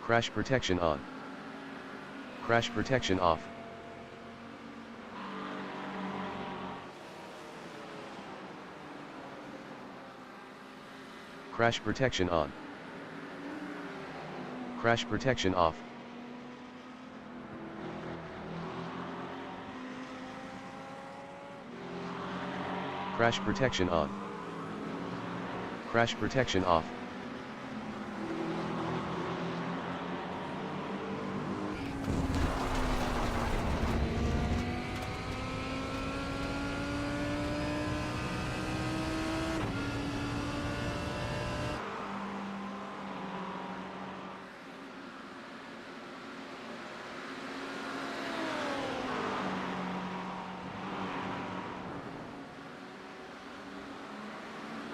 D: Crash protection on. Crash protection off. Crash protection on. Crash protection off. Crash protection on. Crash protection off.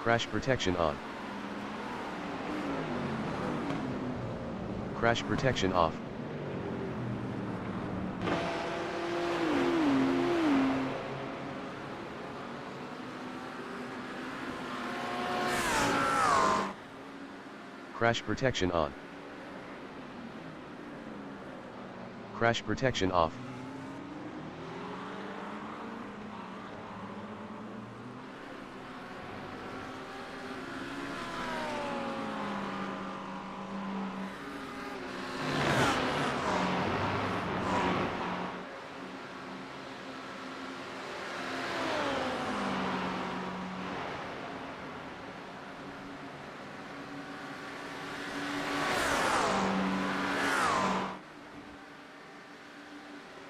D: Crash protection on. Crash protection off. Crash protection on. Crash protection off.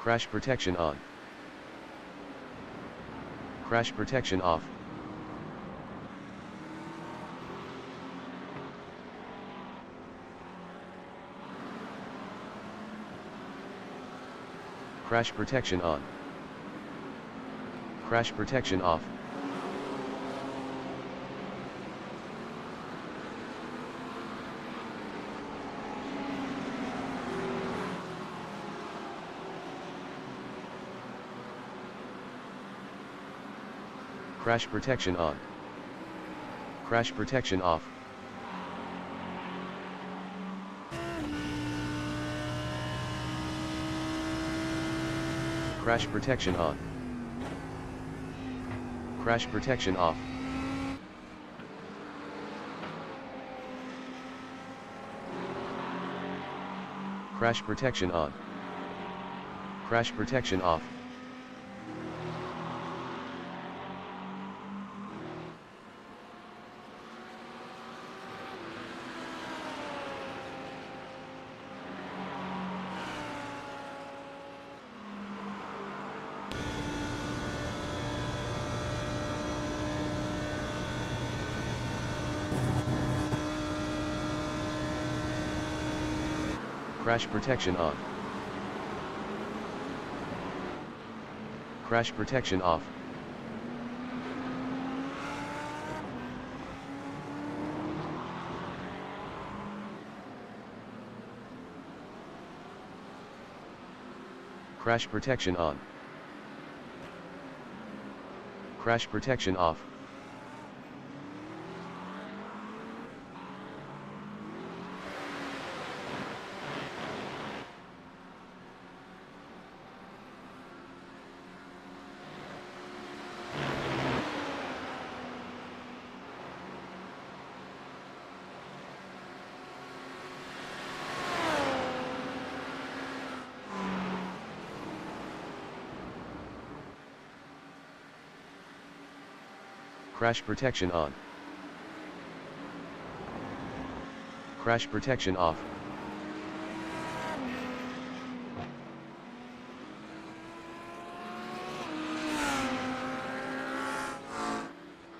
D: Crash protection on. Crash protection off. Crash protection on. Crash protection off. Crash protection on. Crash protection off. Crash protection on. Crash protection off. Crash protection on. Crash protection off. Crash protection on. Crash protection off. Crash protection on. Crash protection off. Crash protection on. Crash protection off.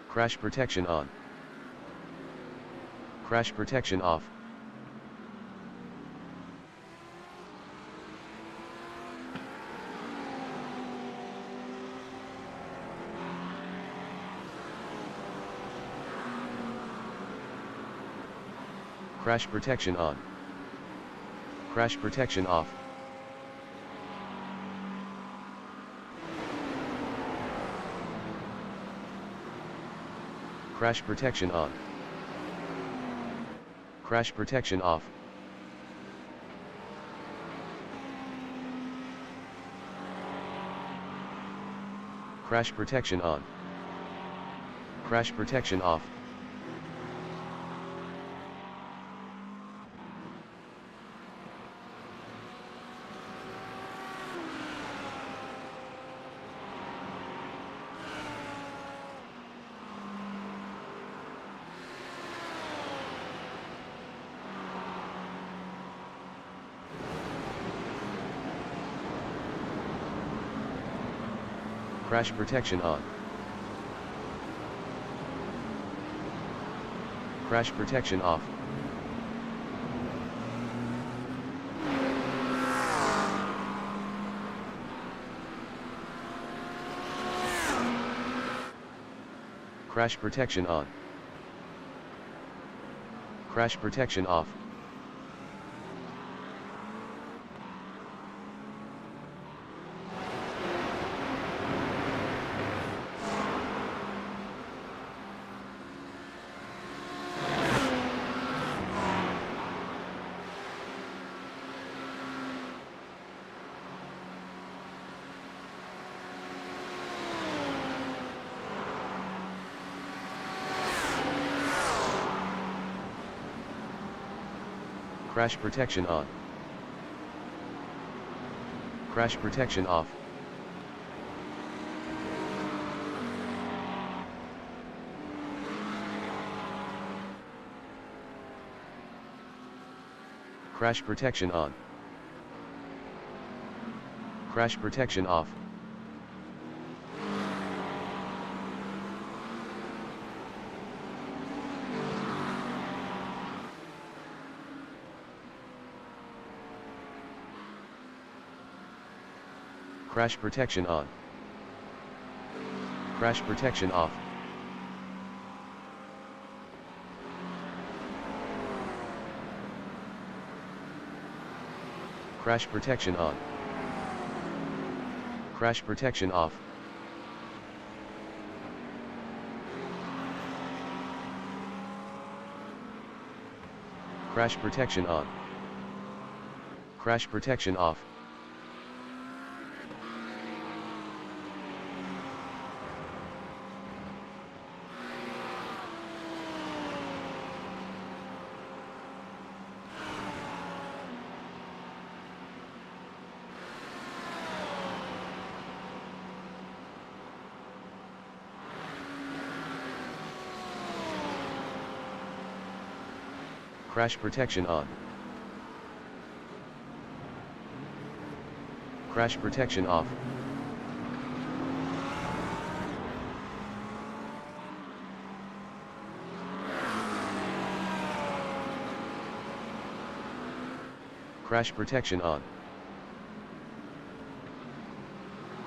D: Crash protection on. Crash protection off. Crash protection on. Crash protection off. Crash protection on. Crash protection off. Crash protection on. Crash protection off. Crash protection on. Crash protection off. Crash protection on. Crash protection off. Crash protection on. Crash protection off. Crash protection on. Crash protection off. Crash protection on. Crash protection off. Crash protection on. Crash protection off. Crash protection on. Crash protection off. Crash protection on. Crash protection off. Crash protection on.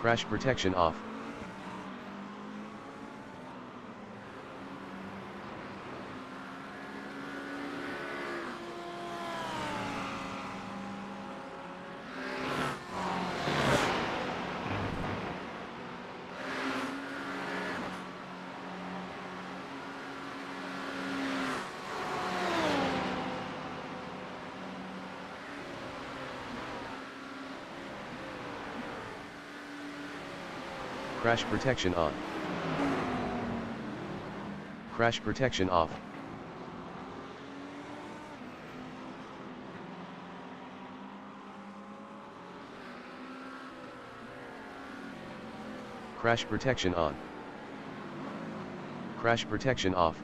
D: Crash protection off. Crash protection on. Crash protection off. Crash protection on. Crash protection off.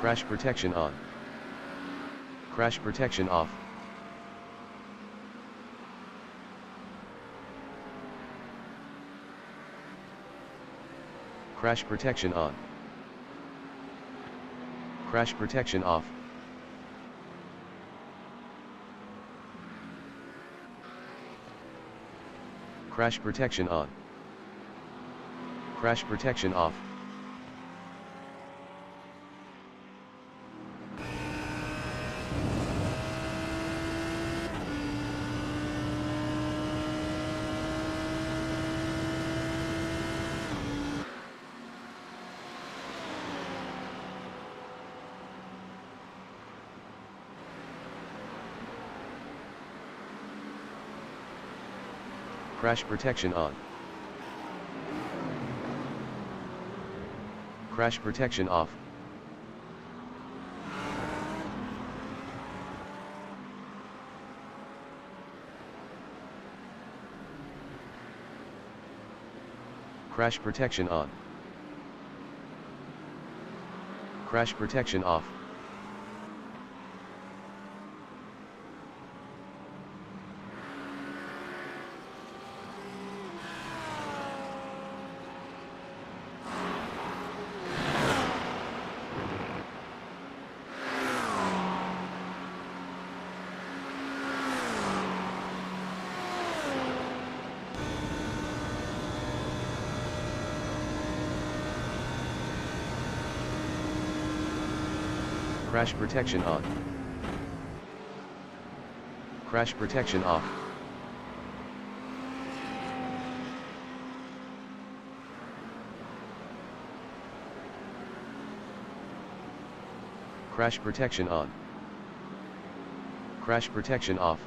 D: Crash protection on. Crash protection off. Crash protection on. Crash protection off. Crash protection on. Crash protection off. Crash protection on. Crash protection off. Crash protection on. Crash protection off. Crash protection on. Crash protection off. Crash protection on. Crash protection off.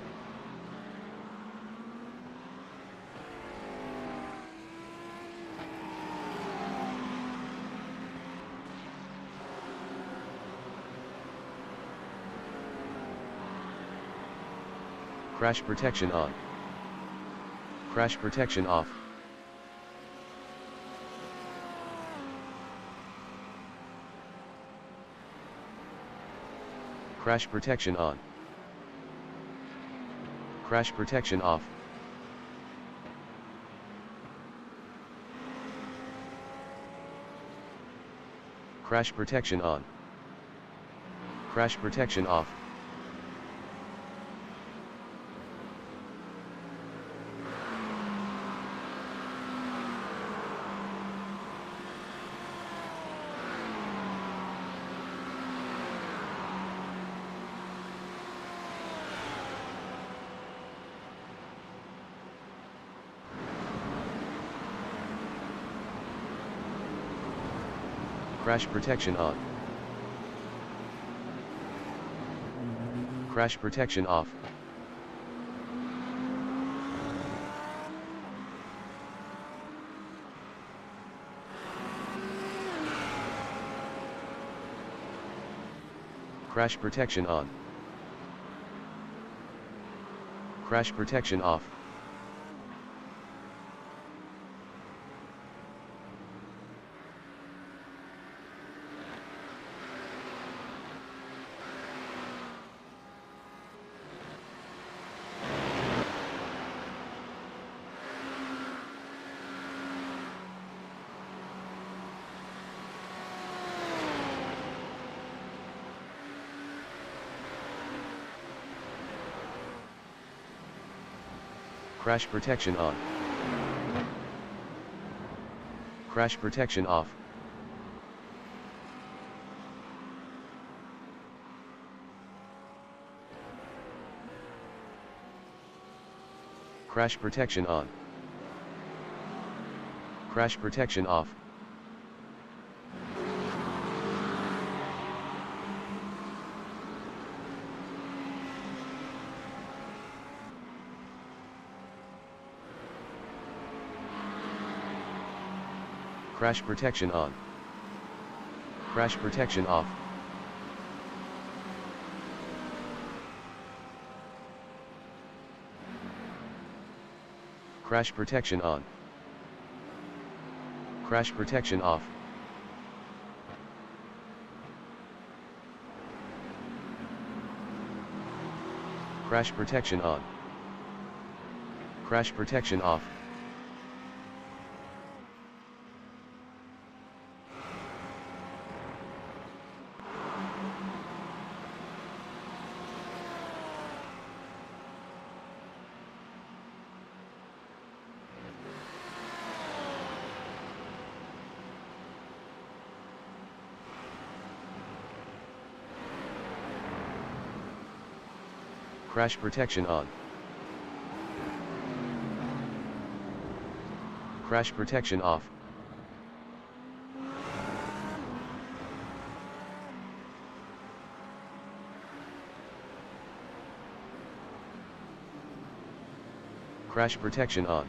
D: Crash protection on. Crash protection off. Crash protection on. Crash protection off. Crash protection on. Crash protection off. Crash protection on. Crash protection off. Crash protection on. Crash protection off. Crash protection on. Crash protection off. Crash protection on. Crash protection off. Crash protection on. Crash protection off. Crash protection on. Crash protection off. Crash protection on. Crash protection off. Crash protection on. Crash protection off. Crash protection on.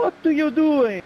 I: What are you doing?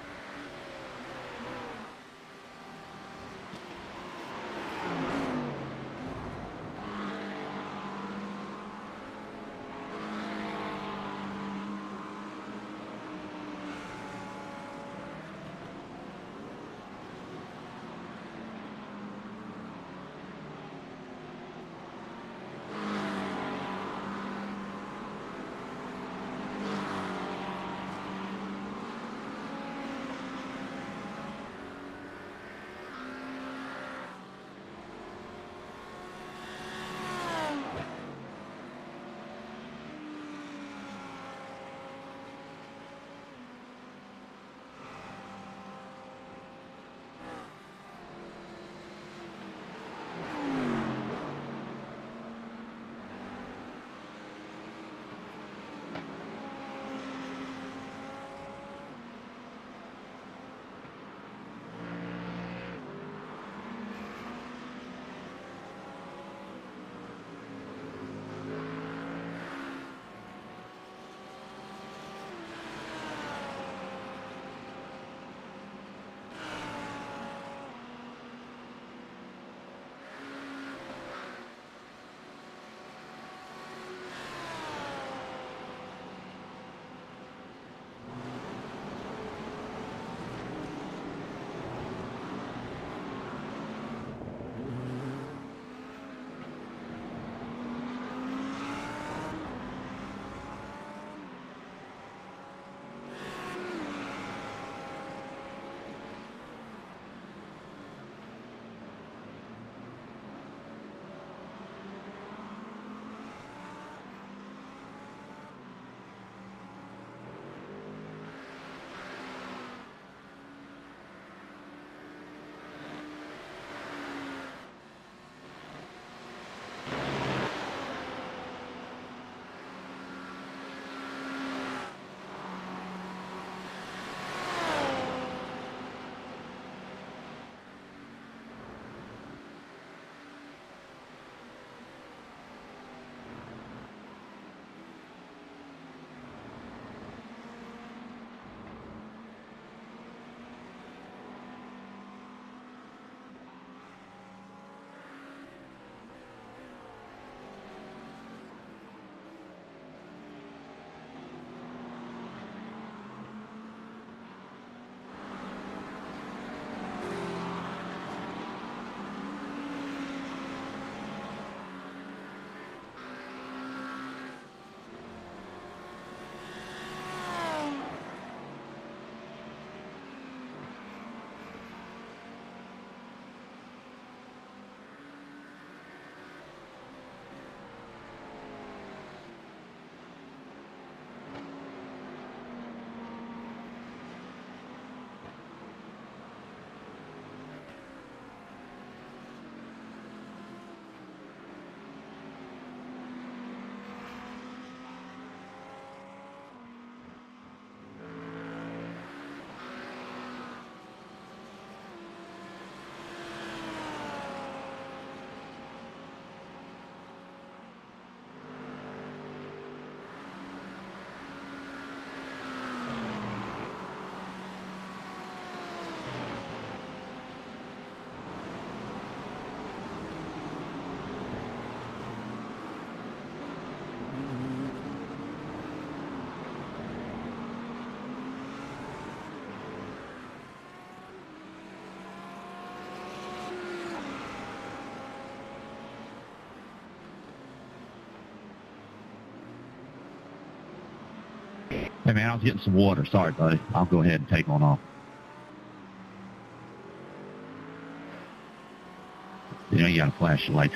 L: Hey man, I was getting some water. Sorry, buddy. I'll go ahead and take on off. You know, you gotta flash your lights.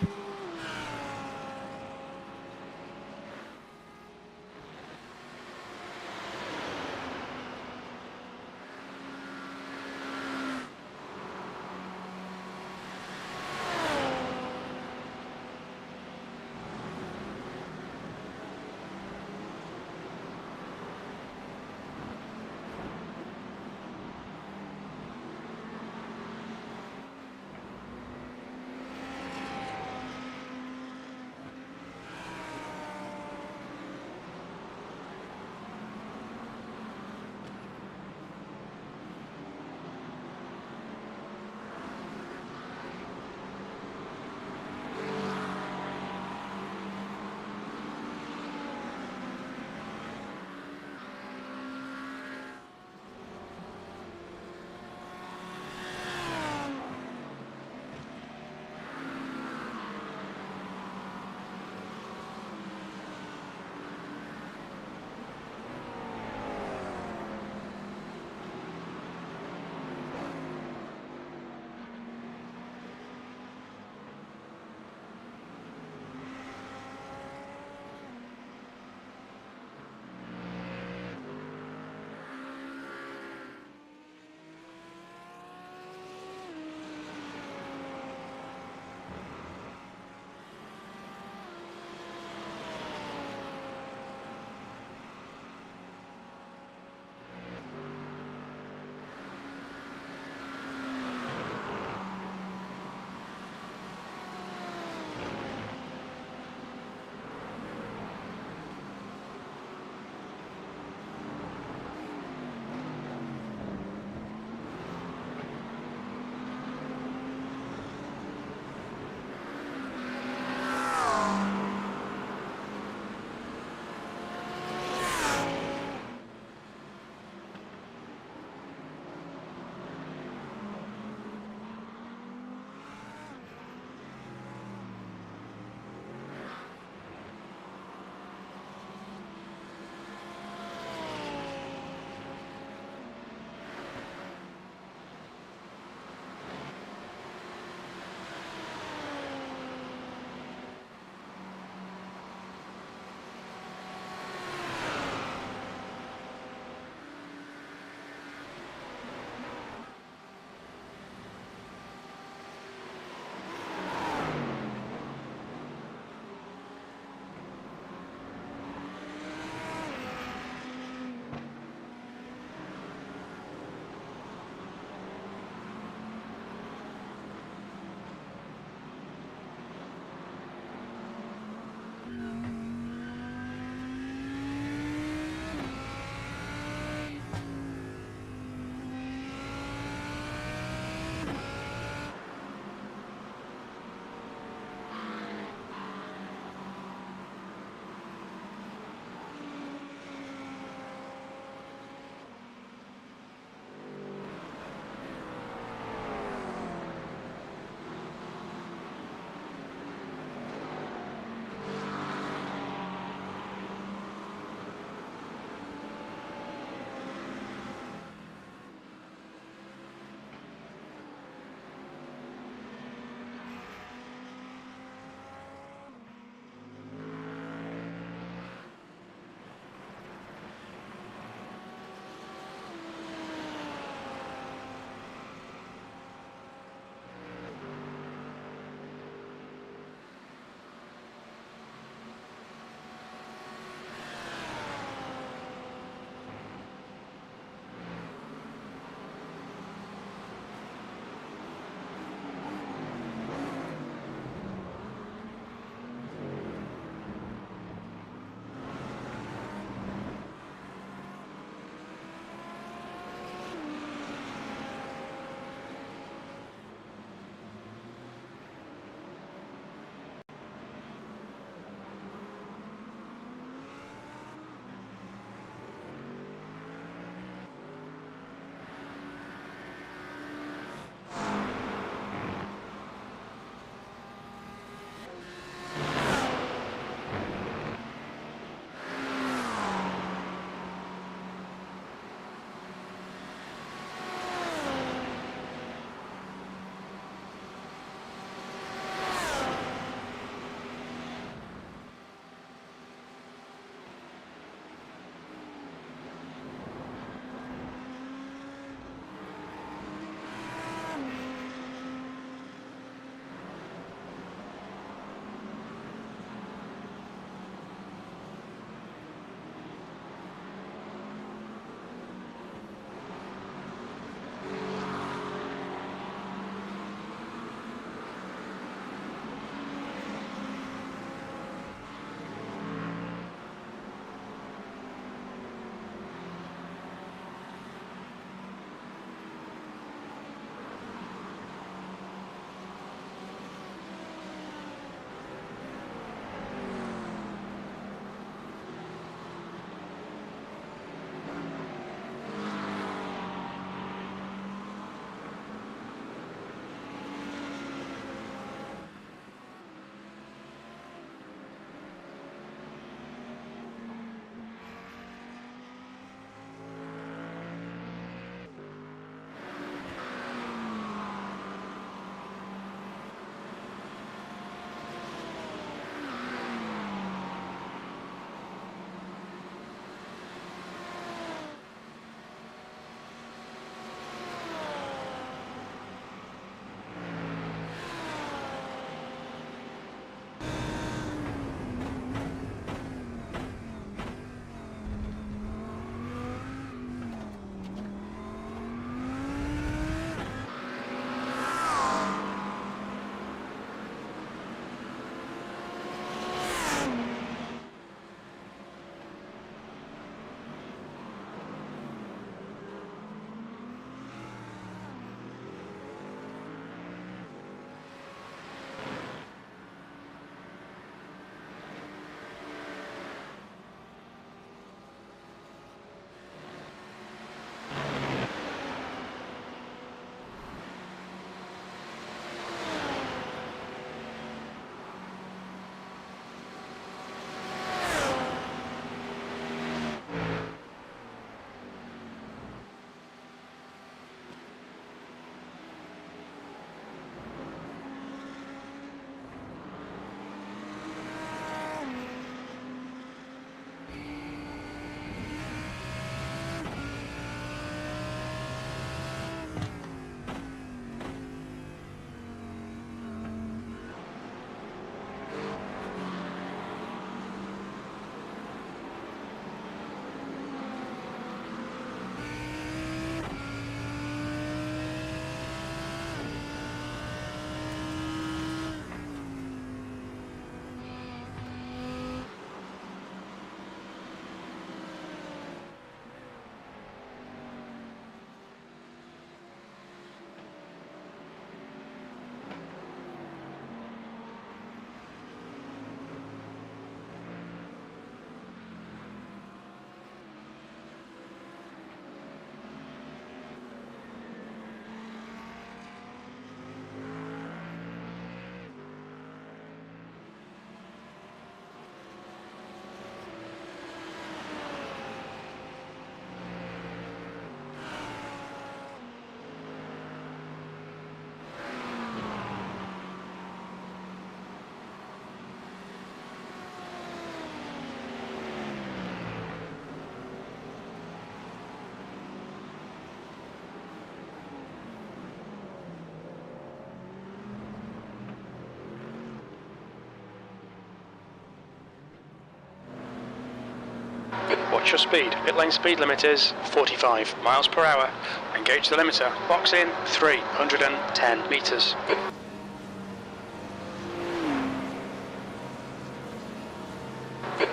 E: Watch your speed. Pit lane speed limit is 45 miles per hour. Engage the limiter. Box in 310 metres.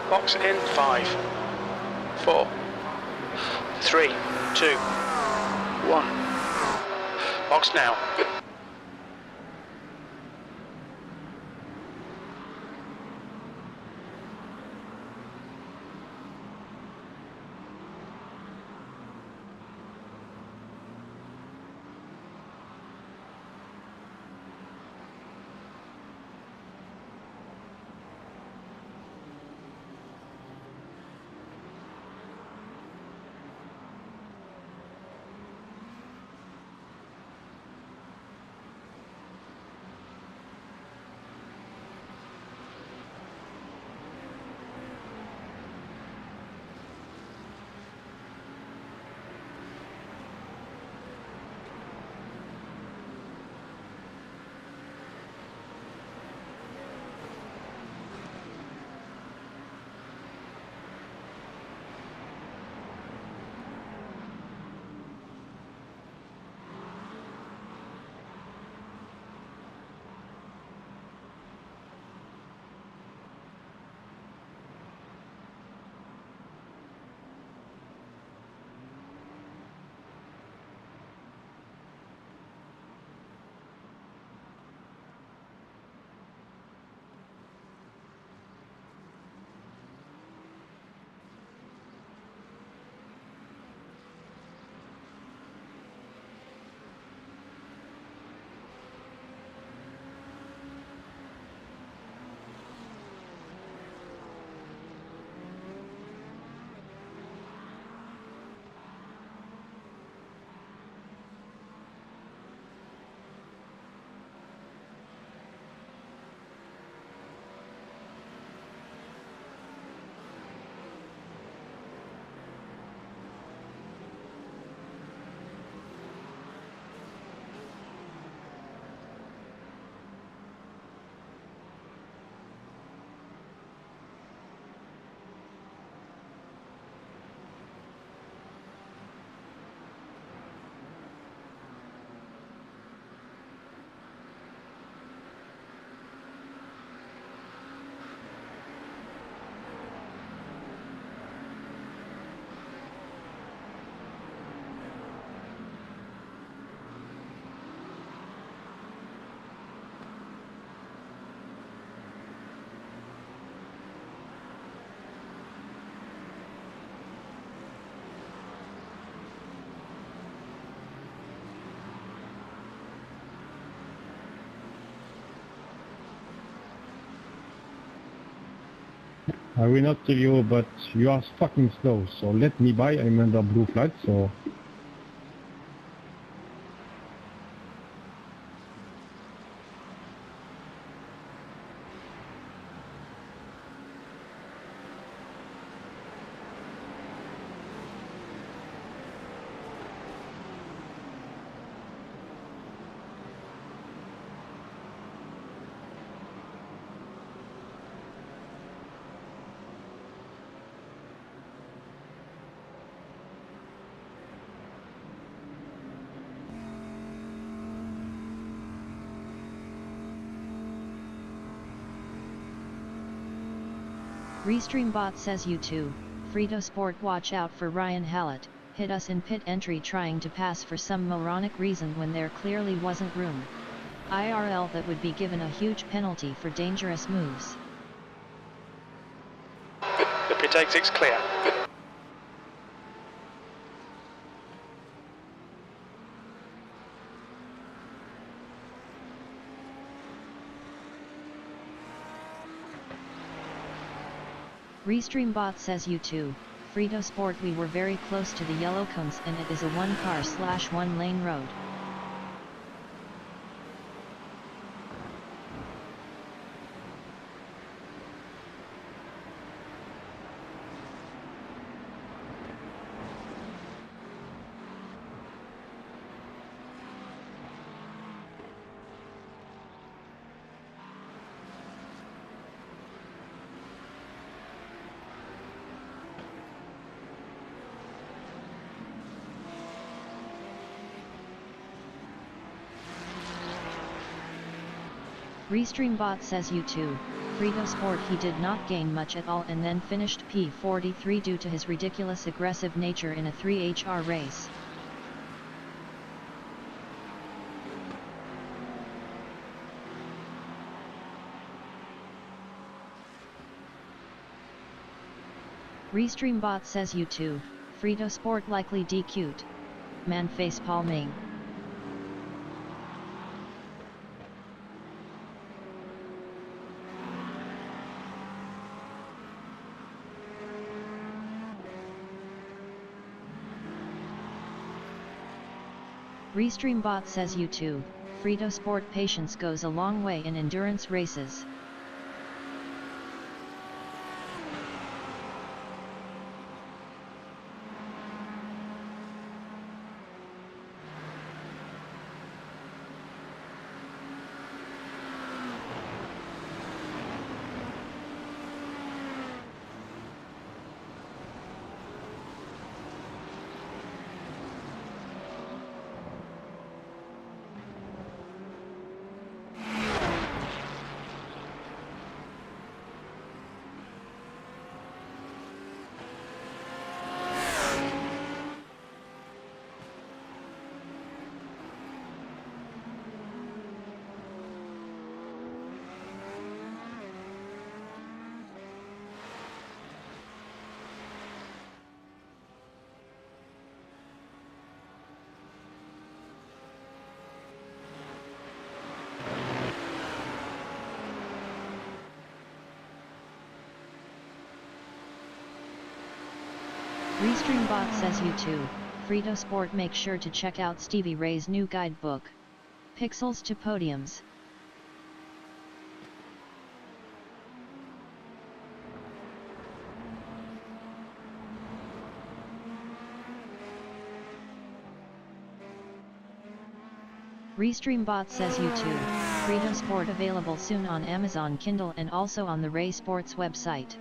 E: Box in 5, 4, 3, 2, 1. Box now.
I: I will not tell you, but you are fucking slow, so let me by. I'm under blue flag, so...
C: Restreambot says you too. Fritosport, watch out for Ryan Hallett, hit us in pit entry trying to pass for some moronic reason when there clearly wasn't room. IRL, that would be given a huge penalty for dangerous moves.
E: The pit exit's clear.
C: Restreambot says you too. Fritosport, we were very close to the yellow cones and it is a 1-car/1 lane road. Restreambot says U2, Fritosport he did not gain much at all and then finished P43 due to his ridiculous aggressive nature in a 3HR race. Restreambot says U2, Fritosport likely DQ'd. Man face palming. Restreambot says U2, Fritosport patience goes a long way in endurance races. Restreambot says U2, Fritosport make sure to check out Stevie Ray's new guidebook. Pixels to Podiums. Restreambot says U2, Fritosport available soon on Amazon Kindle and also on the Ray Sports website.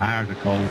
L: Tires are cold.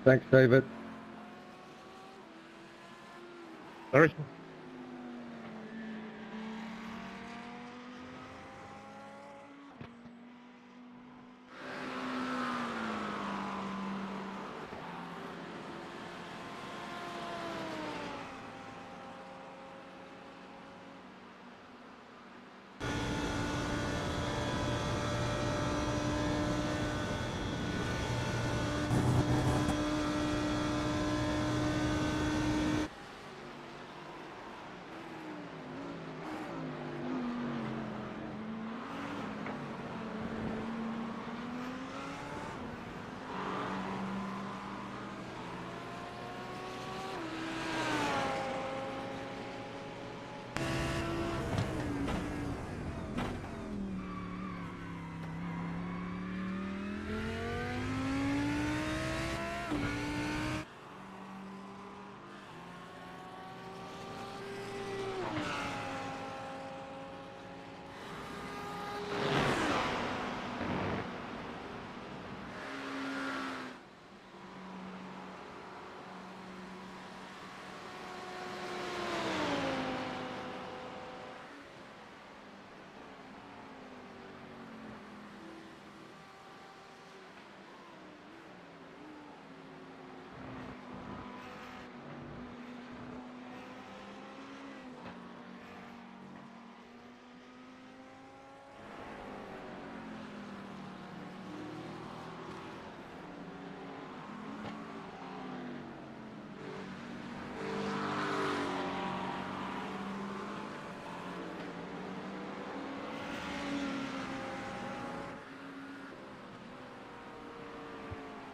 K: Thanks, David.
I: Sorry.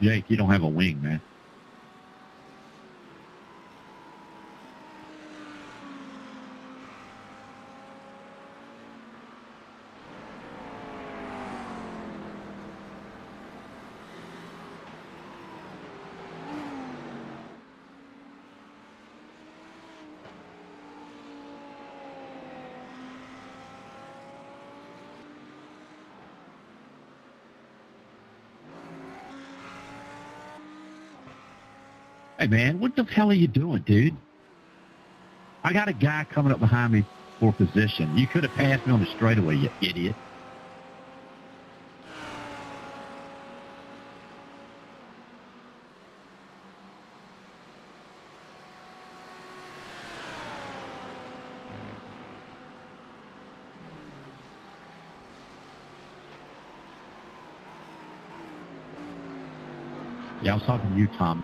L: Jake, you don't have a wing, man. Hey, man, what the hell are you doing, dude? I got a guy coming up behind me for position. You could have passed me on the straightaway, you idiot. Yeah, I was talking to you, Tom.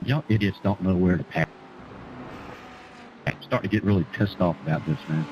L: Y'all idiots don't know where to pass. I'm starting to get really pissed off about this, man.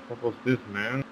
I: What was this, man?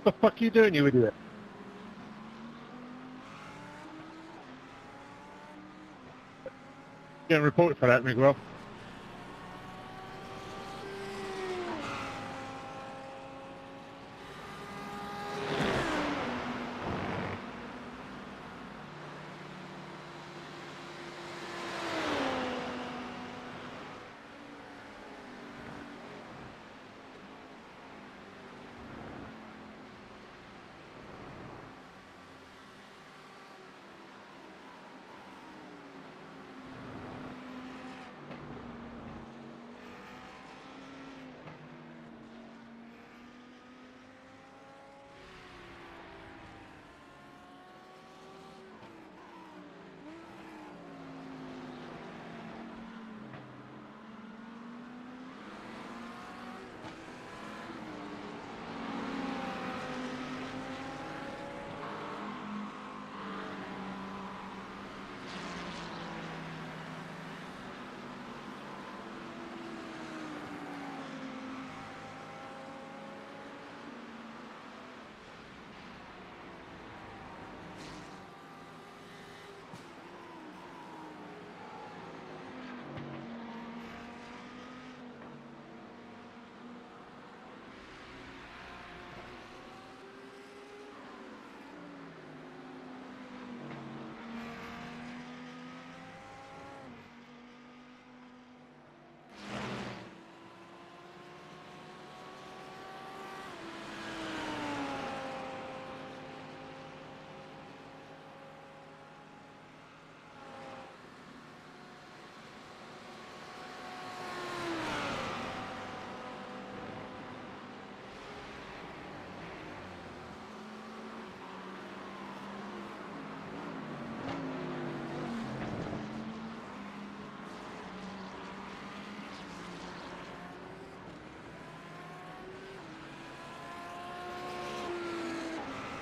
I: What the fuck you doing, you idiot? Getting reported for that, Miguel.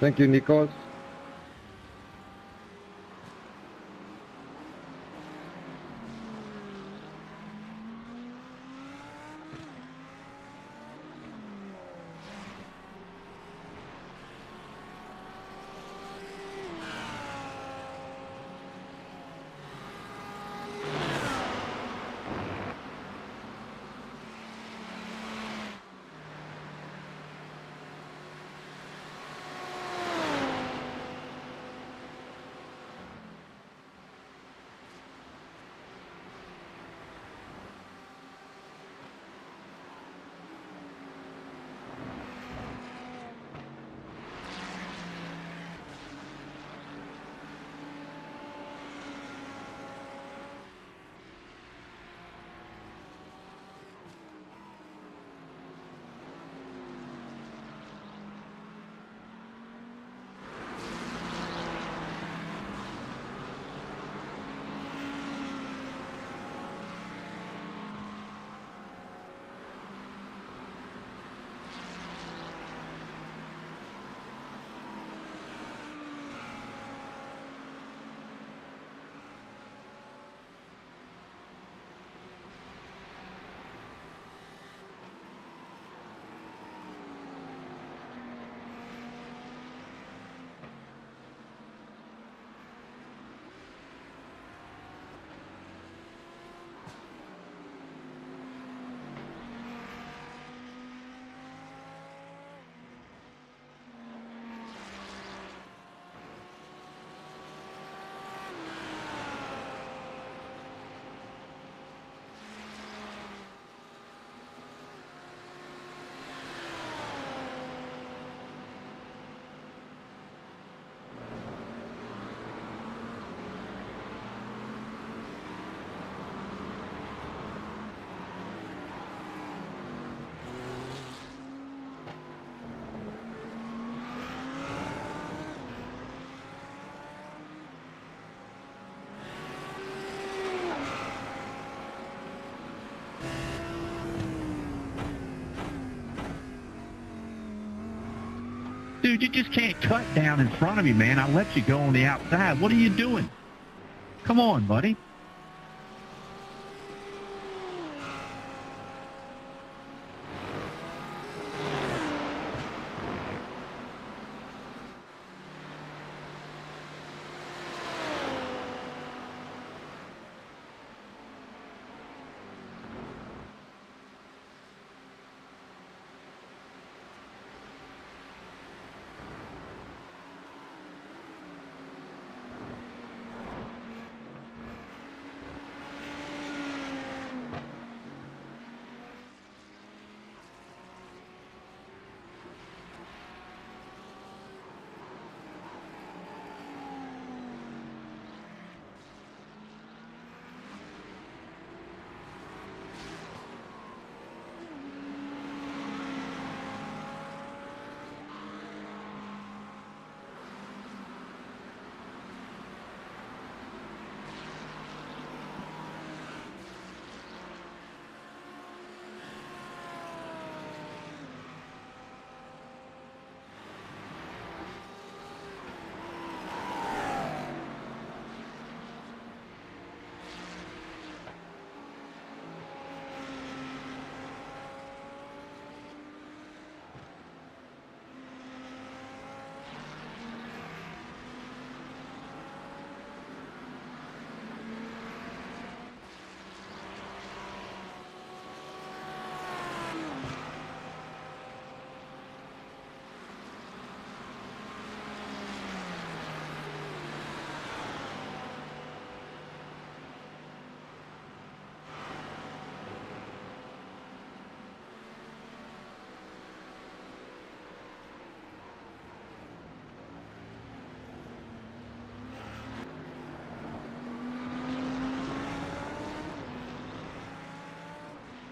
K: Thank you, Nikos.
L: Dude, you just can't cut down in front of me, man. I let you go on the outside. What are you doing? Come on, buddy.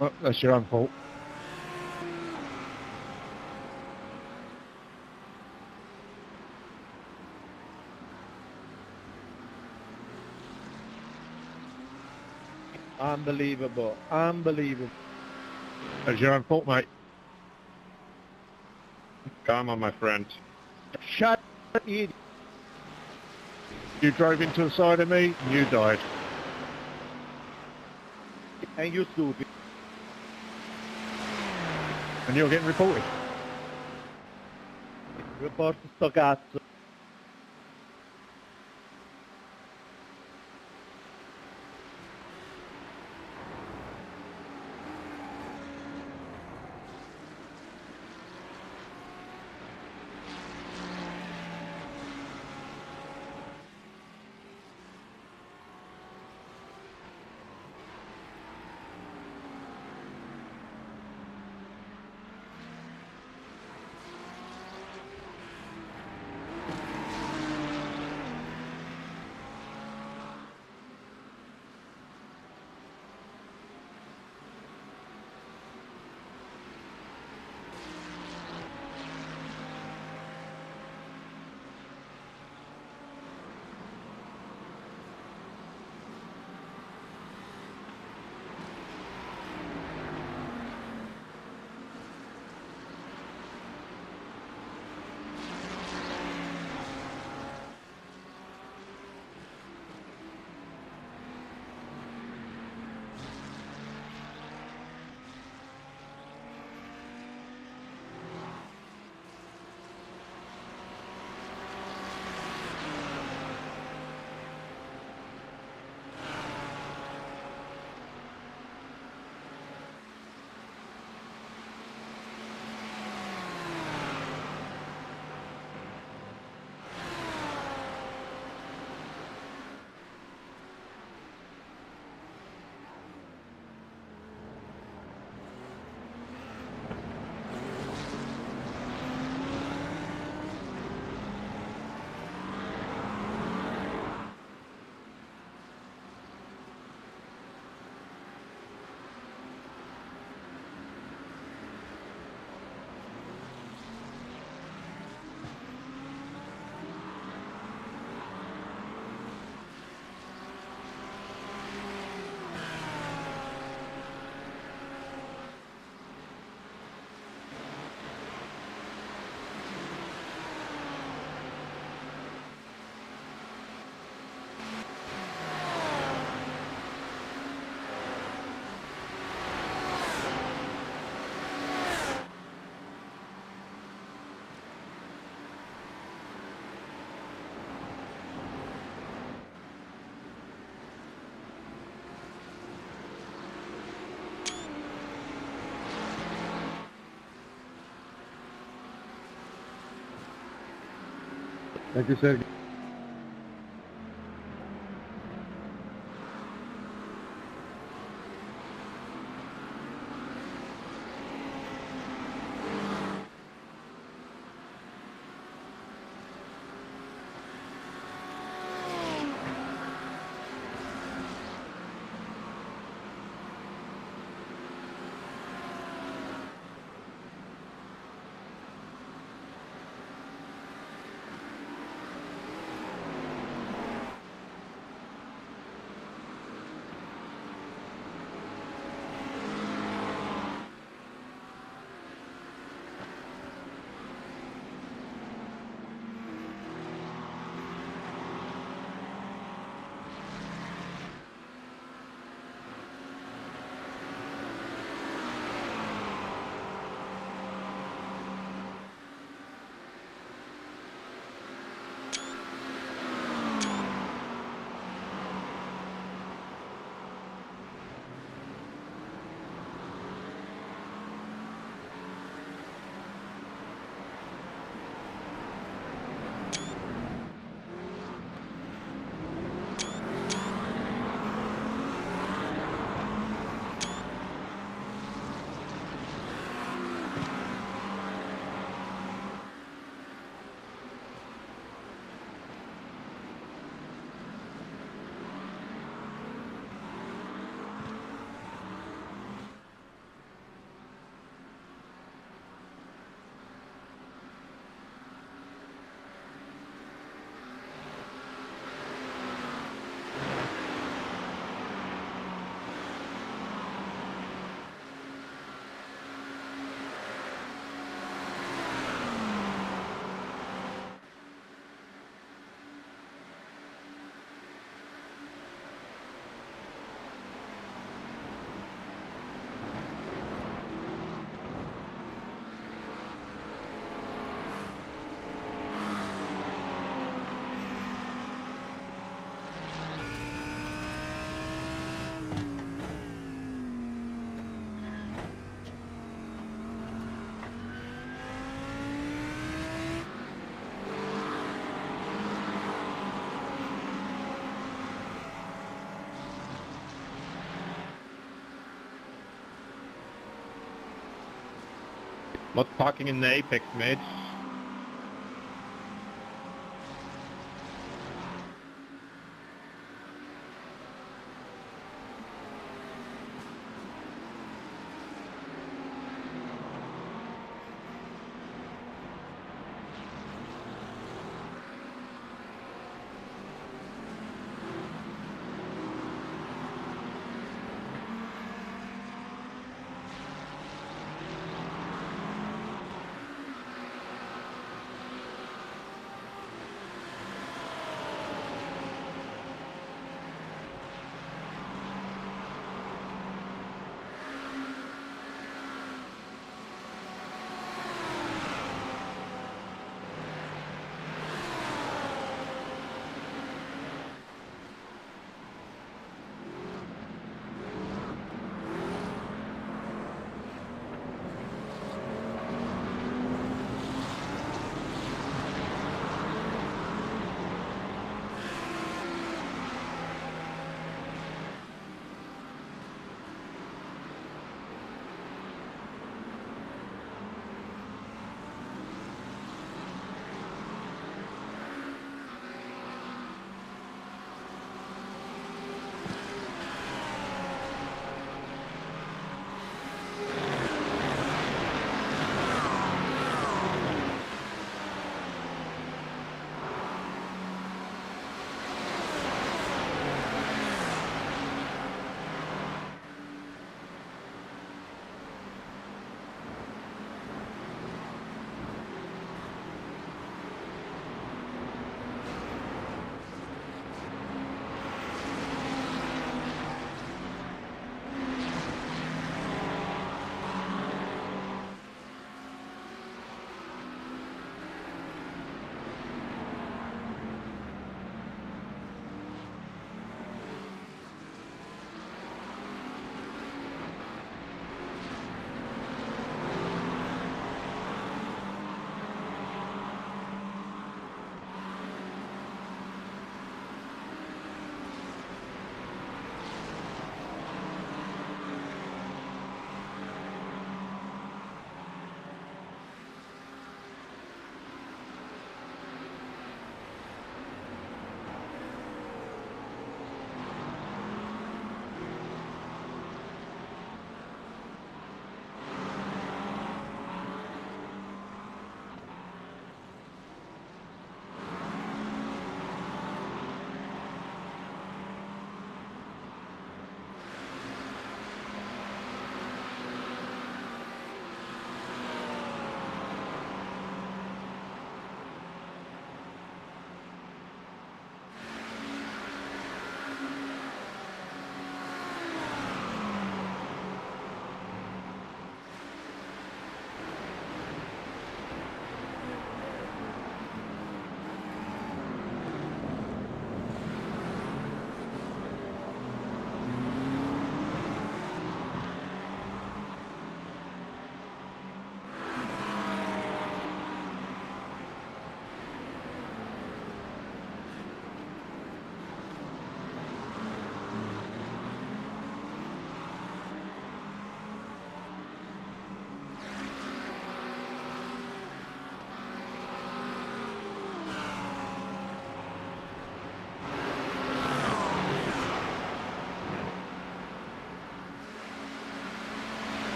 I: Oh, that's your own fault. Unbelievable. Unbelievable.
L: That's your own fault, mate.
M: Come on, my friend.
I: Shut up, idiot. You drove into the side of me, and you died. And you're stupid. And you're getting reported. Report to Stoccato.
K: Thank you, sir.
I: What's parking in the apex, mate?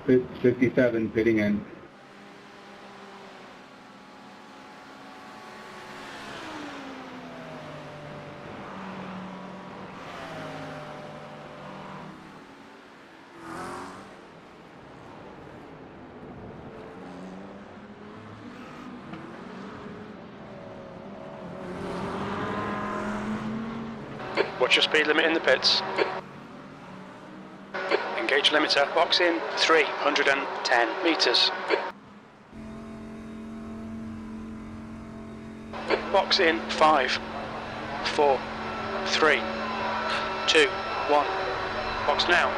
K: 57 pitting in.
E: What's your speed limit in the pits? Engage limiter. Box in 310 metres. Box in 5, 4, 3, 2, 1. Box now.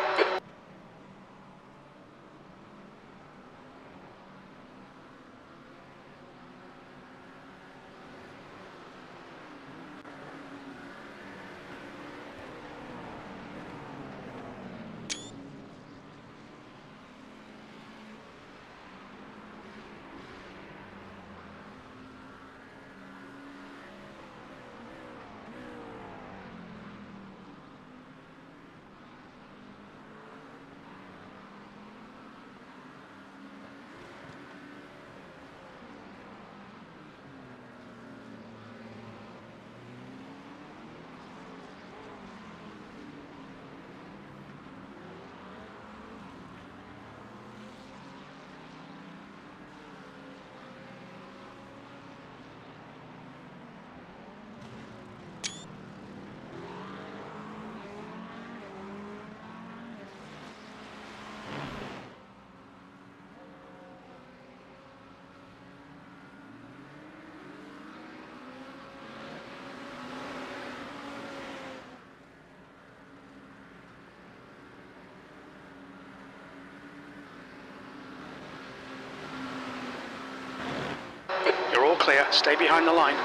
E: You're all clear. Stay behind the line.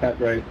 J: Cut right.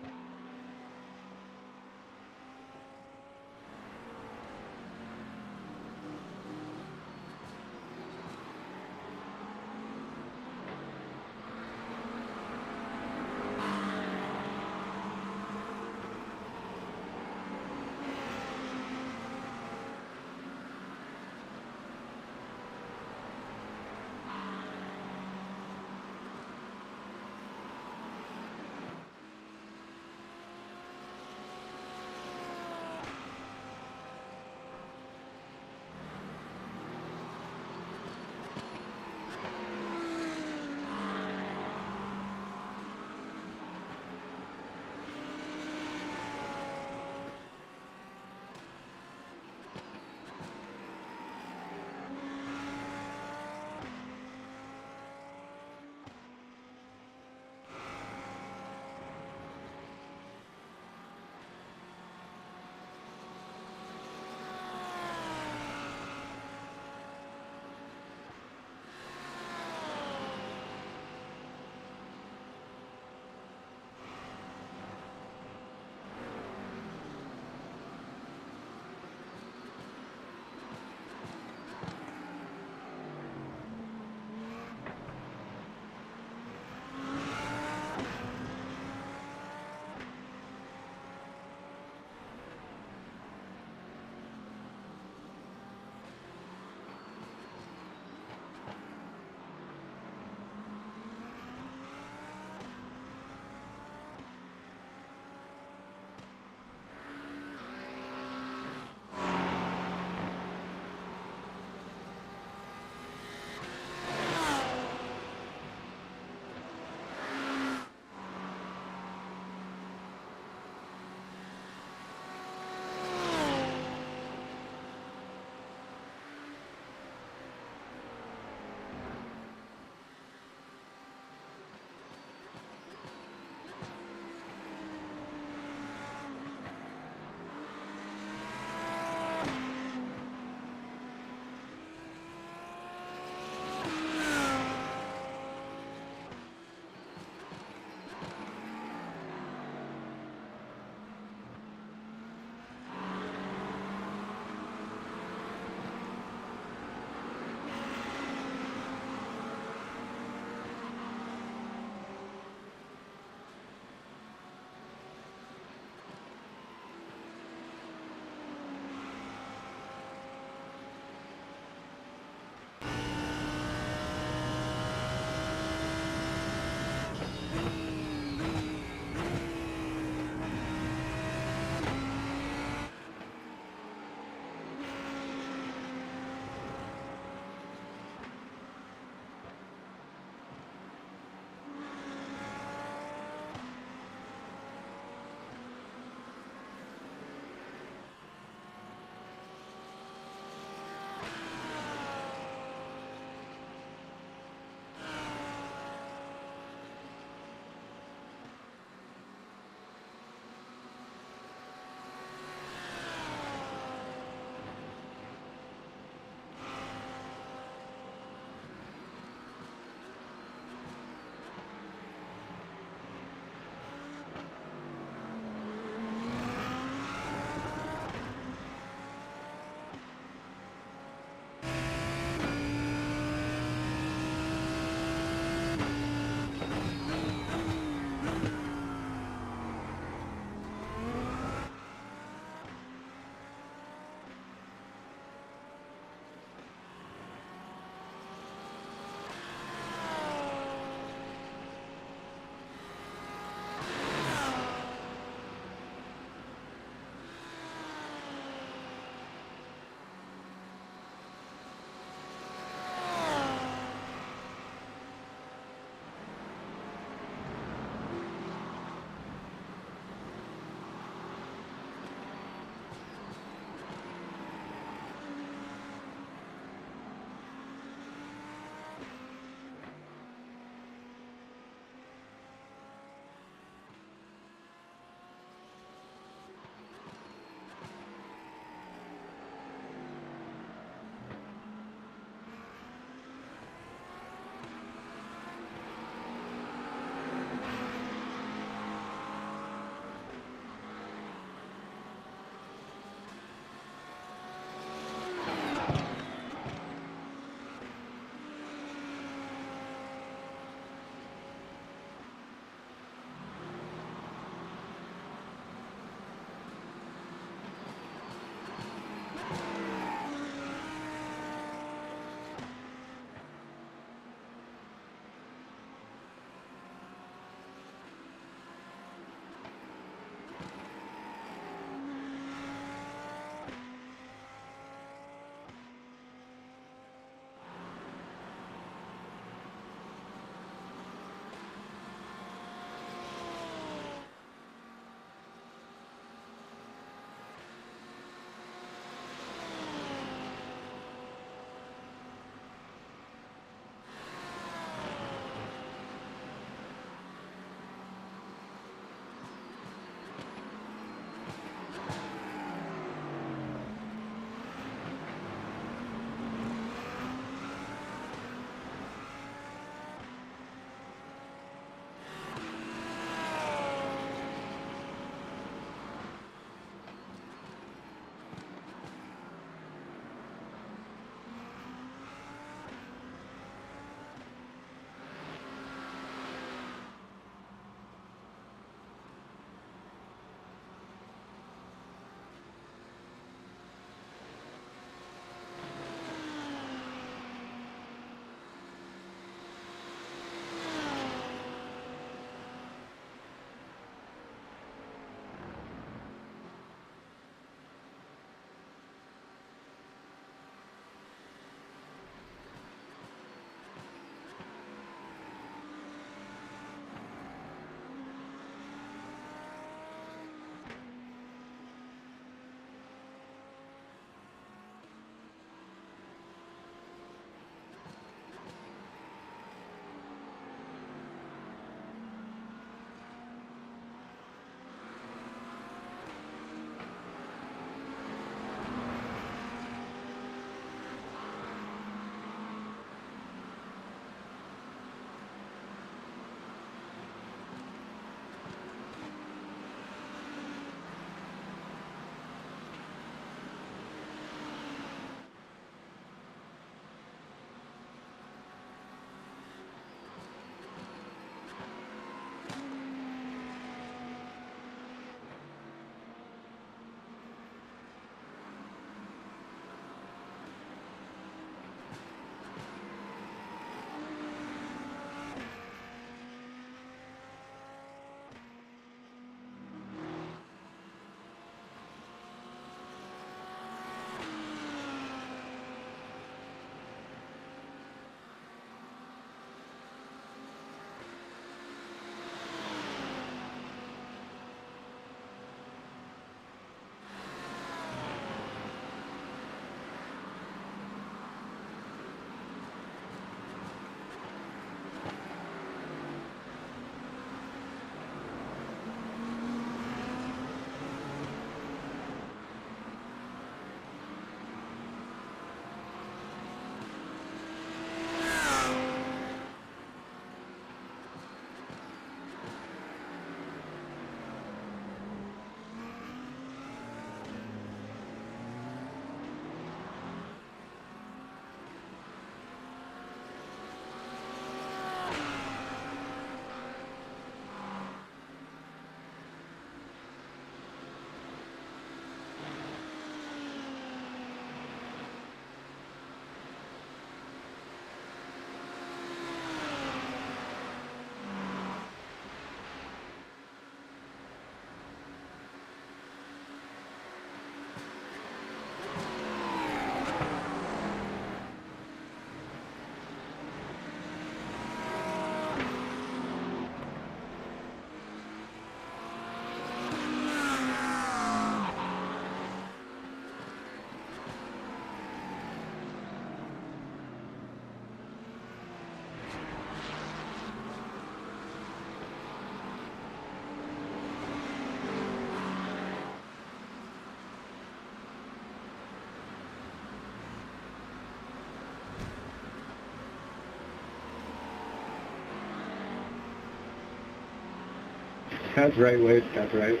J: That's right, Wade. That's right.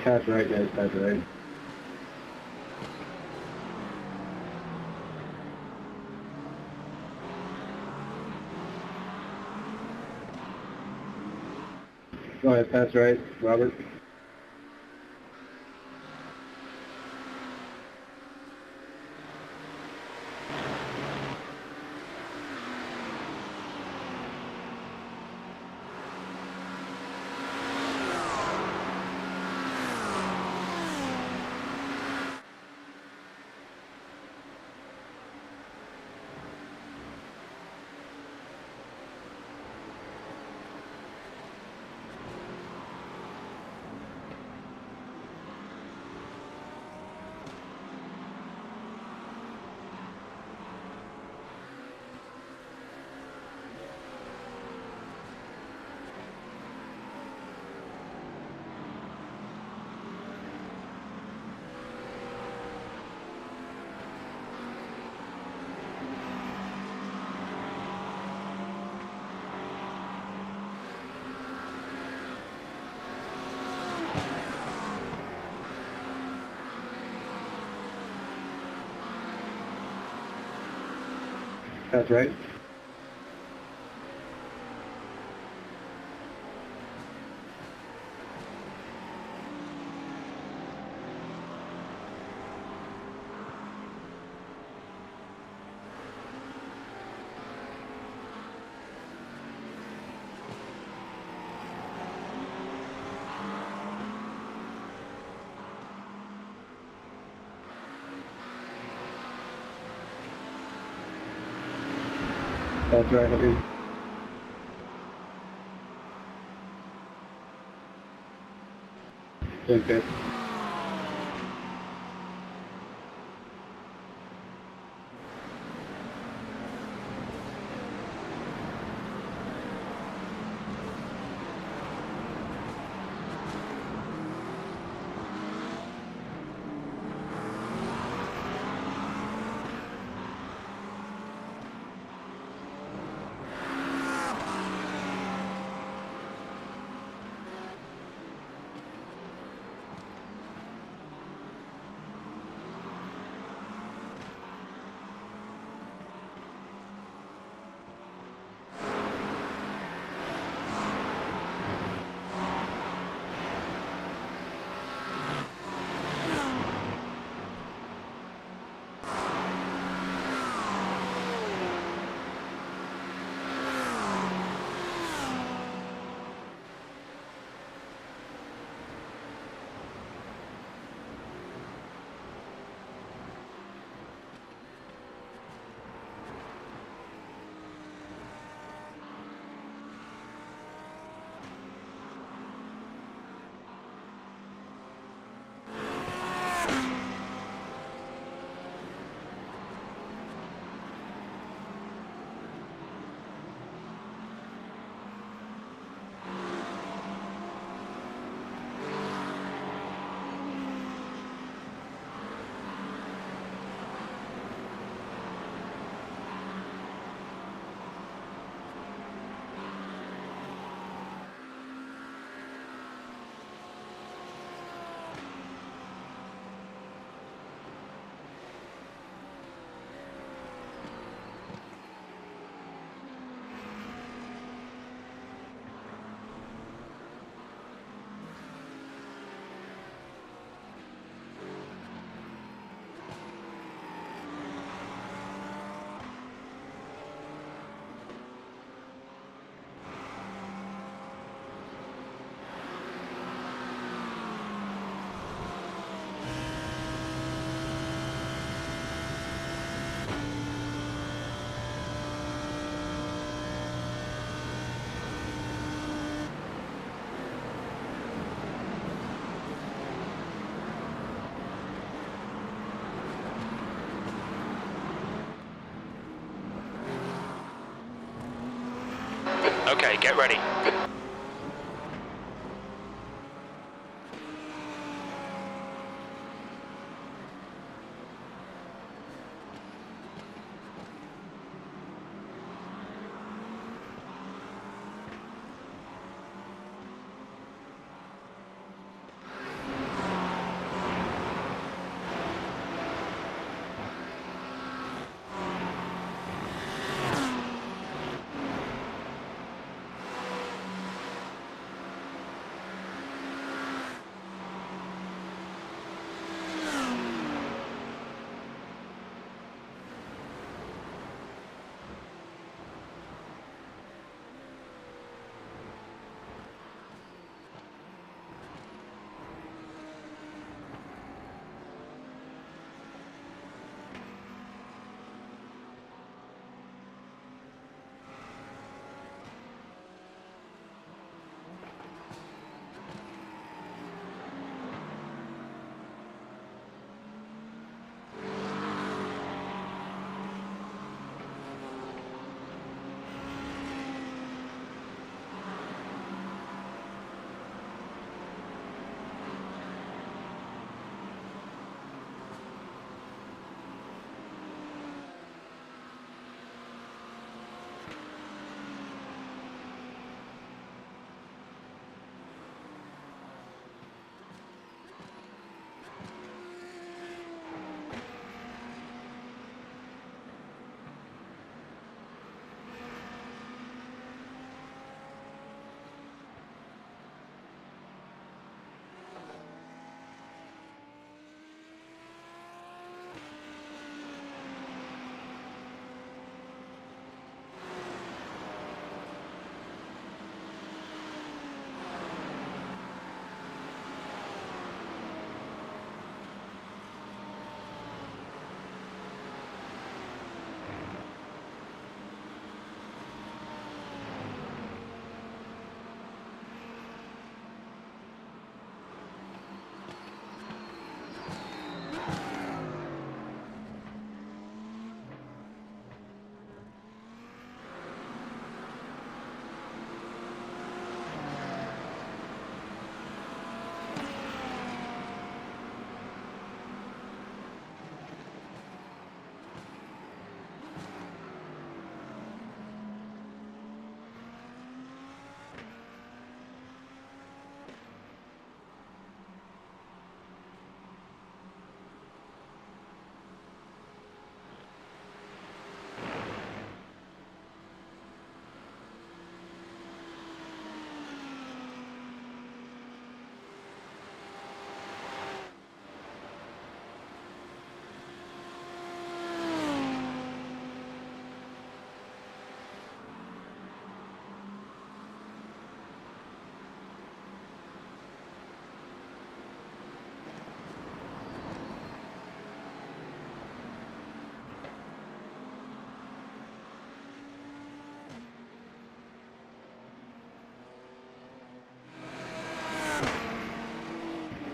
J: That's right, guys. That's right. Go ahead. That's right, Robert. That's right. That's right, Habib. Okay.
E: Okay, get ready.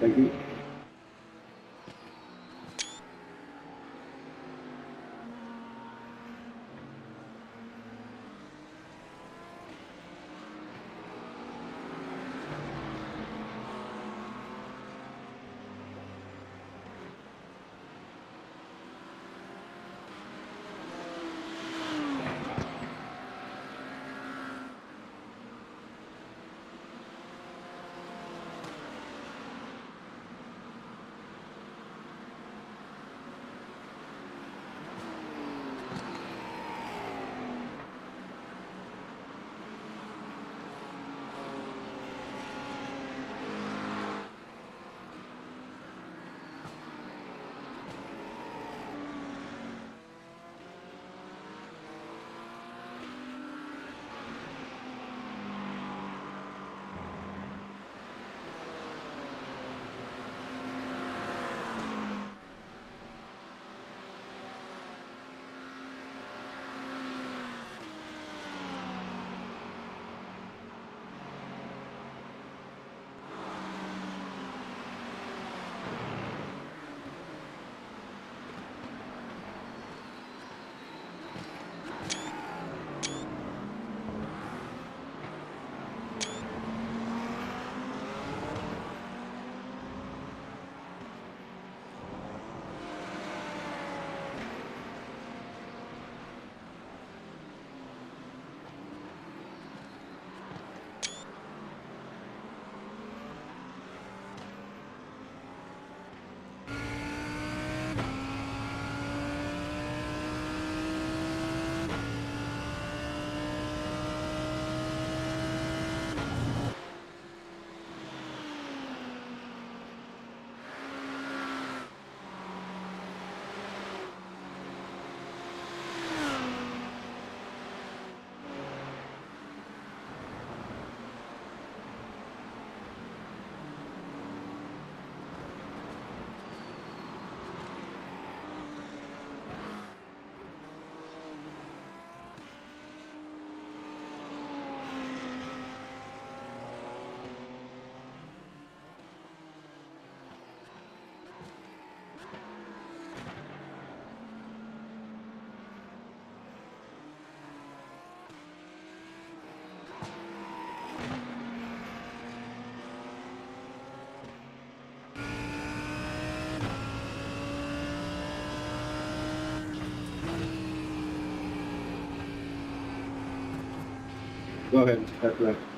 J: Thank you. Go ahead. That's right.